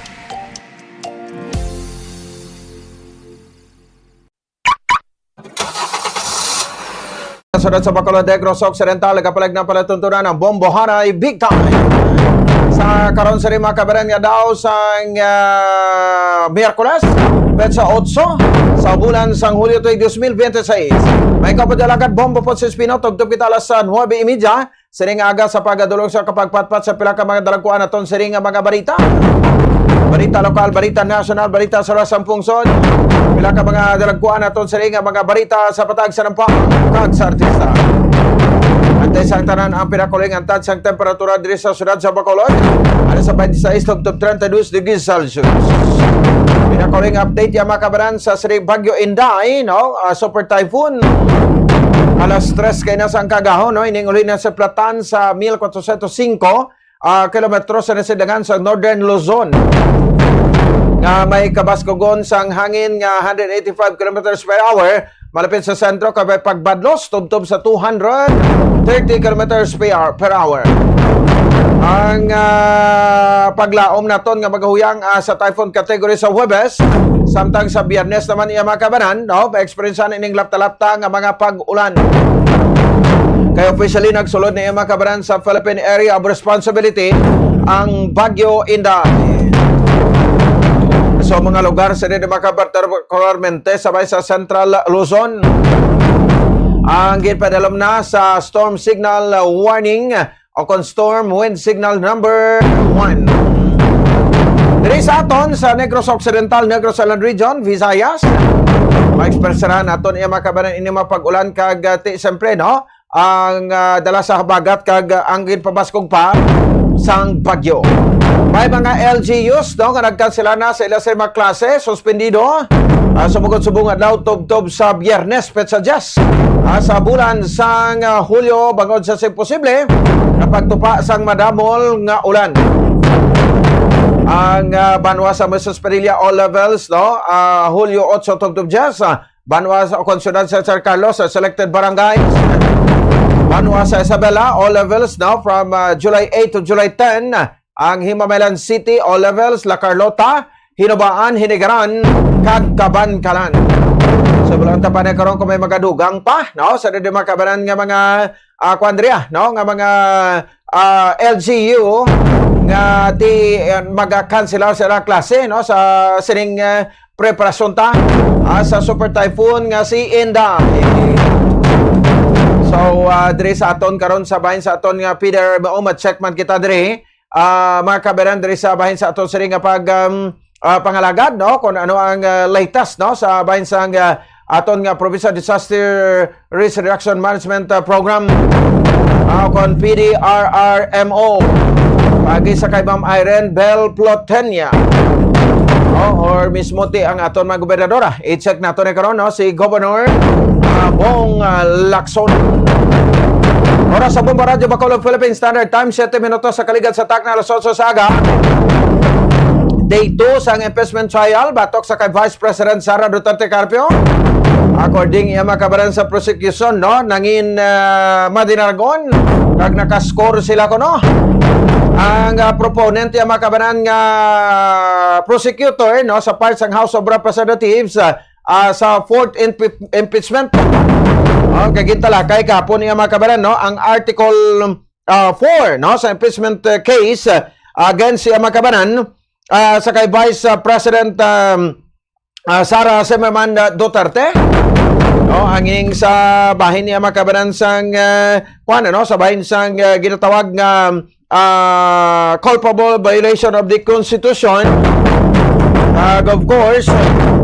Sunod sa Bacolod Negros Occidental, kapalag ng palatuntunan ng Bombohanay Big Time. Sa karon sa mga kabaran nga daw sa Miyerkules, Petsa 8 sa bulan sang Hulyo 2026. May kapadalagat bombo po sa Espino, tugtog kita alas 9:30. Siring aga sa pagadulong sa kapagpatpat sa pila ka mga dalagkuan aton siring nga mga barita. Barita lokal, barita national, barita sa Rasampung Sod. Pila ka mga dalagkuan aton siring nga mga barita sa patag sa nampa kag sa artista. Antay sang tanan ang pinakuling antad sang temperatura diri sa syudad sa Bacolod. Ano sa 26 hangtod 32 degrees Celsius. Pinakuling update ya mga kabaran sa Sri Bagyo Inday, no? Super typhoon. Alas 3 kay nasa ang kagahon, no? Ining uli na sa Platan sa 1405 kilometro sa nasidangan sa Northern Luzon. Nga may kabaskugon sang hangin nga 185 kilometers per hour malapit sa sentro kabay pagbadlos tubtob sa 230 kilometers per hour. Ang paglaom naton nga magahuyang sa typhoon category sa Huwebes, samtang sa Biyernes naman iya makabanan, no, pa-experiencean ining lapta-lapta nga mga pag-ulan. Kaya officially nagsulod ni iya makabanan sa Philippine Area of Responsibility ang Bagyo Inday. So mga lugar sa din particularmente sabay sa Central Luzon ang ginpadalom na sa storm signal warning o kon storm wind signal number 1. Diri sa aton sa Negros Occidental, Negros Island Region, Visayas, ma-expressaran aton iya makabanan ini mapag-ulan kag siyempre, no, ang dala sa habagat kag ang ginpabaskog pa sang bagyo. May mga LGUs, no, nga nagkansela na sa ila sa mga klase, suspendido. Sumugod-subong adlaw tob-tob sa Biyernes, Petsa 10. Sa bulan sang Hulyo, bangod sa imposible, napagtupa sang madamol nga ulan. Ang banwa sa Mrs. Padilla all levels, no, Hulyo 8 tob-tob 10. Banwa sa konsyudad sa San Carlos sa selected barangays. Banwa sa Isabela all levels, no, from July 8 to July 10. Ang Himamelan City, all levels, La Carlota, Hinubaan, Hinigaran, kag Kabankalan. So, bulang tapan na karon kung may magadugang pa, no? Sa di makabanan nga mga kwandria, no? Nga mga LGU, nga di mag-cancel sa klase, no? Sa sining preparasyon ta sa super typhoon nga si Inday. So, diri sa aton karon sa bahin sa aton nga Peter Maumat, check man kita diri. Mga kabaran diri sa bahin sa aton siring nga pangalagad, no, kung ano ang latest, no, sa bahin sa aton nga Provincial Disaster Risk Reduction Management Program kon PDRRMO pagi sa kay Ma'am Irene Bell Plotenia, or mismo ti ang aton mga gobernadora. I-check nato ni karon, no, si Governor Bong Lacson. Oras sa Bomba Radio Bacolod Philippine Standard Time, 7 minutos sa kaligad sa takna alas 8 sa aga. Day 2 sa impeachment trial batok sa kay Vice President Sara Duterte Carpio. According iya makabaran sa prosecution, no, nangin madinargon kag nakascore sila ko, no. Ang proponent iya makabaran nga prosecutor, no, sa part sang House of Representatives sa fourth impeachment. Kagintalakay kapon niya mga kabaran, no, ang Article 4, no, sa impeachment case against siya mga kabaran sa kay Vice President Sara Zimmerman Duterte, no, anging sa bahin niya mga kabaran sang no, sa bahin sang ginatawag nga culpable violation of the Constitution. Of course,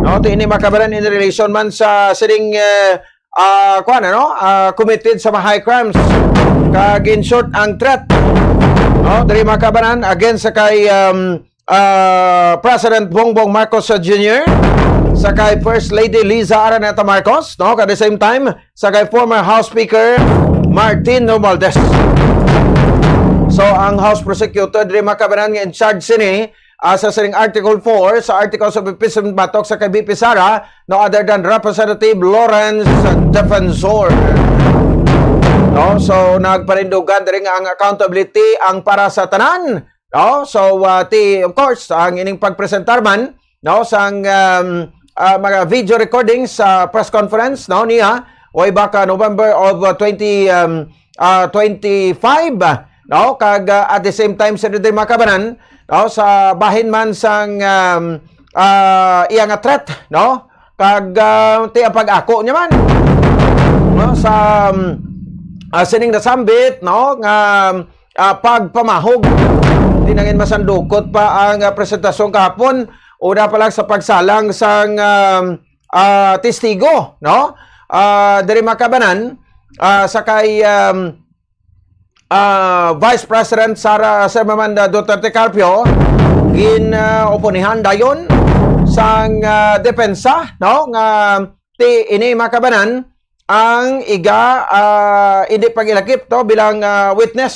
no, ini mga kabaran in relation man sa siring committed sa mga high crimes. Kag in short ang threat, no, diri mga kabaran against sa kay President Bongbong Marcos Jr., sakay First Lady Liza Araneta Marcos, no? At the same time, sakay former House Speaker Martin Romualdez. So, ang House Prosecutor, Dre Makabanan nga in charge sini, sa sining Article 4 sa Articles of Impeachment batok sa kay BP Sara, no other than Representative Lawrence Defensor. No, so nagparindugan diri nga ang accountability ang para sa tanan. No, so of course ang ining pagpresentar man, no, sang mga video recordings sa press conference, no, niya way baka November of 2025, no, kag at the same time sa Dre Makabanan, no, sa bahin man sang iyang threat, no, kag ti pag-ako niya man, no, sa sining nasambit, no, nga pagpamahog tinangin masandukot pa ang presentasyon kahapon una pa lang sa pagsalang sang testigo, no, diri Makabanan, sakay Vice President Sara Sermamanda Duterte Carpio oponihan dayon sang depensa, no, nga ti ini Makabanan ang hindi pagilakip to bilang witness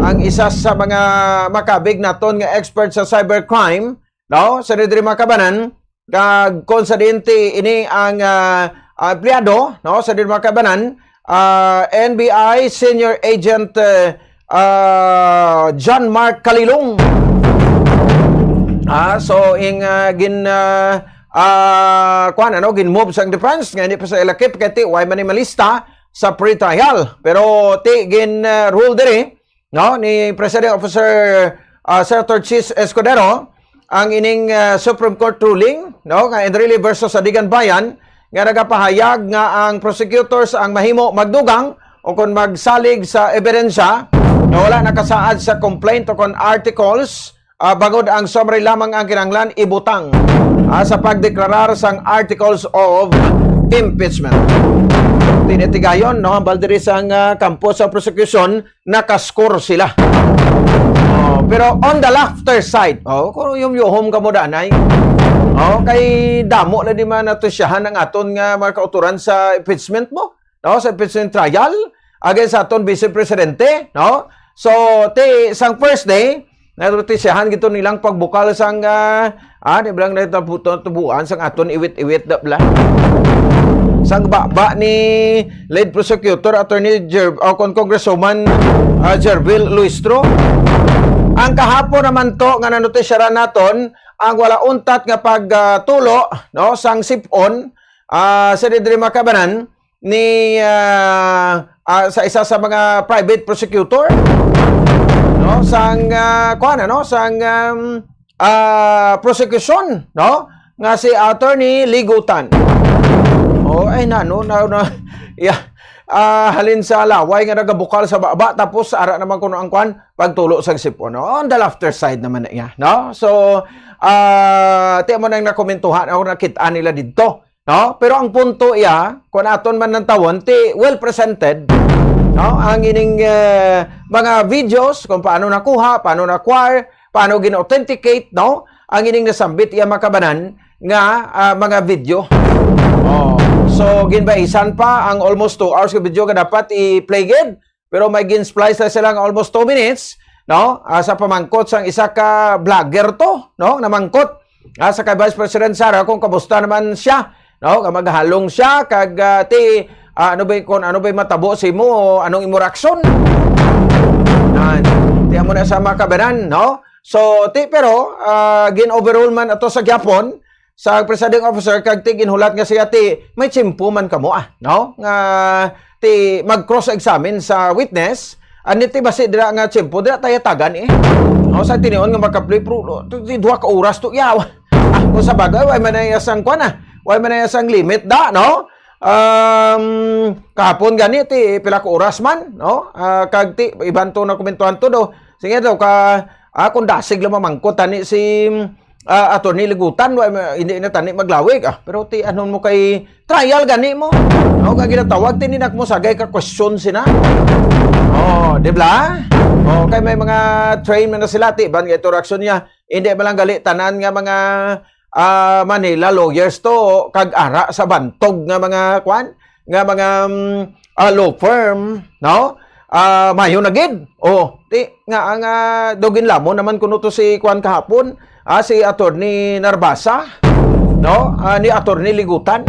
ang isa sa mga makabig naton nga expert sa cybercrime, no, sa Diri Makabanan kag konsadente ini ang empleyado, no, sa Diri Makabanan, NBI Senior Agent John Mark Kalilong. So ginmove sang defense nga hindi pa sa ilakip kay ti way minimalista sa pre-trial, pero ti rule diri, no, ni Presiding Officer Senator Chis Escudero ang ining Supreme Court ruling, no, nga Enrile versus Sadigan Bayan nga nagapahayag nga ang prosecutors ang mahimo magdugang o kung magsalig sa ebidensya na wala nakasaad sa complaint o kung articles, bagod ang summary lamang ang kinahanglan ibutang sa pagdeklarar sang articles of impeachment. Tinitigayon, no, ang baldiri sang kampo sa prosecution, nakascore sila. Pero on the laughter side, kung yung yuhom ka mo danay, kay damo na di man natusyahan ang aton nga mga kauturan sa impeachment mo, no, sa impeachment trial against aton Vice Presidente, no. So sang first day natutusyahan gito nilang pagbukal sang di bilang tubuan sang aton iwit-iwit da bla sang baba ni lead prosecutor Attorney Congresswoman Jervil Luistro. Ang kahapon naman to nga nanutisyaran naton ang wala untat nga pagtulo, no, sang sipon sa Diri Makabanan ni sa isa sa mga private prosecutor, no, sang sang prosecution, no, nga si Attorney Ligutan. Halin sa laway nga nagabukal sa baba tapos ara naman kuno ang kwan pagtulo sa sipon, no, on the laughter side naman niya, no. So ti mo nang nakomentuhan ako nakita nila dito, no, pero ang punto iya kun aton man ng tawon ti well presented, no, ang ining mga videos kung paano nakuha, paano na-acquire, paano gin-authenticate, no, ang ining nasambit iya Makabanan nga mga video. So ginbaisan pa ang almost 2 hours ng video nga dapat i-play gid, pero may gin-splice na silang almost 2 minutes, no, sa pamangkot sang isa ka vlogger to, no, namangkot sa kay Vice President Sara kung kamusta naman siya, no, maghalong siya kag ano ba matabo si mo, anong imo reaksyon. Ti amo na sa Makabanan, no. So pero gin-overrule man ato sa gyapon sa presiding officer kag ti ginhulat nga siya may tsimpo man kamo, no, nga ti mag-cross examine sa witness anit ti basi dira nga tsimpo dira tayo tagan no, sa tinion nga makaplay pro ti 2 ka oras to yaw kung sa bagay way manayasang way manayasang limit da, no. Kahapon gani ti pila ka oras man, no, kag ti iban to na komentuhan to do sige daw ka kung dasig lang mamangkot tani si Attorney Ligutan, hindi na tani maglawig, pero ti anon mo kay trial gani mo, no, kag ginatawag tininak mo sagay ka question sina, di ba? O kay may mga train man na sila ti ban ito reaksyon niya. Hindi man lang gali tanan nga mga Manila lawyers to kag ara sa bantog nga mga kwan nga mga law firm, no? Mayo na gid. Ti nga ang dogin lamon naman kuno to si kwan kahapon, si Attorney Narbasa, no? Ni Attorney Ligutan.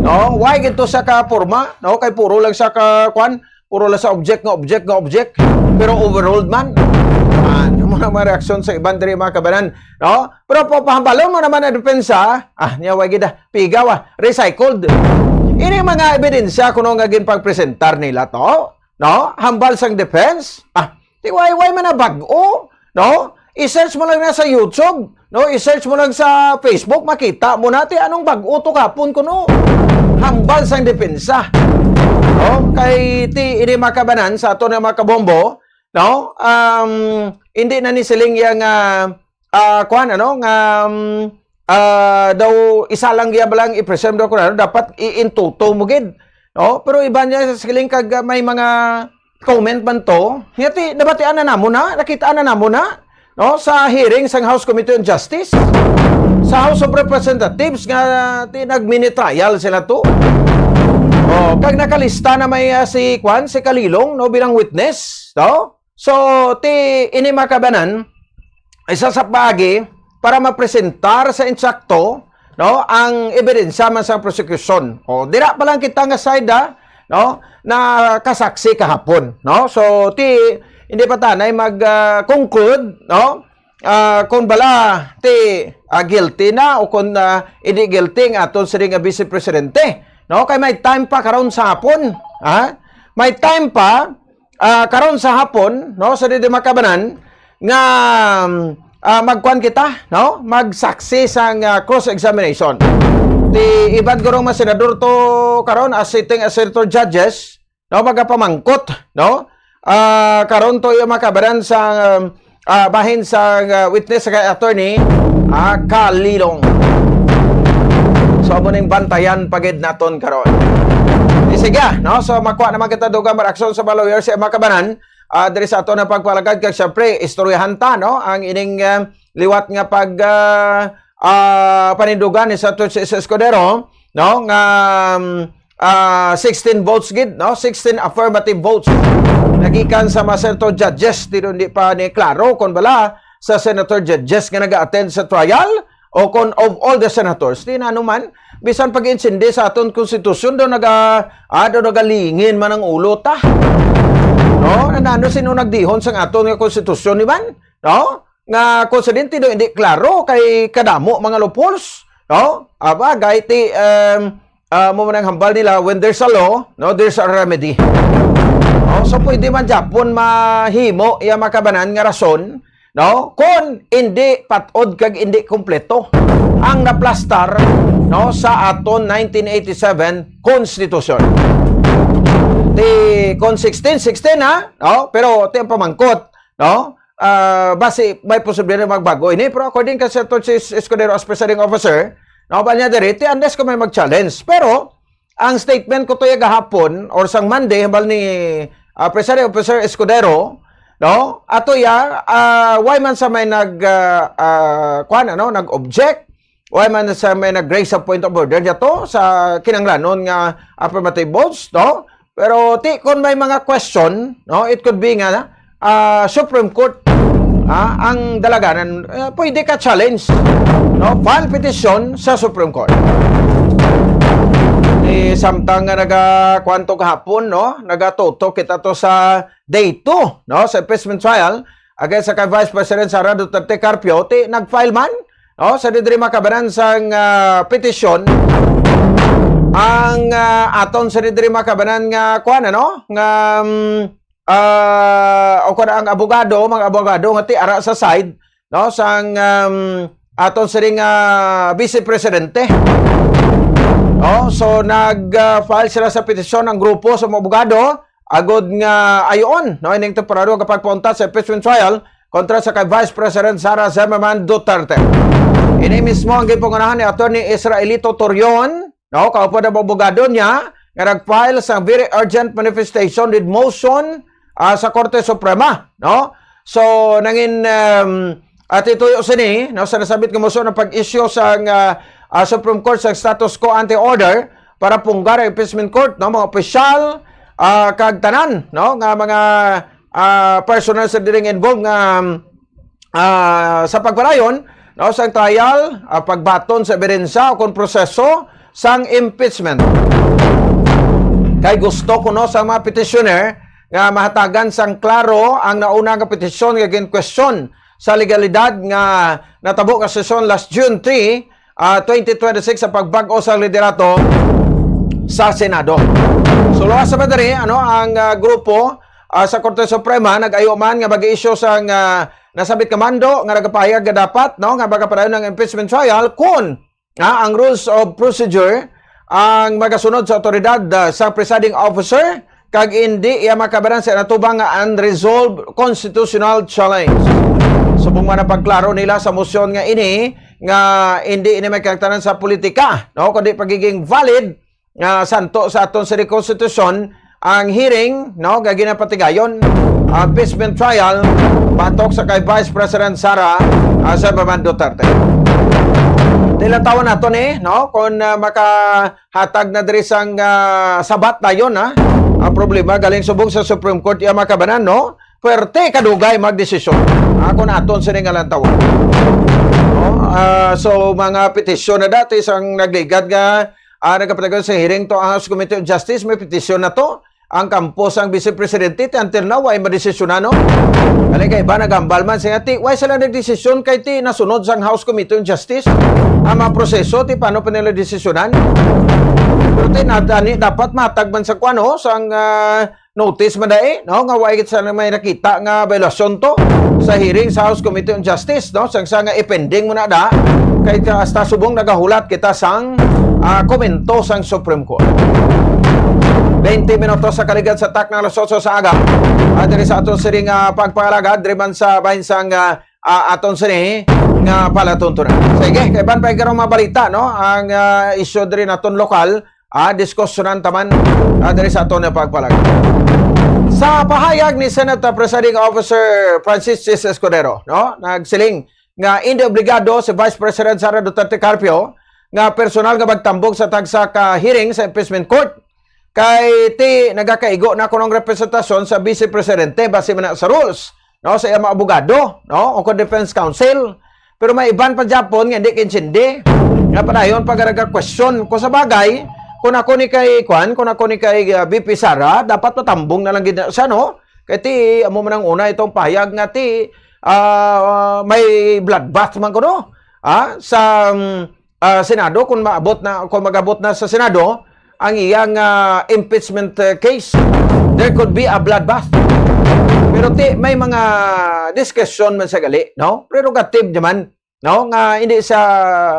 No, why gito sa ka-porma, no? Kay puro lang sa kwan, puro lang sa object, pero overruled man. Ano mo naman reaksyon sa ibang diri mga kabanan, no? Pero papahambalo mo naman na depensa, niya wag gid pigaw, recycled. Ini mga ebidensya kuno nga ginpagpresentar nila to, no? Hambal sang defense. Ti why man na bag-o, no? I-search mo lang na sa YouTube, no? I-search mo lang sa Facebook, makita mo na ti anong bag-o to kapon kuno. Hambal sang depensa. No? Kay ti ini makabanan sa ato na makabombo, no? Hindi na ni siling yang kuan ano nga daw isa lang giya balang i-present daw kuno dapat i-intuto mo gid, no? Pero iba niya sa siling kag may mga comment man to, yati nabatian na namo na, nakitaan na namo na, no? Sa hearing sang House Committee on Justice, sa House of Representatives nga ti nag-mini trial sila to. Kag nakalista na may si Kalilong, no, bilang witness, no? So ti ini makabanan isa sa pagi para mapresentar sa insakto, no, ang ebidensya man sa prosecution. Dira pa lang kita nga side no, na kasaksi kahapon, no? So ti hindi pa tanay mag-conclude, no? Kung bala ti guilty na o kung hindi guilty nga aton sa Vice Presidente, no? Kay may time pa karon sa hapon, may time pa karon sa hapon, no, sa di makabanan nga magkuan kita, no, magsaksi sang cross-examination. Ti ibad gurong mga senador to karon as sitting as senator judges, no, magapamangkot, no, karon to yung makabanan sa bahin sa witness sa attorney Kalilong. So amo ning bantayan pagid naton karon. Sige, no, so makuha naman kita dugang maraksyon sa lawyers sa makabanan. Diri sa ato na pagpalagad kag syempre istoryahan ta, no, ang ining liwat nga pag panindugan ni sa Escudero, no, nga 16 votes gid, no, 16 affirmative votes nagikan sa mga senator judges. Hindi pa ni klaro kung bala sa senator judges nga naga-attend sa trial o kung of all the senators. Di na naman bisan pag-insindi sa aton konstitusyon do nagalingin man ang ulo ta. No, nano sino nagdihon sa aton nga konstitusyon ni man, no? Nga konsidente do hindi klaro kay kadamo mga loopholes, no? Bagay ti mo man ang hambal nila, when there's a law, no, there's a remedy. No? So pwede man Japon mahimo iya makabanan nga rason, no, kung hindi patod kag hindi kompleto ang naplastar, no, sa aton 1987 konstitusyon. Kon 16 no, pero ti ang pamangkot, no, base may posibilidad magbago ini, pero according kay Senator Escudero as presiding officer, no, ba niya diri unless ko may mag-challenge. Pero ang statement ko to gahapon or sang Monday hambal ni presiding officer Escudero, no, ato why man sa may nag-object, why man sa may nag-raise a point of order to sa kinanglanon nga affirmative votes, no? Pero kung may mga question, no, it could be nga Supreme Court ang dalaganan, pwede ka challenge, no, file petition sa Supreme Court. Samtang nga nagakwanto kahapon, no, nagatutok kita to sa day 2, no, sa impeachment trial against sa kay Vice President Sara Duterte Carpio, nag-file man, no, sa didiri makabanan sang petition ang aton sa didiri makabanan nga kuan, ano, nga o kuan ang mga abogado nga ti ara sa side, no, sang aton sa ring Vice Presidente. Oh, so nag-file sila sa petisyon ng grupo sa mga abogado agod nga ayon, no, ining temporaryo nga pagpunta sa impeachment trial kontra sa kay Vice President Sara Zimmerman Duterte. Ini mismo ang gipungunahan ni Attorney Israelito Torion, no, kaupo na abogado niya nga nag-file sa very urgent manifestation with motion sa Korte Suprema, no? So nangin at ituyo sini no sa nasabit nga motion ng pag-issue sa Supreme Court sa status quo ante order para punggar ang impeachment court, no, mga opisyal kag tanan, no, nga mga personal sa diring involved nga sa pagpadayon, no, sa trial, pagbaton sa ebidensya o kon proseso sang impeachment. Kay gusto ko no sa mga petitioner nga mahatagan sang klaro ang nauna nga petisyon nga gin-question sa legalidad nga natabo ka sesyon last June 3, 2026 sa pagbag-o sa liderato sa Senado. So luwas sa madari ang grupo sa Korte Suprema nag-ayo man nga mag-i-issue sang nasabit kamando nga nagapahayag nga dapat no nga magapadayon ng impeachment trial kung ang rules of procedure ang magasunod sa otoridad sa presiding officer kag hindi iya makabaran sa natubang nga unresolved constitutional challenge. Subong man pagklaro nila sa motion nga ini nga hindi ini may karakteran sa politika, no, kundi pagiging valid nga santo sa aton sa Constitution ang hearing, no, nga ginapatigayon impeachment trial batok sa kay Vice President Sara Duterte. Dilatawan nato ni, no, kung makahatag na diri sang sabat dayon ang problema galing subong sa Supreme Court iya makabanan, no, puwerte kadugay magdesisyon kung aton sini nga lantawon. No, so mga petisyon na dati sang nagligad nga nagapatagon sa hearing to ang House Committee on Justice, may petisyon na to ang kampos ang Vice Presidente until now ay madesisyon na, no? Kali kay ba nagambal man siya ti why sila nagdesisyon kay ti nasunod sang House Committee on Justice ang mga proseso ti paano pa nila desisyonan. Pero ti dapat matagban sa kuano sang notice madai, no, nga way sa may nakita nga violation to sa hearing sa House Committee on Justice, no, sang nga ipending mo na da kay hasta subong nagahulat kita sang komento sang Supreme Court. 20 minutos sa kaligad sa tak ng alas 8 sa aga. Diri sa aton siring pagpalagad, driman sa bahin sang aton siring nga palatuntunan. Sige, kay ban pa karong mabalita, no, ang issue diri naton lokal, diskusyonan taman diri sa aton pagpalagad. Sa pahayag ni Senate Presiding Officer Francis C. Escudero, no, nagsiling nga hindi obligado si Vice President Sara Duterte Carpio nga personal nga magtambog sa tagsa ka hearing sa impeachment court. Kay ti nagakaigo na kunong representasyon sa Vice Presidente base man sa rules, no, sa mga abogado, no, o defense counsel. Pero may iban pa Japon nga hindi kinsindi nga padayon pagaraga question ko sa bagay kung ako ni kay VP Sara dapat matambong na lang gid siya, no, kay ti amo man ang una itong pahayag nga ti may bloodbath man ko, no, sa Senado kung magabot na sa Senado ang iyang impeachment case, there could be a bloodbath. Pero may mga discussion man sa gali, no? Prerogative naman, no? Nga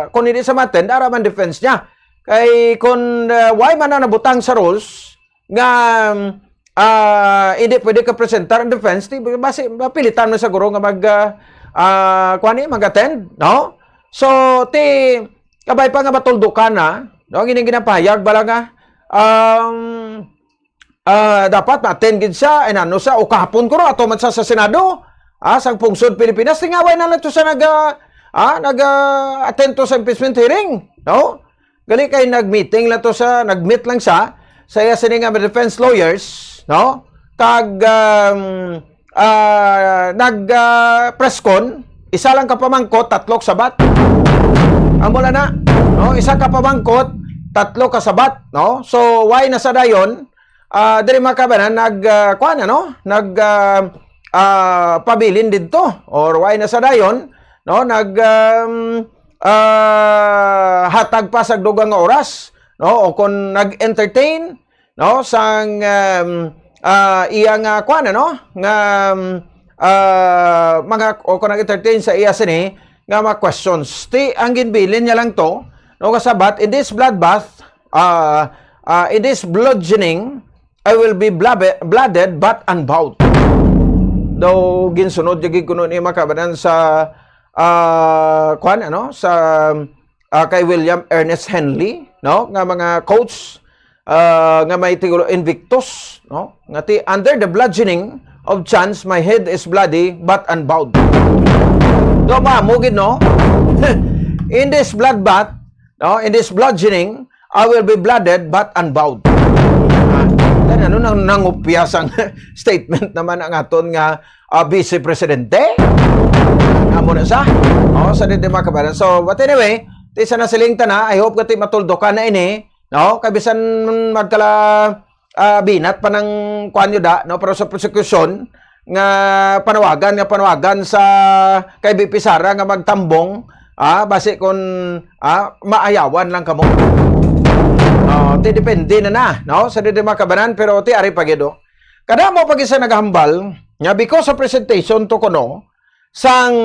kung hindi sa maten, araman defense niya. Kay kung why man na nabutang sa rules, nga hindi pwede ka presentar ang defense, base mapilitan mo siguro nga mag-attend, no? So, kabay pa nga matuldukan na, no, ginapahayag bala nga dapat ma-attend gid siya sa o kahapon ko ato man sa Senado sang pungsod Pilipinas tingaway na lang to sa nag-attend to sa impeachment hearing, no, gali kay nag-meet lang sa iya sini nga defense lawyers, no, kag press con isa lang ka pamangkot, tatlok sabat. Ang wala na, no, isa ka pamangkot, tatlo ka sabat, no? So why na sa dayon diri makabanan pabilin didto or why na sa dayon, no, hatag pa sa dugang nga oras, no, o kung nag-entertain, no, sang iyang mga o kung nag-entertain sa iya sini nga mga questions. Ang ginbilin niya lang to, no, kasabat, in this bloodbath, in this bludgeoning, I will be blooded but unbowed. Daw ginsunod yung kuno ni makabanan sa kay William Ernest Henley, no, nga mga coach nga may tigulo Invictus, no, nga under the bludgeoning of chance my head is bloody but unbowed. Do mugid no? In this bloodbath, no, in this bludgeoning, I will be blooded but unbowed. Ano nang nangupyasang statement naman ang aton nga Vice Presidente? Amo na sa? Sa di mga kabayan. So, but anyway, ti sa nasiling na, I hope kati matuldo ka na ini, no? Kabisan magkala binat pa ng kwanyo da, no? Pero sa prosecution, nga panawagan sa kay BP Sara nga magtambong, base kung maayawan lang kamo. Ti depende na, no? Sa di makabanan, pero ti ari pagido. Kada mo pag isa naghambal, nga because of presentation to kono, sang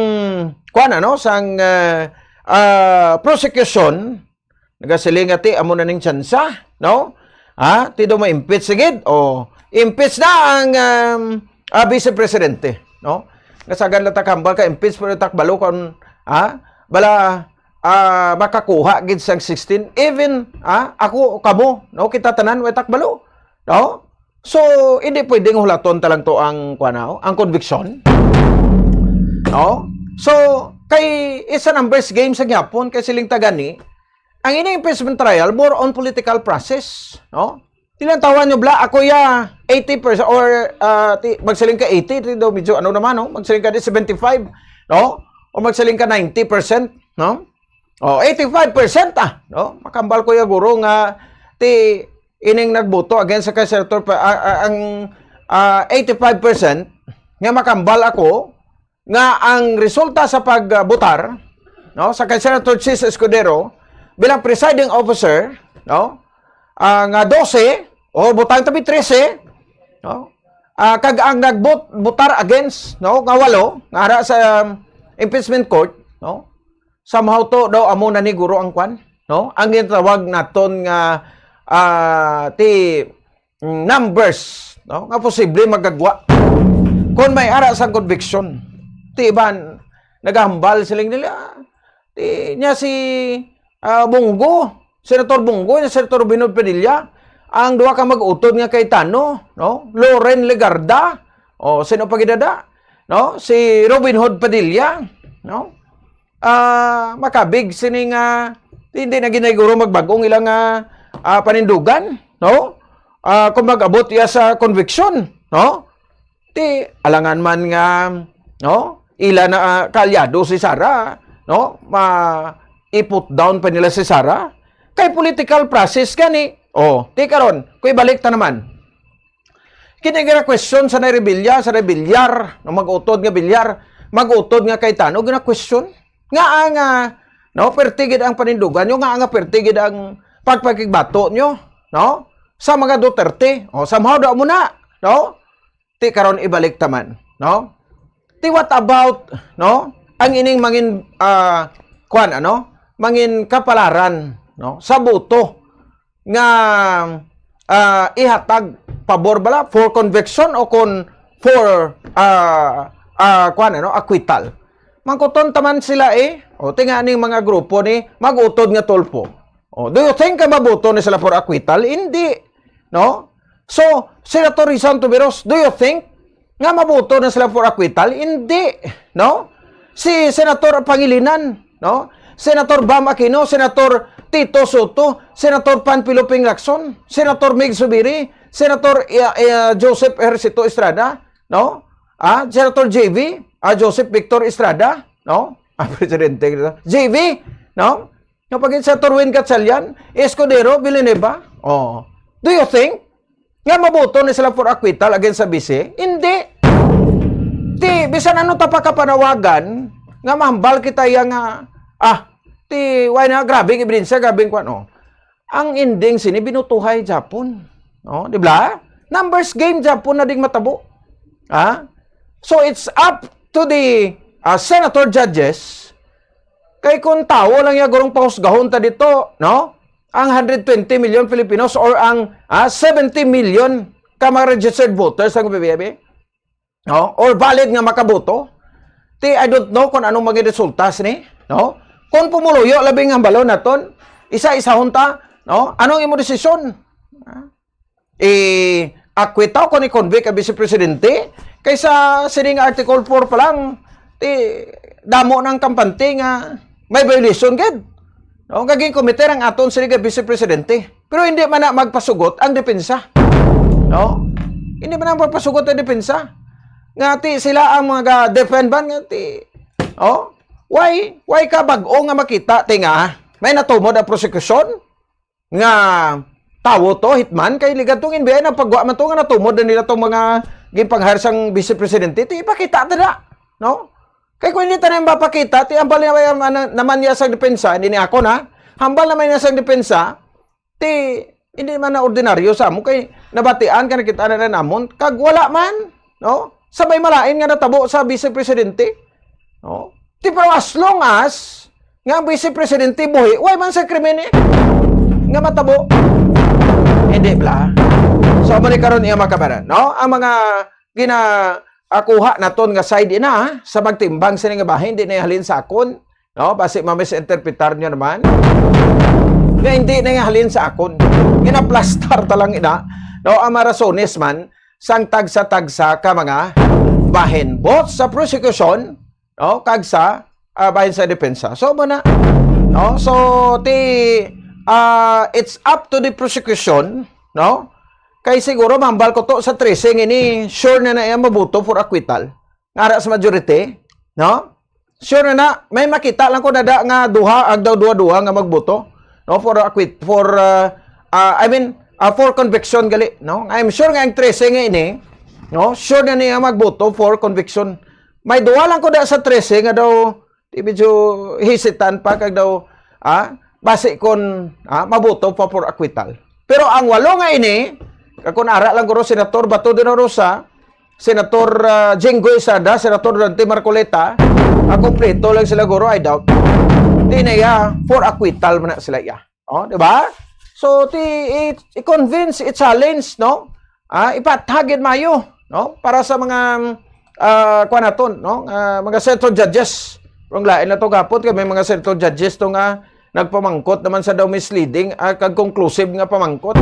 prosecution, nagasiling ati amo na ning tsansa, no? Ti do ma-impeach sigid, impeach na ang Vice Presidente, no? Nasagan la takambal ka impeach pero takbalo kon bala makakuha gid sang 16 even ako kamo, no, kita tanan way takbalo, no? So hindi pwedeng hulaton talang to ang ang conviction, no? So kay isa numbers game sa gyapon kay siling tagani ang ini impeachment trial more on political process, no? Tilantawan nyo bla ako ya 80% or magsaling ka 80 do medyo ano naman, no? Magsaling ka di 75, no? O magsaling ka 90%, no? O 85% no? Makambal ko ya guro nga ti ining nagboto against sa kay Senator ang 85% nga makambal ako nga ang resulta sa pagbotar, no, sa kay Senator Chis Escudero bilang presiding officer, no, nga 12 o butang tabi 13, no, kag ang nagbotar against, no, nga 8 nga ara sa impeachment court, no, somehow to daw amo na ni guro ang kwan, no, ang gitawag naton nga ti numbers, no, nga posible magagwa kung may ara sa conviction. Ti iban nagahambal siling nila ti nya si Bongo, Senator Bongo, nya Senator Binod Padilla, ang duha ka mag-utod nga kay Tano, no, Loren Legarda, sino pa gidada, no, si Robin Hood Padilla, no, makabig sini nga hindi na ginaguro magbagong ilang panindugan, no, kung mag-abot ya sa conviction, no, ti alangan man nga, no, ila na kalyado si Sara, no, i-put down pa nila si Sara kay political process gani. Ti karon kuy balik ta naman kini nga question sa rebelya no, mag-utod nga bilyar, mag-utod nga kay Tano gina question nga ang no, pertigid ang panindugan nyo, nga pertigid ang pagpakigbato nyo, no, sa mga Duterte, somehow daw muna, no, ti karon ibalik taman, no. Ti what about, no, ang ining mangin mangin kapalaran, no, sa boto nga ihatag pabor bala for conviction o for acquittal. Mangkuton taman sila tinganing mga grupo ni magutod nga tulpo. Do you think ka mabuto ni sila for acquittal? Hindi, no? So, Senator Rizal Tuberos, do you think nga mabuto na sila for acquittal? Hindi, no? Si Senator Pangilinan, no? Senator Bam Aquino, Senator Tito Soto, Senator Panfilo Lacson, Senator Mig Subiri, Senator Joseph Ejercito Estrada, no? Senator JV, Joseph Victor Estrada, no? Presidente JV, no? Kapag Senator Win Gatchalian, Escudero, Villanueva, do you think nga mabuto ni sila for acquittal against sa BC? Hindi. Ti, bisan ano ta pa kapanawagan, nga mahambal kita yang why na, grabing ebidensya, grabing kwan, ang ending sini, binutuhay Japon. No? Di ba? Numbers game Japon na ding matabo. So, it's up to the senator judges, kay kung tao lang yung gurong pahusgahon ta dito, no? Ang 120 million Filipinos or ang 70 million ka mga registered voters ang BBB, no? Or valid nga makaboto. I don't know kung anong maging resultas ni, no? Kung pumuluyo labing ang balon naton, isa-isahon ta, no? Anong imo desisyon? Acquitaw ko ni convict ang Vice Presidente Kaysa sining Article 4 pa lang, damo ng kampante nga may violation gid. No, gaging komite ang aton sila nga Vice Presidente. Pero hindi man na magpasugot ang depensa. No? Hindi man na magpasugot ang depensa. Ngati sila ang mga defend ban ngati. Oh, why ka bag-o nga makita tinga may natumod ang prosecution nga tawo to hitman kay ligat tong NBI na pagwa man to nga natumod na nila tong mga gipanghar sang Vice Presidente ti ipakita ta na. No? Kaya kung hindi tayo mapakita, hambal naman niya sa depensa, hindi ni ako na, hambal naman niya sa depensa, hindi man na ordinaryo sa mo, kay nabatian ka nakita na namon, kag wala man, no? Sabay malain nga natabo sa Vice Presidente, no? Pero as long as, nga ang Vice Presidente buhi, why man sa krimen nga matabo? Hindi bla. So, mali karon iya makabaran, no? Ang mga akuha naton nga side ina sa magtimbang sa nga bahin hindi na halin sa akon, no, basi ma-misinterpretar niyo naman nga hindi na halin sa akon, ginaplastar talang ina, no, ang marasones man sang tagsa-tagsa ka mga bahin both sa prosecution, no, kag sa bahin sa depensa. So muna, no, so it's up to the prosecution, no. Kay siguro mambal ko to sa tracing ini sure na iya mabuto for acquittal. Ngara sa majority, no? Sure na may makita lang ko dada nga duha ag daw duha nga magboto, no, for for conviction gali, no? I'm sure nga ang tracing ini, no, sure na niya magboto for conviction. May duha lang ko da sa tracing nga daw di medyo hesitant pa kag daw base kon maboto pa for acquittal. Pero ang walo nga ini kung ara lang guro Senator Bato de la Rosa, Senator Jinggoy Sada, Senator Dante Marcoleta, kompleto lang sila guro, I doubt. Di na ya, for acquittal man na sila ya. Oh, di ba? So, i-convince, i-challenge, no? Ipatagid mayo, no? Para sa mga, naton, no? Mga central judges. Kung lain na to gapot, may mga central judges to nga nagpamangkot naman sa daw misleading, kag conclusive nga pamangkot.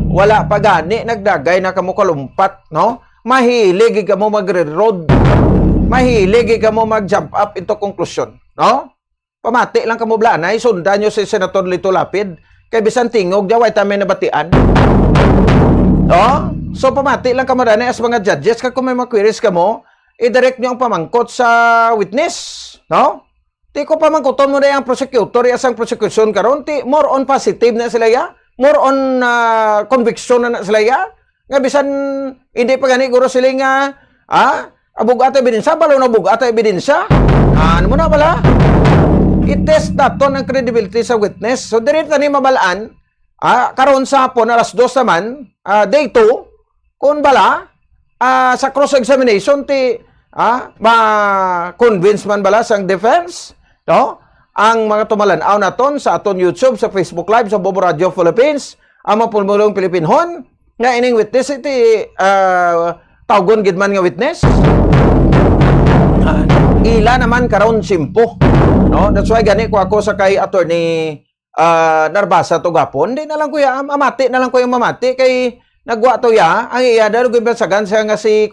Wala pa gani, nagdagay na kamo kalumpat, no? Mahilig ka mo magre-road. Mahilig ka mo mag-jump up into conclusion, no? Pamati lang kamo blanay, sundan nyo si Senator Lito Lapid, kay bisan tingog, daway tayo nabatian. No? So, pamati lang kamo dani as mga judges, kag kung may queries ka mo, i-direct nyo ang pamangkot sa witness, no? Ti ko pamangkoton mo na yung prosecutor, yung prosecution karon, ti more on positive na sila ya, more on conviction na sila ya. Nga bisan hindi pa gani guro sila nga abog-ata ebidensya, balo na abog-ata ebidensya. Ano mo na pala? I-test naton ang credibility sa witness. So diri tani mabalaan karon sa hapon alas 2 naman, day 2 kun bala sa cross-examination ti ma-convince man bala sang defense, no? Ang mga tumalanaw naton sa aton YouTube, sa Facebook Live, sa Bobo Radio Philippines, ang mapulmulong Pilipinhon, nga ining witness, iti tawgon gidman nga witness. Ila naman karon simpo. No? That's why gani ko ako sa kay Attorney Narbasa to gapon. Di na lang ko ya, mamati na lang ko yung mamati, kay nagwa to ya, ang iya dalo ko sagan siya nga si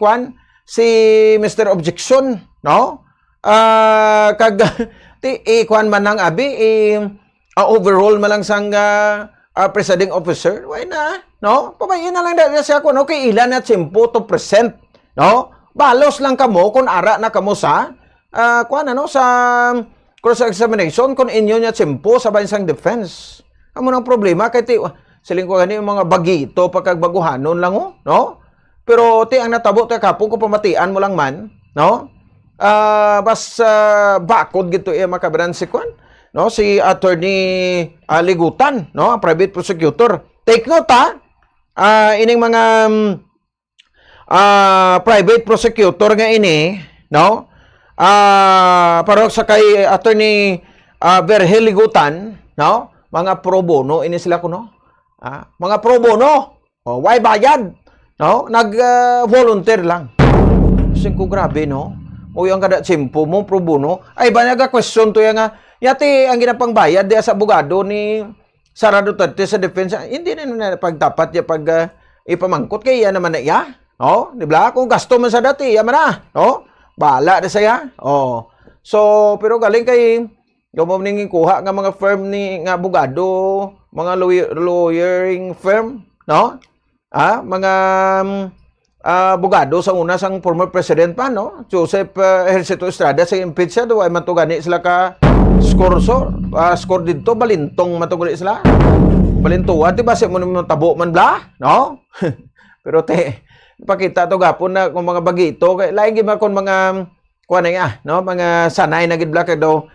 Mr. Objection, no? Kag ikuan man ng abi, overall man lang sang presiding officer, why na, no? Pabayin na lang dahil siya ko, no? Kay ilan at 10% to present, no? Balos lang kamo kung ara na kamo sa, sa cross-examination, kung inyo niya 10 sa bansang defense. Amo nang problema, kay siling ko gani yung mga bagito, pagkagbaguhanon lang, no? Pero ang natabo, kapong kung pamatian mo lang man, no? Bakod gito makabaran si Kwan, no, si Attorney Ligutan, no, ang private prosecutor. Take note ining mga private prosecutor nga ini, no, para sa kay Attorney Vergel Ligutan, no, mga pro bono ini sila kuno, mga pro bono, why bayad, no, nag-volunteer lang. Singko grabe, no. O yung kada simpo mo, pro bono, ay ba naga-question to yung yati ang ginapang bayad sa abogado ni Sara Duterte sa defense, hindi na pagtapat yung ipamangkot kaya naman na iya, No? Di ba? Kung gasto man sa dati, yaman na. No? Bala na saya. Oh. So, pero galing kay gumamning kuha nga mga firm ni nga abogado, mga lawyering firm, no? Mga abogado sa una sang former president pa, no? Joseph Ejercito Estrada sa impeach siya, do ay matugani sila ka score dito balintong matugani sila. Balintuwa, di ba? Sa mo tabo man bla, no? Pero pakita to gapon na kung mga bagito kay lain gyud kon mga kuan nga, no? Mga sanay na gid bla kay daw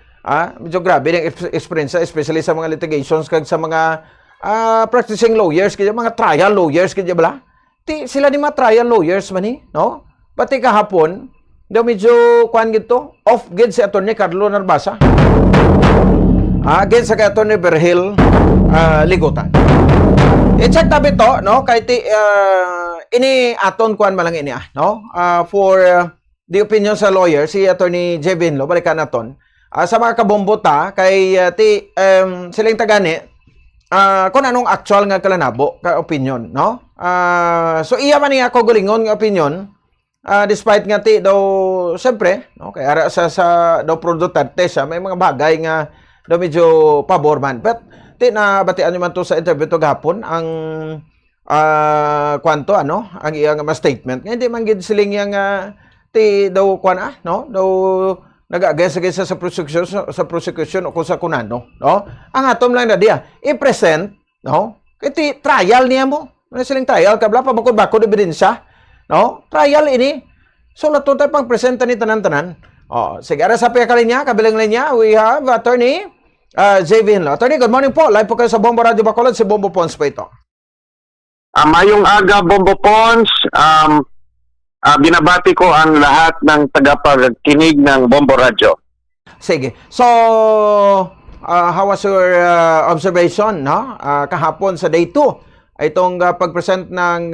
medyo grabe ng experience, especially sa mga litigations kag sa mga practicing lawyers kaya mga trial lawyers kaya bala. Sila ni mga trial lawyers man no? Pati kahapon, daw medyo kuan gito, off gid si Attorney Carlo Narbasa. Against sa Attorney Berhil Ligutan. I-check tabi to, no? Kahit ini aton kuan malang ini no? For the opinion sa lawyer, si Attorney Jevin Lo, balikan naton. Sa mga kabombota, kay silang tagani, kung anong actual nga kalanabo, ka opinion, no? So, iya man niya ako gulingon nga opinion, despite nga daw, siyempre, no? Kaya ara sa daw produtante siya, may mga bagay nga daw medyo pabor man. But, nabatian nyo man to sa interview to gapon, ang kwanto, ang iyang statement. Hindi man gid siling yang daw kwan, no? Daw nag-agesa sa prosecution o kung sa kunano, no? Ang atom lang na diya, i-present, no? Iti trial niya mo. Ano silang trial? Kabla pa bakod ebidensya, no? Trial ini. So, lato tayo pang presenta ni tanan-tanan. Sige, ara sa kalinya, kabilang linya, we have Attorney Jevin Lo. Attorney, good morning po. Live po kayo sa Bombo Radio Bacolod, si Bombo Pons po ito. Mayong aga, Bombo Pons. Binabati ko ang lahat ng tagapagkinig ng Bombo Radio. Sige. So, how was your observation, no? Kahapon sa day 2, itong pag-present ng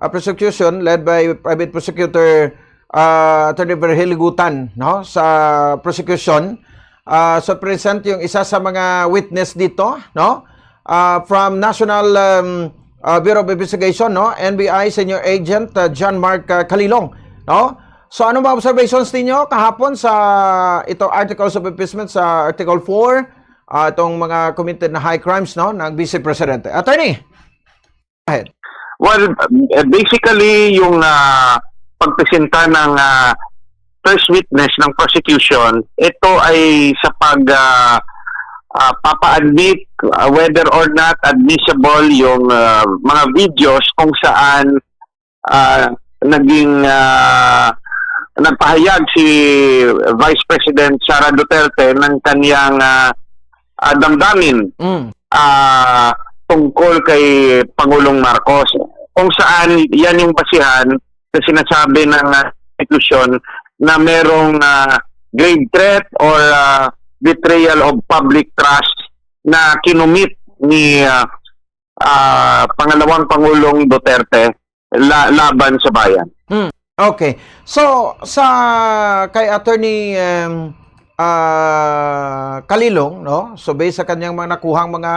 prosecution led by Private Prosecutor Attorney Berhil Ligutan, no? Sa prosecution. So, present yung isa sa mga witness dito, no? From National Bureau of Investigation, no? NBI Senior Agent John Mark Kalilong, no? So ano ba observations niyo kahapon sa ito articles of impeachment sa Article 4, itong mga committed na high crimes, no, ng Vice Presidente? Attorney, go ahead. Well, basically yung pagpresenta ng first witness ng prosecution, ito ay sa papa-admit whether or not admissible yung mga videos kung saan nagpahayag si Vice President Sara Duterte ng kaniyang damdamin tungkol kay Pangulong Marcos, kung saan yan yung basihan na sinasabi ng institusyon na merong grave threat or betrayal of public trust na kinumit ni pangalawang Pangulong Duterte laban sa bayan. Okay. So, kay Attorney Kalilong, no? So, based sa kanyang mga nakuhang mga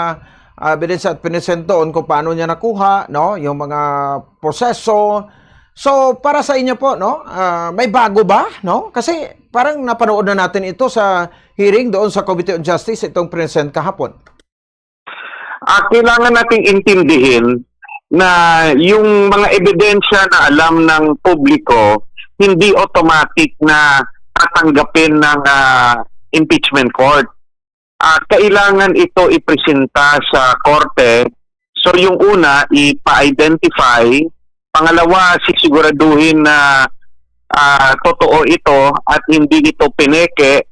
ebidensya at pinisent doon kung paano niya nakuha, no? Yung mga proseso. So, para sa inyo po, no? May bago ba, no? Kasi parang napanood na natin ito sa hearing doon sa Committee on Justice, itong present kahapon. Kailangan nating intindihin na yung mga ebidensya na alam ng publiko hindi automatic na tatanggapin ng impeachment court. Kailangan ito ipresenta sa korte. So yung una, ipa-identify. Pangalawa, sisiguraduhin na totoo ito at hindi ito pineke.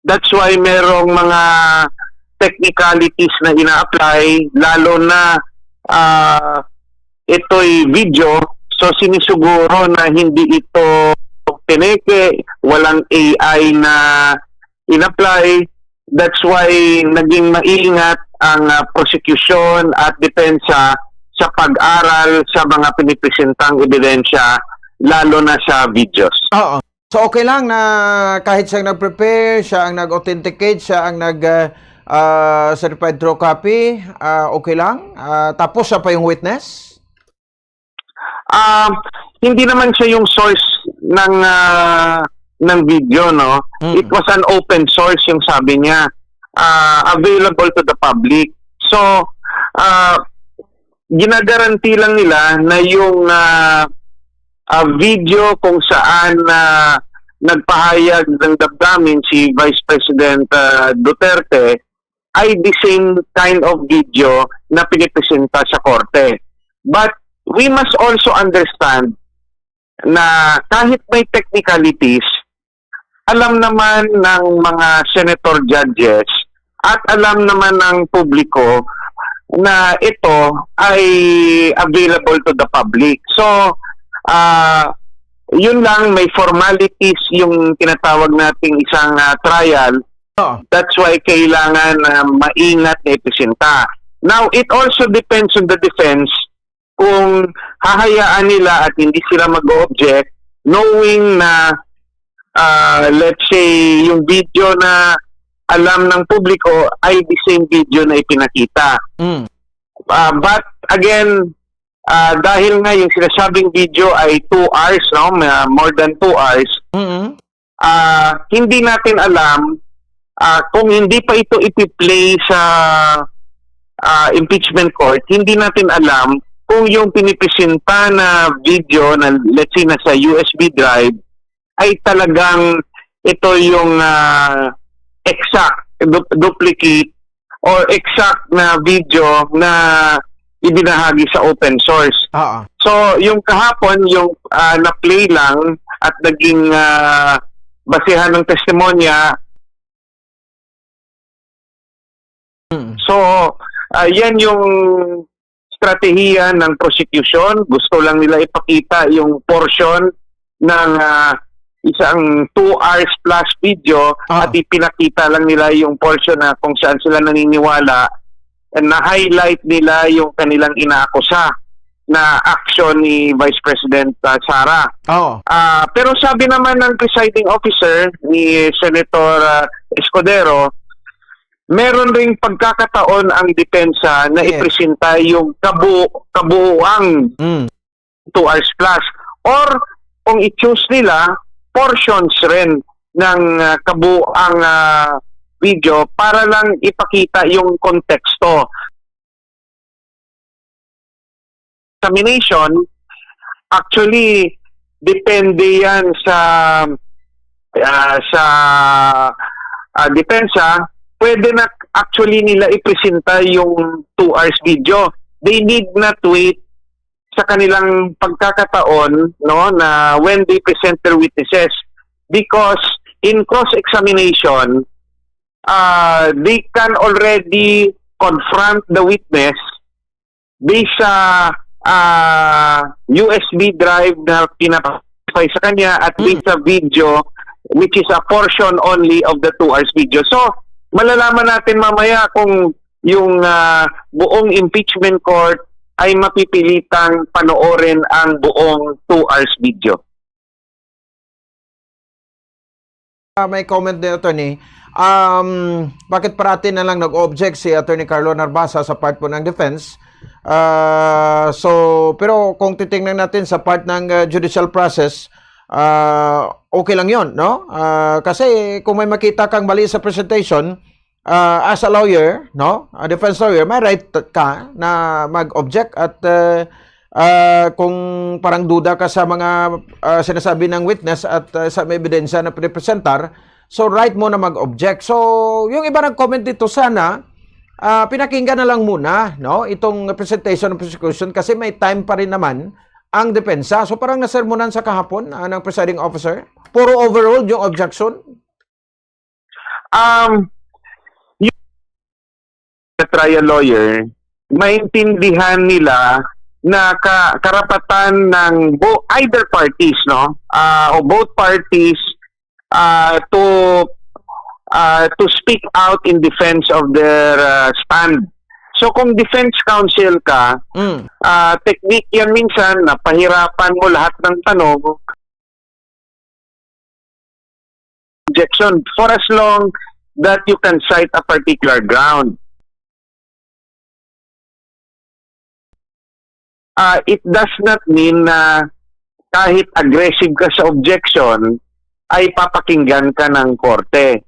That's why merong mga technicalities na ina-apply, lalo na ito'y video. So sinisiguro na hindi ito pineke, walang AI na in-apply. That's why naging maingat ang prosecution at depensa sa pag-aral sa mga pinipresentang ebidensya, lalo na sa videos. Oo. So okay lang na kahit siya nag-prepare, siya ang nag-authenticate, siya ang certified true copy, okay lang? Tapos siya pa yung witness? Hindi naman siya yung source ng video, no? It was an open source yung sabi niya, available to the public. So ginagaranti lang nila na yung video kung saan nagpahayag ng damdamin si Vice President Duterte ay the same kind of video na pinipresenta sa korte. But we must also understand na kahit may technicalities, alam naman ng mga senator judges at alam naman ng publiko na ito ay available to the public. So, yun lang, may formalities yung tinatawag nating isang trial. That's why kailangan maingat na ipresenta. Now, it also depends on the defense kung hahayaan nila at hindi sila mag-object knowing na let's say yung video na alam ng publiko ay the same video na ipinakita. But again, dahil nga yung sinasabing video ay 2 hours, no? More than 2 hours, hindi natin alam kung hindi pa ito ipi-play sa impeachment court, hindi natin alam kung yung pinipresenta na video na let's say nasa USB drive ay talagang ito yung exact duplicate or exact na video na ibinahagi sa open source. So yung kahapon yung na-play lang at naging basehan ng testimonya. So yan yung strategiya ng prosecution. Gusto lang nila ipakita yung portion ng isang 2 hours plus video at ipinakita lang nila yung portion na kung saan sila naniniwala and na-highlight nila yung kanilang inaakusa na action ni Vice President Sara. Pero sabi naman ng presiding officer ni Senator Escudero, meron ring pagkakataon ang depensa na ipresenta yung kabuuang 2 hours plus or kung i-choose nila portions rin ng kabuuang video para lang ipakita yung konteksto. Examination, actually depende yan sa depensa. Pwede na actually nila ipresenta yung 2 hours video. They need not wait sa kanilang pagkakataon, no, na when they present their witnesses, because in cross-examination, they can already confront the witness based sa USB drive na pinapasay sa kanya at based sa video which is a portion only of the 2 hours video. So, malalaman natin mamaya kung yung buong impeachment court ay mapipilitang panoorin ang buong 2 hours video. May comment din, Attorney. Bakit parati na lang nag-object si Attorney Carlo Narbasa sa part po ng defense? Pero kung titingnan natin sa part ng judicial process, okay lang yon, no? Kasi kung may makita kang mali sa presentation, as a lawyer, no, a defense lawyer, may right ka na mag-object at kung parang duda ka sa mga sinasabi ng witness at sa may ebidensya na pinipresentar, so right mo na mag-object. So, yung iba nag-comment dito, sana pinakinggan na lang muna, no, itong presentation ng prosecution kasi may time pa rin naman ang depensa. So, parang nasermonan sa kahapon ng presiding officer. Puro overruled yung objection. Trial lawyer, maintindihan nila na karapatan ng either parties, no, o both parties to speak out in defense of their stand. So kung defense counsel ka, technique yan minsan na pahirapan mo lahat ng tanong, objection for as long that you can cite a particular ground. it does not mean na kahit aggressive ka sa objection, ay papakinggan ka ng korte.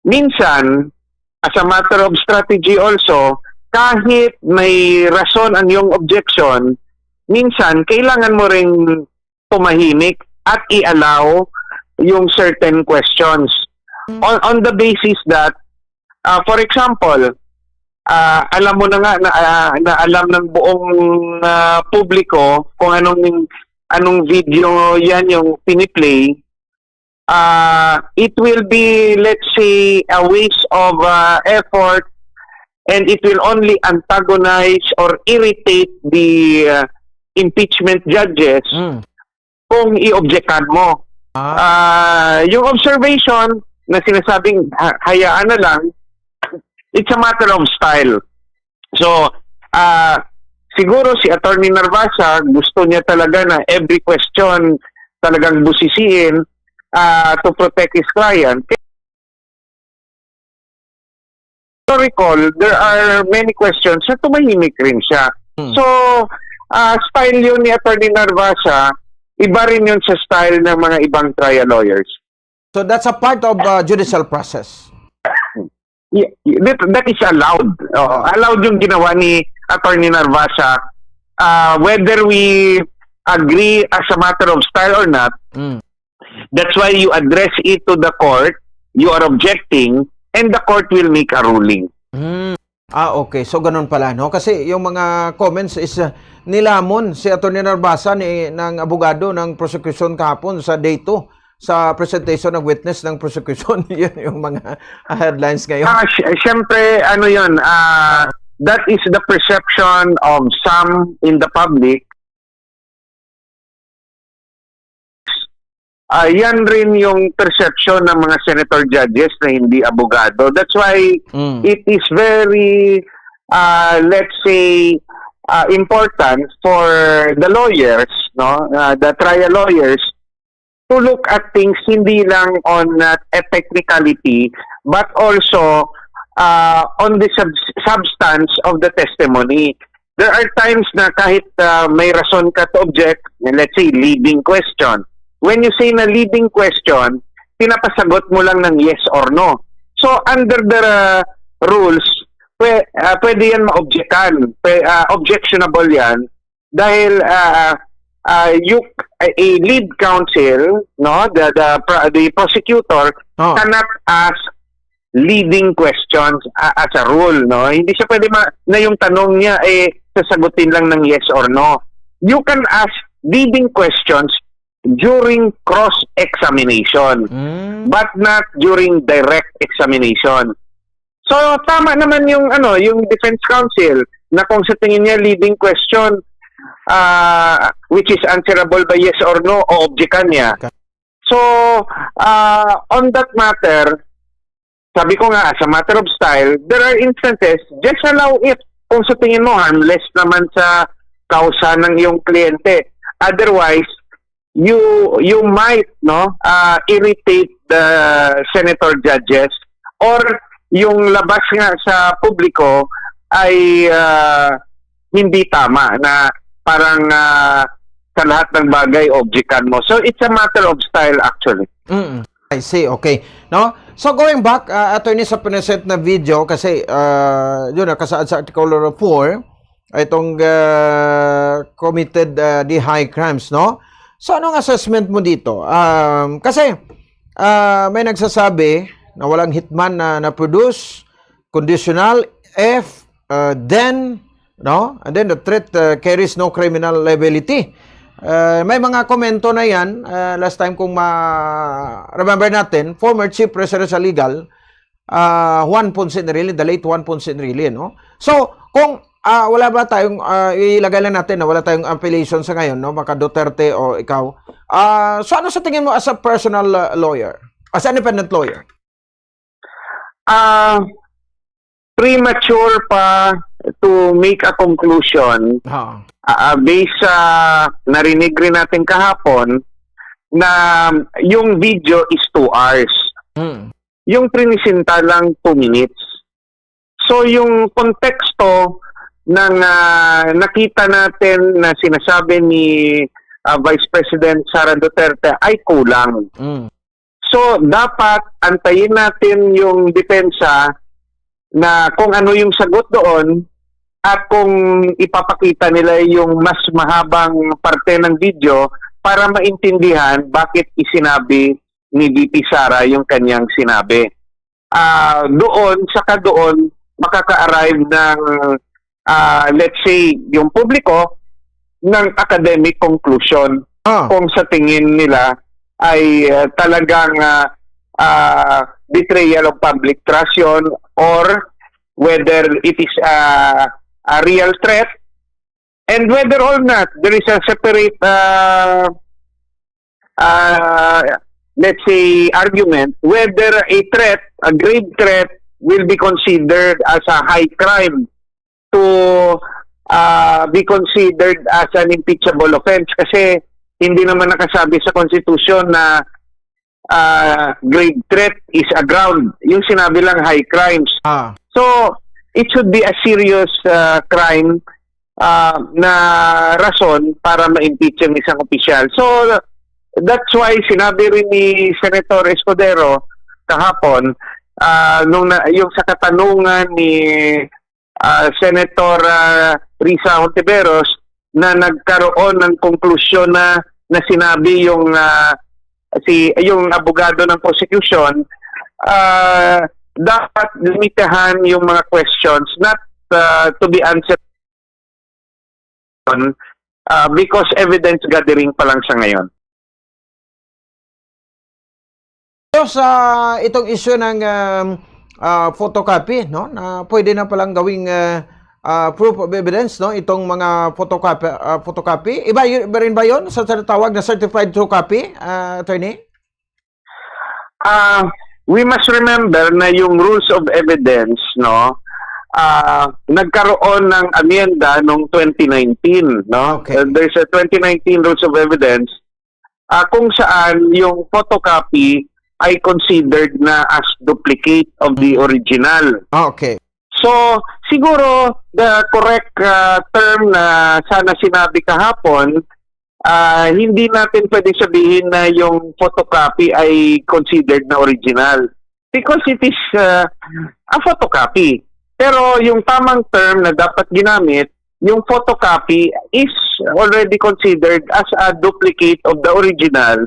Minsan, as a matter of strategy also, kahit may rason ang iyong objection, minsan kailangan mo ring tumahimik at i-allow yung certain questions. On the basis that, for example, alam mo na nga na alam ng buong publiko kung anong video yan yung piniplay, it will be, let's say, a waste of effort, and it will only antagonize or irritate the impeachment judges kung i-objectan mo. Yung observation na sinasabing hayaan na lang, it's a matter of style. So, siguro si Attorney Narvasa gusto niya talaga na every question talagang busisiin to protect his client. To recall, there are many questions na tumahimik rin siya. So, style yun ni Attorney Narvasa, iba rin yun sa style ng mga ibang trial lawyers. So that's a part of judicial process. Yeah, that is allowed. Allowed yung ginawa ni Attorney Narvasa. Whether we agree as a matter of style or not, that's why you address it to the court, you are objecting, and the court will make a ruling. Okay. So ganun pala, no? Kasi yung mga comments is nilamon si Attorney Narvasa ng abogado ng prosecution kahapon sa day 2 sa presentation ng witness ng prosecution. Yun yung mga headlines ngayon. Siyempre, ano yun, that is the perception of some in the public. Yan rin yung perception ng mga senator judges na hindi abogado. That's why it is very, let's say, important for the lawyers, no, the trial lawyers, to look at things hindi lang on a technicality, but also on the substance of the testimony. There are times na kahit may rason ka to object, let's say leading question. When you say na leading question, pinapasagot mo lang ng yes or no. So under the rules, pwede yan ma-objectan. Objectionable yan dahil a lead counsel, no, the prosecutor cannot ask leading questions as a rule, no. Hindi siya pwede na yung tanong niya sasagutin lang ng yes or no. You can ask leading questions during cross-examination, but not during direct examination. So tama naman yung yung defense counsel na kung sa tingin niya leading question which is answerable by yes or no, o objectan niya. So, on that matter, sabi ko nga, as a matter of style, there are instances, just allow it kung sa tingin mo harmless naman sa kausa ng iyong kliyente. Otherwise, you might irritate the senator judges, or yung labas nga sa publiko ay hindi tama na parang sa lahat ng bagay objectan mo. So it's a matter of style actually. I see, okay. No? So going back, attorney, sa present na video, kasi yun kasaad sa Article 4, itong committed the high crimes, no? So anong assessment mo dito? Kasi may nagsasabi na walang hitman na na-produce, conditional, if, then, no? And then the threat carries no criminal liability. May mga komento na yan. Last time kung remember natin, former Chief Presidential Legal, Juan Ponce Enrile, the late Juan Ponce Enrile, no? So, kung wala ba tayong, ilagay lang natin na wala tayong appellation sa ngayon, no? Maka Duterte o ikaw. So, ano sa tingin mo as a personal lawyer? As an independent lawyer? Premature pa to make a conclusion based sa narinig rin natin kahapon na yung video is 2 hours. Yung prinisinta lang 2 minutes. So yung konteksto nakita natin na sinasabi ni Vice President Sara Duterte ay kulang. So, dapat antayin natin yung depensa na kung ano yung sagot doon at kung ipapakita nila yung mas mahabang parte ng video para maintindihan bakit isinabi ni VP Sara yung kanyang sinabi. Doon makaka-arrive ng let's say yung publiko ng academic conclusion kung sa tingin nila ay talagang betrayal of public trust yun, or whether it is a real threat, and whether or not there is a separate let's say argument whether a grave threat will be considered as a high crime to be considered as an impeachable offense, kasi hindi naman nakasabi sa Constitution na grave threat is a ground. Yung sinabi lang high crimes. So, it should be a serious crime na rason para ma-impeach yung isang opisyal. So, that's why sinabi rin ni Senator Escudero kahapon, yung sa katanungan ni Senator Risa Hontiveros na nagkaroon ng konklusyon na sinabi yung abogado ng prosecution, dapat limitahan yung mga questions not to be answered because evidence gathering pa lang sa ngayon. So, sa itong issue ng photocopy, no, na pwede na palang gawing proof of evidence, no, itong mga photocopy. Iba rin ba yun sa tinatawag na certified true copy, attorney? We must remember na yung rules of evidence, no, nagkaroon ng amyenda noong 2019, no? Okay. There's a 2019 rules of evidence kung saan yung photocopy ay considered na as duplicate of the original. Okay. So, siguro the correct term na sana sinabi kahapon, hindi natin pwede sabihin na yung photocopy ay considered na original because it is a photocopy. Pero yung tamang term na dapat ginamit, yung photocopy is already considered as a duplicate of the original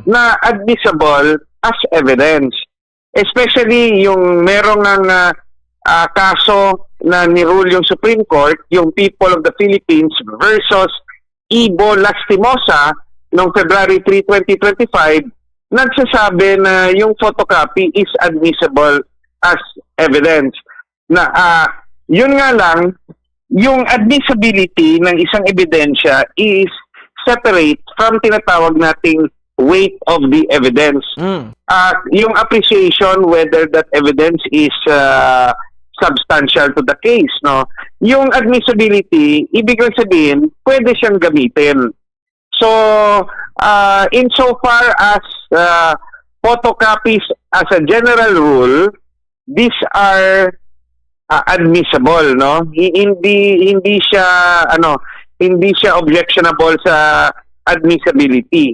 na admissible as evidence. Especially yung merong ng kaso na nirule yung Supreme Court, yung People of the Philippines versus Ibo Lastimosa noong February 3, 2025, nagsasabi na yung photocopy is admissible as evidence. Na yun nga lang, yung admissibility ng isang ebidensya is separate from tinatawag nating weight of the evidence. Yung appreciation whether that evidence is substantial to the case, no? Yung admissibility, ibig sabihin, pwede siyang gamitin. So, insofar as photocopies as a general rule, these are admissible, no? Hindi siya objectionable sa admissibility.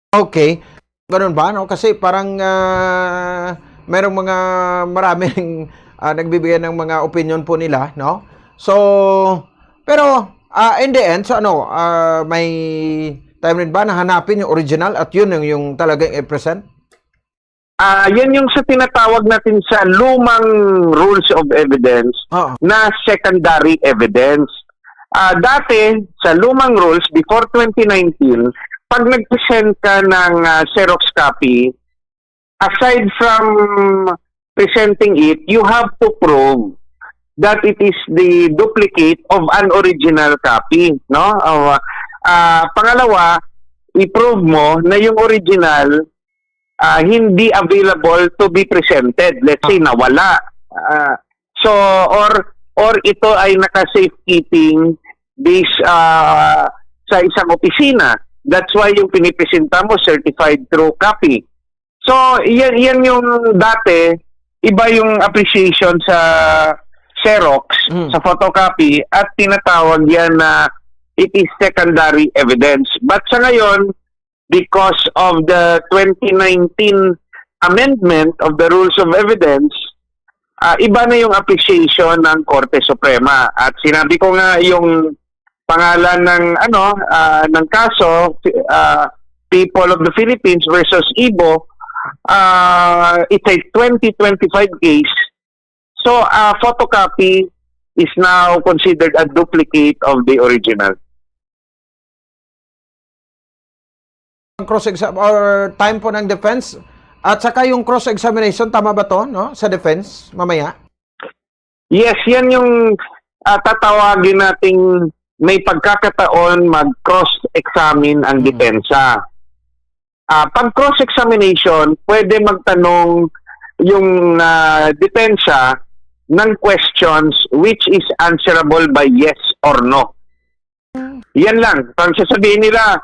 Okay. Ganun ba, no? Kasi parang merong maraming nagbibigay ng mga opinion po nila, no? So, pero in the end, so may time rin ba na hanapin yung original at yun yung talagang i-present? Yan yung sa tinatawag natin sa lumang rules of evidence na secondary evidence. Dati, sa lumang rules, before 2019, pag nag-present ka ng Xerox copy, aside from presenting it, you have to prove that it is the duplicate of an original copy, no? Pangalawa, i-prove mo na yung original hindi available to be presented. Let's say nawala. Or ito ay naka-safekeeping based sa isang opisina. That's why yung pinipresenta mo certified true copy. So yan yung dati, iba yung appreciation sa Xerox sa photocopy at tinatawag yan na it is secondary evidence. But sa ngayon, because of the 2019 amendment of the Rules of Evidence, iba na yung appreciation ng Korte Suprema. At sinabi ko nga yung pangalan ng ng kaso, People of the Philippines versus Ibo, it's a 2025 case. So, photocopy is now considered a duplicate of the original. Cross-exam or time po ng defense at saka yung cross-examination, tama ba to, no? Sa defense, mamaya? Yes, yan yung tatawagin nating may pagkakataon mag-cross-examine ang depensa. Pag cross-examination, pwede magtanong yung depensa ng questions which is answerable by yes or no. Yan lang. Pag sasabihin nila,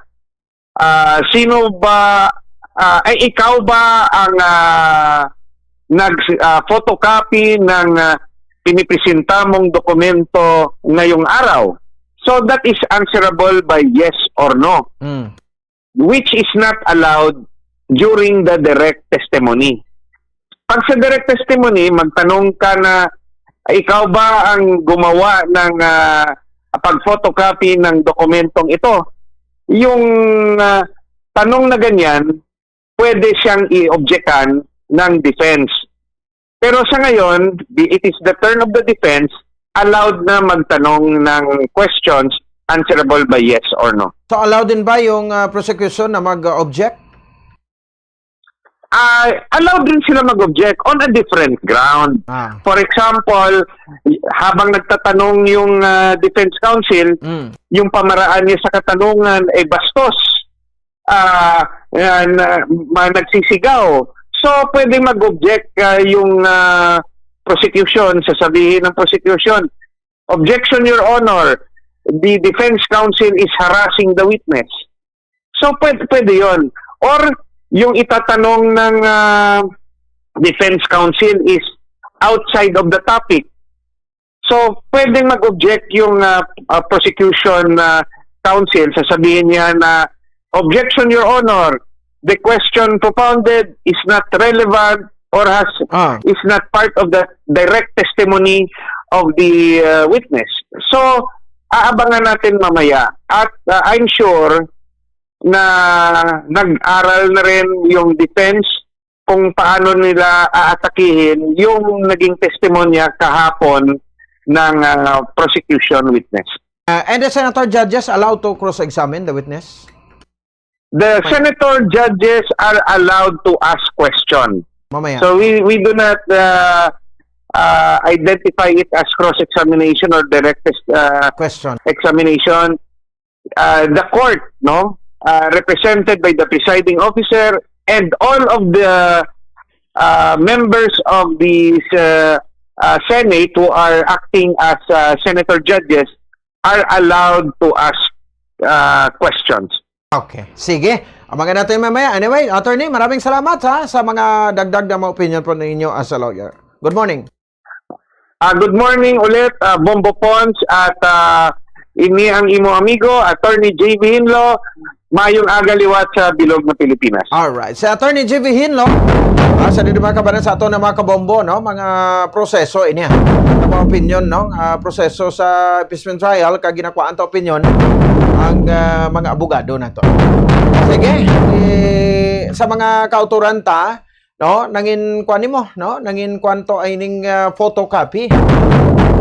sino ba, ikaw ba ang nag-photocopy ng pinipresenta mong dokumento ngayong araw? So that is answerable by yes or no. Which is not allowed during the direct testimony. Pag sa direct testimony, magtanong ka na ikaw ba ang gumawa ng pag-photocopy ng dokumentong ito? Yung tanong na ganyan, pwede siyang i-objectan ng defense. Pero sa ngayon, it is the turn of the defense, allowed na magtanong ng questions answerable by yes or no. So allowed din ba yung prosecution na mag-object? Allowed din sila mag-object on a different ground. For example, habang nagtatanong yung defense counsel, yung pamaraan niya sa katanungan ay bastos, nagsisigaw. So, pwede mag-object yung prosecution, sasabihin ng prosecution, objection, Your Honor, the defense counsel is harassing the witness. So, pwede yon. Or, yung itatanong ng defense counsel is outside of the topic. So, pwedeng mag-object yung prosecution counsel. Sasabihin niya na, objection, Your Honor, the question propounded is not relevant or is not part of the direct testimony of the witness. So, aabangan natin mamaya. At I'm sure na nag-aral na rin yung defense kung paano nila aatakihin yung naging testimonya kahapon ng prosecution witness. And the senator judges allowed to cross-examine the witness? The senator judges are allowed to ask questions. Mamaya. So we do not identify it as cross-examination or direct question examination. The court, no? Represented by the presiding officer and all of the members of the Senate who are acting as senator judges are allowed to ask questions. Okay. Sige. Abangan natin mamaya. Anyway, attorney, maraming salamat sa mga dagdag na mga opinion po ninyo as a lawyer. Good morning. Good morning ulit, Bombo Pons at ini ang imo amigo, Attorney J.V. Hinlo. Mayong aga liwat sa bilog na Pilipinas. Alright. Sa Attorney J.V. Hinlo, sa dito mga kabanan sa ato na mga kabombo, no? Mga proseso, ini mga opinion, no? Proseso sa impeachment trial, kag ginakuan ta opinion ang mga abogado na to. Sige, sa mga kauturan ta, no? Nangin kuan nimo, no? Nangin kwanto ay ning photocopy.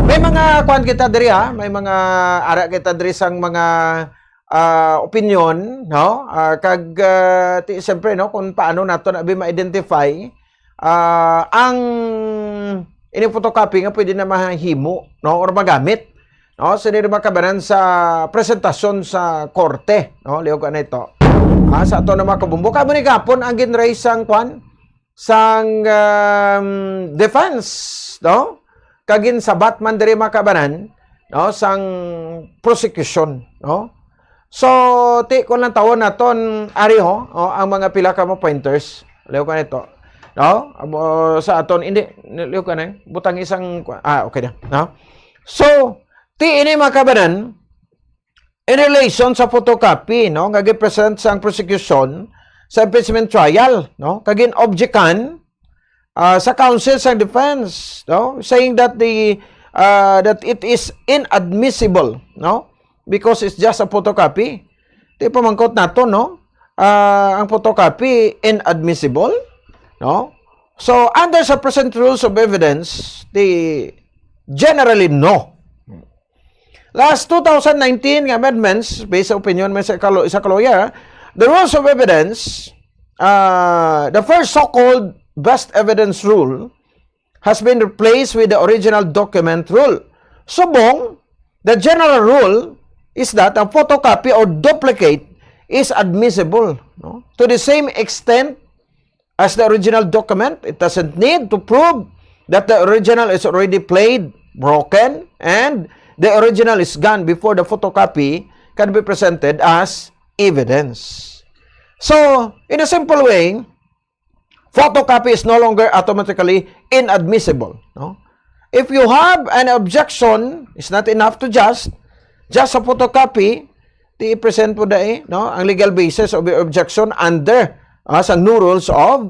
May mga kuan kita diri may mga ara kita diri sang mga opinion, no? Kag siyempre, no, kung paano nato na ma-identify ang ini photocopy nga pwede na mahimo, no, or magamit, no, sa diri makabanan sa presentasyon sa korte, no, liog ka na ito. Sa ato na mga kabumbo, kamo ni gapon ang ginraise sang kwan sang defense, no? Kagin sa Batman diri makabanan, no, sang prosecution, no? So, ti ko lang tawon naton ari ang mga pila ka mo pointers. Leo ka nito. no? Sa aton hindi liw ka na butang isang okay na, no? So ti ini makabanan in relation sa photocopy, no, nga gi-present sa prosecution sa impeachment trial, no, kagin objectan sa counsel sa defense, no, saying that that it is inadmissible, no, because it's just a photocopy. Di pamangkot nato, no, ang photocopy inadmissible, no. So under sa present rules of evidence, generally no. Last 2019 amendments based sa opinion may sa lawyer, the rules of evidence, the first so-called best evidence rule has been replaced with the original document rule. Subong, the general rule is that a photocopy or duplicate is admissible, no? To the same extent as the original document. It doesn't need to prove that the original is already played, broken, and the original is gone before the photocopy can be presented as evidence. So, in a simple way, photocopy is no longer automatically inadmissible, no? If you have an objection, it's not enough to just a photocopy, i-present po no, ang legal basis of your objection under sa new rules of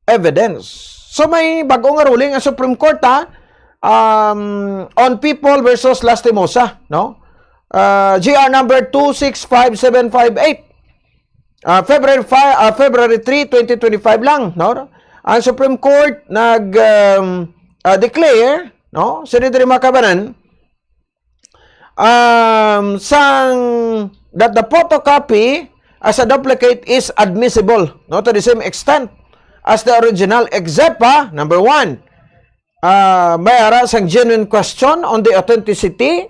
evidence. So may bagong ruling ang Supreme Court on People versus Lastimosa, no? GR number 265758. February 3, 2025 lang, no? Ang Supreme Court declare, no, Senator Makabanan, that the photocopy as a duplicate is admissible, no, to the same extent as the original, except number 1, may aras ang genuine question on the authenticity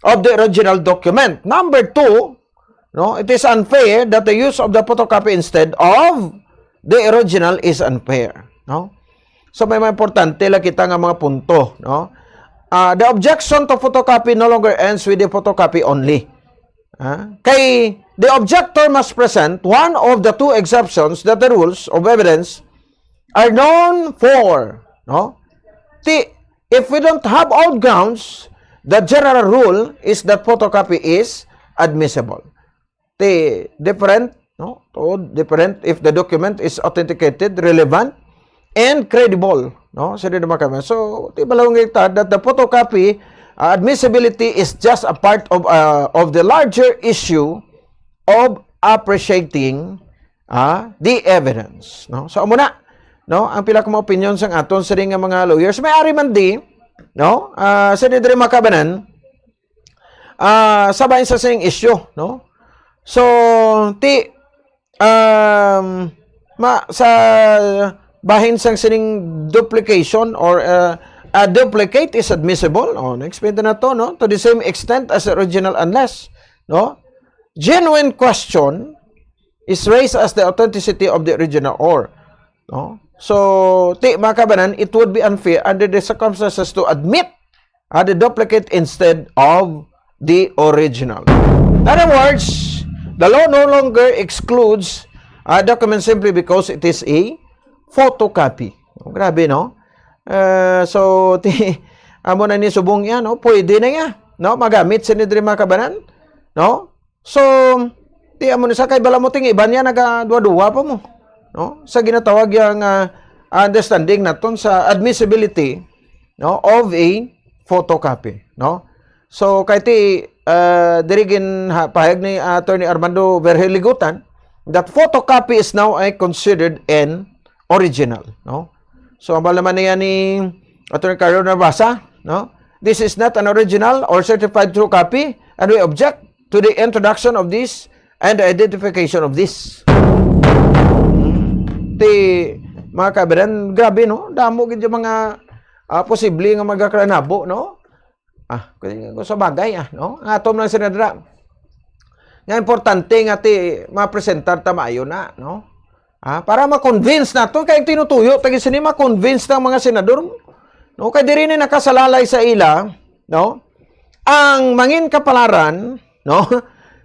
of the original document. Number 2, no, it is unfair that the use of the photocopy instead of the original is unfair, no? So may mga importante lang kita nga mga punto, no? The objection to photocopy no longer ends with the photocopy only. Kay the objector must present one of the two exceptions that the rules of evidence are known for, no? If we don't have all grounds, the general rule is that photocopy is admissible. Different, no? Different if the document is authenticated, relevant, and credible, no? So balawang kita that the photocopy admissibility is just a part of the larger issue of appreciating the evidence, no? So amo na, no, ang pila ka mga opinion sang aton sa nga mga lawyers may ari man di, no, sa Senator Makabanan sabay sa sing issue, no? So sa bahin sang sining duplication or a duplicate is admissible. Na-explain na to, no? To the same extent as the original unless, no, genuine question is raised as the authenticity of the original or, no? So, Makabanan, it would be unfair under the circumstances to admit the duplicate instead of the original. In other words, the law no longer excludes a document simply because it is a photocopy. Grabe, no? So, amo na ni subong yan, no? Pwede na yan, no? Magamit sa Senator Makabanan, no? So, amo na sa kay balamuting iban yan, nagadwa-dua pa mo, no? Sa ginatawag yung understanding naton sa admissibility, no, of a photocopy, no? So, kahit dirigin pahayag ni Attorney Armando Vergeligutan that photocopy is now considered an original, no? So, ang malaman na yan ni Attorney Carlo Navasa, no? This is not an original or certified true copy and we object to the introduction of this and the identification of this. Mga kabiran, grabe, no? Damo gid yung mga posible nga magkakranabo, no? Kung sa bagay, no? Ang atom lang sinadra. Nga importante nga ma-presentar tamayo na, no? Para ma-convince nato kay tinutuyo tagi sini ma-convince ng mga senador, no, kay diri ni nakasalalay sa ila, no, ang mangin kapalaran, no,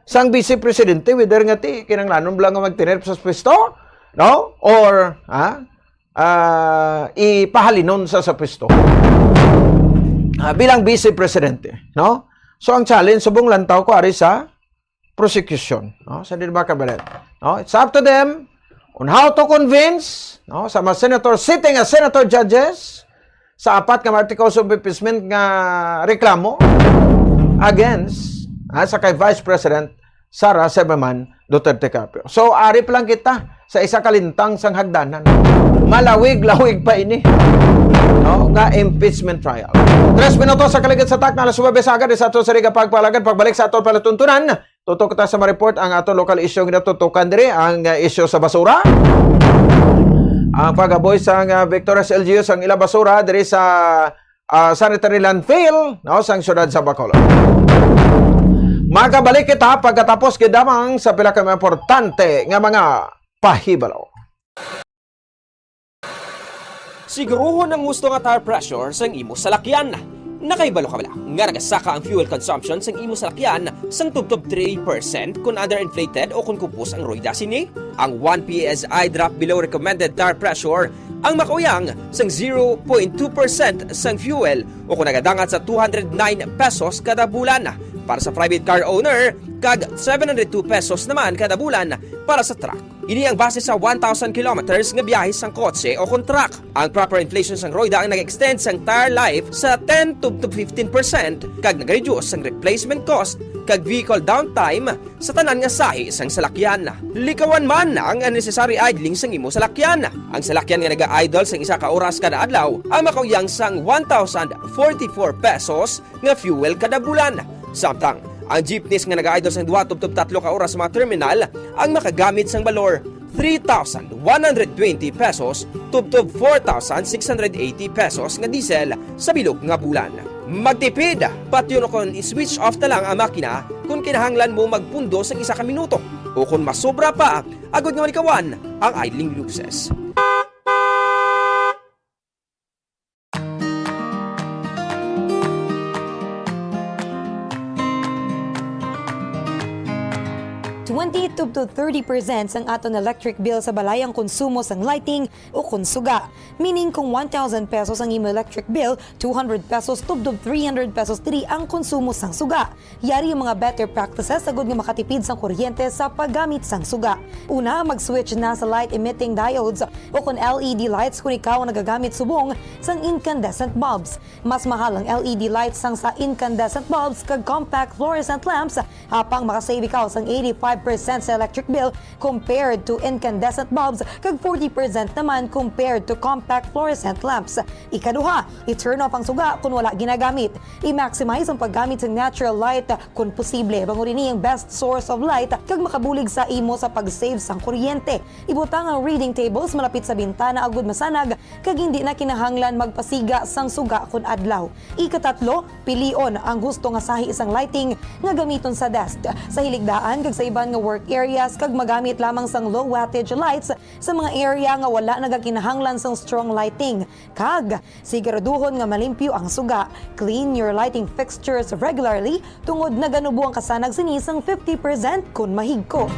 sang vice presidente whether nga kinanglanon blang nga magtinir sa pwesto, no, or ipahalinon sa pwesto bilang vice presidente, no? So ang challenge subong lantaw ko ari sa prosecution, no? Sa di ba kabalet? No, it's up to them on how to convince, no, sa mga senator sitting as senator judges sa apat nga articles of impeachment nga reklamo against sa kay Vice President Sara Sebaman Duterte Carpio. So ari pa lang kita sa isa kalintang sang hagdanan. Malawig-lawig pa ini, no, nga impeachment trial. 3 minutos sa kaligid sa tak na alas 9 agad sa ato sa riga pagpalagad pagbalik sa ato palatuntunan. Tutok kita sa ma-report ang ato local issue nga tutukan diri ang issue sa basura. Ang pagaboy sa Victoria's LGU sang ila basura diri sa sanitary landfill, no, sang syudad sa Bacolod. Magabalik kita pagkatapos gidamang sa pila ka mga importante nga mga pahibalo. Siguruhon ang gusto nga tire pressure sang imo salakyan. Nakaibalo ka bala nga nagasaka ang fuel consumption sang imo salakyan sang tubtob 3% kung underinflated o kung kupos ang rueda sini. Ang 1 PSI drop below recommended tire pressure ang makauyang sang 0.2% sang fuel o kung nagadangat sa 209 pesos kada bulan para sa private car owner kag 702 pesos naman kada bulan para sa truck. Ini ang base sa 1,000 kilometers nga biyahe sang kotse o kung truck. Ang proper inflation sang roida ang nag-extend sang tire life sa 10 to 15% kag nag-reduce sang replacement cost kag vehicle downtime sa tanan nga sahi sang salakyan. Likawan man ang unnecessary idling sang imo salakyan. Ang salakyan nga naga-idle sang isa ka oras kada adlaw ang makauyang sang 1,044 pesos nga fuel kada bulan. Samtang ang jeepneys nga nag-idle sang 2 to 3 ka oras sa mga terminal ang makagamit sang balor 3,120 pesos to 4,680 pesos nga diesel sa bilog nga bulan. Magtipid, pati yun kung i-switch off na lang ang makina kung kinahanglan mo magpundo sa isa ka minuto o kung masobra pa, agad nga malikawan ang idling losses. To 30% ang aton electric bill sa balay ang konsumo sang lighting o konsuga. Meaning kung 1,000 pesos ang imo electric bill, 200 pesos tubdob 300 pesos diri ang konsumo sang suga. Yari yung mga better practices sagud nga makatipid sang kuryente sa paggamit sang suga. Una, mag-switch na sa light emitting diodes o kung LED lights kung ikaw ang nagagamit subong sang incandescent bulbs. Mas mahal ang LED lights sang sa incandescent bulbs kag compact fluorescent lamps hapang makasave ikaw sang 85% sa electric bill compared to incandescent bulbs kag 40% naman compared to compact fluorescent lamps. Ikaduha, i-turn off ang suga kung wala ginagamit. I-maximize ang paggamit ng natural light kung posible. Bangurin ni ang best source of light kag makabulig sa imo sa pag-save sang kuryente. Ibutang ang reading tables malapit sa bintana agud masanag kag hindi na kinahanglan magpasiga sang suga kun adlaw. Ikatatlo, pilion ang gusto nga sahi isang lighting nga gamiton sa desk, sa hiligdaan kag sa iban nga work areas kag magamit lamang sang low wattage lights sa mga area nga wala nagakinahanglan sang strong lighting. Kag siguraduhon nga malimpyo ang suga. Clean your lighting fixtures regularly tungod na ganubo ang kasanag sinisang 50% kun mahigko.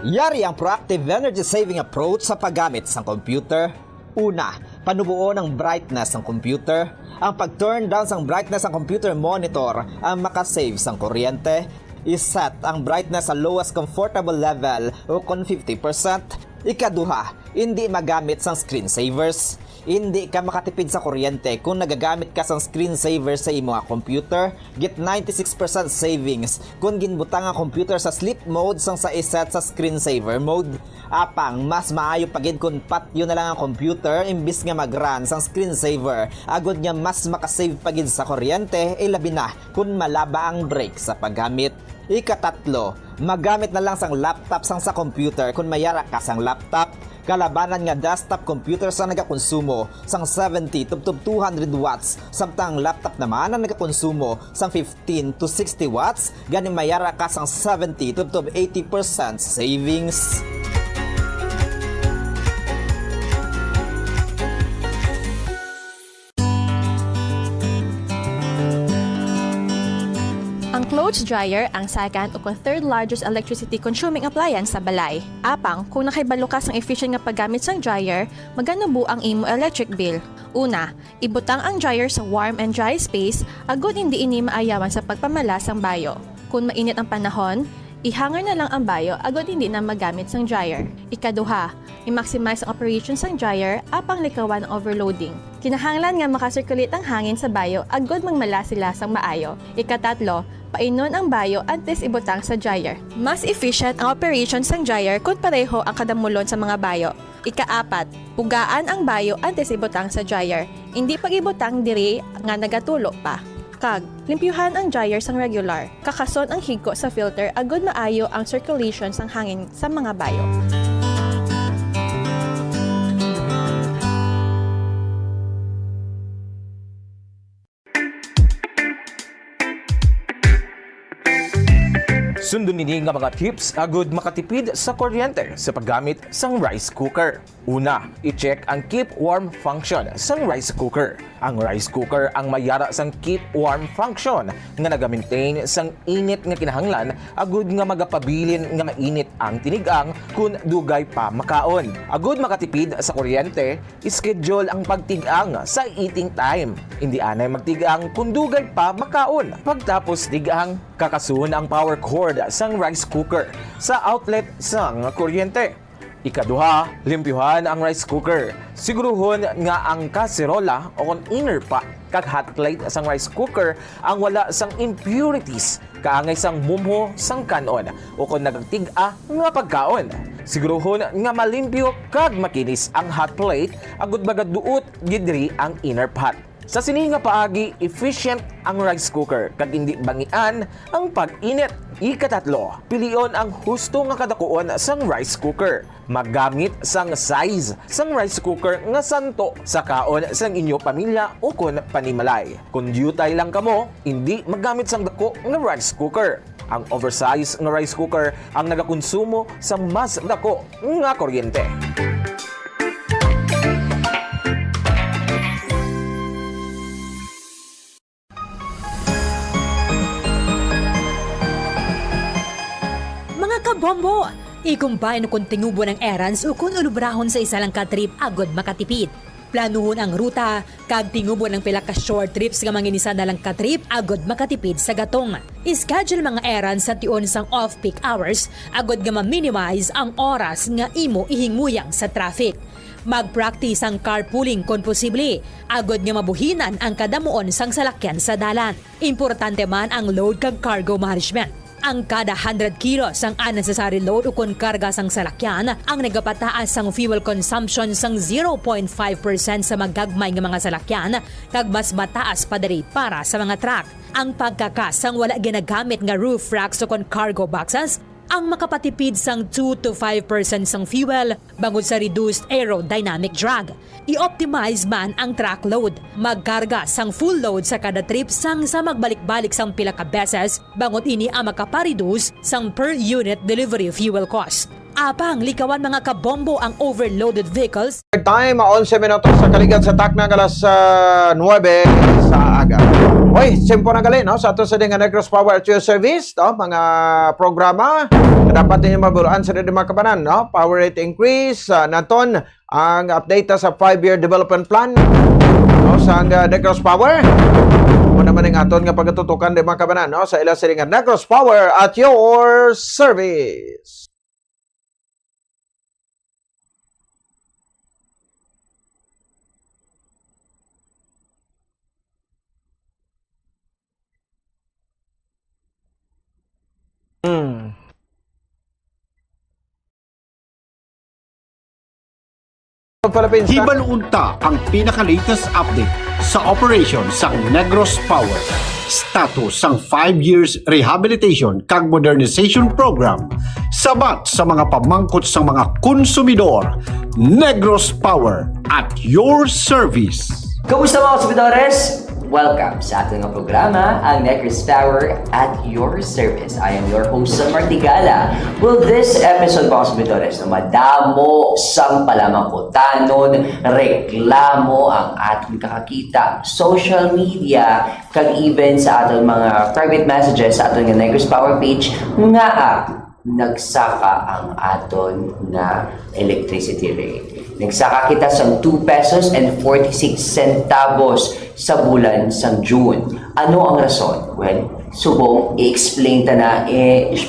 Yari ang proactive energy saving approach sa paggamit ng computer. Una, panubuo ng brightness ng computer. Ang pag-turn down ng brightness ng computer monitor ang makasave ng kuryente. I-set ang brightness sa lowest comfortable level o kung 50%. Ikaduha, hindi magamit ng screensavers. Hindi ka makatipid sa kuryente kung nagagamit ka ng screensaver sa imong computer. Get 96% savings kung ginbutang ang computer sa sleep mode sang sa iset sa screensaver mode. Apang, mas maayo pagid kung patyo na lang ang computer imbis nga mag-run sang screensaver. Agod nga mas makasave pagid sa kuryente, ilabi na kung malaba ang break sa paggamit. Ikatatlo, magamit na lang sang laptop sang sa computer kung mayara ka sang laptop. Kalabanan nga desktop computer sa nagakonsumo sang 70 to 200 watts samtang laptop naman ang nagakonsumo sang 15 to 60 watts ganing mayara ka sang 70 to 80% savings. Ang clothes dryer ang second o third largest electricity consuming appliance sa balay. Apang, kung nakaibalo ka sang efficient nga paggamit sang dryer, magano bu ang imo electric bill? Una, ibutang ang dryer sa warm and dry space agud hindi ini maayawan sa pagpamala sang bayo. Kung mainit ang panahon, ihanger na lang ang bayo agud hindi na magamit sang dryer. Ikaduha, i-maximize ang operation sang dryer apang likawan ang overloading. Kinahanglan nga makasirculate ang hangin sa bayo agud magmala sila sang maayo. Ikatatlo, painon ang bayo antes ibutang sa dryer. Mas efficient ang operation sang dryer kung pareho ang kadamulon sa mga bayo. Ikaapat, pugaan ang bayo antes ibutang sa dryer. Hindi pag-ibutang diri nga nagatulo pa. Kag, limpyuhan ang dryer sang regular. Kakason ang higko sa filter agud maayo ang circulation sang hangin sa mga bayo. Sundon nini nga mga tips agud makatipid sa kuryente sa paggamit sang rice cooker. Una, i-check ang keep warm function sang rice cooker. Ang rice cooker ang mayara sang keep warm function nga naga-maintain sang init nga kinahanglan agud nga magapabilin nga mainit ang tinigang kun dugay pa makaon. Agud makatipid sa kuryente, schedule ang pagtigang sa eating time. Hindi anay magtigang kun dugay pa makaon. Pagtapos tigang, kakasun ang power cord sang rice cooker sa outlet sang kuryente. Ikaduha, limpyuhan ang rice cooker. Siguruhon nga ang kaserola o inner pot kag hot plate sang rice cooker ang wala sang impurities kaangay sang mumho sang kanon o kung nagtiga nga pagkaon. Siguruhon nga malimpyo kag makinis ang hot plate agud magaduot gidri ang inner pot. Sa sini nga paagi, efficient ang rice cooker kag hindi bangian ang pag-init. Ikatatlo, pilion ang husto nga kadakuon sang rice cooker. Maggamit sang size sang rice cooker nga santo sa kaon sang inyo pamilya o kun panimalay. Kung dutay lang kamo, hindi maggamit sang dako nga rice cooker. Ang oversized nga rice cooker ang nagakonsumo sang mas dako nga kuryente. Bombo! Ikumbay no kung tingubo ng errands o kung ulubrahon sa isa lang ka trip agod makatipid. Planuhon ang ruta, kag tingubo ng pila ka short trips nga manginisa na lang ka trip agod makatipid sa gatong. Ischedule mga errands sa tion sang off-peak hours agod nga ma-minimize ang oras nga imo ihinguyang sa traffic. Mag-practice ang carpooling kung posible, agod nga mabuhinan ang kadamuon sang salakyan sa dalan. Importante man ang load kag cargo management. Ang kada 100 kilos ang unnecessary load o kung karga sang salakyan ang nagapataas sang fuel consumption sang 0.5% sa magagmay nga mga salakyan kag mas mataas pa diri para sa mga truck. Ang pagkakas sang wala ginagamit nga roof racks o kung cargo boxes ang makapatipid sang 2 to 5% sang fuel bangod sa reduced aerodynamic drag. I-optimize man ang truck load. Magkarga sang full load sa kada trip sang sa magbalik-balik sang pila ka beses bangod ini ang makapareduce sang per unit delivery fuel cost. Apang likawan mga kabombo ang overloaded vehicles. Time 11 minutos sa kaligan sa takna alas 9 sa aga. Oy, simpo na gali no sa ato sa dinga Negros Power at your service, no, mga programa na dapat ninyo maburuan sa mga kabanan, no? Power rate increase, naton ang update sa 5-year development plan, no, sa Negros Power. Mo naman ang aton nga pagatutukan di mga kabanan, no, sa ila sa dinga Negros Power at your service. Hibalunta ang pinaka-latest update sa operation sa Negros Power. Status sang 5 years rehabilitation kag modernization program. Sabat sa mga pamangkot sa mga konsumidor. Negros Power at your service. Kamusta mga subidores? Welcome sa ating programa, ang Negros Power at your service. I am your host, San Martigala. Well, this episode, mga submitores, na madamo sang palamang kutanon, reklamo ang ating kakakita, social media, kag even sa ating mga private messages sa ating Negros Power page, nga nagsaka ang aton na electricity rate. Nagsaka kita sa 2 pesos and 46 centavos sa bulan sa June. Ano ang rason? Well, subong i-explain ta na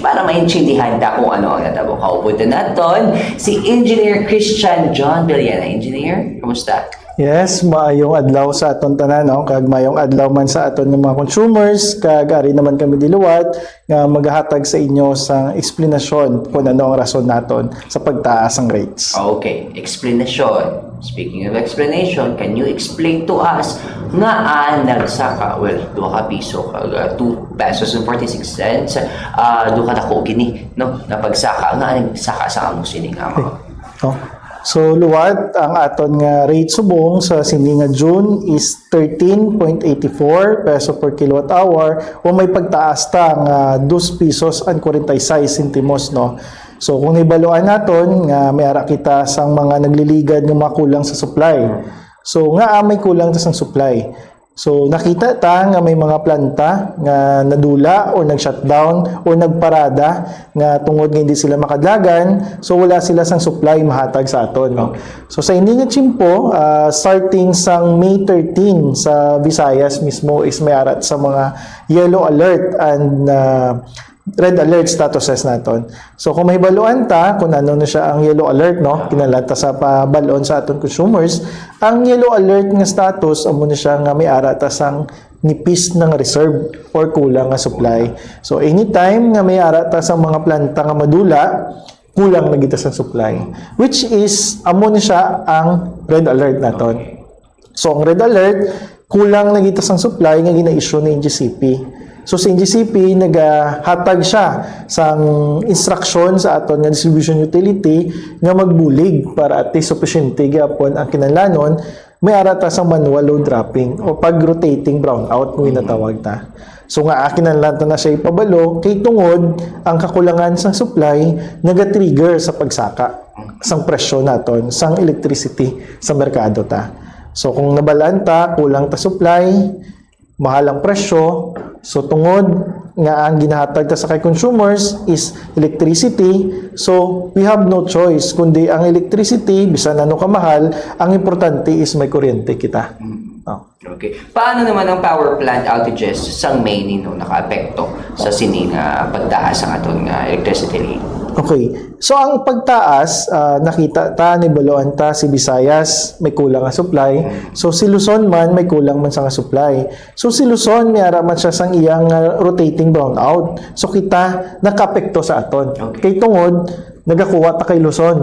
para maintindihan ta kung ano ang natabo. Kaupo ta naton si Engineer Christian John Villena. Engineer, kamusta? Yes, maayong adlaw sa aton tanan, no? Kag maayong adlaw man sa aton ng mga consumers, kag ari naman kami diluwat nga maghahatag sa inyo sa explanation kung ano ang rason naton sa pagtaas ng rates. Okay, explanation. Speaking of explanation, can you explain to us nga nagsaka, well, 2 piso, 2 pesos and 46 cents, 2 dako gini, no? Napagsaka nga nagsaka sa amo sining amo. No? So luwad ang aton nga rate subong sa sini nga June is 13.84 peso per kilowatt hour o may pagtaas ta nga 2 pesos and 46 centimos, no. So kung ibaluan naton nga may ara kita sang mga nagliligad nga makulang sa supply. So nga may kulang ta sang supply. So nakita ta nga may mga planta nga nadula o nag-shutdown o nagparada nga tungod nga hindi sila makadlagan, so wala sila sang supply mahatag sa aton, no. So sa hindi nga tiyempo, starting sang May 13 sa Visayas mismo is may arat sa mga yellow alert and red alert statuses naton. So kung mahibaluan ta kung ano na siya ang yellow alert, no, kinalata sa pabalon sa aton consumers, ang yellow alert nga status amo na siya nga may ara ta sang nipis ng reserve or kulang nga supply. So anytime nga may ara ta sa mga planta nga madula, kulang na kita sa supply, which is amo na siya ang red alert naton. So ang red alert, kulang na kita sa supply nga gina-issue ni NGCP. So sa NGCP, naghatag siya sa instruction sa aton nga distribution utility nga magbulig para at least sufficiente gyapon ang kinahanglanon may arata sa manual load dropping o pag-rotating brownout kung inatawag ta. So nga kinahanglan na siya ipabalo kay tungod ang kakulangan sa supply naga-trigger sa pagsaka sang presyo naton sang electricity sa merkado ta. So kung nabalaan ta, kulang ta supply, mahal ang presyo, so tungod nga ang ginahatag ta sa kay consumers is electricity, so we have no choice kundi ang electricity bisan ano kamahal, ang importante is may kuryente kita. Okay. Paano naman ang power plant outages sa May nino nakaapekto sa sining pagtaas ang aton electricity rate? Okay. So ang pagtaas, nakita ta ni baloan ta si Visayas may kulang nga supply. So si Luzon man may kulang man sa nga supply. So si Luzon may ara man siya sang iyang rotating brownout. So kita nakapekto sa aton. Kay tungod nagakuha ta kay Luzon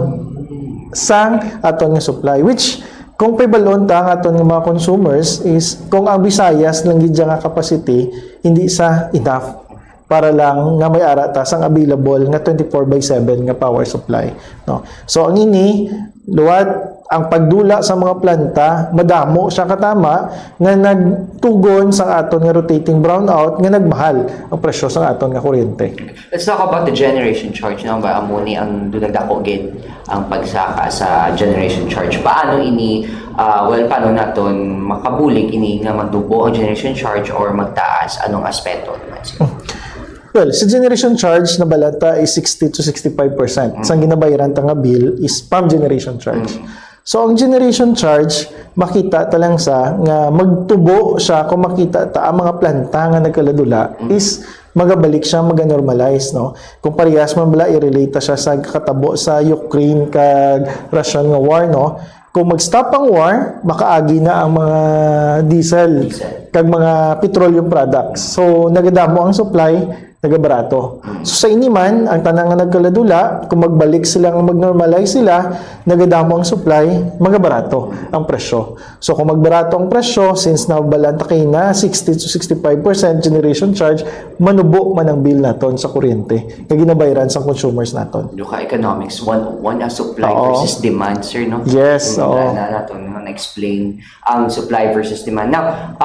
sang aton nga supply, which kung paibalon ta ang aton nga mga consumers is kung ang Visayas lang gid nga capacity hindi sa enough para lang nga may ara ta sang available nga 24/7 nga power supply, no. So ang ini luwad ang pagdula sa mga planta madamo siya katama nga nagtugon sa aton nga rotating brownout nga nagmahal ang presyo sa aton nga kuryente. Let's talk about the generation charge, no, ba amuni ang dunagdako gid ang pagsaka sa generation charge. Paano ini paano naton makabulig ini nga magdubo ang generation charge or magtaas, anong aspeto naman siya? Well, sa generation charge na balata is 60 to 65%. Sa ginabayaran ta nga bill is from generation charge. So ang generation charge makita ta lang sa nga magtubo siya kung makita ta ang mga planta nga nagkaladula is magabalik siya maga-normalize, no. Kung parehas man bala i-relate siya sa katabo sa Ukraine kag Russian nga war, no. Kung mag-stop ang war, makaagi na ang mga diesel kag mga petroleum products. So nagadamo ang supply, nagabarato. So sa iniman, ang tanang nga nagkaladula, kung magbalik sila nga mag-normalize sila, nagadamo ang supply, magabarato ang presyo. So kung magbarato ang presyo, since nabalanta kayo na 60 to 65% generation charge, manubo man ang bill naton sa kuryente na ginabayaran sa consumers naton. Duka economics, one ang supply versus demand, sir, no? Yes, oo. Na natin na-explain ang supply versus demand. Now,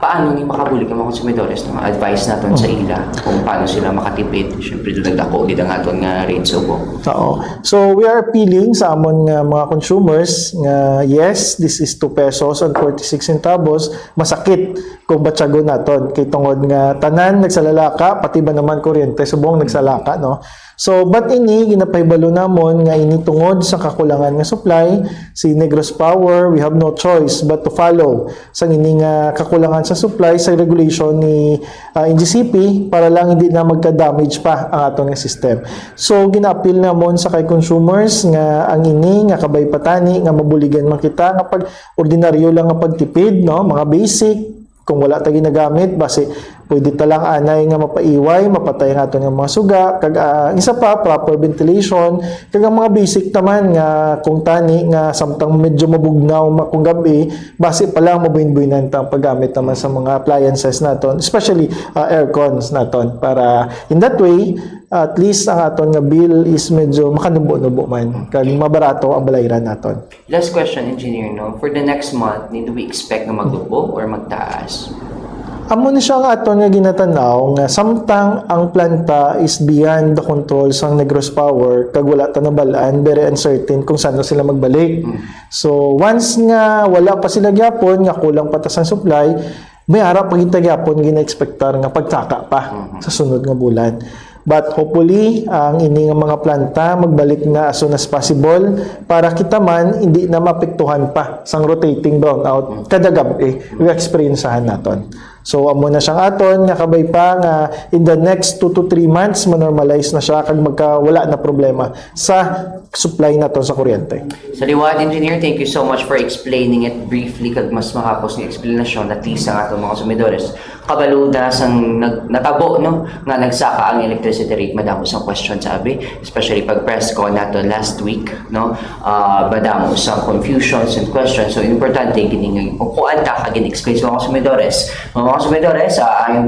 paano ni makabuli ka mga konsumidores no? Advice natin sa ila kung paano sila makatipid. Siyempre doon nagdako gid ang aton nga rate subong. Oo. So we are appealing sa amon nga mga consumers nga yes, this is 2 pesos and 46 centavos. Masakit kung batsagon naton kay tungod nga tanan nagsalalaka pati ba naman kuryente subong nagsalaka no. So but ini ginapahibalo namon nga ini tungod sa kakulangan nga supply si Negros Power, we have no choice but to follow sa ini nga kakulangan sa supply sa regulation ni NGCP para lang hindi na magka-damage pa ang aton nga system. So gina-appeal namon sa kay consumers nga ang ini nga kabay patani nga mabuligan man kita nga pag ordinaryo lang nga pagtipid no, mga basic kung wala ta ginagamit base pwede ta lang anay nga mapaiway mapatay nga aton nga mga suga kag isa pa proper ventilation kag ang mga basic naman nga kung tani nga samtang medyo mabugnaw kung gabi base pa lang mabuin-buinan ta paggamit naman sa mga appliances naton especially aircons naton para in that way at least ang aton nga bill is medyo makanubo-nubo man kag mabarato ang balayran naton. Last question, engineer, no? For the next month, do we expect na maglubo or magtaas? Amo na siya nga aton nga ginatanaw nga samtang ang planta is beyond the control sang Negros Power kag wala ta nabalaan very uncertain kung saan sila magbalik. So once nga wala pa sila gyapon nga kulang pa ta sang supply, may ara pa kita gyapon gina-expectar nga pagtaka pa sa sunod nga bulan. But hopefully, ang ini nga mga planta magbalik na as soon as possible para kita man hindi na mapektuhan pa sang rotating brownout kada gabi i-experiencehan naton. So amo na siyang aton nga kabay pa nga in the next 2 to 3 months manormalize na siya kag wala na problema sa supply naton sa kuryente. Sa liwat, engineer, thank you so much for explaining it briefly kag mas makapos ni explanation at least ang atong mga konsumidores. Kabalo na sang natabo no nga nagsaka ang electricity rate madamo sang question sabi especially pag press ko nato last week no madamo sang confusions and questions so importante kini kung ta kag explain sa mga konsumidores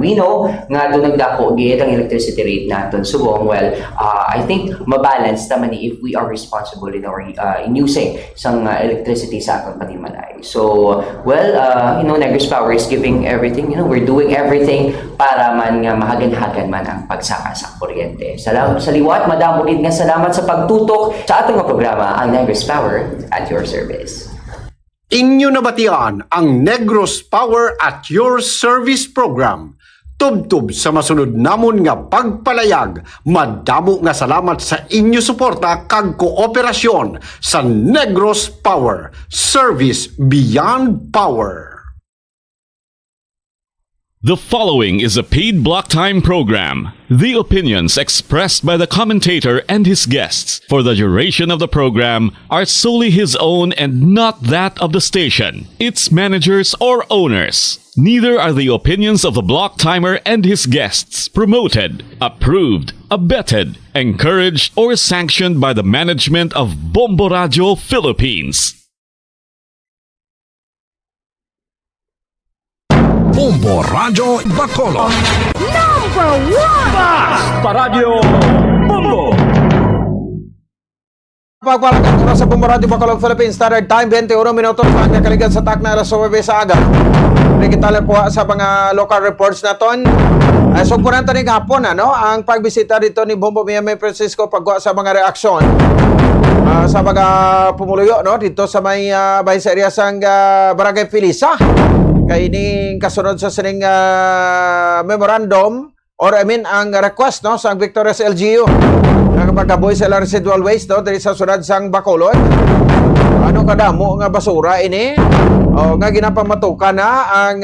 we know nga do nagdako gid ang electricity rate naton subong well I think mabalance naman if we are responsible in our in using sang electricity sa aton panimalay so well Negros Power is giving everything we're doing everything para man nga mahagan-hagan man ang pagsaka sa kuryente. Salamat sa liwat, madamo gid nga salamat sa pagtutok sa atong programa ang Negros Power at your service. Inyo nabatian ang Negros Power at your service program. Tubtub sa masunod namon nga pagpalayag. Madamo nga salamat sa inyo suporta kag kooperasyon sa Negros Power. Service beyond power. The following is a paid block time program. The opinions expressed by the commentator and his guests for the duration of the program are solely his own and not that of the station, its managers, or owners. Neither are the opinions of the block timer and his guests promoted, approved, abetted, encouraged, or sanctioned by the management of Bombo Radio Philippines. Bombo Radio Bacolod. Number 1! Basta Radio Bombo! Pagpalakan ko sa Bombo Radio Bacolod Philippines Standard Time 21 minutos ang nakaligan sa takna alas 9 sa aga. Kita kuha sa mga local reports naton. So punan tani gapon ang pagbisita dito ni Bombo Miami Francisco pagkuha sa mga reaksyon sa mga pumuluyo dito sa may bahisa area sang Barangay Pilisa. Kay ining kasunod sa sining memorandum or ang request sa Victoria's LGU nga pagkaboy sa residual waste diri sa sunod sang Bacolod. Ano kadamo nga basura ini nga ginapamatukan na ang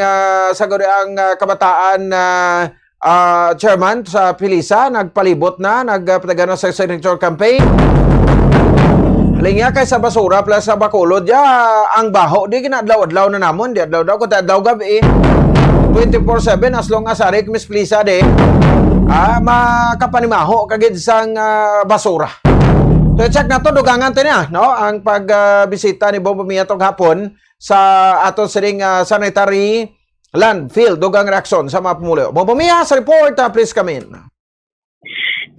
saguri ang kabataan chairman sa Pilisa nagpalibot na nagpatagana sa signature campaign. Linya kay sa basura plus sa Bacolod ang baho di ginadlaw-adlaw na namon di adlaw-adlaw ko adlaw gabi 24/7 as long as arik Miss Plisa de makapanimaho kagid sang basura. So check na to dugangan tani ang pagbisita ni Bombo Mia tong hapon sa aton siring sanitary landfill dugang reaksyon sa mga pumulo. Bombo Mia sa report please come in.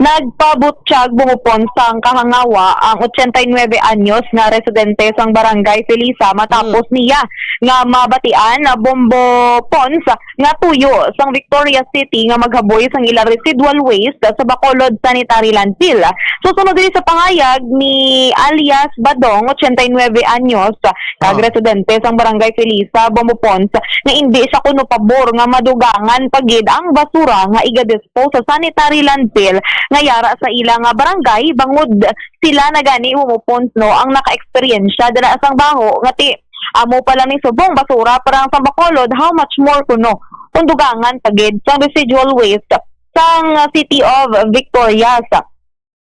Nagpabutsyag bumupon sang kahangawa ang 89 anyos nga residente sang Barangay Felisa matapos niya nga mabatian na bombo pons nga tuyo sang Victoria City nga maghaboy sang ilang residual waste sa Bacolod Sanitary Landfill. Susunod din sa pangayag ni alias Badong, 89 anyos, kag residente sang Barangay Felisa, bombo pons nga hindi siya kuno pabor nga madugangan pagid ang basura nga iga-dispose sa sanitary landfill nga yara sa ilang barangay bangod sila na gani umupons no ang naka-eksperyensya dala sang baho nga ti amo pala ni subong basura parang sa Bacolod, how much more kuno kung dugangan pagid sa residual waste sang City of Victoria.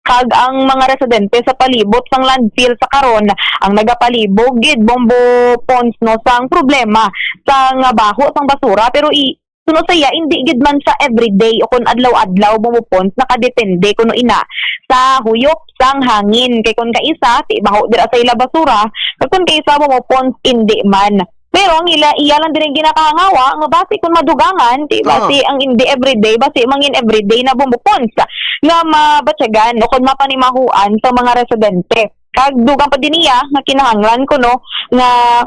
Kag ang mga residente sa palibot sang landfill sa karon ang nagapalibog gid bombo pons no sang problema sang baho sang basura pero sunod saya, hindi gid man siya everyday o kung adlaw-adlaw bumupons, nakadepende kuno ina sa huyop sang hangin. Kay kung kaisa, ti baho dira sa ila basura, kag kung kaisa bumupons, hindi man. Pero ang iya lang din ginakahangawa, nga basi kung madugangan, ti basi ang hindi everyday, basi mangin everyday na bumupons, nga mabatyagan o kung mapanimahuan sa mga residente. Kag dugang pa din iya, nga kinahanglan ko no, nga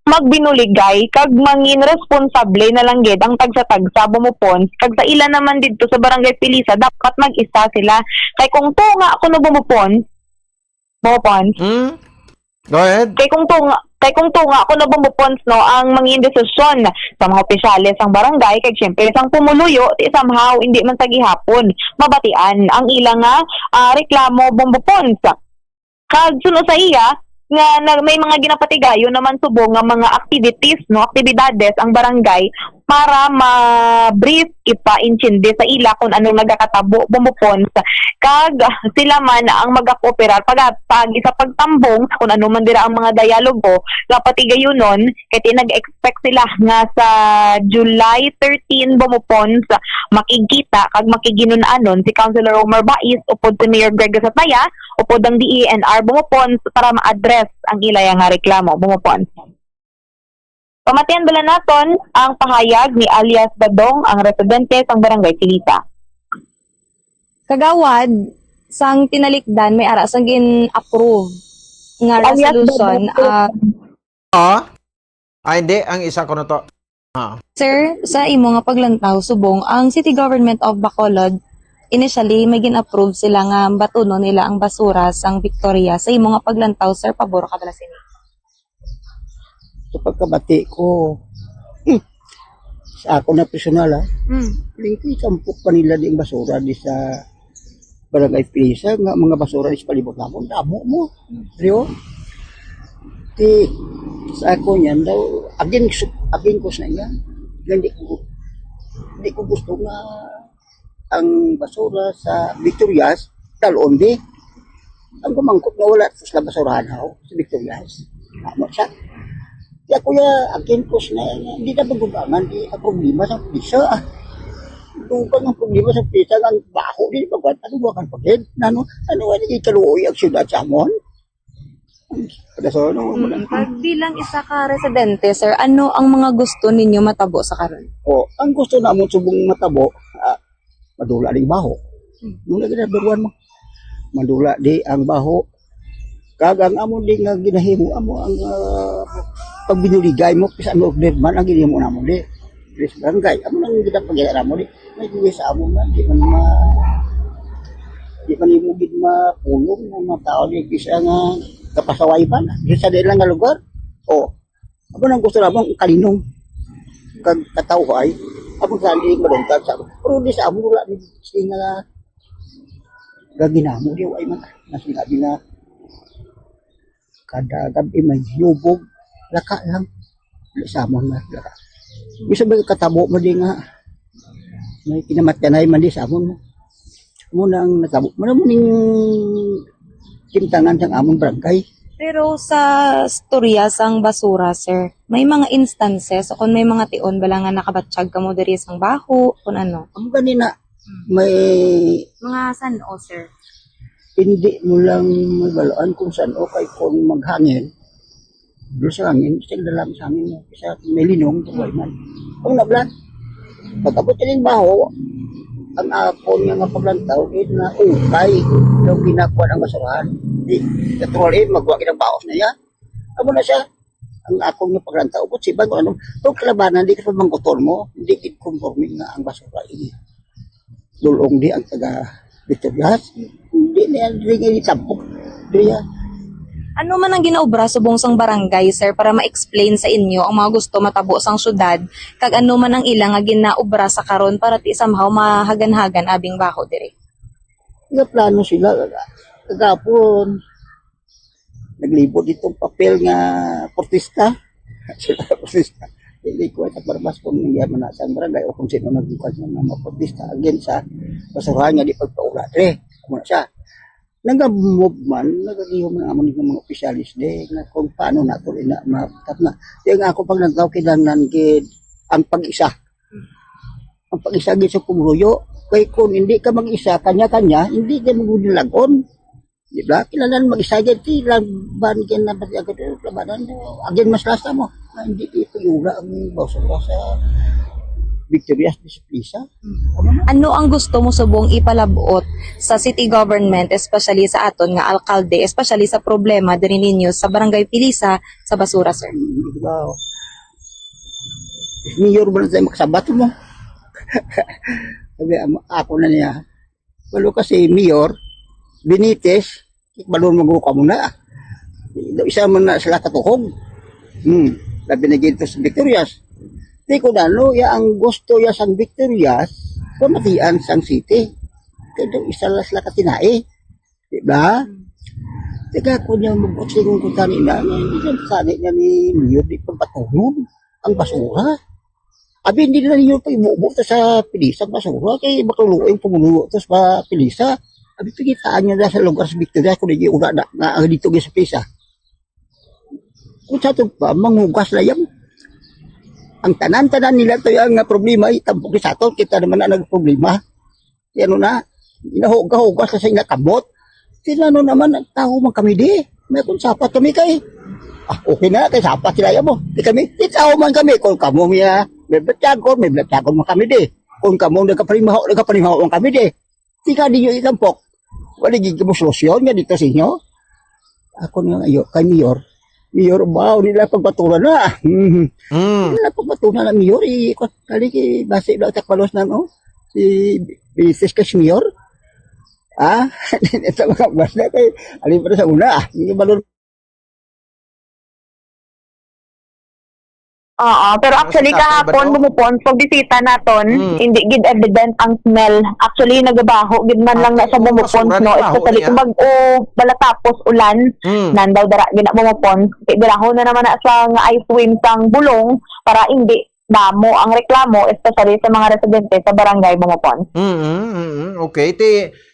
magbinuligay kag mangin responsable na lang gid ang tagsa-tagsa bumupons kag sa ila naman didto sa Barangay Felisa dapat mag-isa sila kay kung tunga ako no bumupons Go ahead. kay kung tunga ako no bumupons no ang mangin desisyon sa mga opisyales sang barangay kag syempre sang pumuluyo ti somehow hindi man sa gihapon mabatian ang ilang reklamo bumupons kag sunod sa iya nga may mga ginapatigayo naman subong nga mga activities no aktibidades ang barangay para ma-brief ipa-intindi sa ila kung anong nagakatabo bumupons kag sila man ang magakooperar pag sa pagtambong kung ano man dira ang mga dialogo nga patigayonon kay nag-expect sila nga sa July 13 bumupons makikita kag makiginunanon si Councilor Omar Bais upod si Mayor Greg Sataya upod ang DENR bumupons para ma-address ang ilay nga reklamo bumupons. Pamatian bala naton ang pahayag ni alias Badong ang residente sang Barangay Felisa. Kagawad sang tinalikdan may ara sang gin-approve nga resolution. Hindi ang isa ko na to. Sir, sa imo nga paglantaw subong ang City Government of Bacolod initially may gin-approve sila nga batuno nila ang basura sang Victoria. Sa imo nga paglantaw sir, pabor ka bala sini? Sa pagkabati ko, sa ako na personal lingkay sampuk pa nila di basura di sa Barangay Felisa nga mga basura di sa palibot namon damo mo Rio ti sa ako niyan daw agin ko sa niya hindi ko gusto nga ang basura sa Victorias dalon di ang kumangkot nga wala sa basurahan sa Victorias amo siya. Kaya kuya, agin ko na hindi na magubangan di ang problema sa pisa. Dugan ang problema sa pisa ang baho din pagkat ano ba kan pagid? Ano ni kaluoy ang siyudad sa amon? Bilang isa ka residente, sir, ano ang mga gusto ninyo matabo sa karon? Ang gusto namon subong matabo, madula di baho. Muna ginaduruan mo. Madula di ang baho. Kagang amo di nga ginahimo amo ang pag binuligay mo sa ano man ang ginahimo namo di sa barangay amo nang gidapagyan mo di may duwi sa amo man di man mo gid mapulong ng mga tao di bisa nga kapasaway pa na di sa ilang nga lugar amo nang gusto namo kalinong kag katawhay amo sa di madungkag sa pero di sa amo wala ni singa gaginamo di way man nasinabi nga kada gabi may lubog laka lang sa amon na laka bisa ba katabo mo di nga may kinamatyanay man di sa amon mo nang natabo mo ning timtangan sang amon barangay. Pero sa storya sang basura sir may mga instances o kung may mga tion bala nga nakabatsyag ka mo diri sang baho kung ano amo ganina may mga san-o sir hindi mo lang mabalaan kung saan kay kung maghangin doon sa hangin, isang dalam sa hangin mo isa may linong, tuway man ang nablan pagkabot ng baho ang akon nga paglantaw na ukay daw ginakuha ng basurahan. Di natural magwa kinang baos na yan. Amo na siya ang akong nga paglantaw but si bago ano tong kalabanan di ka mangutol mo hindi kit conforming nga ang basura ini. Dulong di ang taga Victorias hindi na yan ring tampok diya. Ano man ang ginaobra subong sang barangay, sir, para ma-explain sa inyo ang mga gusto matabo sang syudad, kag ano man ang ilang nga ginaobra sa karon para ti somehow mahagan-hagan abing baho dire? Nga plano sila kagapon. Naglibot itong papel nga portista. Sila portista. Hindi ko sa barbas kung hindi man sa barangay o kung sino nagbukas ng mga portista again sa basurahan nga di pagpaula. Muna siya. Nag-move man, nag-iho man naman ng mga opisyalis na kung paano nato rin na matat na. Yung ako pag nagtaw kinangnan ang pag-isa. Ang pag-isa gid sa kumuruyo. Kaya kung hindi ka mag-isa, kanya-kanya, hindi ka magudulagon. Di ba? Kailangan mag-isa gid ti laban kin na pati agad labanan agin mas lasta mo. Hindi ito yura ang bawsa sa Victorias Disiplisa. Ano ang gusto mo subong ipalabot sa city government, especially sa aton nga alkalde, especially sa problema diri ninyo sa Barangay Pilisa sa basura, sir? Wow. Mayor ba na tayo makasabat mo? Sabi, ako na niya. Walo kasi Mayor, Benitez, balon magruka mo na. Isa man na sila katuhog. Labi na ginto sa Victorias. Di ko na, no, ang gusto ya sang Victorias, pamatian sang city. Kaya isa lang sila katinae. Diba? Teka ko niya mag-boxing kung kanina, sani niya ni Mayor, di pagpatulog ang basura. Abi, hindi na niyo pa ibubo sa Pilisa ang basura, kaya makuluin pumulo sa Pilisa. Abi, pigitaan niya sa lugar sa Victorias, kung hindi una na dito sa Pilisa. Kung sa ito pa, manghugas na yan. Ang tanan-tanan nila ito yung problema, itampok sa ato, kita naman na nagproblema. Yan na, inahugas sa inakamot. Sila naman, tao man kami di. May kung sapat kami kay. Okay na, kay sapat sila yan mo. Di kami, di tao man kami. Kung kamo may blatyagon man kami di. Kung kamo nagkapanimaho man kami di. Di ka di nyo itampok. Wala giging solusyon nga dito sa inyo. Ako na ngayon, kay Mayor. Mayor, wow, nila pagpatulan na. Nila pagpatulan na Mayor. Kali basi lang takpalos na, no? Si Bisis Kashmir. Ito mga basta kay alin pa sa una. Hindi balon. Pero actually kahapon bumupon pag bisita naton, hindi gid evident ang smell. Actually nagabaho gid man lang na sa bumupon, no, especially kung bag-o balatapos ulan, nandaw dara gid na bumupon. Kay diraho na naman na sa nga ice wind sang bulong para hindi damo ang reklamo, especially sa mga residente sa barangay bumupon. Okay.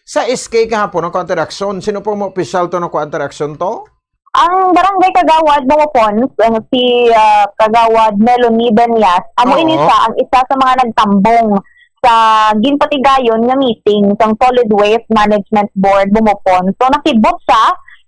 Sa SK kahapon ang counteraction, sino po mo opisyal to ng counteraction to? Ang barangay Kagawad bumupon, si Kagawad Melanie Benyas, amo ini siya ang isa sa mga nagtambong sa ginpatigayon nga meeting sang Solid Waste Management Board bumupon. So nakibot siya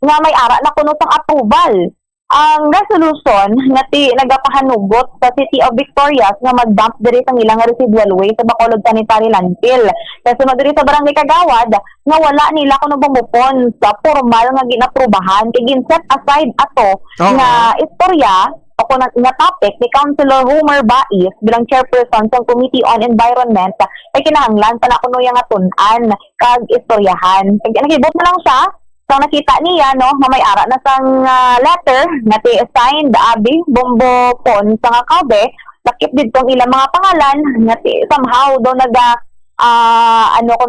nga may ara na kuno sang approval. Ang resolution nga nagapahanugot sa City of Victorias nga mag-dump diri sa ilang residual waste sa Bacolod Sanitary Landfill. Kasi diri sa Barangay Kagawad nga wala nila kuno bumupon sa formal nga ginaprubahan kay gin-set aside ato nga istorya o nga topic ni Councilor Homer Bais bilang chairperson sa Committee on Environment ay kinahanglan pa na kuno yang atun-an kag istoryahan. Kag nakibot na lang siya. So nakita niya no na may ara na sang letter na signed Abi Bombo Pon sa nga kabe, lakip didtong ilang mga pangalan nga somehow daw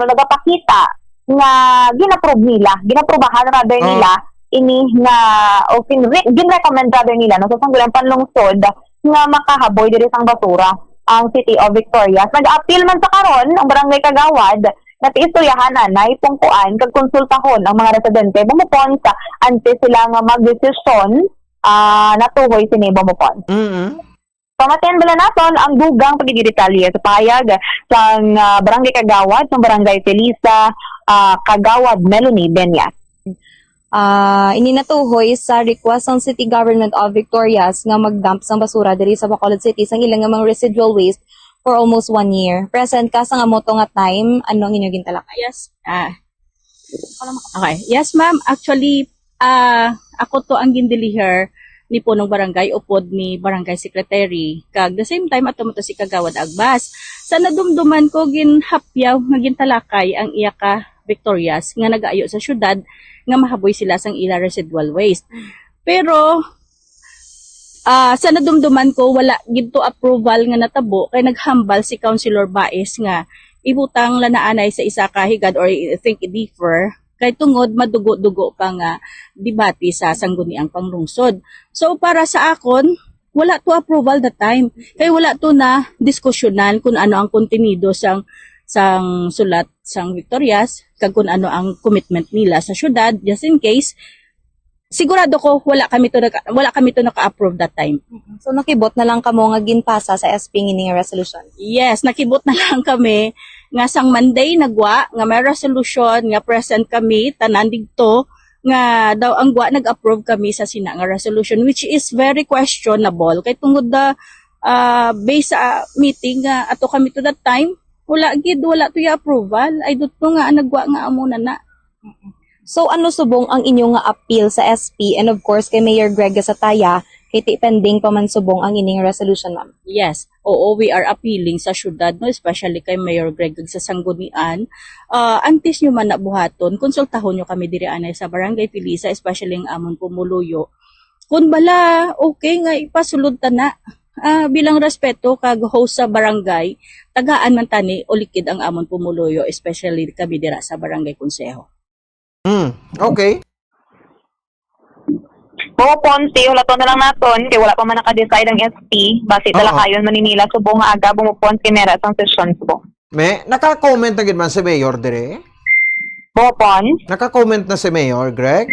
nagapakita nga ginaprubahan rather nila ini nga o ginrecommend rather nila no sa sanggulang panlungsod nga makahaboy diri sang basura ang City of Victorias. Nag-appeal man sa karon ang Barangay Kagawad na istoryahan na ipungkuan kag konsultahon ang mga residente bumupon sa antes sila nga magdesisyon natuhoy sini bumupon. Pamatayan bala naton ang dugang pagdidetalye sa payag sang Barangay Kagawad sa Barangay Felisa Kagawad Melanie Benyas. Ininatuhoy sa request ng City Government of Victorias nga mag-dump sang basura diri sa Bacolod City sang ilang mga residual waste for almost 1 year. Present ka sa nga mo to nga time, ano ang inyong gintalakay? Yes. Okay. Yes, ma'am. Actually, ako to ang gindiliher ni punong barangay upod ni barangay secretary. Kag the same time ato mo to si Kagawad Agbas. Sa nadumduman ko ginhapyaw nga gintalakay ang iya ka Victorias nga nagaayo sa syudad nga mahaboy sila sang ila residual waste. Pero sa nadumduman ko wala gid to approval nga natabo kay naghambal si Councilor Baez nga ibutang lanaanay sa isa ka higad or I think i-defer kay tungod madugo-dugo pa nga debate sa sangguniang panglungsod. So para sa akon, wala to approval that time. Kay wala to na diskusyonan kung ano ang kontenido sang sulat sang Victorias, kag kung ano ang commitment nila sa syudad just in case. Sigurado ko wala kami to naka-approve that time. So nakibot na lang kamo nga ginpasa sa SP ngini nga resolution. Yes, nakibot na lang kami nga sang Monday nagwa nga may resolution nga present kami tanan digto nga daw ang gwa nag-approve kami sa sina nga resolution which is very questionable kay tungod da based sa meeting nga ato kami to that time wala to yung approval ay dutto nga nagwa nga amo na. So ano subong ang inyong nga appeal sa SP and of course kay Mayor Greg Gasataya kay pending pa man subong ang ining resolution, ma'am? Yes. Oo, we are appealing sa syudad, no, especially kay Mayor Greg sa sanggunian. Antes nyo man nabuhaton, konsultahon nyo kami diri anay sa Barangay Pilisa, especially ang amon Pumuluyo. Kung bala, okay nga ipasulod ta na. Bilang respeto kag host sa barangay, tagaan man tani ulikid ang amon Pumuluyo, especially kami dira sa Barangay Konseho. Okay. Ponte, wala to na lang naton, kaya wala pa man naka-decide ang SP, base talakayon Manila, subong nga aga bumuponte mera sang sesyon subong. Naka-comment na gid man si Mayor dire? Bopon? Naka-comment na si Mayor Greg?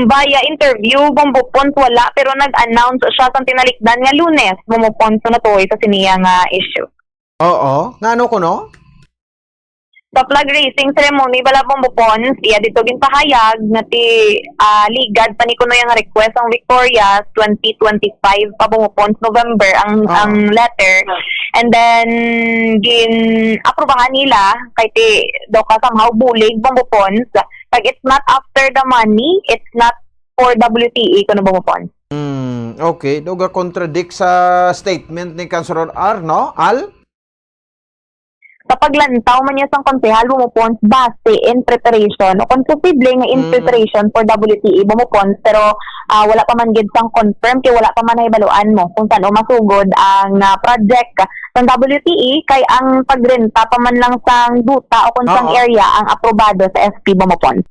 Via interview, bumupon wala, pero nag-announce siya sa tinalikdan nga Lunes, bumupon na to sa siniya nga issue. Oo, nga ano ko no? Sa flag raising ceremony bala bumupon, iya dito ginpahayag nga ti ligad pa ni kuno yung request ang Victoria 2025 pa bumupon November ang letter. And then gin aprobahan nila kay ti daw ka somehow bulig bumupon. Pag it's not after the money, it's not for WTE kuno bumupon. Okay, doga contradict sa statement ni Councilor R, no? Al? Kapag lantaw man niya sang konsehal bumupon base in preparation o kung posible nga in preparation for WTE bumupon pero wala pa man gid sang confirm kay wala pa man nahibaluan mo kung saan masugod ang project sang WTE kay ang pagrenta pa man lang sang duta o kung sang area ang aprobado sa SP bumupon.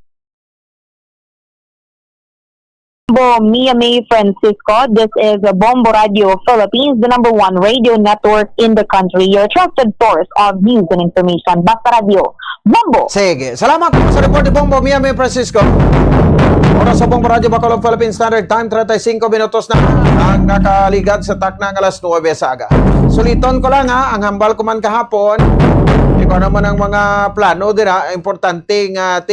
Mia May Francisco, this is Bombo Radio Philippines, the #1 radio network in the country, your trusted source of news and information. Basta Radio, Bombo! Sige, salamat sa report ni Bombo, Mia May Francisco. Oras sa Bombo Radio Bacolod Philippines Standard Time, 35 minutos na ang nakaligad sa takna ng alas 9 sa aga. Suliton ko lang ang hambal ko man kahapon, ikaw naman ang mga plano dira, importante nga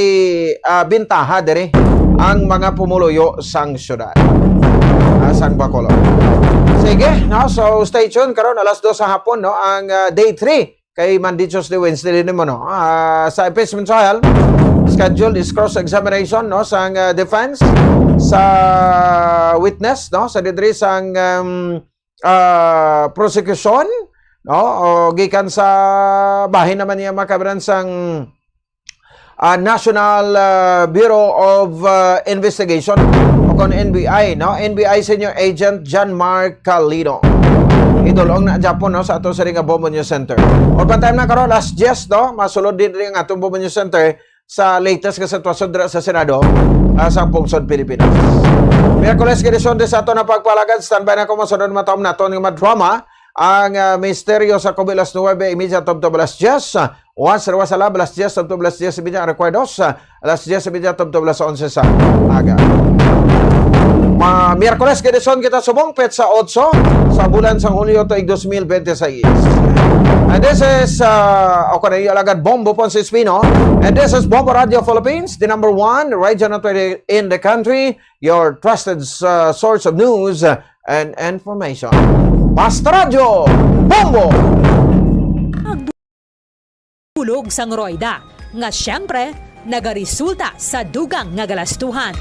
bintaha dire ang mga pumuluyo sang syudad sang Bacolod. Sige, no? So stay tuned karon alas 2 sa hapon no ang day 3 kay Monday, Tuesday, Wednesday din mo no. Sa impeachment trial, scheduled is cross-examination no sang defense sa witness no sa didri sang prosecution no o gikan sa bahin naman niya makabaran sang National Bureau of Investigation o kon NBI no NBI Senior Agent John Mark Calino idolong na Japon no sa ato sa ring Bombo News Center or pantime na karon last yes no masulod din ring atong Bombo News Center sa latest nga sitwasyon dira sa Senado sa Pungsod Pilipinas. Miyerkules gedisyon sa ato na pagpalagad standby na ko masunod matom naton nga madrama ang misteryo sa Kubilas 9:30 tablas 10 once rewas ala belas 10 tablas 10 ang recuerdos alas 10:30 tablas 11 sa aga. Miyerkules gedisyon kita subong petsa 8 sa bulan sang Hulyo tuig 2026. And this is okay alagad Bombo Ponce Espino and this is Bombo Radio Philippines, the #1 radio network in the country, your trusted source of news and information. Basta Radyo Bombo! Bulog sang Royda, nga siyempre, nagaresulta sa dugang nga galastuhan.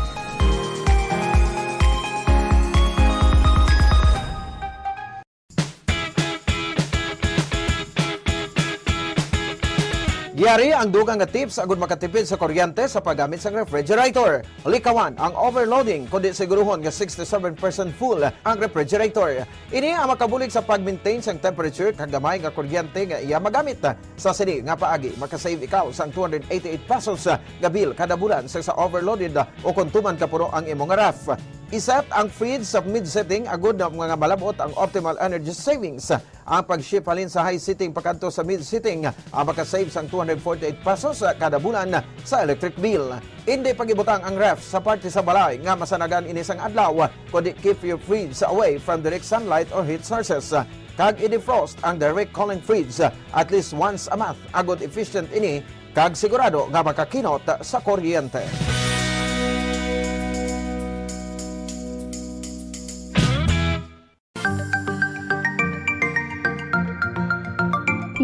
Giyari ang dugang nga tips agud makatipid sa kuryente sa paggamit sa refrigerator. Likawan ang overloading kundi siguruhon nga 67% full ang refrigerator. Ini ang makabulig sa pag-maintain sang temperature kag gamay nga kuryente nga iya magamit. Sa sini nga paagi makasave ikaw sang 288 pesos nga bill kada bulan sa overloaded o kung tuman ka puro ang imong ref. Iset ang feed sa mid-setting agud na mga malabot ang optimal energy savings. Ang pag-shift halin sa high setting pagkanto sa mid-setting ang makasave sang 248 pesos kada bulan sa electric bill. Hindi pag-ibutang ang ref sa parte sa balay nga masanagan inisang adlaw kundi keep your fridge away from direct sunlight or heat sources. Kag i-defrost ang direct cooling fridge at least once a month agud efficient ini kag sigurado nga makakinot sa kuryente.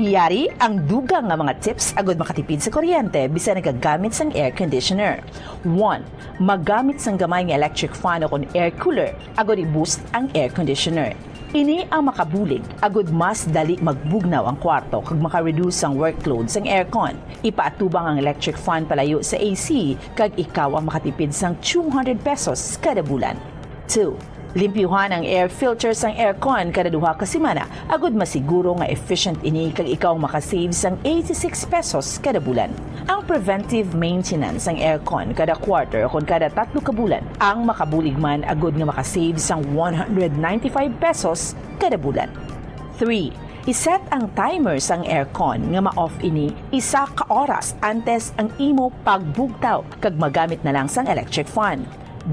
Yari ang dugang nga mga tips agud makatipid sa kuryente bisan nagagamit sang air conditioner. 1. Magamit sang gamay nga electric fan o kon air cooler agud i-boost ang air conditioner. Ini ang makabulig agud mas dali magbugnaw ang kwarto kag maka-reduce ang workload sang aircon. Ipaatubang ang electric fan palayo sa AC kag ikaw ang makatipid sang 200 pesos kada bulan. 2. Limpyuhan ang air filter sang aircon kada duha ka semana agud masiguro nga efficient ini kag ikaw makasave sang 86 pesos kada bulan. Ang preventive maintenance sang aircon kada quarter o kada 3 ka bulan ang makabulig man agud nga makasave sang 195 pesos kada bulan. 3. Iset ang timer sang aircon nga ma-off ini 1 ka oras antes ang imo pagbugtaw kag magamit na lang sang electric fan.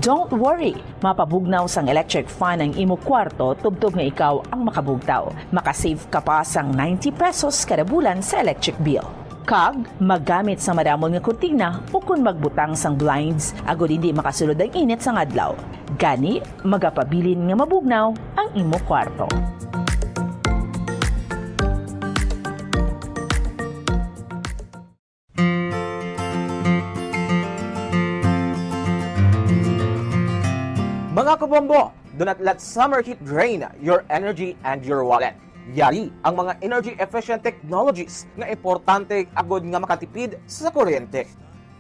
Don't worry, mapabugnaw sang electric fan ang imo kwarto tubtob nga ikaw ang makabugtaw. Makasave ka pa sang 90 pesos kada bulan sa electric bill. Kag, magamit sa madamon nga kurtina o kung magbutang sang blinds agud hindi makasulod ang init sang adlaw. Gani, magapabilin nga mabugnaw ang imo kwarto. Mga kabombo, do not let summer heat drain your energy and your wallet. Yari ang mga energy-efficient technologies na importante agod nga makatipid sa kuryente.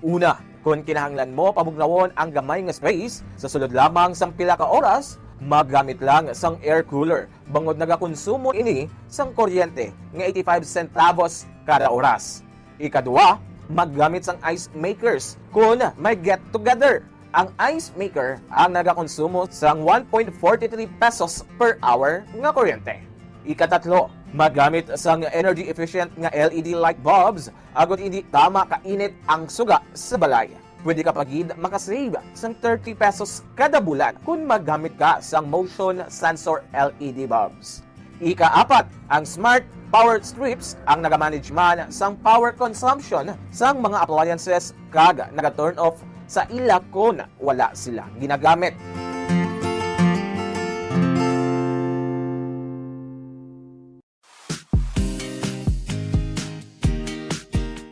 Una, kung kinahanglan mo pabugnawon ang gamay nga space, sa sulod lamang sang pila ka oras, maggamit lang sang air cooler. Bangod nagakonsumo ini sang kuryente nga 85 centavos kada oras. Ikaduwa, maggamit sang ice makers kung may get together. Ang ice maker ang nagakonsumo sang 1.43 pesos per hour nga kuryente. Ikatatlo, magamit sang energy efficient nga LED light bulbs agud hindi tama kainit ang suga sa balay. Pwede ka pagid makasave sang 30 pesos kada bulan kung magamit ka sang motion sensor LED bulbs. Ikaapat, ang smart power strips ang nagamanage man sang power consumption sang mga appliances kag naga-turn off sa ila kung wala sila ginagamit.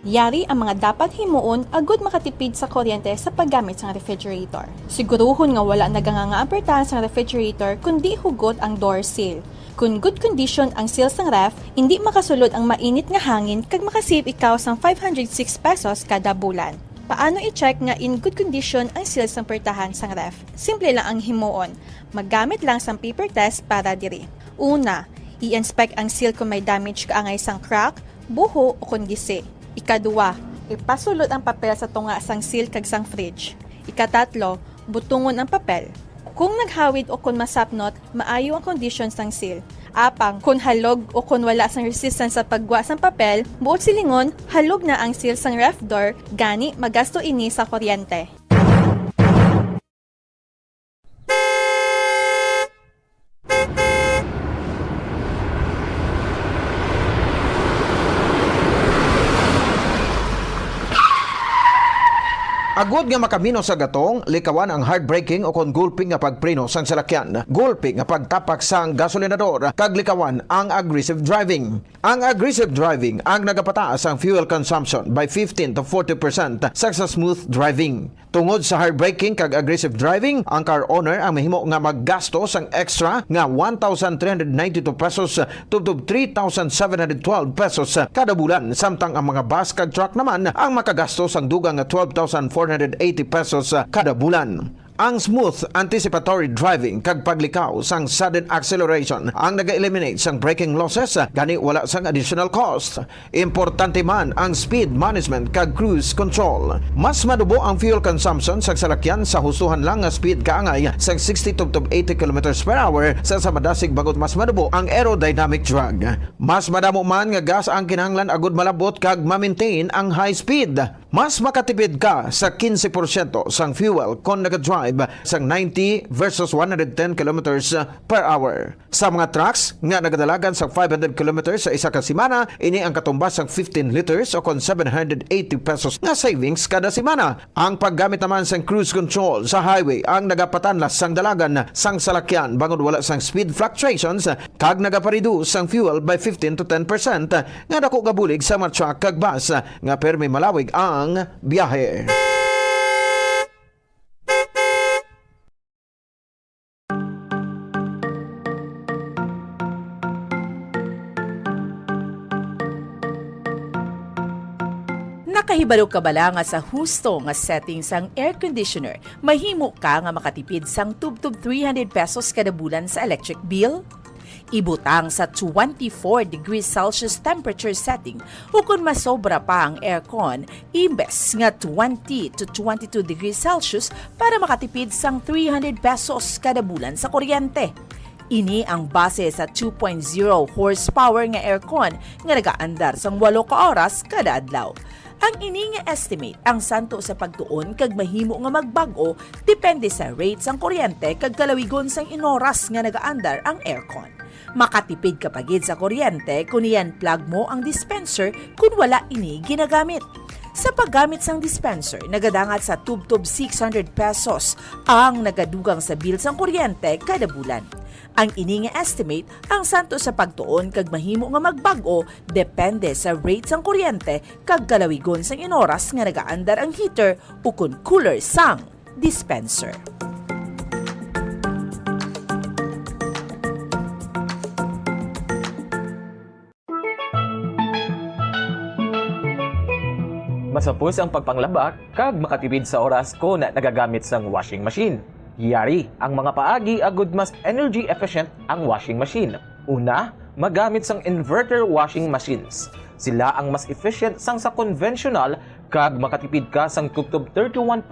Yari ang mga dapat himuon agud makatipid sa kuryente sa paggamit sa refrigerator. Siguruhon nga wala naganganga-apertahan sa refrigerator kundi hugot ang door seal. Kung good condition ang seal sang ref, hindi makasulod ang mainit nga hangin kag makasave ikaw sang 506 pesos kada bulan. Paano i-check nga in good condition ang seal sang pertahan sang ref? Simple lang ang himuon. Maggamit lang sang paper test para diri. Una, i-inspect ang seal kung may damage kaangay sang crack, buho o kung gisi. Ikaduwa, ipasulod ang papel sa tunga sang seal kag sang fridge. Ikatatlo, butungon ang papel. Kung naghawid o kung masapnot, maayo ang condition sang seal. Apang, kung halog o kung wala sang resistance sa pagwa sang papel, buot silingon, halog na ang seal sang ref door, gani magasto ini sa kuryente. Agod nga makamino sa gatong, likawan ang hard braking o kon gulping nga pagpreno sang salakyan, gulping nga pagtapak sang gasolinador, kag likawan ang aggressive driving. Ang aggressive driving ang nagapataas ang fuel consumption by 15 to 40% sa smooth driving. Tungod sa hard braking kag aggressive driving, ang car owner ang mahimo nga maggasto sang extra nga 1,392 pesos tubtob 3,712 pesos kada bulan, samtang ang mga bus kag truck naman ang makagasto sang dugang nga 12,480 pesos kada bulan. Ang smooth anticipatory driving kag paglikaw sang sudden acceleration ang naga-eliminate sang braking losses, gani wala sang additional cost. Importante man ang speed management kag cruise control. Mas madubo ang fuel consumption sa salakyan sa hustuhan lang nga speed kaangay sang 60 to 80 km per hour sa samadasig, bagot mas madubo ang aerodynamic drag. Mas madamo man nga gas ang kinahanglan agud malabot kag ma-maintain ang high speed. Mas makatipid ka sa 15% sang fuel kung nag-drive sang 90 versus 110 km per hour. Sa mga trucks nga nagadalagan sa 500 km sa isa ka semana, ini ang katumbas sang 15 liters o kon 780 pesos nga savings kada semana. Ang paggamit naman sang cruise control sa highway ang nagapatanlas sang dalagan sang salakyan bangod wala sang speed fluctuations, kag nagapareduce sang fuel by 15 to 10% nga dako gabulig sa mga truck kag bus nga permi malawig ang biyahe. Nakahibalo ka bala nga sa husto nga setting sang air conditioner, mahimo ka nga makatipid sang tubtob 300 pesos kada bulan sa electric bill? Ibutang sa 24 degrees Celsius temperature setting o kung masobra pa ang aircon, imbes nga 20 to 22 degrees Celsius para makatipid sang 300 pesos kada bulan sa kuryente. Ini ang base sa 2.0 horsepower nga aircon nga nagaandar sang 8 ka oras kada adlaw. Ang ini nga estimate ang santo sa pagtuon kag mahimo nga magbago depende sa rate sang kuryente kag kalawigon sang inoras nga nagaandar ang aircon. Makatipid ka pagid sa kuryente kung iyan plug mo ang dispenser kung wala ini ginagamit. Sa paggamit sang dispenser, nagadangat sa tubtob 600 pesos ang nagadugang sa bill sang kuryente kada bulan. Ang ini nga estimate ang santo sa pagtuon kag mahimo nga magbago depende sa rate sang kuryente kag kalawigon sang inoras nga nagaandar ang heater o kun cooler sang dispenser. Masapos ang pagpanglaba kag makatipid sa oras ko na nagagamit sang washing machine. Yari ang mga paagi agud mas energy efficient ang washing machine. Una, magamit sang inverter washing machines. Sila ang mas efficient sang sa conventional kag makatipid ka sang tubtob 31%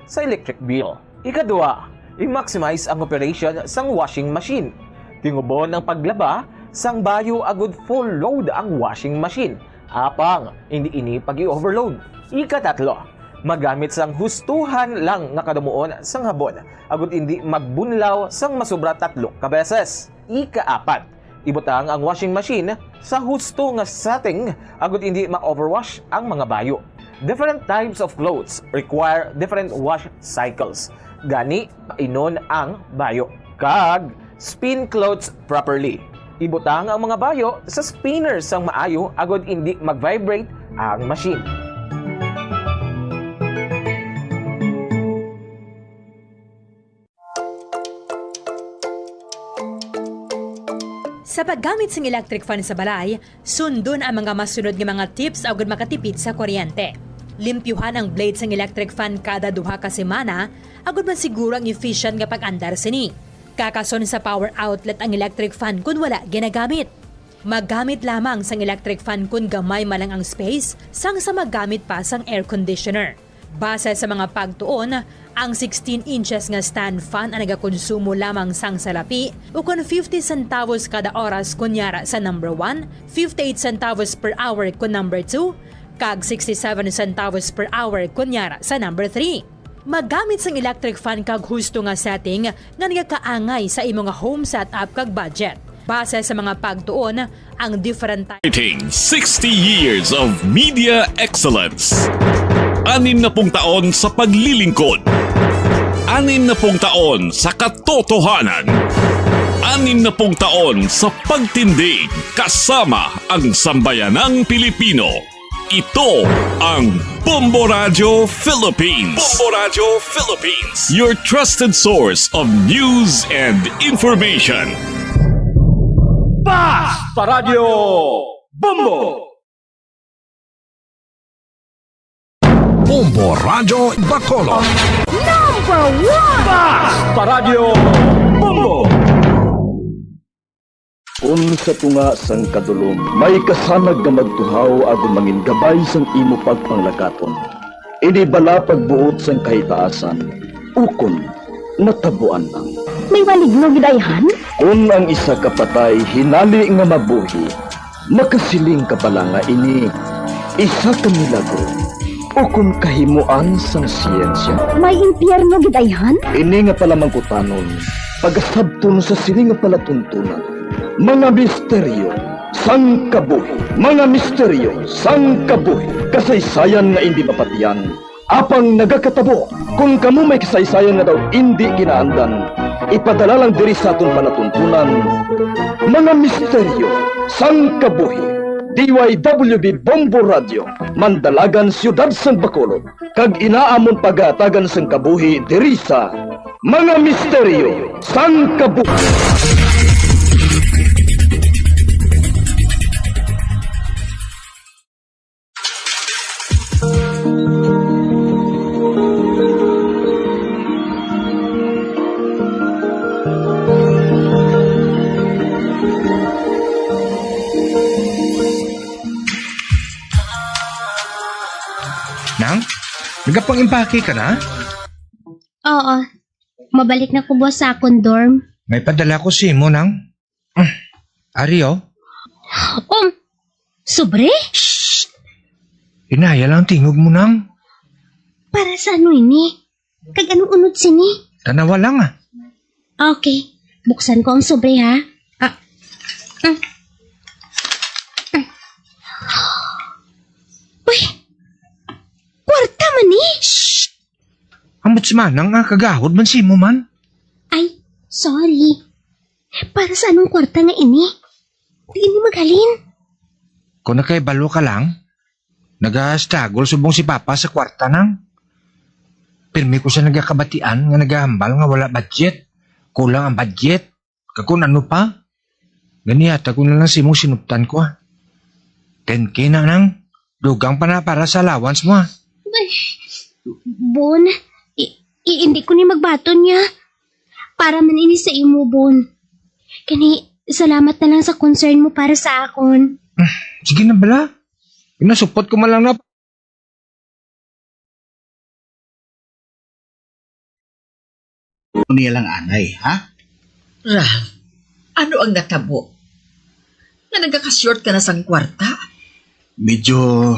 sa electric bill. Ikadua, i-maximize ang operation sang washing machine. Tingubon ang paglaba sang bayo agud full load ang washing machine. Apang, hindi ini pag-i-overload. Ikatatlo, magamit sang hustuhan lang nga kadamuon sang habon, agud hindi magbunlaw sang masobra 3 ka beses. Ikaapat, ibutang ang washing machine sa husto nga setting, agud hindi ma-overwash ang mga bayo. Different types of clothes require different wash cycles. Gani, inon ang bayo. Kag, spin clothes properly. Ibutang ang mga bayo sa spinner sang maayo agud hindi mag-vibrate ang machine. Sa paggamit ng electric fan sa balay, sundon ang mga masunod nga mga tips agud makatipid sa kuryente. Limpyuhan ang blades ng electric fan kada 2 ka semana agud masiguro ang efficient nga pag-andar sini. Kakason sa power outlet ang electric fan kung wala ginagamit. Maggamit lamang sang electric fan kung gamay malang ang space sang sa maggamit pa sang air conditioner. Base sa mga pagtuon, ang 16 inches nga stand fan ang nagakonsumo lamang sang salapi o kung 50 centavos kada oras kunyara sa number 1, 58 centavos per hour kung number 2, kag 67 centavos per hour kunyara sa number 3. Maggamit sang electric fan kag husto nga setting nga nagakaangay sa imong home setup kag budget. Base sa mga pagtuon, ang different 60 years of media excellence. 60 taon sa paglilingkod. 60 taon sa katotohanan. 60 taon sa pagtindig kasama ang sambayanang Pilipino. Ito ang Bombo Radio Philippines. Bombo Radio Philippines. Your trusted source of news and information. Basta Radio Bombo! Bombo Radio Bacolod. Number 1! Basta Radio Bombo! Sa tunga sang kadulom, may kasanag nga magtuhaw agon mangin gabay sang imo pagpanglakaton. Ini bala pagbuot sang kahitaasan, ukon natabuan lang. May waligno gidayhan? Kung ang isa ka patay hinali nga mabuhi, makasiling ka pala nga ini isa ka milagro. Ukon kahimuan sang siyensya. May impyerno gidayhan? Ini nga pala mangkutanon, pagasabton sa sini nga pala tuntunan. Mga misteryo sang kabuhi. Mga misteryo sang kabuhi. Kasaysayan nga hindi mapatiyan. Apang nagakatabo. Kung kamo may kasaysayan nga daw hindi ginaandan, ipadala lang diri sa atong panatuntunan. Mga misteryo sang kabuhi. DYWB Bombo Radio, Mandalagan, Siyudad San Bacolod. Kag inaamon pagatagan sang kabuhi diri sa Mga Misteryo sang Kabuhi. Nang, nagapang-impake ka na? Oo. Mabalik na ko boss sa akong dorm. May padala ko si mo, Nang. Ario? Sobre? Hinaya lang tingog mo, Nang. Para sa ano ini? Kag anong unod sini? Tanawa lang Okay. Buksan ko ang sobre ha. Uy! Kwarta man ni! Amot manang kagahod man si mo man. Ay, sorry. Para sa anong kwarta nga ini? Di ini maghalin. Kung nakaibalo ka lang, nag-struggle subong si Papa sa kwarta, Nang. Pirmi ko siya nagakabatian nga nagahambal nga wala budget. Kulang ang budget. Kakun ano pa? Ganiyata ko na lang si mong sinuptan ko. 10K na, Nang. Dugang pa na para sa allowance mo. Bon, hindi ko ni magbaton niya. Para man ini sa imo, Bon. Kani, salamat na lang sa concern mo para sa akon. Sige na bala. Pinasupot ko man lang na. Niya lang anay, ha? Ralph, ano ang natabo? Na nagkakashort ka na sang kwarta? Medyo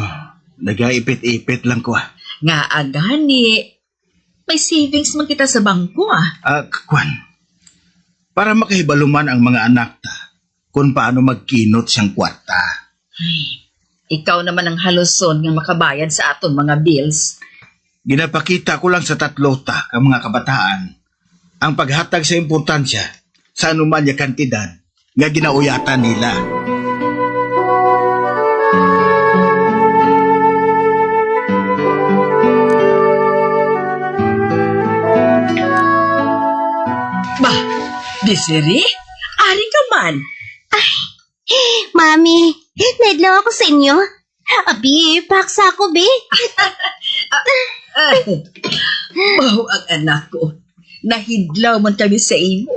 nagaipit-ipit lang ko, Nga agani. May savings man kita sa bangko, Kwan, para makahibaluman ang mga anak ta kung paano magkinot siyang kwarta. Ikaw naman ang haluson nga makabayad sa aton mga bills. Ginapakita ko lang sa tatlo ta ang mga kabataan ang paghatag sa importansya sa anuman niya kantidad nga ginauyatan nila. Bah, Desiree? Ari ka man. Mami, naidlaw ako sa inyo. Abi, paksa ako, be. Baho ang anak ko. Nahidlaw man kami sa imo.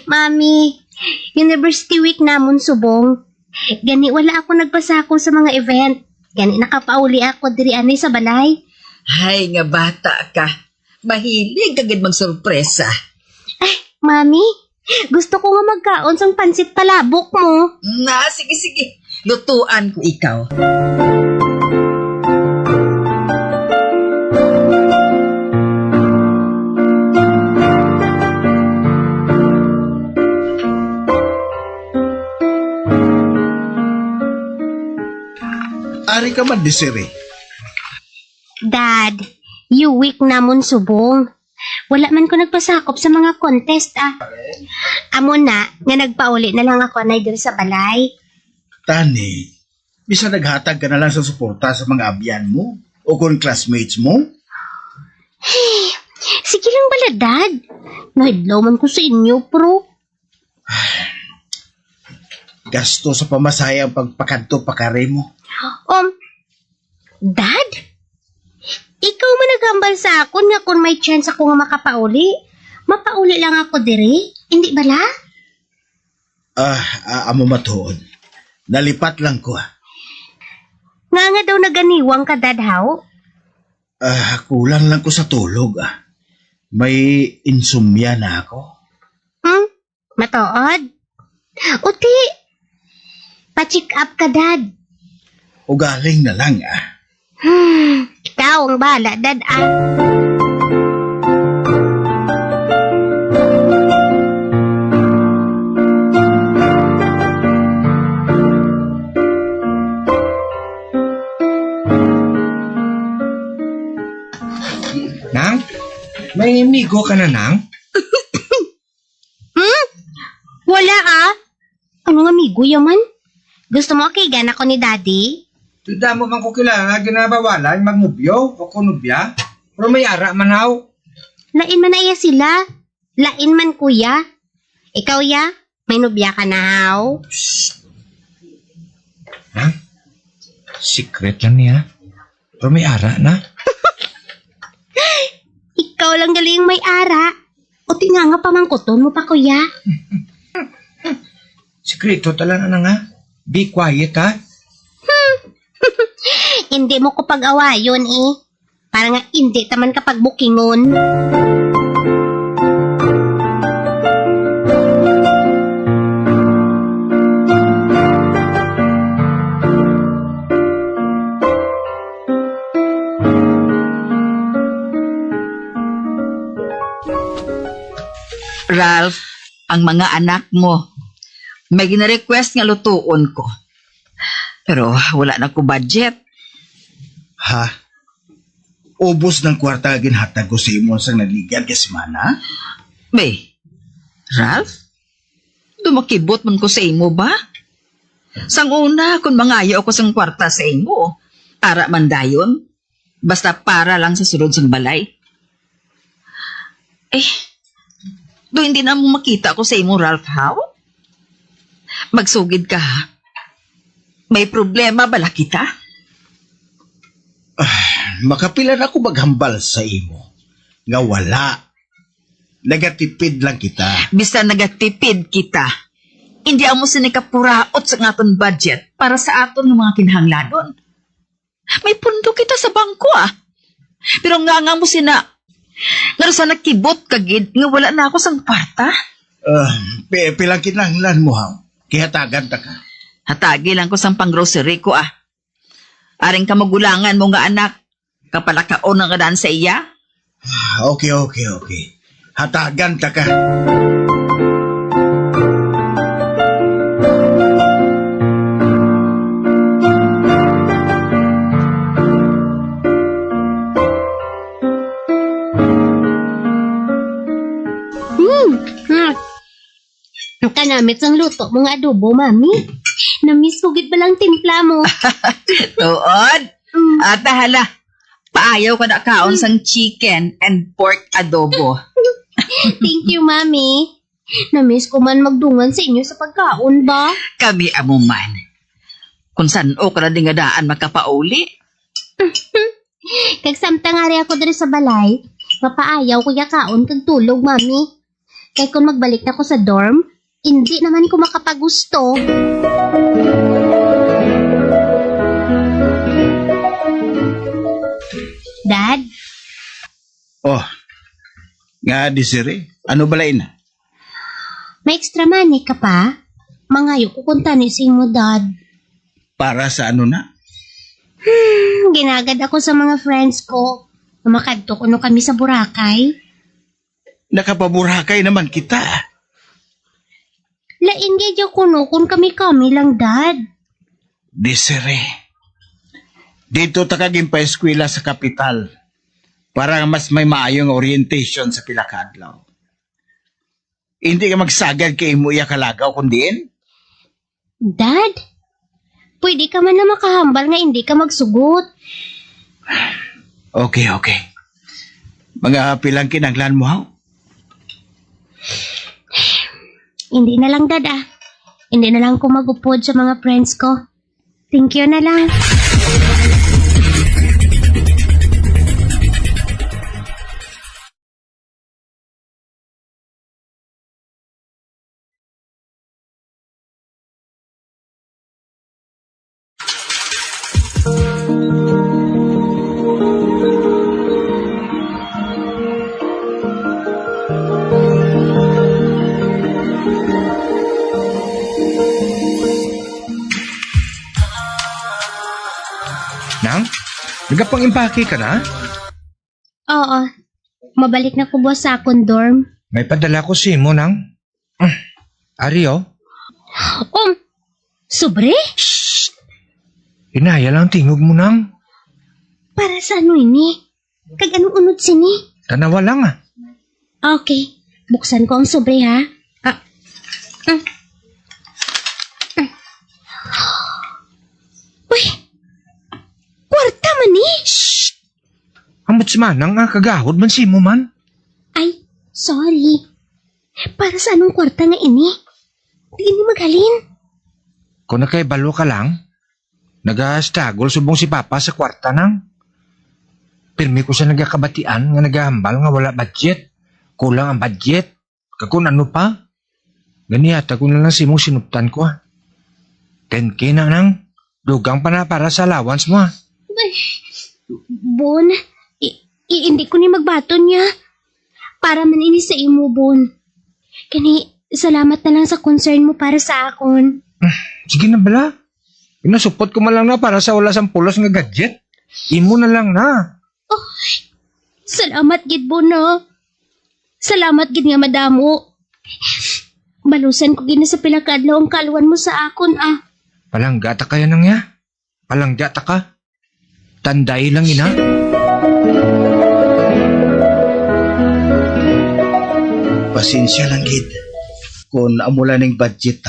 Mami, University Week namon subong. Gani wala ako nagpasako sa mga event. Gani nakapauli ako diri anay sa balay. Hay nga bata ka. Mahilig agad magsurpresa. Mami, gusto ko nga magkaon sang pansit palabok mo. Sige. Lutuan ko ikaw. Ari ka man, Desiree. Dad, you weak namon subong. Wala man ko nagpasakop sa mga contest Amo na, nga nagpauli na lang ako na diri sa balay. Tani, bisa naghatag ka na lang sa suporta sa mga abyan mo o kung classmates mo. Hey, sige lang bala, Dad. Nahidlaw man ko sa inyo, pro. Gasto sa pamasaya ang pagpakadto pakare mo. Dad? Ikaw man naghambal sa akon nga kung may chance ako nga makapauli. Mapauli lang ako diri, hindi bala? Amo matuod. Nalipat lang ko. Nga daw naganiwang ka, Dad, how? Kulang lang ko sa tulog. May insomnia na ako. Matuod? Uti, pa-check up ka, Dad. Ugaling na lang Ikaw ang bahala, Dad, Nang? May amigo ka na, Nang? Wala Anong amigo yaman? Gusto mo kigan ako ni Daddy? Tuda mo man ko kilala, ginabawalan, magnubyo o kunubya. Pero may ara man haw. Lain man na iya sila. Lain man kuya. Ikaw ya, may nubya ka na haw. Nang? Secret lang niya. Pero may ara na. Ikaw lang galing may ara. O tinga pa mangkuton mo pa kuya. Sekreto talaga na nga. Be quiet Hindi mo ko pag-awayon Para nga hindi taman kapag bookingon. Ralph, ang mga anak mo, may gina-request nga lutuon ko. Pero wala na ko budget. Ubos ng kwarta ginhatag ko sa imo sang naligyan kay semana? Bay, Ralph, dumakibot man ko sa imo ba? Sang una, kung mangayo ako sang kwarta sa imo, ara man dayon, basta para lang sa sulod sang balay. Do hindi na mo makita ko sa imo, Ralph, how? Magsugid ka, ha? May problema bala kita? Makapilan ako maghambal sa imo. Nga wala. Nagatipid lang kita. Bisa nagatipid kita. Hindi amo sinikapuraot sa aton budget para sa aton ng mga kinahanglanon. May pundo kita sa bangko, Pero nga mo sina... Nga sa nakibot kagid nga wala na ako sang kwarta. Pilang kinahanglan mo, ha? Kihatagan ta ka. Hatagi lang ko sang pang-grocery ko, Aring ka magulangan mo nga anak. Kapalakaon ang kadaan sa iya. Okay. Hatagan ta ka. Kanamit ang luto mga adobo, Mami. Namiss ko gid ba lang timpla mo? Tuod? Hala. Paayaw ka na kaon sang chicken and pork adobo. Thank you, Mami. Namiss ko man magdungan sa inyo sa pagkaon ba? Kami amo man. Kung saan o ka na dingadaan makapauli. Kagsamtang ari ako diri sa balay, mapaayaw ko ya kaon kag tulog, Mami. Kay kung magbalik na ko sa dorm, hindi naman ko makapagusto. Dad? Nga Desiree, ano balay na? May extra money ka pa? Mangayo ko kung tanisin mo, Dad. Para sa ano na? Ginagad ako sa mga friends ko. Namakadto ko no kami sa Boracay. Nakapaburakay naman kita. Lain gadyo ko no kung kami lang, Dad. Desiree, Dito ta kaging pa-eskwela sa kapital para mas may maayong orientation sa pila ka adlaw. Hindi ka magsagad kay imo iya kalagaw kundiin? Dad, pwede ka man na makahambal nga hindi ka magsugot. Okay. Mga pilang kinanglan mo, ha? Hindi na lang, Dad, ah. Hindi na lang ko magupod sa mga friends ko. Thank you na lang. Nang, nagapang-impake ka na? Oo. Mabalik na ko buwas sa akong dorm. May padala ko si mo, Nang. Ario, Sobre? inaya lang tingog mo, Nang. Para sa ano ini? Kag anong unod sini? Tanawa lang, ah. Okay. Buksan ko ang sobre, ha? Uy! Kwarta man ni! Amot si Manang, kagahod man si mo man. Ay, sorry. Para sa anong kwarta nga ini? Di ini maghalin. Kung nakaibalo ka lang, nag-struggle subong si Papa sa kwarta, Nang. Pirmi ko siya nagkakabatian nga naghahambal nga wala budget. Kulang ang budget. Kung ano pa. Ganiyata ko na lang si mong sinuptan ko, 10K na, Nang. Dugang pa na para sa allowance mo, Ay, Bon, hindi ko ni magbaton niya. Para man ini sa imo, Bon. Kani, salamat na lang sa concern mo para sa akon. Sige na bala. Inasupot ko man lang na para sa wala sang pulos nga gadget. Imo na lang na. Oh, salamat gid, Bon, no? Salamat gid nga madamo. Balusan ko gina sa pila ka adlaw ang kaluan mo sa akon, ah. Palanggata kaya nang ya. Palanggata ka. Tanday lang, ina. Pasensya lang, Gid. Kung amula ng budget,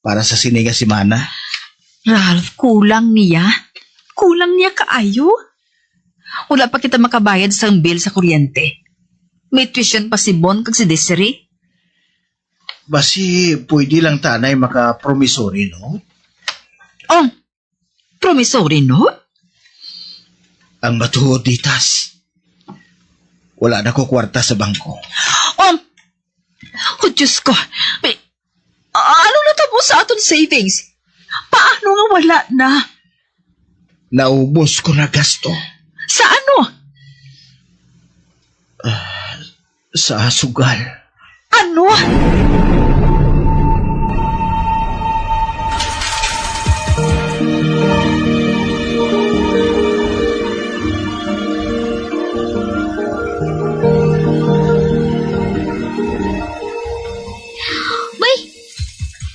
para sa siniga si Mana. Ralph, kulang niya. Kulang niya kaayo. Wala pa kita makabayad sa bill sa kuryente. May tuition pa si Bon kag si Desiree. Basi, pwede lang tanay maka-promissory, no? Oh, promissory note? Ang matuod ditas. Wala na ko kwarta sa bangko. Oh, Diyos ko. Ano natabo sa aton savings? Paano nga wala na? Naubos ko na gasto. Sa ano? Sa sugal. Ano?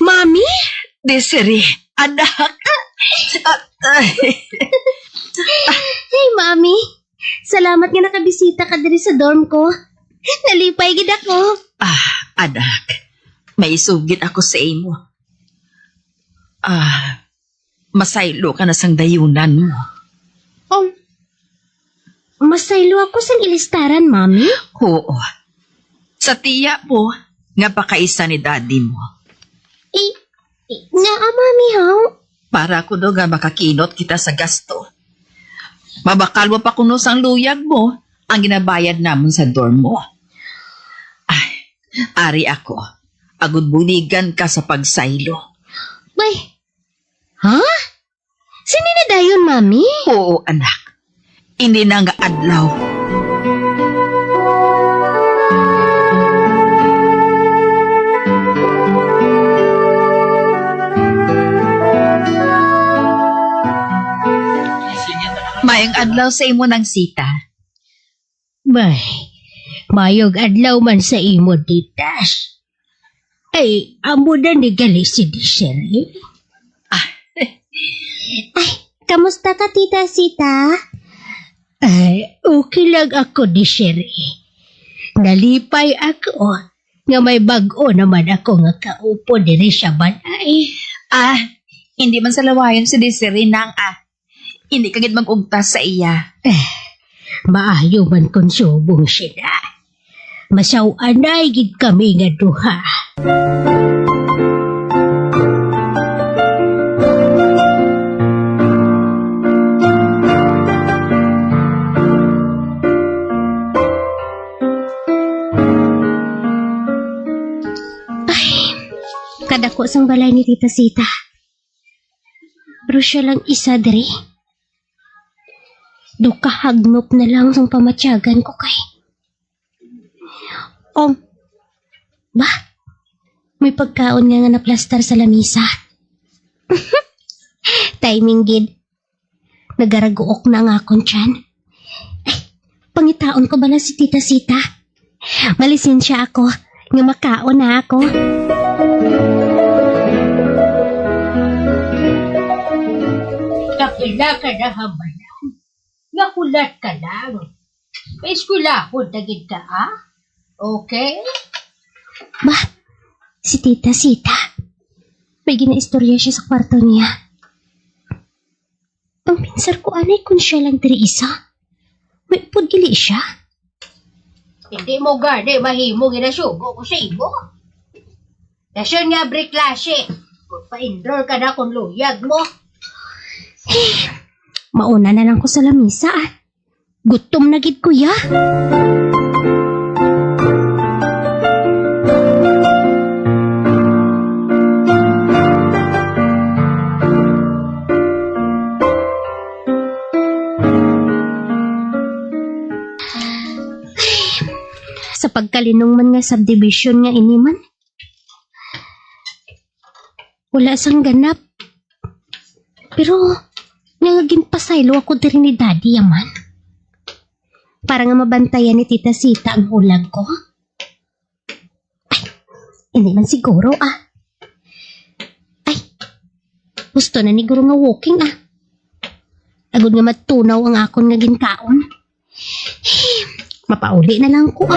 Mami? Desiree, anak. Hey, Mami. Salamat nga nakabisita ka diri sa dorm ko. Nalipay gid ako. Anak. May isugit ako sa imo. Masaylo ka na sang dayunan mo. Masaylo ako sa ilistaran, Mami? Oo. Sa tiya mo, nga pakaisa ni daddy mo. Mami, haw? Para ko nga makakinot kita sa gasto. Mabakal mo pa kuno sang luyag mo ang ginabayad namon sa dorm mo. Ari ako. Agud buligan ka sa pagsaylo. Bay, ha? Sini na dayon, Mami? Oo, anak. Hindi na nga adlaw. Mayang adlaw sa imo ng sita. Bay, mayog adlaw man sa imo, ditas. Ay, amo na ni gali si Desiree. Ay, Kamusta ka, Tita Sita? Ay, okay lang ako di Sherry. Nalipay ako nga may bag-o naman ako nga kaupo diri sa balay. Hindi man sa lawayon si Desiree nang hindi kagid mag-ugtas sa iya. Maayo man kung subong sila. Masaw-anay gid kami nga duha. Kadako sang balay ni Tita Sita. Pero siya lang isa diri. Dukahagnop na lang sang pamatyagan ko kay. Ba? May pagkaon nga naplastar sa lamisa. Timing gid. Nagaraguok na nga akong tiyan. Pangitaon ko ba na si Tita Sita? Malisensya ako nga makaon na ako. Kakila ka na hamanan. Nakulat ka lang. May eskulahon na gid ka, Okay? Ba? Si Tita Sita. May ginaistorya siya sa kwarto niya. Ang pinsar ko anay kung siya lang diri isa. May pudgili siya. Hindi mo gani mahimo ginasugo ko sa imo. Dasyon nga break klase. Kung pa-enroll ka na kung luyag mo. Mauna na lang ko sa lamisa. Gutom na gid kuya. Sa pagkalinong man nga subdivision nga iniman. Wala sang ganap. Pero nangaging pasaylo ako diri ni Daddy yaman. Para nga mabantayan ni Tita Sita ang ulag ko. Ay, hindi man siguro Ay, gusto na ni Guro nga walking Agod nga matunaw ang akon nga ginkaon. Mapauli na lang ko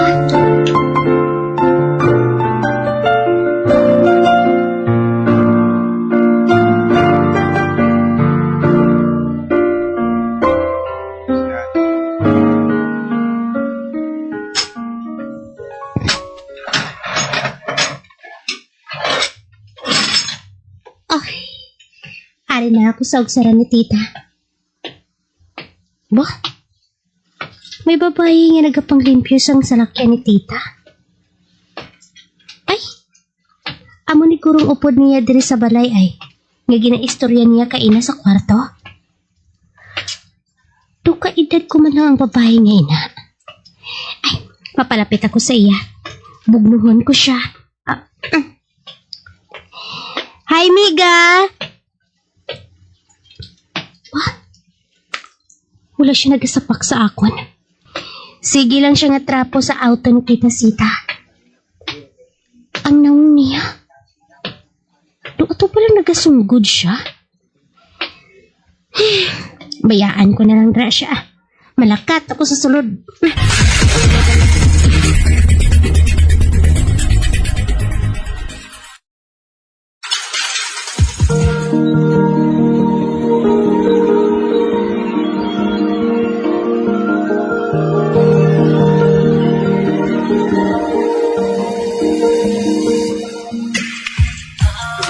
Ari na ako sa ugsaran ni Tita. Bah? May babae nga nagapanglimpyo sang salakyan ni Tita. Ay! Amo ni Gurong upod niya diri sa balay ay. Nga ginaistorya niya kaina sa kwarto. Duka edad ko man lang ang babae nga ina. Ay, papalapit ako sa iya. Bugnuhon ko siya. Hi, Miga! Wala siya nagasapak sa akon. Sige lang siya nga trapo sa auto ni Tita Sita. Ang naong niya. Doon ito pala nagasunggod siya. Bayaan ko na lang dra siya. Malakat ako sa sulod.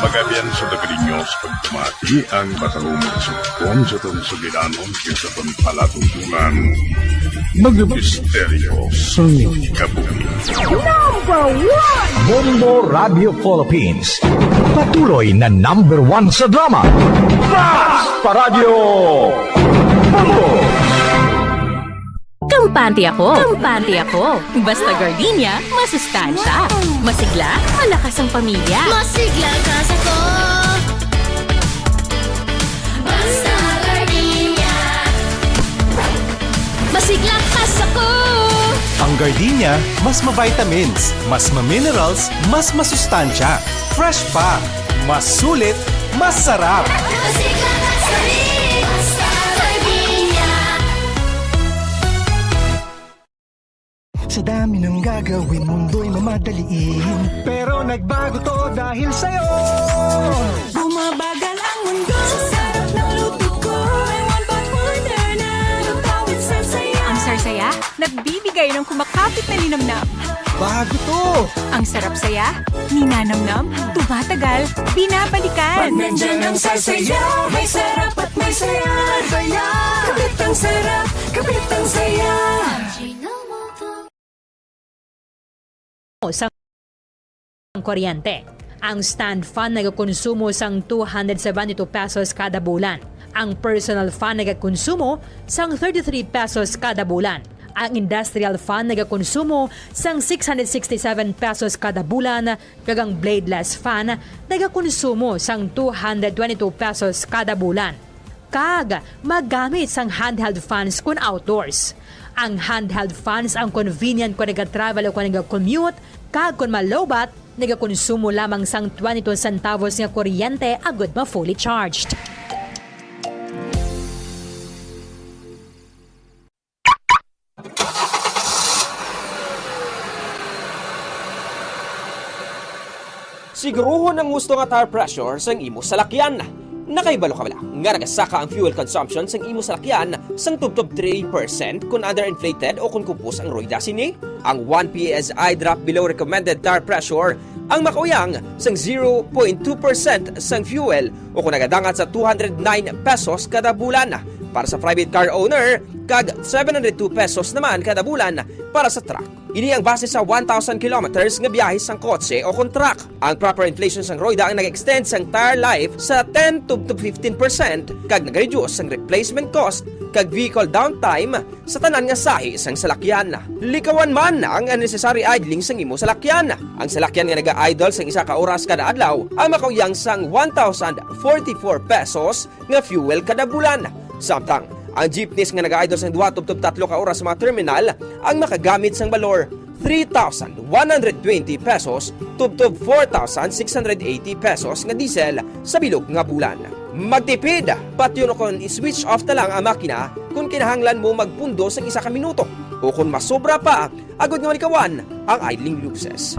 Magabian sa Dagalinyos pagtumati ang matalumang sumupon sa itong sugilanon kaysa itong palatuntunan. Mag-misteryo sa kabuhi. Number 1! Bombo Radio Philippines. Patuloy na number 1 sa drama. Mas Paradio Bombo! Kampante ako. Basta gardenia, masustansya. Masigla, malakas ang pamilya. Masigla kas ako. Basta gardenia. Masigla kas ako. Ang gardenia, mas ma-vitamins, mas ma-minerals, mas masustansya. Fresh pa, mas sulit, mas sarap. Masigla kas kami. Basta Sa dami ng gagawin, mundo'y mamadaliin. Pero nagbago to dahil sa'yo. Bumabagal ang mundo sa sarap ng luto ko. May one pot wonder na lutawid sa saya. Ang sarsaya, nagbibigay ng kumakapit na linamnam. Bago to! Ang sarap saya, ninanamnam, tumatagal, binabalikan. Pag nandyan ang sarsaya, may sarap at may saya. Saya! Kapit ang sarap, kapit ang saya. Sa kuryente. Ang stand fan nagakonsumo sang 272 pesos kada bulan. Ang personal fan nagakonsumo sang 33 pesos kada bulan. Ang industrial fan nagakonsumo sang 667 pesos kada bulan, kag ang bladeless fan nagakonsumo sang 222 pesos kada bulan. Kag magamit sang handheld fans kun outdoors. Ang handheld fans ang convenient kung nag-travel o kung nag-commute, kag kung malobat, nagakonsumo lamang sang 22 centavos nga kuryente agad ma fully charged. Siguruhon ang gusto nga tire pressure sang imo salakyan. Nakaibalo ka bala nga nagasaka ang fuel consumption sang imo salakyan sang tubtob 3% kung underinflated o kung kupos ang rueda sini. Ang 1 PSI drop below recommended tire pressure ang makauyang sang 0.2% sang fuel o kung nagadangat sa 209 pesos kada bulan para sa private car owner kag 702 pesos naman kada bulan para sa truck. Ini ang base sa 1,000 kilometers nga biyahe sang kotse o kung truck. Ang proper inflation sang roida ang nag-extend sang tire life sa 10 to 15% kag nag-reduce sang replacement cost kag vehicle downtime sa tanan nga sahi sang salakyan. Likawan man ang unnecessary idling sang imo salakyan. Ang salakyan nga naga-idle sang isa ka oras kada adlaw ang makauyang sang 1,044 pesos nga fuel kada bulan. Samtang ang jeepneys nga nag-idle sang 2 to 3 ka oras sa mga terminal ang makagamit sang balor 3,120 pesos tubtob 4,680 pesos nga diesel sa bilog nga bulan. Magtipid, pati yun kung i-switch off na lang ang makina kung kinahanglan mo magpundo sa isa ka minuto o kung masobra pa, agad nga malikawan ang idling losses.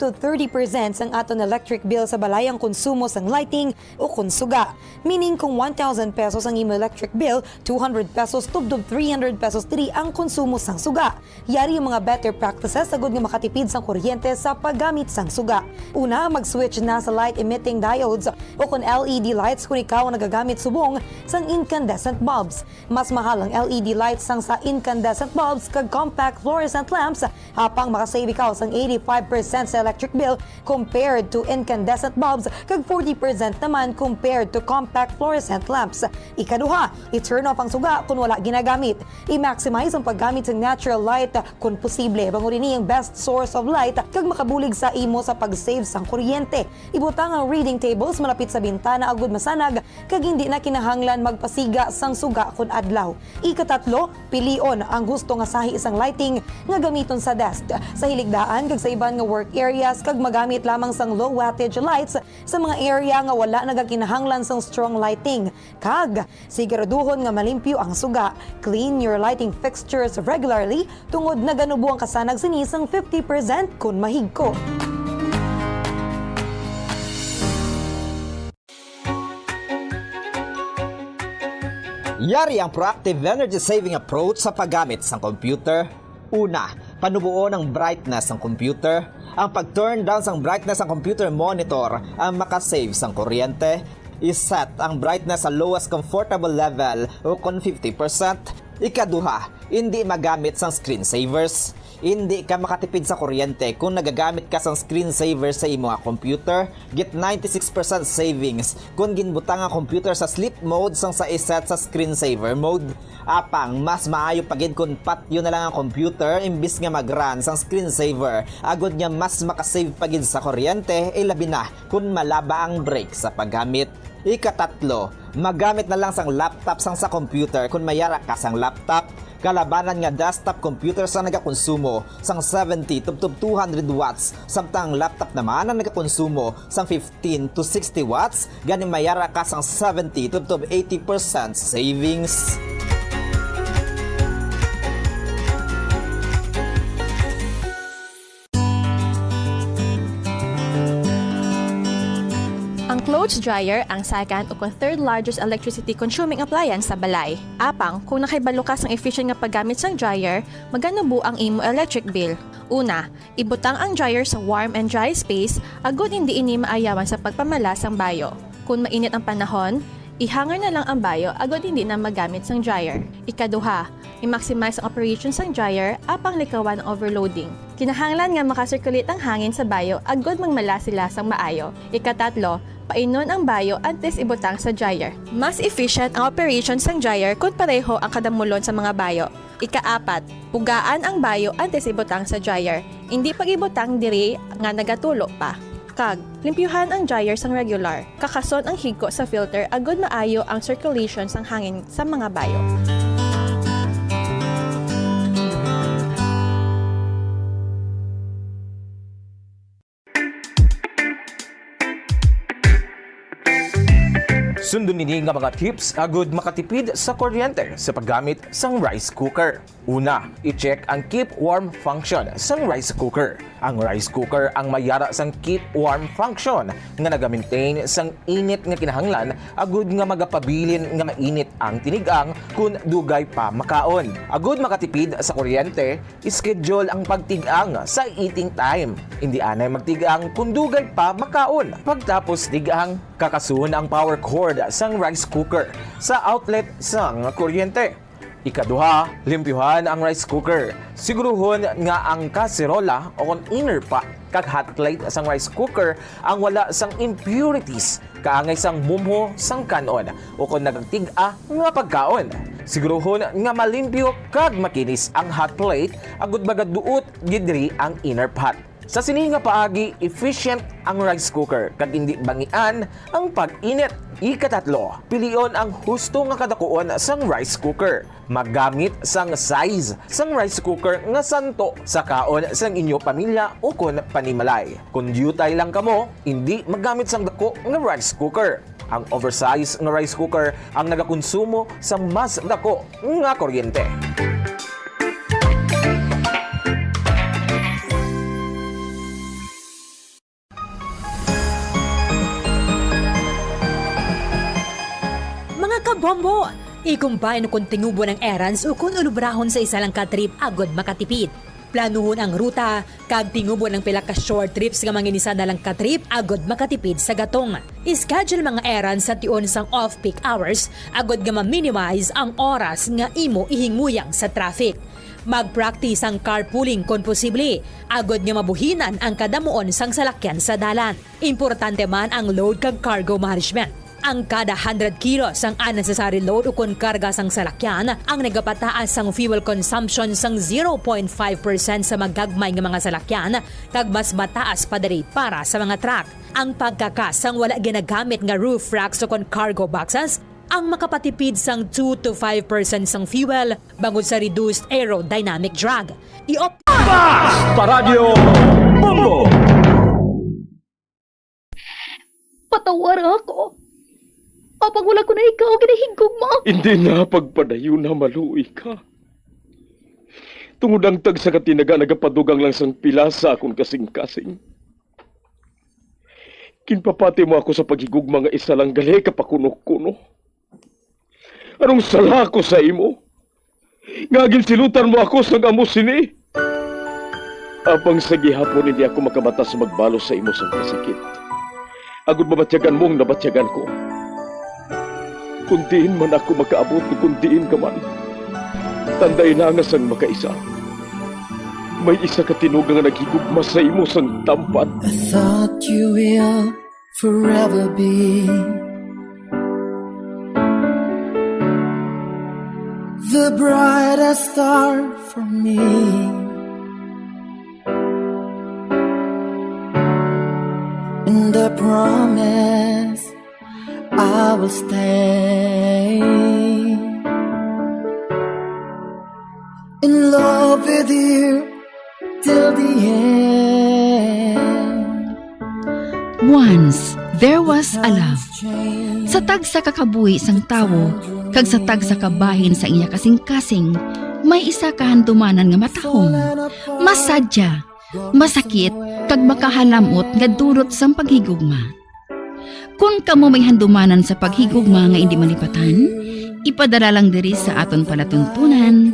to 30% ang aton electric bill sa balayang konsumo sang lighting o konsuga. Meaning kung 1,000 pesos ang imo electric bill, 200 pesos tubdob 300 pesos diri ang konsumo sang suga. Yari yung mga better practices sagud nga makatipid sang kuryente sa paggamit sang suga. Una, mag-switch na sa light emitting diodes o kung LED lights kung ikaw ang nagagamit subong sang incandescent bulbs. Mas mahal ang LED lights sang sa incandescent bulbs kag compact fluorescent lamps hapang makasave ikaw sang 85% sa electric bill compared to incandescent bulbs kag 40% naman compared to compact fluorescent lamps. Ikaduha, i-turn off ang suga kung wala ginagamit. I-maximize ang paggamit ng natural light kung posible. Bangunin ang best source of light kag makabulig sa imo sa pag-save sang kuryente. Ibutang ang reading tables malapit sa bintana agud masanag kag hindi na kinahanglan magpasiga sang suga kun adlaw. Ikatatlo, pilion ang gusto nga sahi isang lighting nga gamiton sa desk, sa hiligdaan kag sa iban nga work areas kag magamit lamang sang low wattage lights sa mga area nga wala nagakinahanglan sang strong lighting. Kag siguraduhon nga malimpyo ang suga. Clean your lighting fixtures regularly tungod na ganubo ang kasanag sini sang 50% kun mahigko. Yari ang proactive energy saving approach sa paggamit ng computer. Una, panubuo ng brightness ng computer. Ang pag-turn down ng brightness ng computer monitor ang makasave ng kuryente. I-set ang brightness sa lowest comfortable level o kung 50%. Ikaduha, hindi magamit ng screensavers. Hindi ka makatipid sa kuryente kung nagagamit ka ng screensaver sa imo nga computer. Get 96% savings kung ginbutang ang computer sa sleep mode sang sa iset sa screensaver mode. Apang, mas maayo pagid kung patyo na lang ang computer imbis nga mag-run sang screensaver. Agod nga mas makasave pagid sa kuryente, labi na kung malaba ang break sa paggamit. Ikatatlo, magamit na lang sang laptop sang sa computer kung mayara ka sang laptop. Kalabanan nga desktop computer sa nagakonsumo sang 70 to 200 watts, samtang laptop naman ang nagakonsumo sang 15 to 60 watts, gani mayara ka sang 70 to 80% savings. Ang clothes dryer ang second o third largest electricity consuming appliance sa balay. Apang, kung nakaibalo ka sang efficient nga paggamit sang dryer, magano bu ang imo electric bill. Una, ibutang ang dryer sa warm and dry space, agud hindi ini maayawan sa pagpamala sang bayo. Kung mainit ang panahon, ihanger na lang ang bayo agud hindi na magamit sang dryer. Ikaduha, i-maximize ang operation sang dryer apang likawan ang overloading. Kinahanglan nga makasirculate ang hangin sa bayo agud magmala sila sang maayo. Ikatatlo, painon ang bayo antes ibutang sa dryer. Mas efficient ang operation sang dryer kung pareho ang kadamulon sa mga bayo. Ikaapat, pugaan ang bayo antes ibutang sa dryer. Hindi pag-ibutang diri nga nagatulo pa. Kag, limpyuhan ang dryer sang regular. Kakason ang higko sa filter agud maayo ang circulation sang hangin sa mga bayo. Sundon nini nga mga tips agud makatipid sa kuryente sa paggamit sang rice cooker. Una, i-check ang keep warm function sang rice cooker. Ang rice cooker ang mayara sang keep warm function nga naga-maintain sang init nga kinahanglan agud nga magapabilin nga mainit ang tinigang kun dugay pa makaon. Agud makatipid sa kuryente, schedule ang pagtigang sa eating time. Hindi anay magtigang kun dugay pa makaon. Pagtapos tigang, kakasun ang power cord sang rice cooker sa outlet sang kuryente. Ikaduha, limpyuhan ang rice cooker. Siguruhon nga ang kaserola o inner pot kag hot plate sang rice cooker ang wala sang impurities kaangay sang mumho sang kanon o kung nagtiga nga pagkaon. Siguruhon nga malimpyo kag makinis ang hot plate agud magaduot gidri ang inner pot. Sa sini nga paagi, efficient ang rice cooker kag hindi bangian ang pag-init. Ikatatlo, pilion ang husto nga kadakuon sang rice cooker. Maggamit sang size sang rice cooker nga santo sa kaon sang inyo pamilya o kun panimalay. Kung dutay lang kamo, hindi maggamit sang dako nga rice cooker. Ang oversized nga rice cooker ang nagakonsumo sang mas dako nga kuryente. Bombo! Ikumpay no kung tingubo ng errands o kung ulubrahon sa isa lang ka-trip agod makatipid. Planuhon ang ruta, kag tingubo ng pila ka short trips nga manginisa na lang ka-trip agod makatipid sa gatong. Ischedule mga errands sa tion sang off-peak hours agod nga ma-minimize ang oras nga imo ihinguyang sa traffic. Mag-practice ang carpooling kung posible, agod nga mabuhinan ang kadamuon sang salakyan sa dalan. Importante man ang load kag cargo management. Ang kada 100 kilos ang unnecessary load o kung karga sang salakyan ang nagapataas sang fuel consumption sang 0.5% sa magagmay nga mga salakyan kag mas mataas pa diri para sa mga truck. Ang pagkakas sang wala ginagamit nga roof racks o kung cargo boxes ang makapatipid sang 2 to 5% sang fuel bangod sa reduced aerodynamic drag. Paradyo Bongo! Patawar ako. Apang wala ko na ikaw, ginahigog mo. Hindi na pagpadayo na maluoy ka. Tungod ang tag sa katinaga nagapadugang lang sang pila sa akong kasing-kasing. Kinpapati mo ako sa paghigog mga isa lang gali kapakuno-kuno. Anong sala ko sa imo? Ngagil silutan mo ako sa amo sini. Apang sa gihapon hindi ako makabatas magbalo sa imo sa kasakit. Agud mabatyagan mong nabatyagan ko. Kundiin man ako makaabot o kundiin ka man. Tanday na nga sang makaisa. May isa ka tinugang nga naghigugma sa imo sang tampat. I thought you will forever be the brightest star for me. And I promise I will stay with you till the end. Once, there was a love. Sa tagsa kakabuhi sang tawo, kag sa tagsa kabahin sa iya kasing-kasing, may isa kahandumanan nga matahong, masadya, masakit, kag makahalamot nga durot sang paghigugma. Kung kamo may handumanan sa paghigugma nga hindi malipatan, ipadala lang diri sa aton palatuntunan.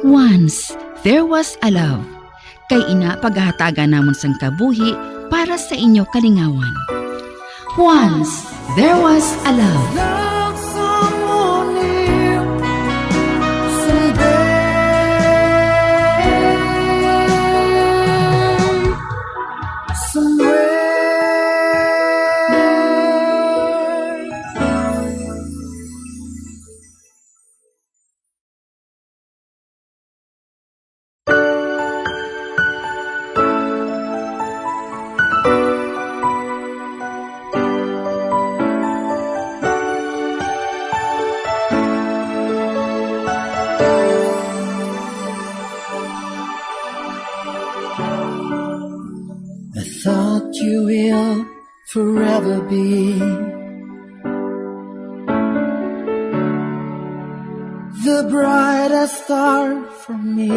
Once, there was a love. Kay ina paghahatagan namon sang kabuhi para sa inyo kalingawan. Once, there was a love. Love someone new someday, somewhere. I thought you will forever be the brightest star for me.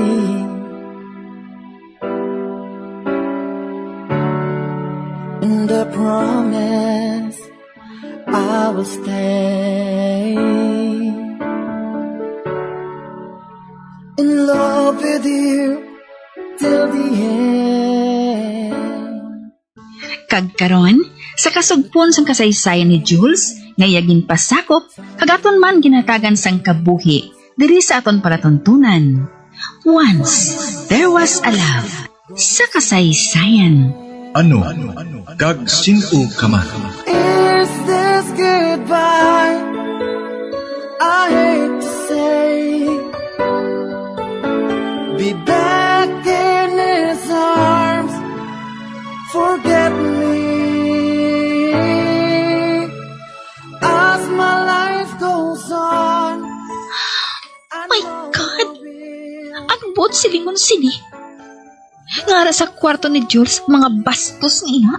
And I promise I will stay in love with you till the end. Kagkaron, sa kasugpon sang kasaysayan ni Jules, ngayagin pasakop, kagaton man ginatagan sang kabuhi, diri sa aton palatuntunan. Once, there was a love. Sa kasaysayan. Ano? Kag sino ka man? Is this goodbye? I hate to say, be back in his arms, forget me. As my life goes on, My God! Ang buot silingon sini. Ngara sa kwarto ni Jules, mga bastos nga ina.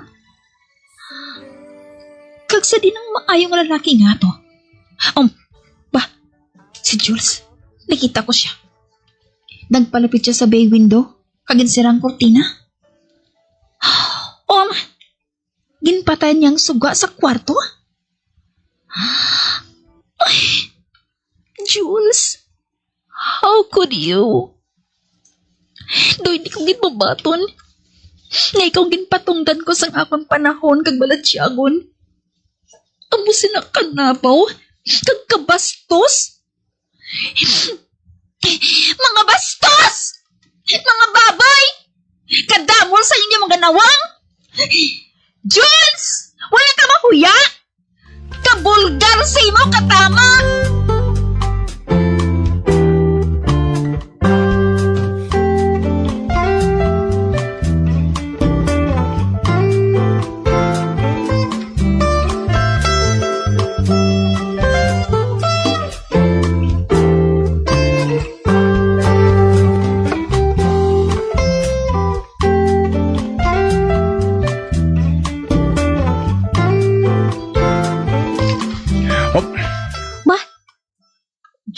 Kag sa din ang maayong lalaki nga to. Si Jules, nakita ko siya. Nagpalapit siya sa bay window, kaginsirang kortina. Ginpatay niyang suga sa kwarto. Ay, Jules, how could you? Do hindi ko ginbabaton. Nga ikaw ginpatungdan ko sang akong panahon kag baladsyagon. Amo sinakanabaw, kag kabastos. Mga bastos! Mga babay! Kadamol sa inyo mga nawang! Jules! Wala ka mahuya! Kabulgar sa imo katama!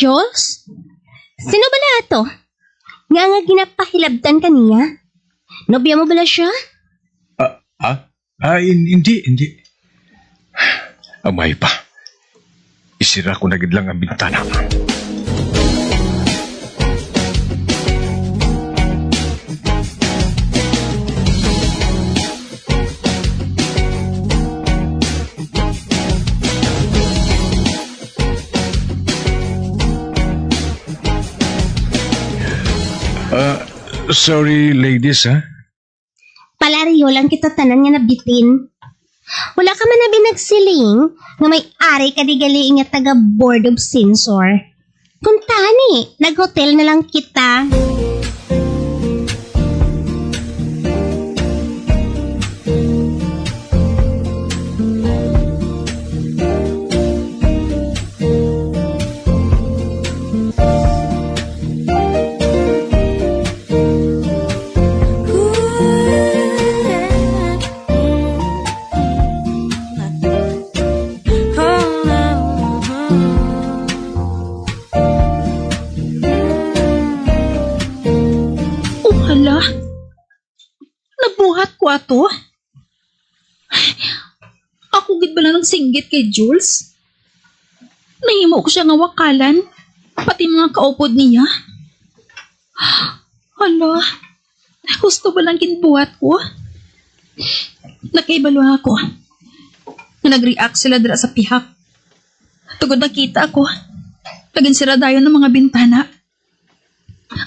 Jules? Sino bala ato? Nga ginapahilabtan kaniya? Nobya mo bala siya? Hindi. Amay pa. Isira ko na gid lang ang bintana. Sorry, ladies, ha? Palariyo lang kita tanan nga nabitin. Wala ka man na binagsiling nga may ari ka di gali nga taga board of censor. Kung tani, nag-hotel na lang kita. Hala, nabuhat ko ato. Ako gid ba ng singgit kay Jules? Nahimo ko siya nga wakalan, pati mga kaupod niya. Hala, gusto ba lang kinbuhat ko? Nakaibalo ako na nag-react sila dira sa pihak. Tugod nakita ako, laging sira dayon ng mga bintana.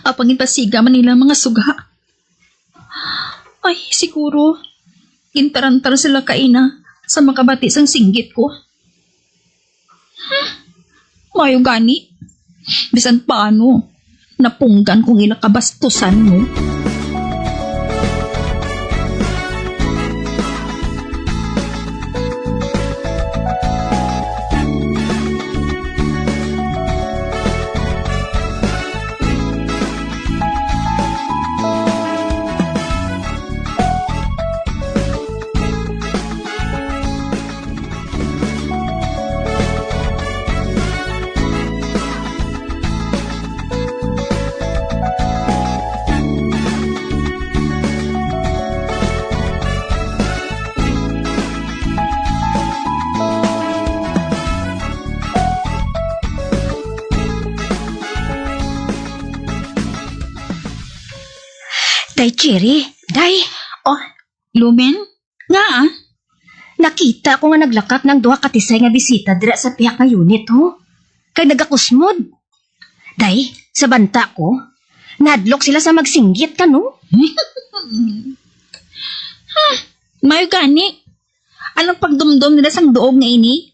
Apang ipasiga man nila mga suga. Ay, siguro, intarantar sila kaina sa makabati sang singgit ko. Mayo gani. Bisan paano, napunggan kung ila kabastusan mo. Day, Cherry. Day. Oh, Lumen? Nga ah? Nakita ko nga naglakak ng duha katisay nga bisita dira sa pihak nga unit, ho. Kay nagakusmod. Day, sa banta ko, nadlok sila sa magsinggit ka, no? Mayo gani. Anong pagdumdum nila sang duog nga ini?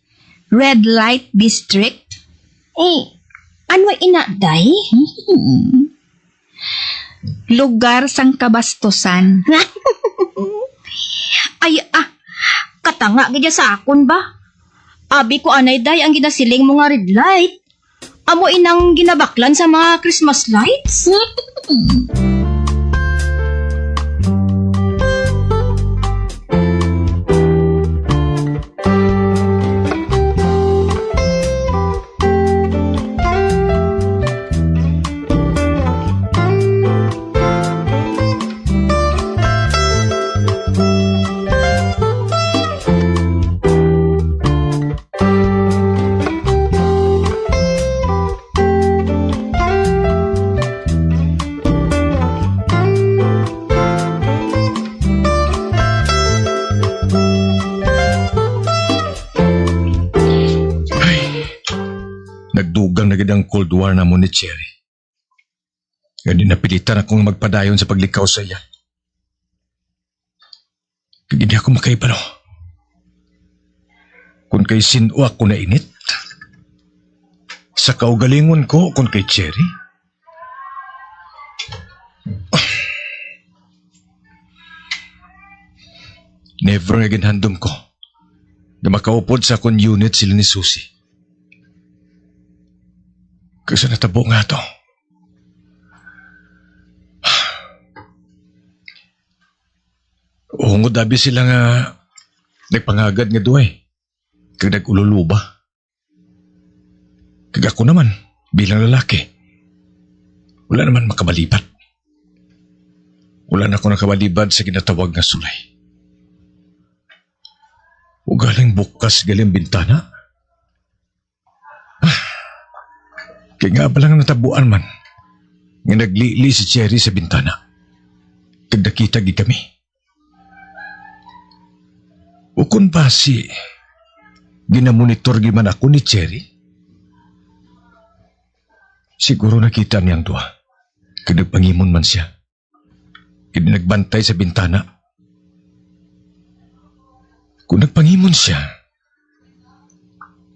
Red Light District? Ano ina, Day? Lugar sang kabastusan. Ay, katanga gidya sa akon ba? Abi ko anay, Day, ang ginasiling mo nga red light. Amo inang ginabaklan sa mga Christmas lights? Nagdugang na gid ang Cold War na mo ni Cherry. Hindi napilitan akong magpadayon sa paglikaw sa iya. Hindi ako makaibalo. Kung kay sino ako na init, sa kaugalingon ko kung kay Cherry, never nga ginhandom ko na makaupod sa akong unit sila ni Susie. Kasi natabo nga to. Ungod abi sila nga nagpangagad nga duay. Kag nag-ululuba. Kag ako naman, bilang lalaki, wala naman makabalibad. Wala na ako nakabalibad sa ginatawag nga sulay. O galing bukas galing bintana. Kaya nga ba lang natabuan man nga naglili si Cherry sa bintana. Kag nakita gid kami. O kung ba si ginamonitor giman ako ni Cherry, siguro nakita niyang duha. Kag nagpangimon man siya. Kag nagbantay sa bintana. Kung nagpangimon siya,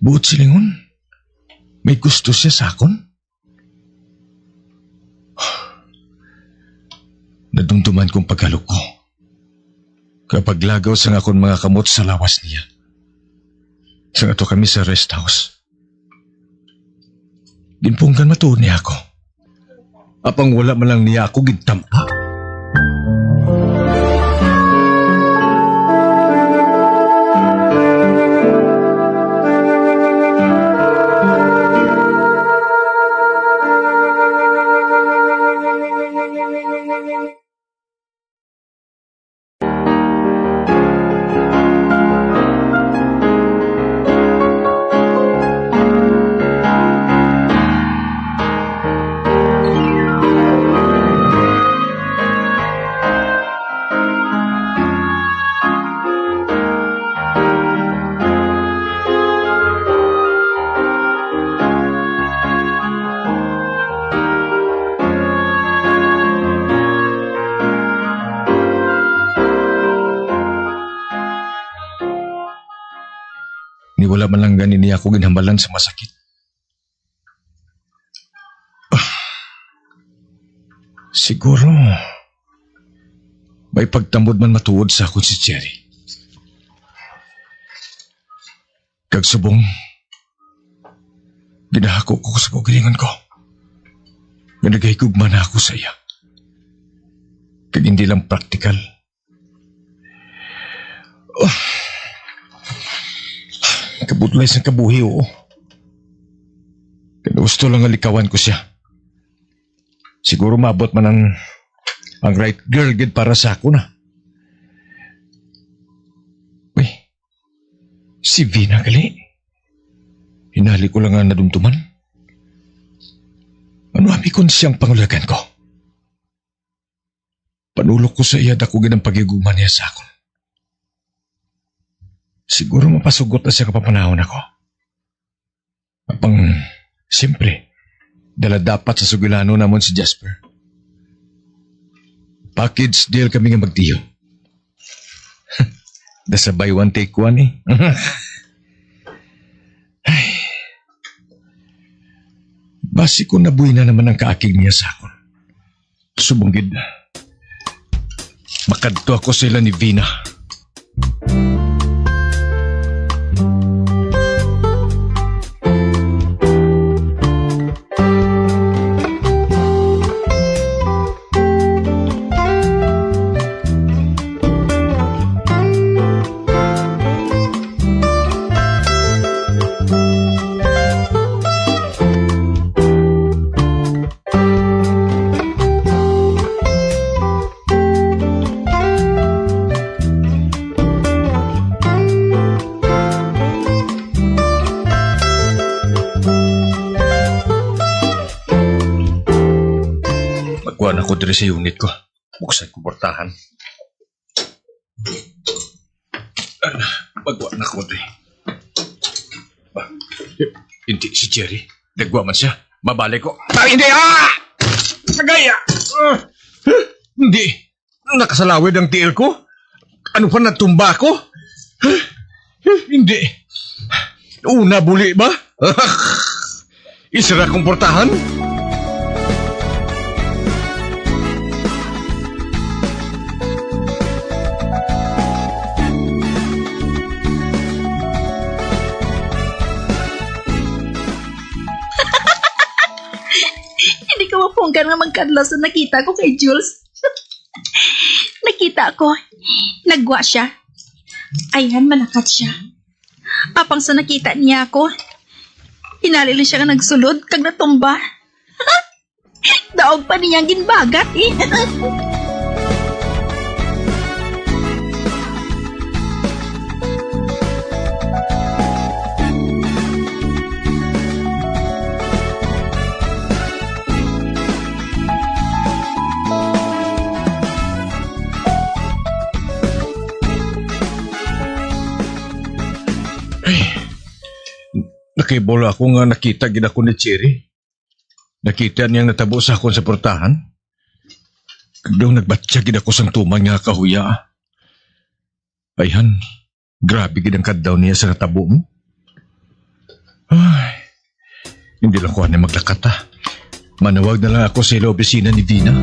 buot silingon, may gusto siya sa akon? Nadumduman kong paghalok ko. Kapag lagaw sa akon mga kamot sa lawas niya. Sa ato kami sa rest house. Ginpunggan matuon niya ako. Apang wala man lang niya ako gintampa. wala man lang ganin niya ako ginhamalan sa masakit. Siguro, may pagtambod man matuod sa akon si Jerry. Kagsubong, ginahako ko sa kugalingan ko. Nagahigugma na ako sa iya. Kag hindi lang praktikal. Kabutlay sa kabuhi, oo. Kaya gusto lang alikawan ko siya. Siguro mabot man ang right girl gid para sa ako na. Uy, si Vina gali. Hinali ko lang nga nadumtuman. Ano amikon siyang pangulagan ko? Panulok ko sa iya dako gid ang pagiguman niya sa akon. Siguro mapasugot na siya kapapanahon ako. Apang, siyempre, dala dapat sa sugilano namon si Jasper. Package deal kami nga magtiyo. Dasa buy one take one eh. Basi ko nabuhay na naman ang kaakig niya sa akon. Subunggid. Makadto ako sila ni Vina. Magkuhan ako diri sa unit ko. Buksan ko portahan. Magkuhan ako diri. Hindi si Jerry. Nagwa man siya. Mabalik ko. Hindi! Nagaya! Hindi. Nakasalawid ang tiil ko. Ano pa natumba ko? Hindi. Una buli ba? Isara kong portahan? Hindi ka mapunggan nga magkadlaw sa nakita ko kay Jules. Nakita ko, nagwa siya. Ayan, malakat siya. Apang sa nakita niya ako, hinalili siya nga nagsulod, kag natumba. Daog pa niyang ginbagat eh. Nakibola ako nga nakita gid ako ni Cherry. Nakita niyang natabo sa akon sa portahan. Kagdaw nagbatya gid ako sang tuman nga kahuya. Ayhan, grabe gid ang kaddaw niya sa natabo mo. Ay, hindi lang ko na maglakat ha. Manawag na lang ako sa ilo opisina ni Vina.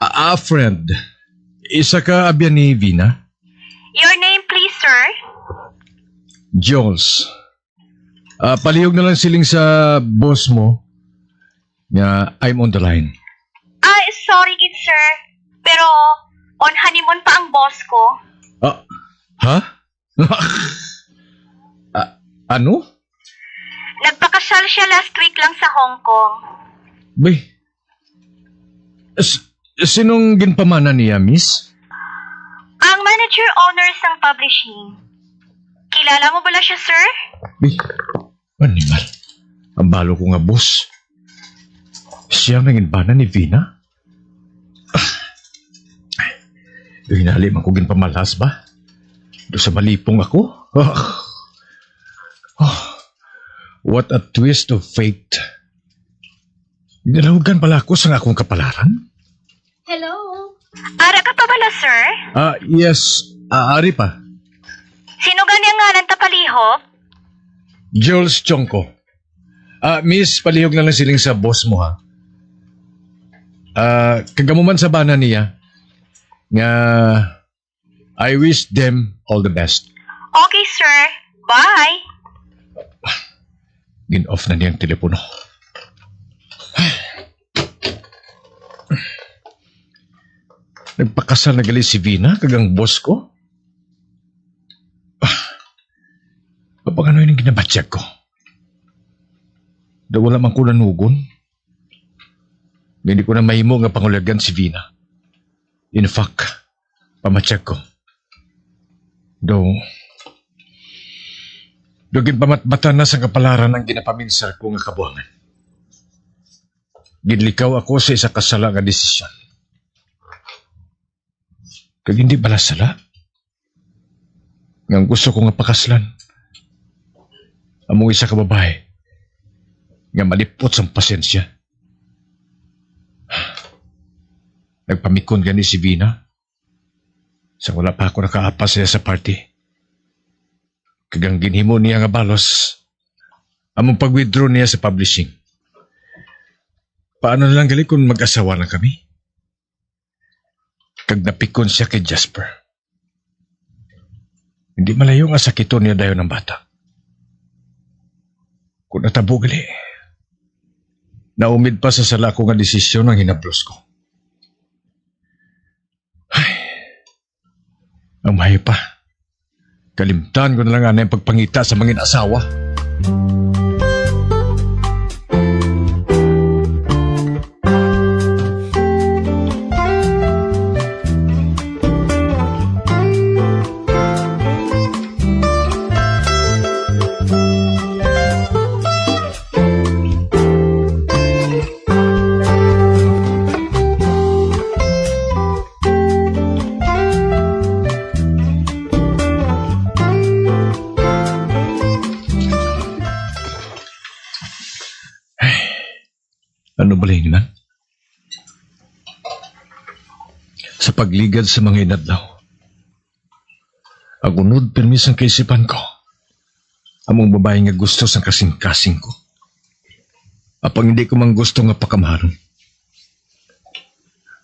A friend. Isa ka abyan ni Vina? Your name please, sir? Jules. Palihog na lang siling sa boss mo nga I'm on the line. Sorry gid, sir. Pero on honeymoon pa ang boss ko. Ha? Ano? Nagpakasal Namasyal siya last week lang sa Hong Kong. Bay, sinong ginpamana niya, miss? Ang manager-owners ng publishing. Kilala mo bala siya, sir? Bay, animal. Ang balo ko nga, boss. Siya ang ginpana ni Vina? Hinali man ko ginpamalas ba? Do sa malipong ako? What a twist of fate. Nilahugan pala ako sa akong kapalaran? Hello? Ara ka pa bala, sir? Yes. Ari pa. Sino ganyan nga ng tapalihok? Jules Chongko. Miss, palihog na lang siling sa boss mo, ha? Kagamuman sa bana niya, nga I wish them all the best. Okay, sir. Bye. Gin-off na niyang telepono. Nagpakasal na gali si Vina, kagang boss ko. Kapag ano yung ginabatsyag ko? Da wala man ko nanugon. Hindi ko na mahimo nga pangulagan si Vina. In fact, pamatsyag ko. Dugin pamatbatan na sa kapalaran ang ginapaminsar ko nga kabuhangan. Ginlikaw ako sa isa kasala nga desisyon. Kag hindi bala sala. Nga gusto ko nga pakaslan. Among isa ka babae. Nga malipot sa pasensya. Nagpamikon gani si Vina. Sa wala pa ako nakaapas siya sa party. Kagang ginhimo niya nga balos. Among pag-withdraw niya sa publishing. Paano na lang gali kung mag-asawa na kami? Kag napikon siya kay Jasper. Hindi malayo nga sakito niya dayon ng bata. Kung natabo gali, naumid pa sa sala ko nga desisyon ang hinaplos ko. Ang mahay pa. Kalimtan ko na lang ang pagpangita sa mga asawa. Ano balingnan? Sa pagligad sa mga inadlaw, ang unod permis ang kaisipan ko. Among babae nga gusto sa kasing-kasing ko. Apang hindi ko mang gusto nga pakamaharon.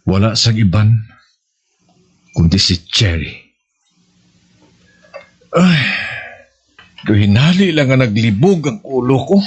Wala sang iban, kundi si Cherry. Ay, hinali lang nga naglibog ang ulo ko.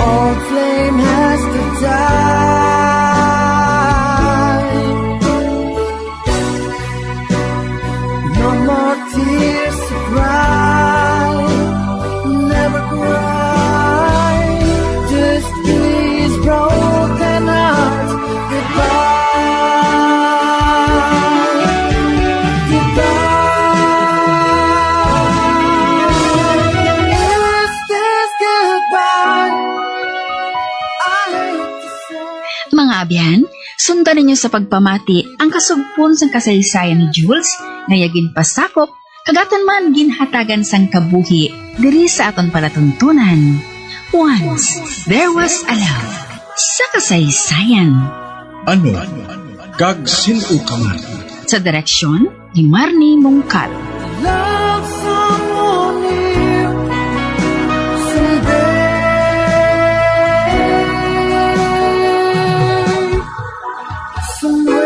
Old flame has to die. No more tears to cry. Never cry. Just these broken hearts goodbye. Goodbye. Is this goodbye? Mga abyan, sundan ninyo sa pagpamati ang kasugpon sang kasaysayan ni Jules nga yagin pasakop kagatan man ginhatagan sang kabuhi diri sa aton palatuntunan. Once there was a love sa kasaysayan. Ano? Kag sino ka man? Sa direksyon ni Marnie Mongkat. Love someone new someday, somewhere.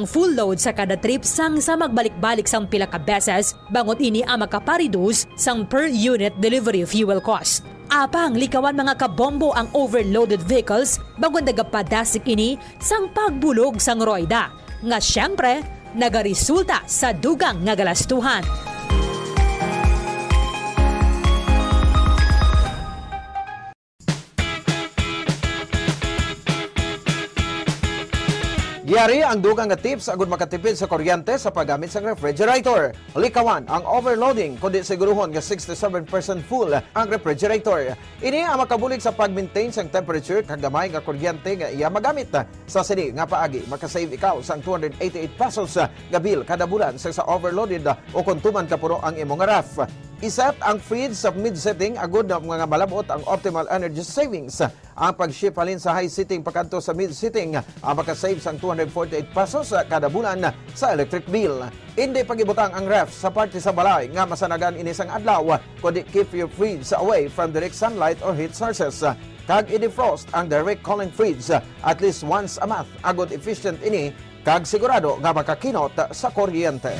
ang full load sa kada trip sang sa magbalik-balik sang pila ka beses bangot ini ang makapareduce sang per unit delivery fuel cost. Apang likawan mga kabombo ang overloaded vehicles bangon nagapadasik ini sang pagbulog sang roida nga syempre nagaresulta sa dugang nga galastuhan. Giyari ang dugang nga tips agud makatipid sa kuryente sa paggamit sa refrigerator. Likawan ang overloading kundi siguruhon nga 67% full ang refrigerator. Ini ang makabulig sa pag-maintain sang temperature kag gamay nga kuryente nga iya magamit. Sa sini nga paagi makasave ikaw sang 288 pesos nga bill kada bulan sa overloaded o kung tuman ka puro ang imong ref. Iset ang feed sa mid-setting agud na mga malabot ang optimal energy savings. Ang pag-shift halin sa high setting pagkanto sa mid-setting ang makasave sang 248 pesos kada bulan sa electric bill. Hindi pag-ibutang ang ref sa parte sa balay nga masanagan inisang adlaw kundi keep your fridge away from direct sunlight or heat sources. Kag i-defrost ang direct cooling fridge at least once a month agud efficient ini kag sigurado nga makakinot sa kuryente.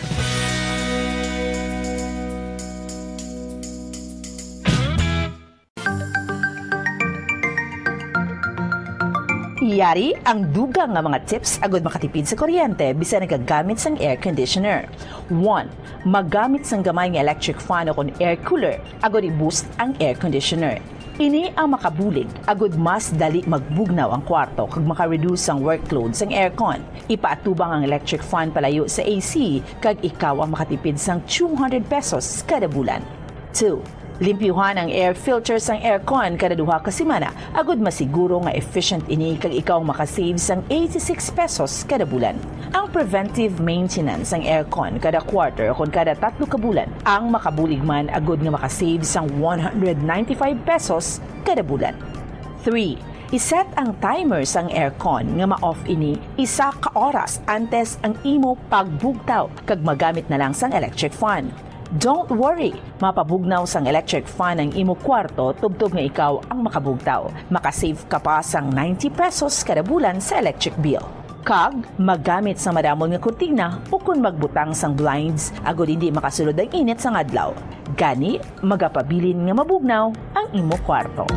Yari ang dugang nga mga tips agud makatipid sa kuryente bisan nagagamit sang air conditioner. 1. Magamit sang gamay nga electric fan o kon air cooler agud i-boost ang air conditioner. Ini ang makabulig agud mas dali magbugnaw ang kwarto kag maka-reduce ang workload sang aircon. Ipaatubang ang electric fan palayo sa AC kag ikaw ang makatipid sang 200 pesos kada bulan. 2. Limpyuhan ang air filter sang aircon kada duha ka semana agud masiguro nga efficient ini kag ikaw makasave sang 86 pesos kada bulan. Ang preventive maintenance sang aircon kada quarter kon kada 3 ka bulan ang makabulig man agud nga makasave sang 195 pesos kada bulan. 3. Iset ang timer sang aircon nga ma-off ini 1 ka oras antes ang imo pagbugtaw kag magamit na lang sang electric fan. Don't worry, mapabugnaw sang electric fan ang imo kwarto tubtob nga ikaw ang makabugtaw. Makasave ka pa sang 90 pesos kada bulan sa electric bill. Kag, magamit sa madamon nga kurtina o kung magbutang sang blinds agud hindi makasulod ang init sang adlaw. Gani, magapabilin nga mabugnaw ang imo kwarto.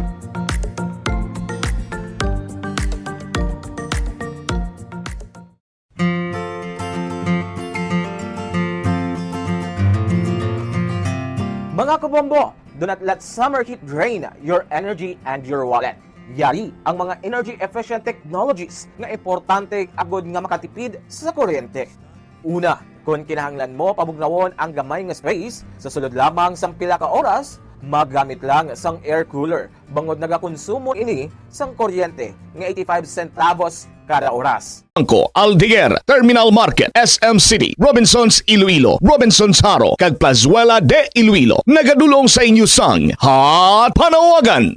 Mga kabombo, do not let summer heat drain your energy and your wallet. Yari ang mga energy-efficient technologies nga importante agud nga makatipid sa kuryente. Una, kung kinahanglan mo pabugnawon ang gamay nga space, sa sulod lamang sang pila ka oras, magamit lang sang air cooler. Bangod nagakonsumo ini sang kuryente nga 85 centavos kada oras. Bangko, Aldeguer, Terminal Market, SM City, Robinsons Iloilo, Robinsons Haro, kag Plazuela de Iloilo. Nagadulong sa inyo sang Hot Panawagan!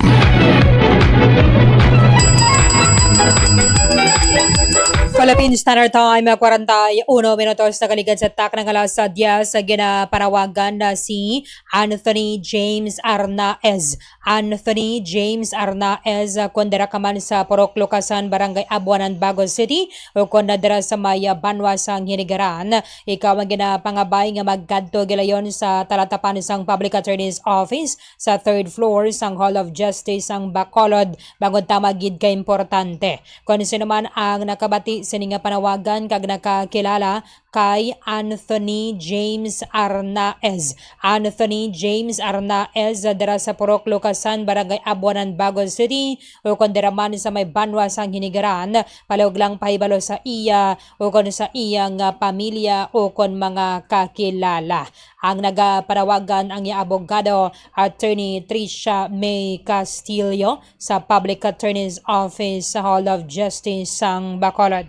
Philippine Standard Time, 41 minutos na kaligad sa tak ng alas 10 sa ginapanawagan na si Anthony James Arnaez. Anthony James Arnaez, kundera ka man sa Purok Lucasan, Barangay Abuanan, Bago City, o kundera sa Maya Banwa sang Hinigaran. Ikaw ang ginapangabay nga magkadto gilayon sa talatapan sang Public Attorney's Office sa 3rd floor sang Hall of Justice sang Bacolod, bagod tamagid ka importante. Kung sino man ang nakabati sa nga panawagan kag nakakilala kay Anthony James Arnaez. Anthony James Arnaez dira sa Purok Lucasan, Barangay Abuanan, Bago City, o kung dira man sa may Banwa sang Hinigaran, palihog lang pahibalo sa iya o kung sa iyang pamilya o kung mga kakilala. Ang nagapanawagan ang abogado Attorney Tricia May Castillo sa Public Attorney's Office sa Hall of Justice sang Bacolod.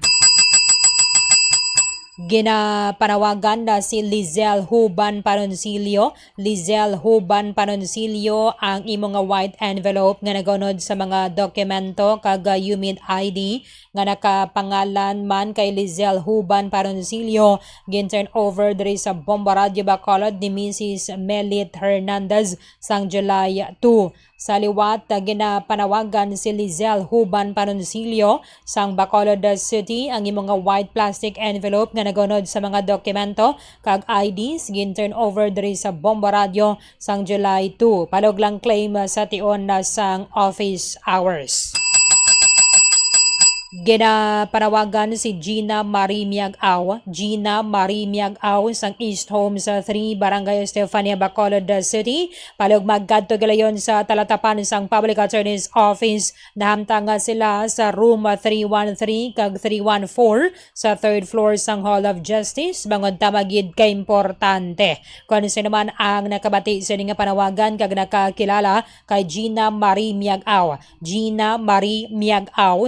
Ginapanawagan na si Lizelle Huban Panoncillo. Lizelle Huban Panoncillo ang imong nga white envelope nga nagunod sa mga dokumento kag UMID ID nga nakapangalan man kay Lizelle Huban Panoncillo gin-turn over diri sa Bomba Radio Bacolod ni Mrs. Melit Hernandez sang July 2. Sa liwat, ginapanawagan si Lizelle Huban Panoncillo sang Bacolod City ang imong white plastic envelope nga nagunod sa mga dokumento kag IDs gin-turn over diri sa Bomba Radio sang July 2. Palog lang claim sa tion na sang office hours. Ginapanawagan si Gina Marie Miag-Aw sang East Home sa 3 Barangay Estefania, Bacolod City. Palog magkadto galayon sa talatapan sang Public Attorney's Office. Nahamtang sila sa room 313 kag 314 sa 3rd floor sang Hall of Justice. Bangod tamagid kay importante. Kung sino man ang nakabati sa nga panawagan kag nakakilala kay Gina Marie Miag-Aw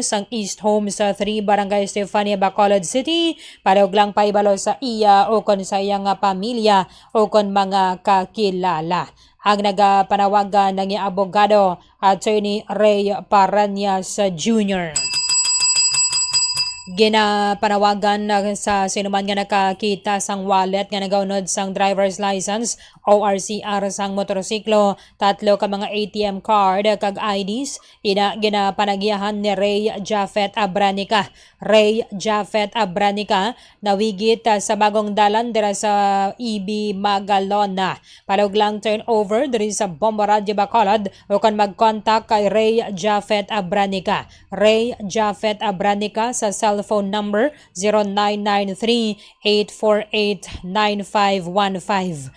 sang East Home sa 3 Barangay Estefania, Bacolod City. Palog lang paibalo sa iya o kon sa iyang pamilya o kon mga kakilala. Ang nagapanawagan ng abogado, Attorney Ray Paranias Jr. Ginapanawagan sa sinuman nga nakakita sang wallet nga nagaunod sang driver's license, ORCR sang motorsiklo, 3 ka mga ATM card kag IDs. Ginapanagiyahan ni Ray Jaffet Abranica nawigit sa bagong dalan dira sa EB Magalona. Palog lang turn over diri sa Bomba Radio Bacolod o kan mag-contact kay Ray Jaffet Abranica sa cellphone number 0993-848-9515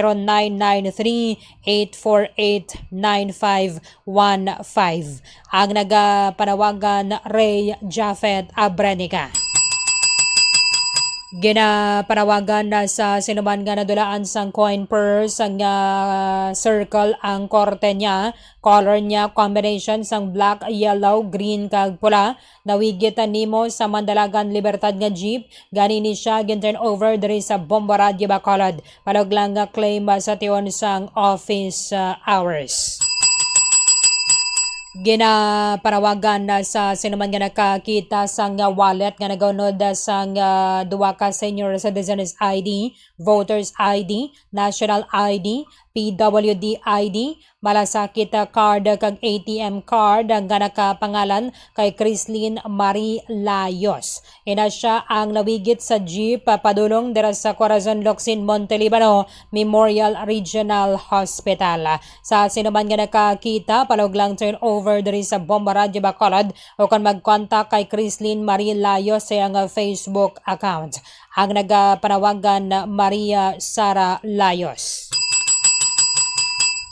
0993-848-9515. Ang nagapanawagan Ray Jaffet Abranica. Ginapanawagan na sa sinuman nga nadulaan sang coin purse ang circle ang korte niya, color niya combination sang black, yellow, green kag pula. Nawigitan nimo sa Mandalagan Libertad nga jeep, ganini siya gin-turn over diri sa Bomba Radio Bacolod. Palog lang nga claim sa tion sang office hours. Ginapanawagan na sa sinuman nga nakakita sang wallet nga nagaunod sang duwa ka senior citizens ID, voters ID, national ID, PWD ID, malasakit card kag ATM card ang nakapangalan kay Crislin Marie Layos. Ina siya ang nawigit sa jeep padulong dira sa Corazon Locsin, Montelibano Memorial Regional Hospital. Sa sinuman nga nakakita, palog lang turn over diri sa Bomba Radio Bacolod o kan mag-contact kay Crislin Marie Layos sa iyang Facebook account. Ang nagapanawagan Maria Sara Layos.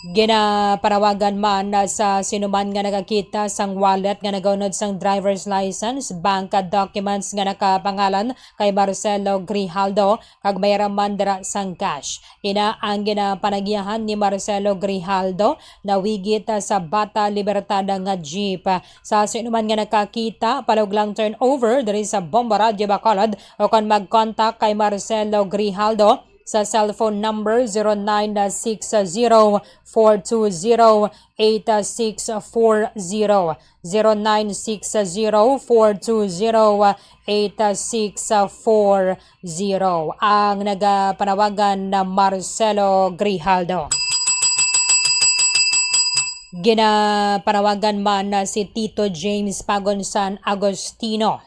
Ginapanawagan man sa sinuman nga nakakita sang wallet nga nagaunod sang driver's license, bank documents nga nakapangalan kay Marcelo Grijaldo kag mayroon man dira sang cash. Ina ang ginapanagiyahan ni Marcelo Grijaldo nawigit sa Bata Libertad nga jeep. Sa sinuman nga nakakita, palog lang turn over diri sa Bomba Radio Bacolod o kan mag-contact kay Marcelo Grijaldo sa cellphone number 0960-420-8640 0960-420-8640 ang nagapanawagan na Marcelo Grijaldo. Ginapanawagan man na si Tito James Pagonsan Agostino.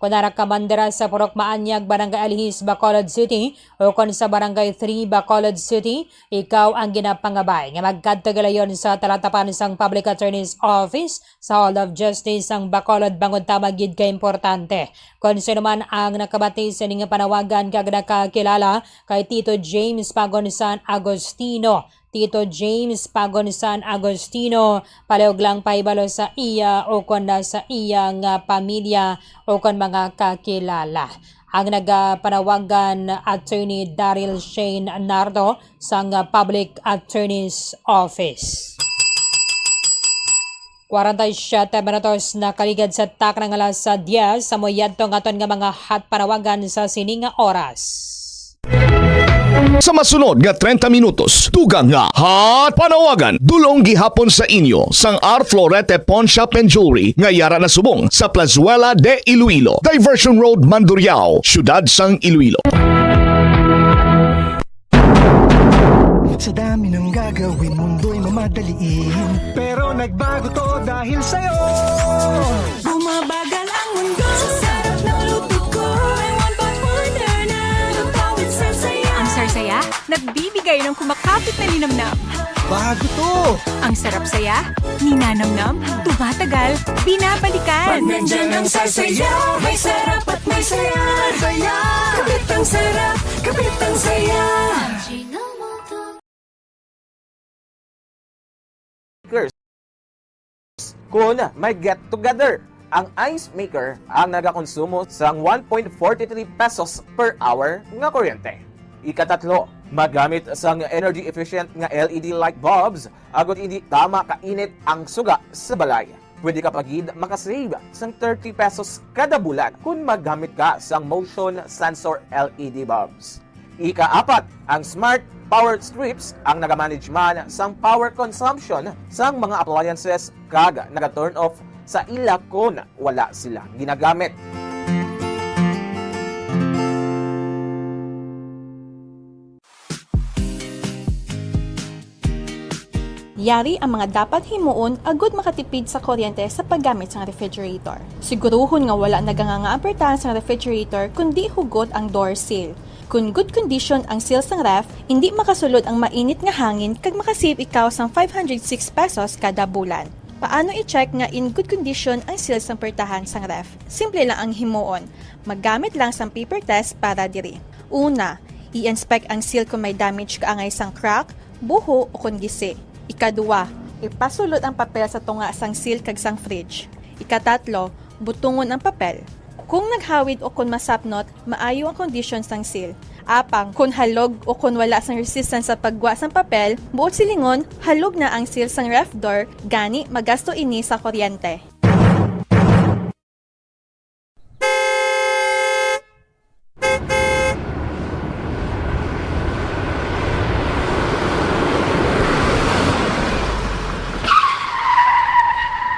Kunara kamandera sa Purok Maanyag, Barangay Alihis, Bacolod City o kon sa Barangay 3, Bacolod City, ikaw ang ginapangabay nga magkadtagalayon sa talatapan sang Public Attorney's Office sa Hall of Justice sang Bacolod bangod tamagid ka importante. Kung sino man ang nakabati sa nga panawagan kag nakakilala kay Tito James Pagonsan Agostino, palihog lang paibalo sa iya o kon sa iyang pamilya o kon mga kakilala. Ang nagapanawagan Attorney Daryl Shane Nardo sang Public Attorney's Office. 47 minutos na kaligad sa tak ng alas 10 sa moyadto ngaton nga mga hot panawagan sa sininga oras. Sa masunod nga 30 minutos, tugang nga hot panawagan dulong gihapon sa inyo sang R. Florete Pawn Shop and Jewelry nga yara na subong sa Plazuela de Iloilo, Diversion Road, Mandurriao, Syudad sang Iloilo. Sa dami ng gagawin, mundo'y mamadaliin. Pero nagbago to dahil sa'yo. Bumabagal ang mundo sa sarap ng luto ko. May one pot wonder na natawid sa saya. Ang sarsaya, nagbibigay ng kumakapit na linamnam. Bago to! Ang sarap saya, ninanamnam, tumatagal, binabalikan. Pag nandyan ang sarsaya, may sarap at may saya. Saya! Kapit ang sarap, kapit ang saya. Kung may get together, ang ice maker ang nagakonsumo sang 1.43 pesos per hour nga kuryente. Ikatatlo, magamit sang energy efficient nga LED light bulbs agot hindi tama kainit ang suga sa balay. Pwede ka pagid makasave sang 30 pesos kada bulan kung magamit ka sang motion sensor LED bulbs. Ika-apat, ang smart power strips ang nagamanage man sang power consumption sang mga appliances kag naga-turn off sa ila kung wala sila ginagamit. Yari ang mga dapat himuon agud makatipid sa kuryente sa paggamit sa refrigerator. Siguruhon nga wala nagangangaapertahan sa refrigerator kundi hugot ang door seal. Kung good condition ang seal sang ref, hindi makasulod ang mainit nga hangin kag makasave ikaw sang 506 pesos kada bulan. Paano i-check nga in good condition ang seal sang pertahan sang ref? Simple lang ang himuon. Maggamit lang sang paper test para diri. Una, i-inspect ang seal kung may damage kaangay sang crack, buho o kung gisi. Ikaduwa, ipasulod ang papel sa tunga sang seal kag sang fridge. Ikatatlo, butungon ang papel. Kung naghawid o kung masapnot, maayo ang condition sang seal. Apang, kung halog o kung wala sang resistance sa pagwa sang papel, buot silingon, halog na ang seal sang ref door, gani magasto ini sa kuryente.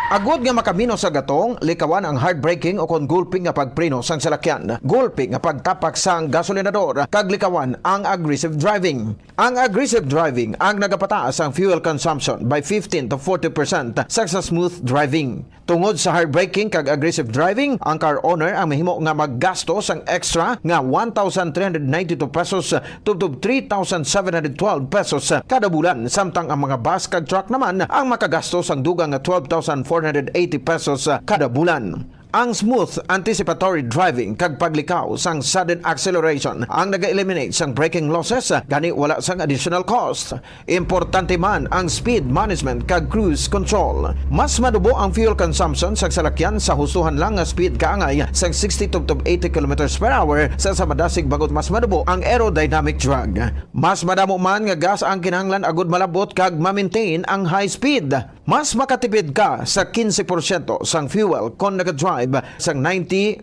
Agud nga makamino sa gatong, likawan ang hard braking o kon gulping nga pagpreno sang salakyan, gulping nga pagtapak sang gasolinador, kag likawan ang aggressive driving. Ang aggressive driving ang nagapataas ang fuel consumption by 15 to 40% sa smooth driving. Tungod sa hard braking kag aggressive driving, ang car owner ang mahimo nga maggasto sang extra nga 1,392 pesos tubtob 3,712 pesos kada bulan, samtang ang mga bus kag truck naman ang makagasto sang dugang nga 12,480 pesos kada bulan. Ang smooth anticipatory driving kag paglikaw sang sudden acceleration ang naga-eliminate sang braking losses, gani wala sang additional cost. Importante man ang speed management kag cruise control. Mas madubo ang fuel consumption sa salakyan sa hustuhan lang nga speed kaangay sang 60 to 80 km per hour sa madasig bagot mas madubo ang aerodynamic drag. Mas madamo man nga gas ang kinahanglan agud malabot kag ma-maintain ang high speed. Mas makatipid ka sa 15% sang fuel kon nag-drive sang 90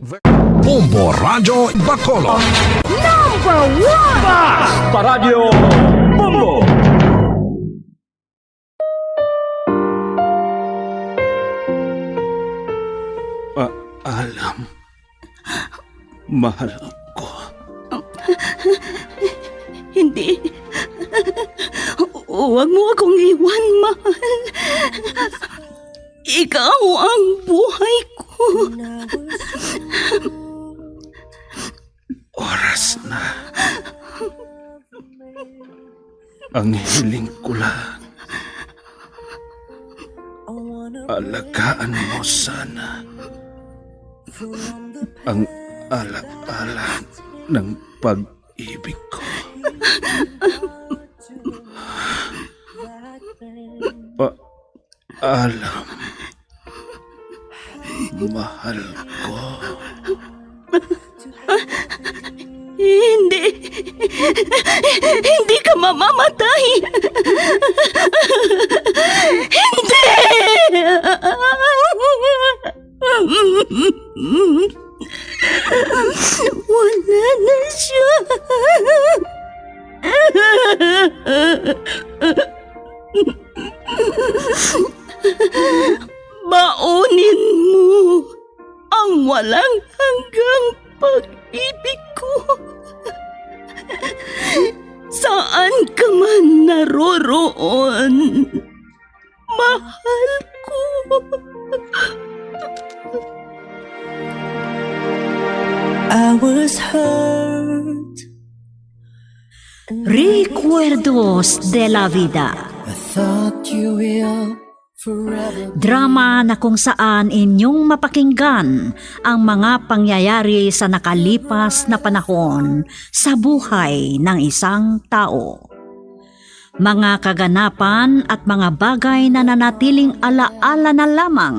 Bombo Radio Bacolod. Number 1! Paradyo Bombo. Alam, mahal ko. Hindi. Huwag mo akong iwan, mahal. Ikaw ang buhay ko. Oras na. Ang hiling ko lang. Alagaan mo sana ang alaala ng pag-ibig ko. Alam, mahal ko. Hindi. Hindi ka mamamatay. Hindi. Wala na siya. Baunin mo ang walang hanggang pag-ibig ko. Saan ka man naroon? hurt. Recuerdos de la Vida. I thought you will forever. Drama na kung saan inyong mapakinggan ang mga pangyayari sa nakalipas na panahon sa buhay ng isang tao. Mga kaganapan at mga bagay na nanatiling alaala na lamang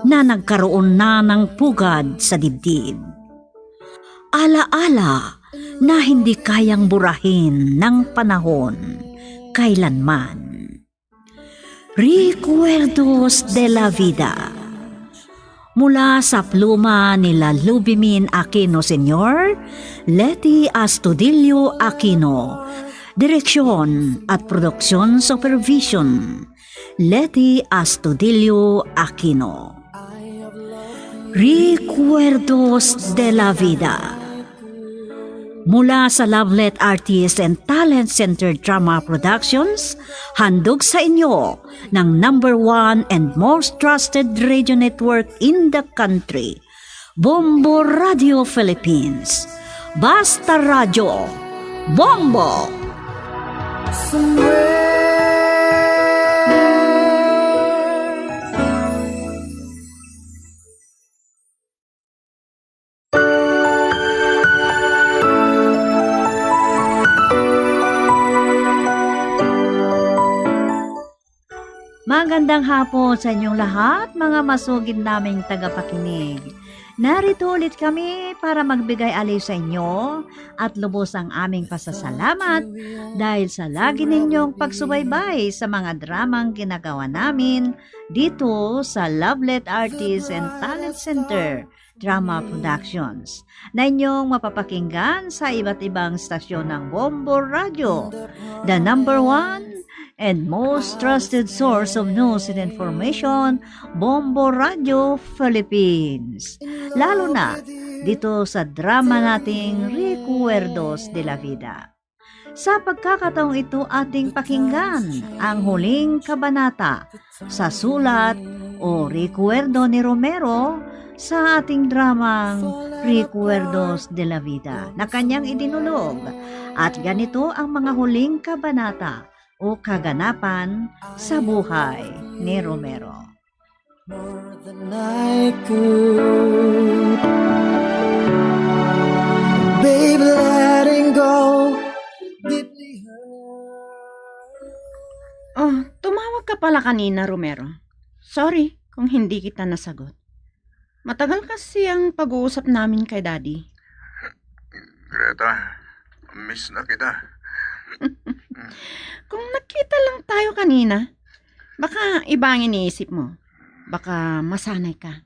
na nagkaroon na ng pugad sa dibdib. Alaala na hindi kayang burahin ng panahon kailanman. Recuerdos de la Vida. Mula sa pluma nila Lubimin Aquino Sr., Leti Astudillo Aquino, Direksyon at Produksyon Supervision, Leti Astudillo Aquino. Recuerdos de la Vida. Mula sa Lovelet Artist and Talent Center Drama Productions, handog sa inyo ng #1 and most trusted radio network in the country, Bombo Radio Philippines. Basta Radio, Bombo! Magandang hapon sa inyong lahat, mga masugid naming tagapakinig. Narito ulit kami para magbigay aliw sa inyo at lubos ang aming pasasalamat dahil sa lagi ninyong pagsubaybay sa mga dramang ginagawa namin dito sa Lovelet Artist and Talent Center Drama Productions na inyong mapapakinggan sa iba't ibang stasyon ng Bombo Radio, the #1 and most trusted source of news and information, Bombo Radio Philippines. Lalo na dito sa drama nating Recuerdos de la Vida. Sa pagkakataong ito ating pakinggan ang huling kabanata sa sulat o Recuerdo ni Romero sa ating dramang Recuerdos de la Vida na kanyang idinulog. At ganito ang mga huling kabanata o kaganapan sa buhay ni Romero. More than I could. Baby, letting go deeply hurt. Oh, tumawag ka pala kanina, Romero. Sorry kung hindi kita nasagot. Matagal kasi ang pag-uusap namin kay Daddy. Greta, miss na kita. Kung nakita lang tayo kanina, baka iba ang iniisip mo. Baka masanay ka.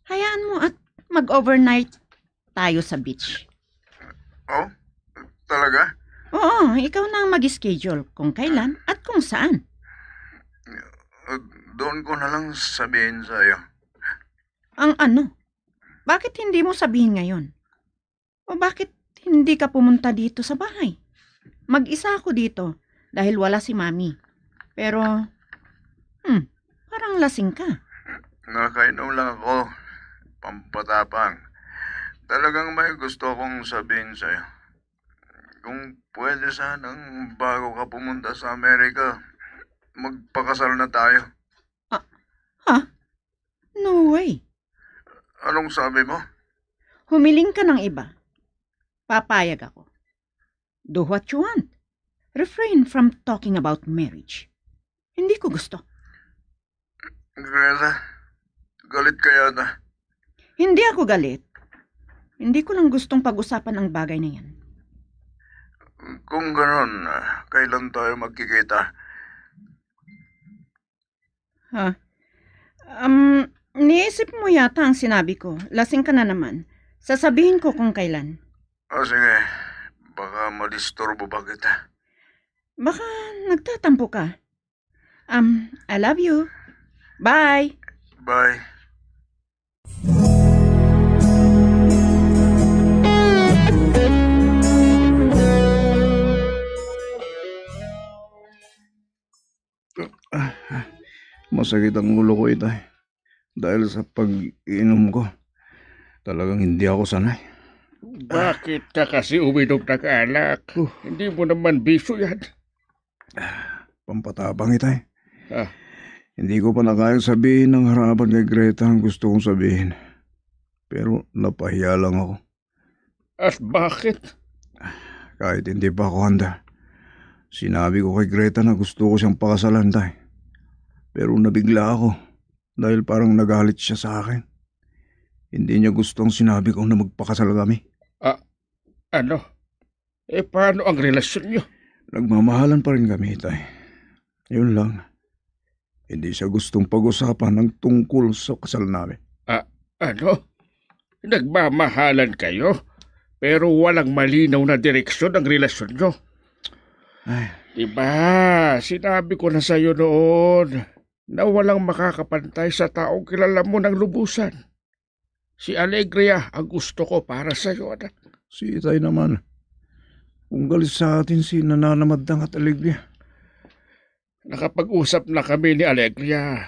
Hayaan mo at mag-overnight tayo sa beach. Oh? Talaga? Oo, ikaw na ang mag-schedule kung kailan at kung saan. Doon ko na lang sabihin sa'yo. Ang ano? Bakit hindi mo sabihin ngayon? O bakit hindi ka pumunta dito sa bahay? Mag-isa ako dito dahil wala si Mami. Pero, parang lasing ka. Nakainom lang ako. Pampatapang. Talagang may gusto kong sabihin sa'yo. Kung pwede sanang bago ka pumunta sa Amerika, magpakasal na tayo. Ha? No way. Anong sabi mo? Humiling ka ng iba. Papayag ako. Do what you want. Refrain from talking about marriage. Hindi ko gusto. Greta, galit ka yata. Hindi ako galit. Hindi ko lang gustong pag-usapan ang bagay na yan. Kung ganon, kailan tayo magkikita? Niisip mo yata ang sinabi ko. Lasing ka na naman. Sasabihin ko kung kailan. O sige, baka madisturbo ba kita? Baka nagtatampo ka. I love you. Bye. Bye. Masakit ang ulo ko, Itay. Dahil sa pag-iinom ko, talagang hindi ako sanay. Bakit ka kasi uminom ng alak? Hindi mo naman biso yan. Pampatabang itay. Ah, Hindi ko pa na kayang sabihin ng harapan kay Greta ang gusto kong sabihin. Pero napahiya lang ako. at bakit? Kahit hindi pa ako handa. Sinabi ko kay Greta na gusto ko siyang pakasalan, tay. Pero nabigla ako dahil parang nagalit siya sa akin. Hindi niya gustong sinabi ko na magpakasal kami. Ano? Paano ang relasyon niyo? Nagmamahalan pa rin kami, tay. Yun lang. Hindi siya gustong pag-usapan ng tungkol sa kasal namin. Ano? Nagmamahalan kayo? Pero walang malinaw na direksyon ang relasyon niyo. Diba, sinabi ko na sa'yo noon na walang makakapantay sa taong kilala mo ng lubusan. Si Alegria ang gusto ko para sa'yo, anak. Si Itay naman. Kung galit sa atin si Nananamadang at Alegria. Nakapag-usap na kami ni Alegria.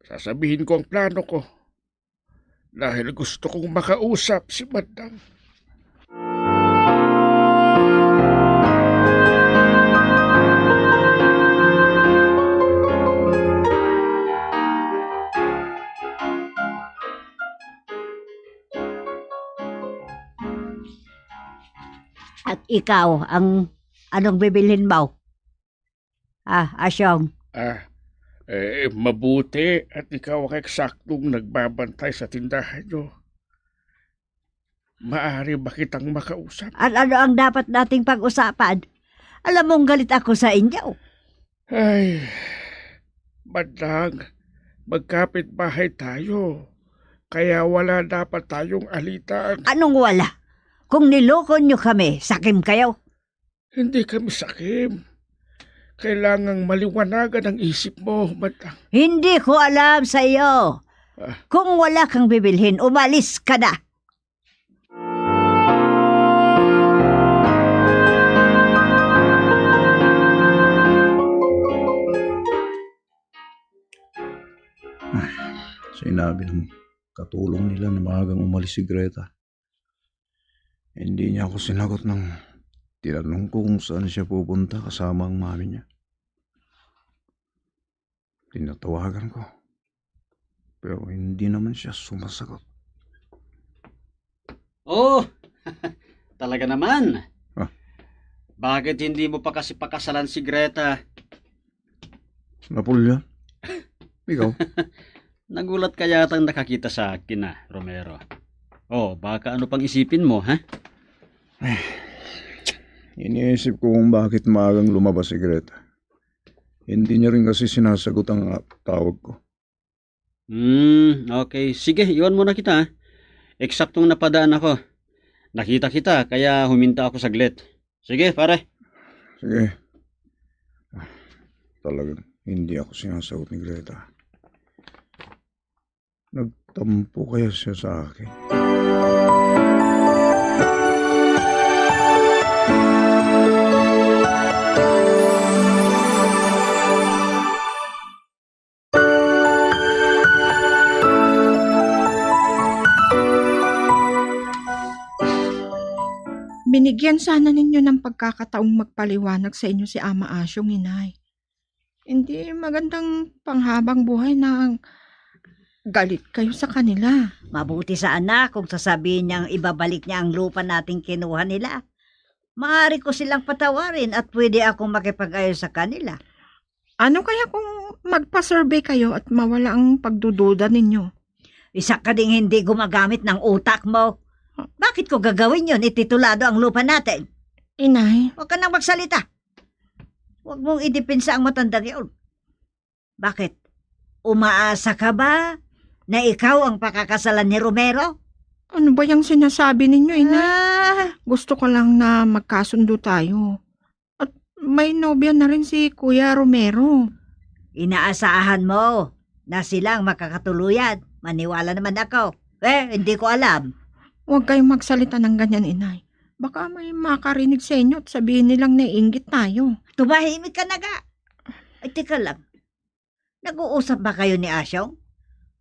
Sasabihin ko ang plano ko. Dahil gusto kong makausap si Madang. At ikaw, anong bibilhin mo? Asyong. Mabuti at ikaw ang eksaktong nagbabantay sa tindahan nyo. Maaari ba kitang makausap? Ano ang dapat nating pag-usapan? Alam mong galit ako sa inyo. Ay, Madang, magkapit bahay tayo. Kaya wala dapat tayong alitan. Anong wala? Kung niloko nyo kami, sakim kayo. Hindi kami sakim. Kailangang maliwanagan ang isip mo, Madang. Hindi ko alam sa iyo. Kung wala kang bibilhin, umalis ka na. Sinabi ng katulong nila na maagang umalis si Greta. Hindi niya ako sinagot ng tinanong ko kung saan siya pupunta kasama ang mami niya. Tinatawagan ko. Pero hindi naman siya sumasagot. Oh, talaga naman. Bakit hindi mo pa kasi pakasalan si Greta? Napulya? Ikaw? Nagulat ka yatang nakakita sa akin na, Romero. Oh, baka ano pang isipin mo, ha? Iniisip ko kung bakit maagang lumabas si Greta. Hindi niya rin kasi sinasagot ang tawag ko. Okay. Sige, iwan mo na kita, ha? Eksaktong napadaan ako. Nakita kita, kaya huminta ako saglit. Sige, pare. Sige. Talagang hindi ako sinasagot ni Greta. Nagtampo kaya siya sa akin. Binigyan sana ninyo ng pagkakataong magpaliwanag sa inyo si Ama Asyong, inay. Hindi magandang panghabang buhay na galit kayo sa kanila. Mabuti sa anak kung sasabihin niyang ibabalik niya ang lupa nating kinuha nila. Maaari ko silang patawarin at pwede akong makipag-ayos sa kanila. Ano kaya kung magpa-survey kayo at mawala ang pagdududa ninyo? Isa ka ding hindi gumagamit ng utak mo. Bakit ko gagawin yun? Ititulado ang lupa natin. Inay. Huwag ka nang magsalita. Huwag mong idipinsa ang matandang yun. Bakit? Umaasa ka ba na ikaw ang pakakasalan ni Romero? Ano ba yung sinasabi ninyo, inay? Gusto ko lang na magkasundo tayo. At may nobya na rin si Kuya Romero. Inaasahan mo na silang makakatuluyan. Maniwala naman ako. Hindi ko alam. Huwag kayong magsalita ng ganyan, inay. Baka may makarinig sa inyo at sabihin nilang naiinggit tayo. Tumahimik ka na ga. Ay, teka lang. Nag-uusap ba kayo ni Asyong?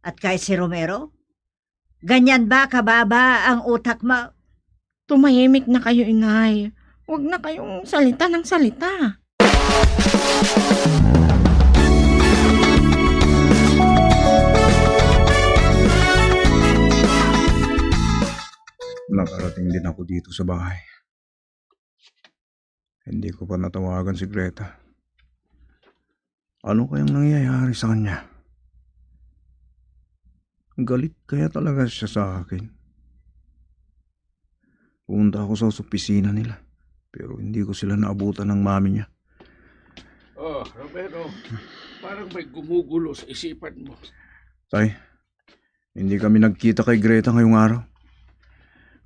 At kay si Romero? Ganyan ba kababa ang utak mo? Tumahimik na kayo, inay. Huwag na kayong salita ng salita. Nakarating din ako dito sa bahay. Hindi ko pa natawagan si Greta. Ano kayang nangyayari sa kanya? Galit kaya talaga siya sa akin. Pumunta ako sa opisina nila, pero hindi ko sila naabutan ng mami niya. Oh, Romero, parang may gumugulo sa isipan mo. Tay, hindi kami nagkita kay Greta ngayong araw.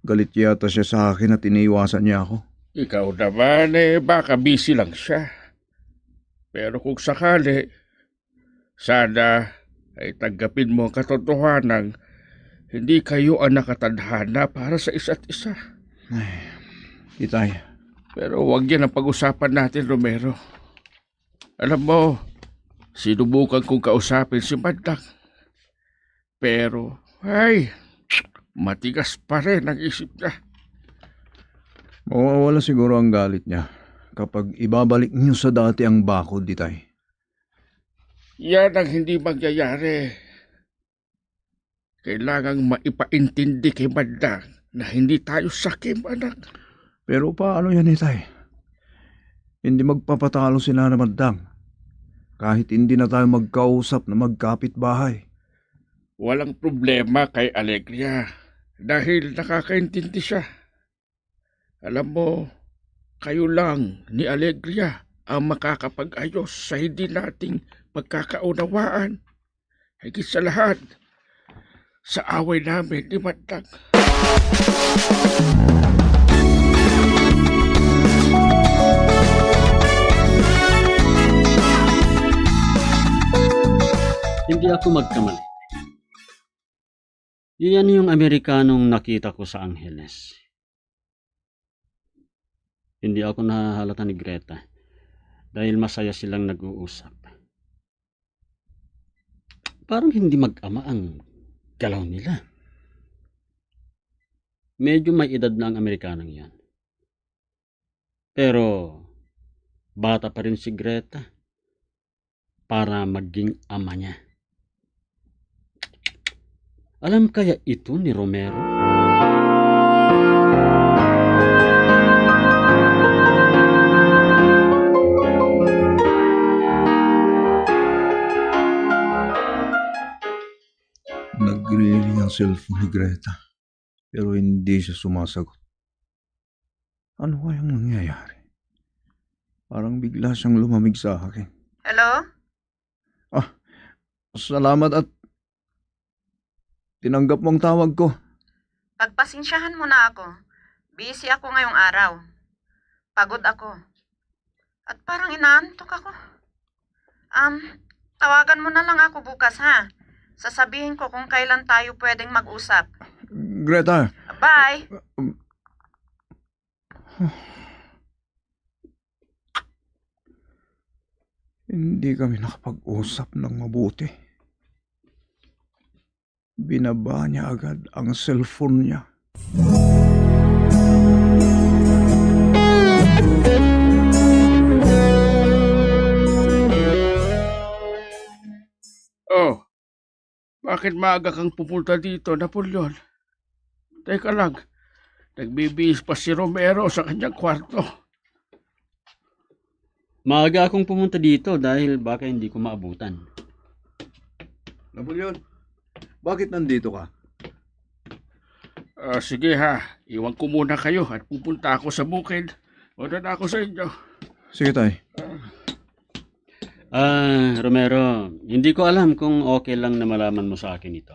Galit yata siya sa akin at iniiwasan niya ako. Ikaw naman baka busy lang siya. Pero kung sakali, sana ay tanggapin mo ang katotohanan hindi kayo ang nakatadhana para sa isa't isa. Ay, Itay. Pero huwag yan ang pag-usapan natin, Romero. Alam mo, sinubukan kong kausapin si Mandang. Pero, matigas pa rin ang isip niya. Mawawala siguro ang galit niya kapag ibabalik niyo sa dati ang bakod, Itay. Yan ang hindi mangyayari. Kailangang maipaintindi kay Mandang na hindi tayo sakim, anak. Pero paano yan, Itay? Hindi magpapatalo si Nana Mandang. Kahit hindi na tayo magkausap na magkapit bahay. Walang problema kay Alegria dahil nakakaintindi siya. Alam mo, kayo lang ni Alegria ang makakapag-ayos sa hindi nating pagkakaunawaan. Higit sa lahat, sa away namin ni Mandang. Hindi ako magkamali. Iyan yung Amerikanong nakita ko sa Angeles. Hindi ako nahahalata ni Greta dahil masaya silang nag-uusap. Parang hindi mag-ama ang galaw nila. Medyo may edad na ang Amerikanong yan. Pero bata pa rin si Greta para maging ama niya. Alam kaya ito ni Romero? Nag-ring ang cellphone ni Greta, pero hindi siya sumasagot. Ano kayang nangyayari? Parang bigla siyang lumamig sa akin. Hello? Salamat at tinanggap mong tawag ko. Pagpasensyahan mo na ako. Busy ako ngayong araw. Pagod ako. At parang inaantok ako. Tawagan mo na lang ako bukas, ha? Sasabihin ko kung kailan tayo pwedeng mag-usap. Greta! Bye! Hindi kami nakapag-usap ng mabuti. Binaba niya agad ang cellphone niya. Oh, bakit maaga kang pupunta dito, Napoleon? Teka lang, nagbibihis pa si Romero sa kanyang kwarto. Maaga akong pumunta dito dahil baka hindi ko maabutan. Napoleon, bakit nandito ka? Sige ha, iwan ko muna kayo at pupunta ako sa bukid. Una na ako sa inyo. Sige, tay. Romero, hindi ko alam kung okay lang na malaman mo sa akin ito.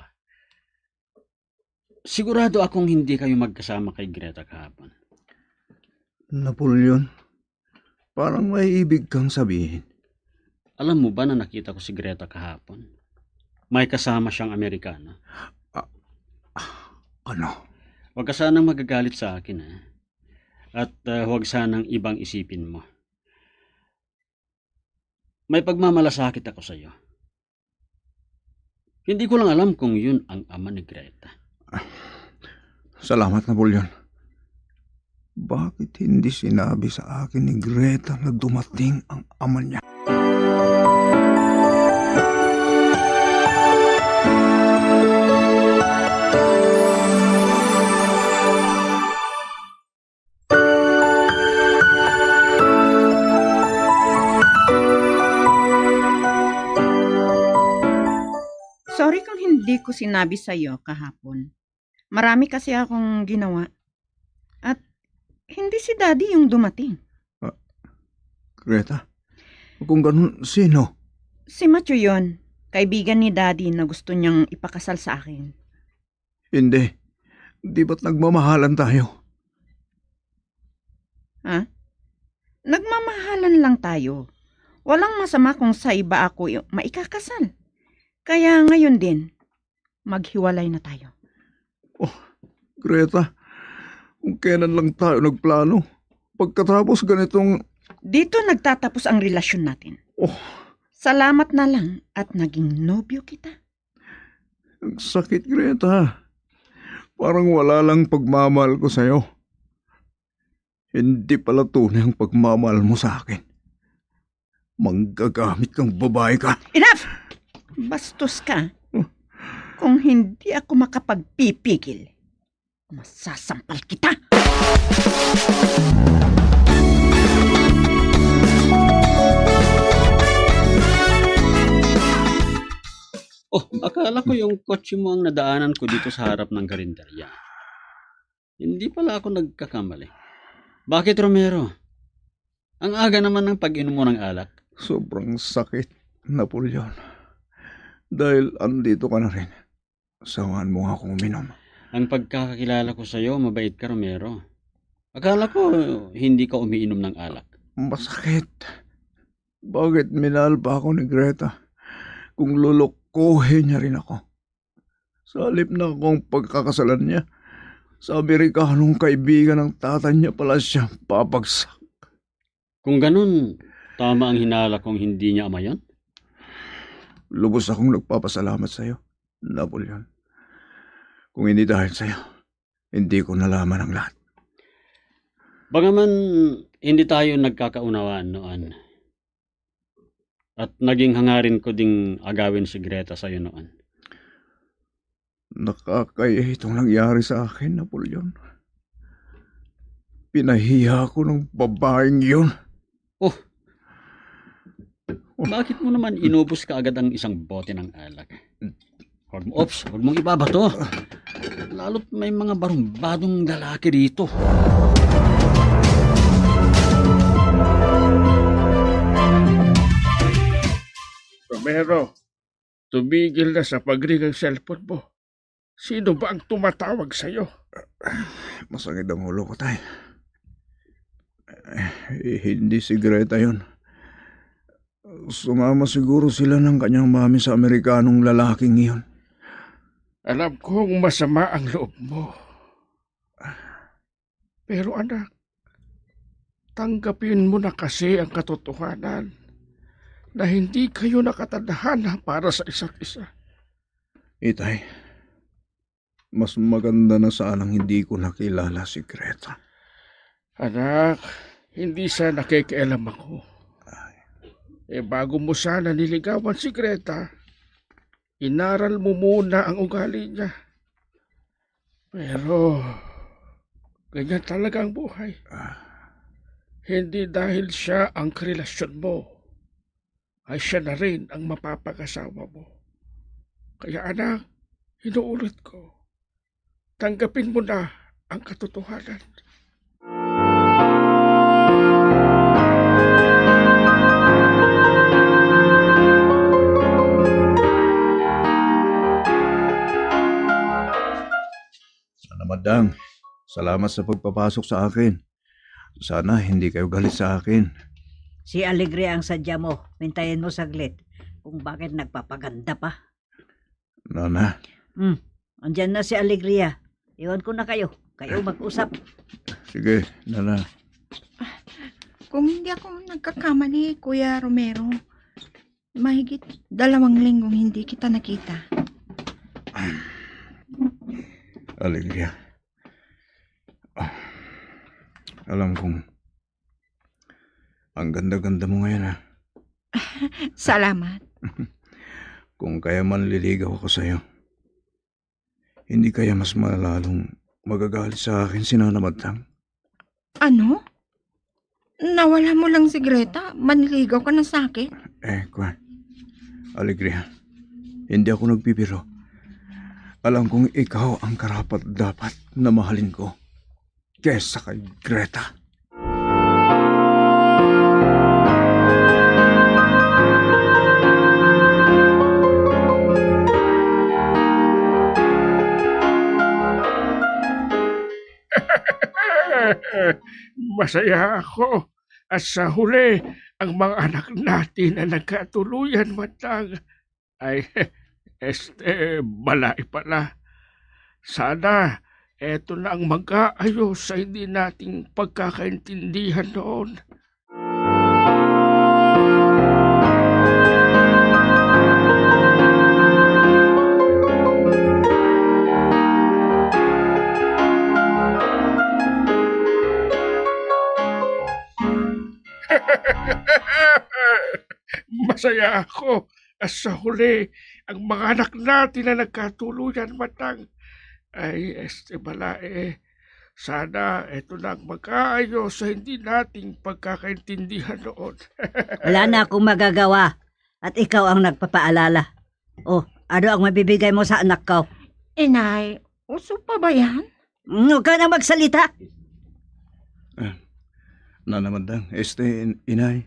Sigurado akong hindi kayo magkasama kay Greta kahapon. Napoleon, parang may ibig kang sabihin. Alam mo ba na nakita ko si Greta kahapon? May kasama siyang Amerikano. Ano? Huwag ka sanang magagalit sa akin, ha? At huwag sanang ibang isipin mo. May pagmamalasakit ako sa iyo. Hindi ko lang alam kung yun ang ama ni Greta. Salamat, Napoleon. bakit hindi sinabi sa akin ni Greta na dumating ang ama niya? Sorry kung hindi ko sinabi sa iyo kahapon. Marami kasi akong ginawa. At hindi si Daddy yung dumating. Greta, kung ganun, sino? Si Matthew yon, kaibigan ni Daddy na gusto niyang ipakasal sa akin. Hindi. Di ba't nagmamahalan tayo? Ha? Nagmamahalan lang tayo. Walang masama kung sa iba ako maikakasal. Kaya ngayon din, maghiwalay na tayo. Greta, kung kailan lang tayo nagplano, pagkatapos ganitong... Dito nagtatapos ang relasyon natin. Salamat na lang at naging nobyo kita. Ang sakit, Greta. Parang wala lang pagmamahal ko sa'yo. Hindi pala tunay ang pagmamahal mo sa akin. Manggagamit kang babae ka. Enough! Bastos ka. Kung hindi ako makapagpipigil, masasampal kita. Akala ko yung kotse mo ang nadaanan ko dito sa harap ng karinderya. Hindi pala ako nagkakamali. Bakit, Romero? Ang aga naman ng pag-inom mo ng alak. Sobrang sakit, Napoleon. Dahil andito ka na rin. Samahan mo nga akong uminom. Ang pagkakakilala ko sa'yo, mabait ka, Romero. Akala ko hindi ka umiinom ng alak. Masakit. Bakit minahal pa ako ni Greta? Kung lulukuhin niya rin ako. Sa halip na akong pagkakasalan niya, sa Amerikanong kaibigan ng tatay niya pala siya papagsak. Kung ganun, tama ang hinala kong hindi niya ama yan? Lubos akong nagpapasalamat sa iyo, Napoleon. Kung hindi dahil sa iyo, hindi ko nalaman ang lahat. Bagaman hindi tayo nagkakaunawaan noon. At naging hangarin ko ding agawin si Greta sa iyo noon. Nakakaya itong nangyari sa akin, Napoleon. Pinahiya ko ng babaeng yun. Bakit mo naman inubos ka agad ang isang bote ng alak? Huwag mong ibabato. Lalo't may mga barumbadong lalaki dito. Romero, tumigil na sa pag-ring ang cellphone mo. Sino ba ang tumatawag sa'yo? Masakit ang ulo ko, tay. Hindi si Greta yun. Sumama siguro sila ng kanyang mami sa Amerikanong lalaking iyon. Alam kong masama ang loob mo. Pero anak, tanggapin mo na kasi ang katotohanan na hindi kayo nakatadhana para sa isa't isa. Itay, mas maganda na sanang hindi ko nakilala si Greta. Anak, hindi sa nakikialam ako. Bago mo sana niligawan si Greta, inaral mo muna ang ugali niya. Pero, ganyan talaga ang buhay. Hindi dahil siya ang karelasyon mo, ay siya na rin ang mapapag-asawa mo. Kaya anak, inuulit ko, tanggapin mo na ang katotohanan. Madam, salamat sa pagpapasok sa akin. Sana hindi kayo galit sa akin. Si Alegria ang sadya mo. Mintayin mo saglit kung bakit nagpapaganda pa. Nana. Andyan na si Alegria. Iwan ko na kayo. Kayo mag-usap. Sige, Nana. Kung hindi ako nagkakamali, Kuya Romero, mahigit 2 linggong hindi kita nakita. Alegria. Alam kong ang ganda-ganda mo ngayon, ha? Salamat. Kung kaya man liligaw ako sa'yo, hindi kaya mas malalong magagalit sa akin si Nana Madtang? Ano? Nawala mo lang si Greta? Maniligaw ka na sa akin? Kwan. Alegria, hindi ako nagpipiro. Alam kong ikaw ang karapat dapat na mahalin ko kesa kay Greta. Masaya ako at sa huli ang mga anak natin na nagkatuluyan matang ay balay pala. Sana eto na ang mag-aayos sa hindi nating pagkakaintindihan noon. Masaya ako at sa huli ang mga anak natin na nagkatuluyan matang ay balae. Sana eto na ang mag-aayos sa hindi nating pagkakaintindihan noon. Wala na akong magagawa at ikaw ang nagpapaalala. Oh, ano ang mabibigay mo sa anak ko? Inay, uso pa ba yan? Huwag ka na magsalita. Nana Madtang, inay,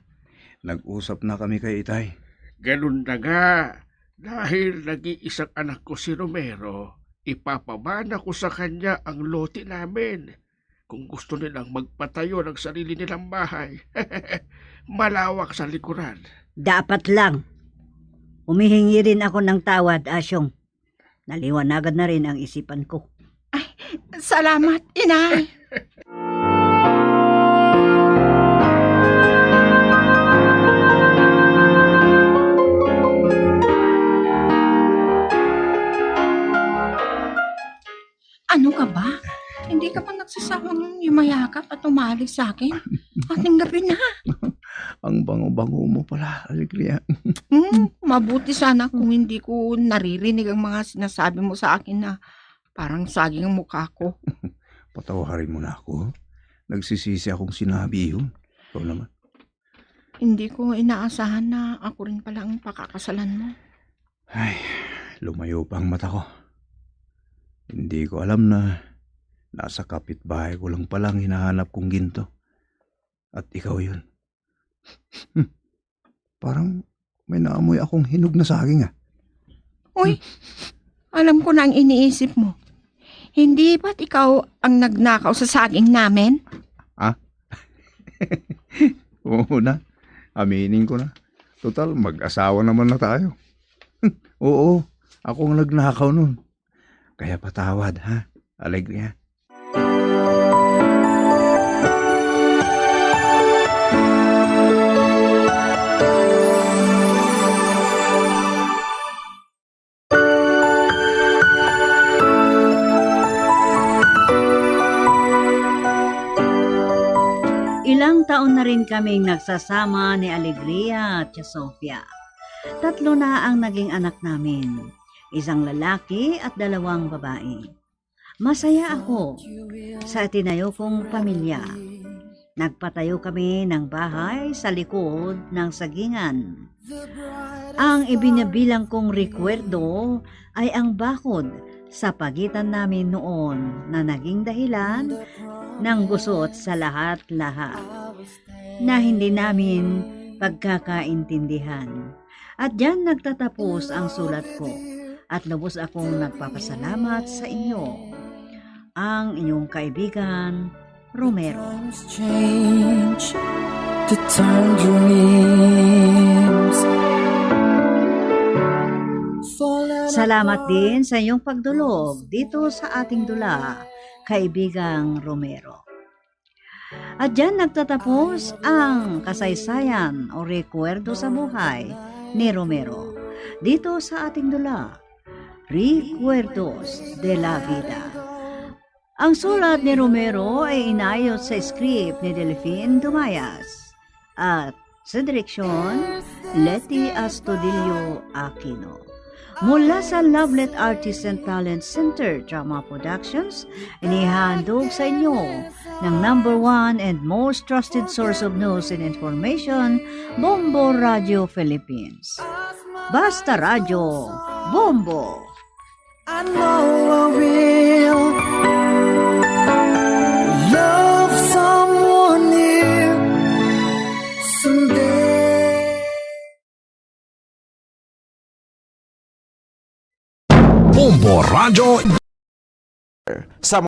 nag-usap na kami kay Itay. Ganun na nga. Dahil nag-iisang anak ko si Romero, ipapamana ko sa kanya ang lote namin. Kung gusto nilang magpatayo ng sarili nilang bahay, malawak sa likuran. Dapat lang. Humihingi rin ako ng tawad, Asyong. Naliwanagan na rin ang isipan ko. Salamat, Inay. Ano ka ba? Hindi ka pa nagsasawang yumayakap at umalik sa akin? Ating gabi na. Ang bango-bango mo pala, Alegria. Mabuti sana kung hindi ko naririnig ang mga sinasabi mo sa akin na parang saging ang mukha ko. Patawarin mo na ako. Nagsisisi akong sinabi yun. Ikaw naman. Hindi ko inaasahan na ako rin pala ang pakakasalan mo. Ay, lumayo pa ang mata ko. Hindi ko alam na nasa kapitbahay ko lang palang hinahanap kong ginto. At ikaw yun. Parang may naamoy akong hinog na saging, ah. Uy, alam ko na ang iniisip mo. Hindi ba't ikaw ang nagnakaw sa saging namin? Oo na. Aminin ko na. Total, mag-asawa naman na tayo. Oo, ako ang nagnakaw nun. Kaya patawad, ha? Alegria. Ilang taon na rin kaming nagsasama ni Alegria at Sofia. 3 na ang naging anak namin. 1 lalaki at 2 babae. Masaya ako sa tinayo kong pamilya. Nagpatayo kami ng bahay sa likod ng sagingan. Ang ibinabilang kong rekwerdo ay ang bakod sa pagitan namin noon na naging dahilan ng gusot sa lahat-lahat na hindi namin pagkakaintindihan. At diyan nagtatapos ang sulat ko. At lubos akong nagpapasalamat sa inyo, ang inyong kaibigan, Romero. Change to turn dreams. Salamat din sa iyong pagdulog dito sa ating dula, kaibigang Romero. At diyan nagtatapos ang kasaysayan o rekwerdo sa buhay ni Romero dito sa ating dula. Recuerdos de la Vida. Ang sulat ni Romero ay inayos sa script ni Delphine Dumayas at sa direksyon, Leti Astudillo Aquino. Mula sa Lovelet Artists and Talent Center Drama Productions, inihandog sa inyo ng #1 and most trusted source of news and information, Bombo Radio Philippines. Basta Radio, Bombo! I know I will love someone new someday. Bombo Radio sa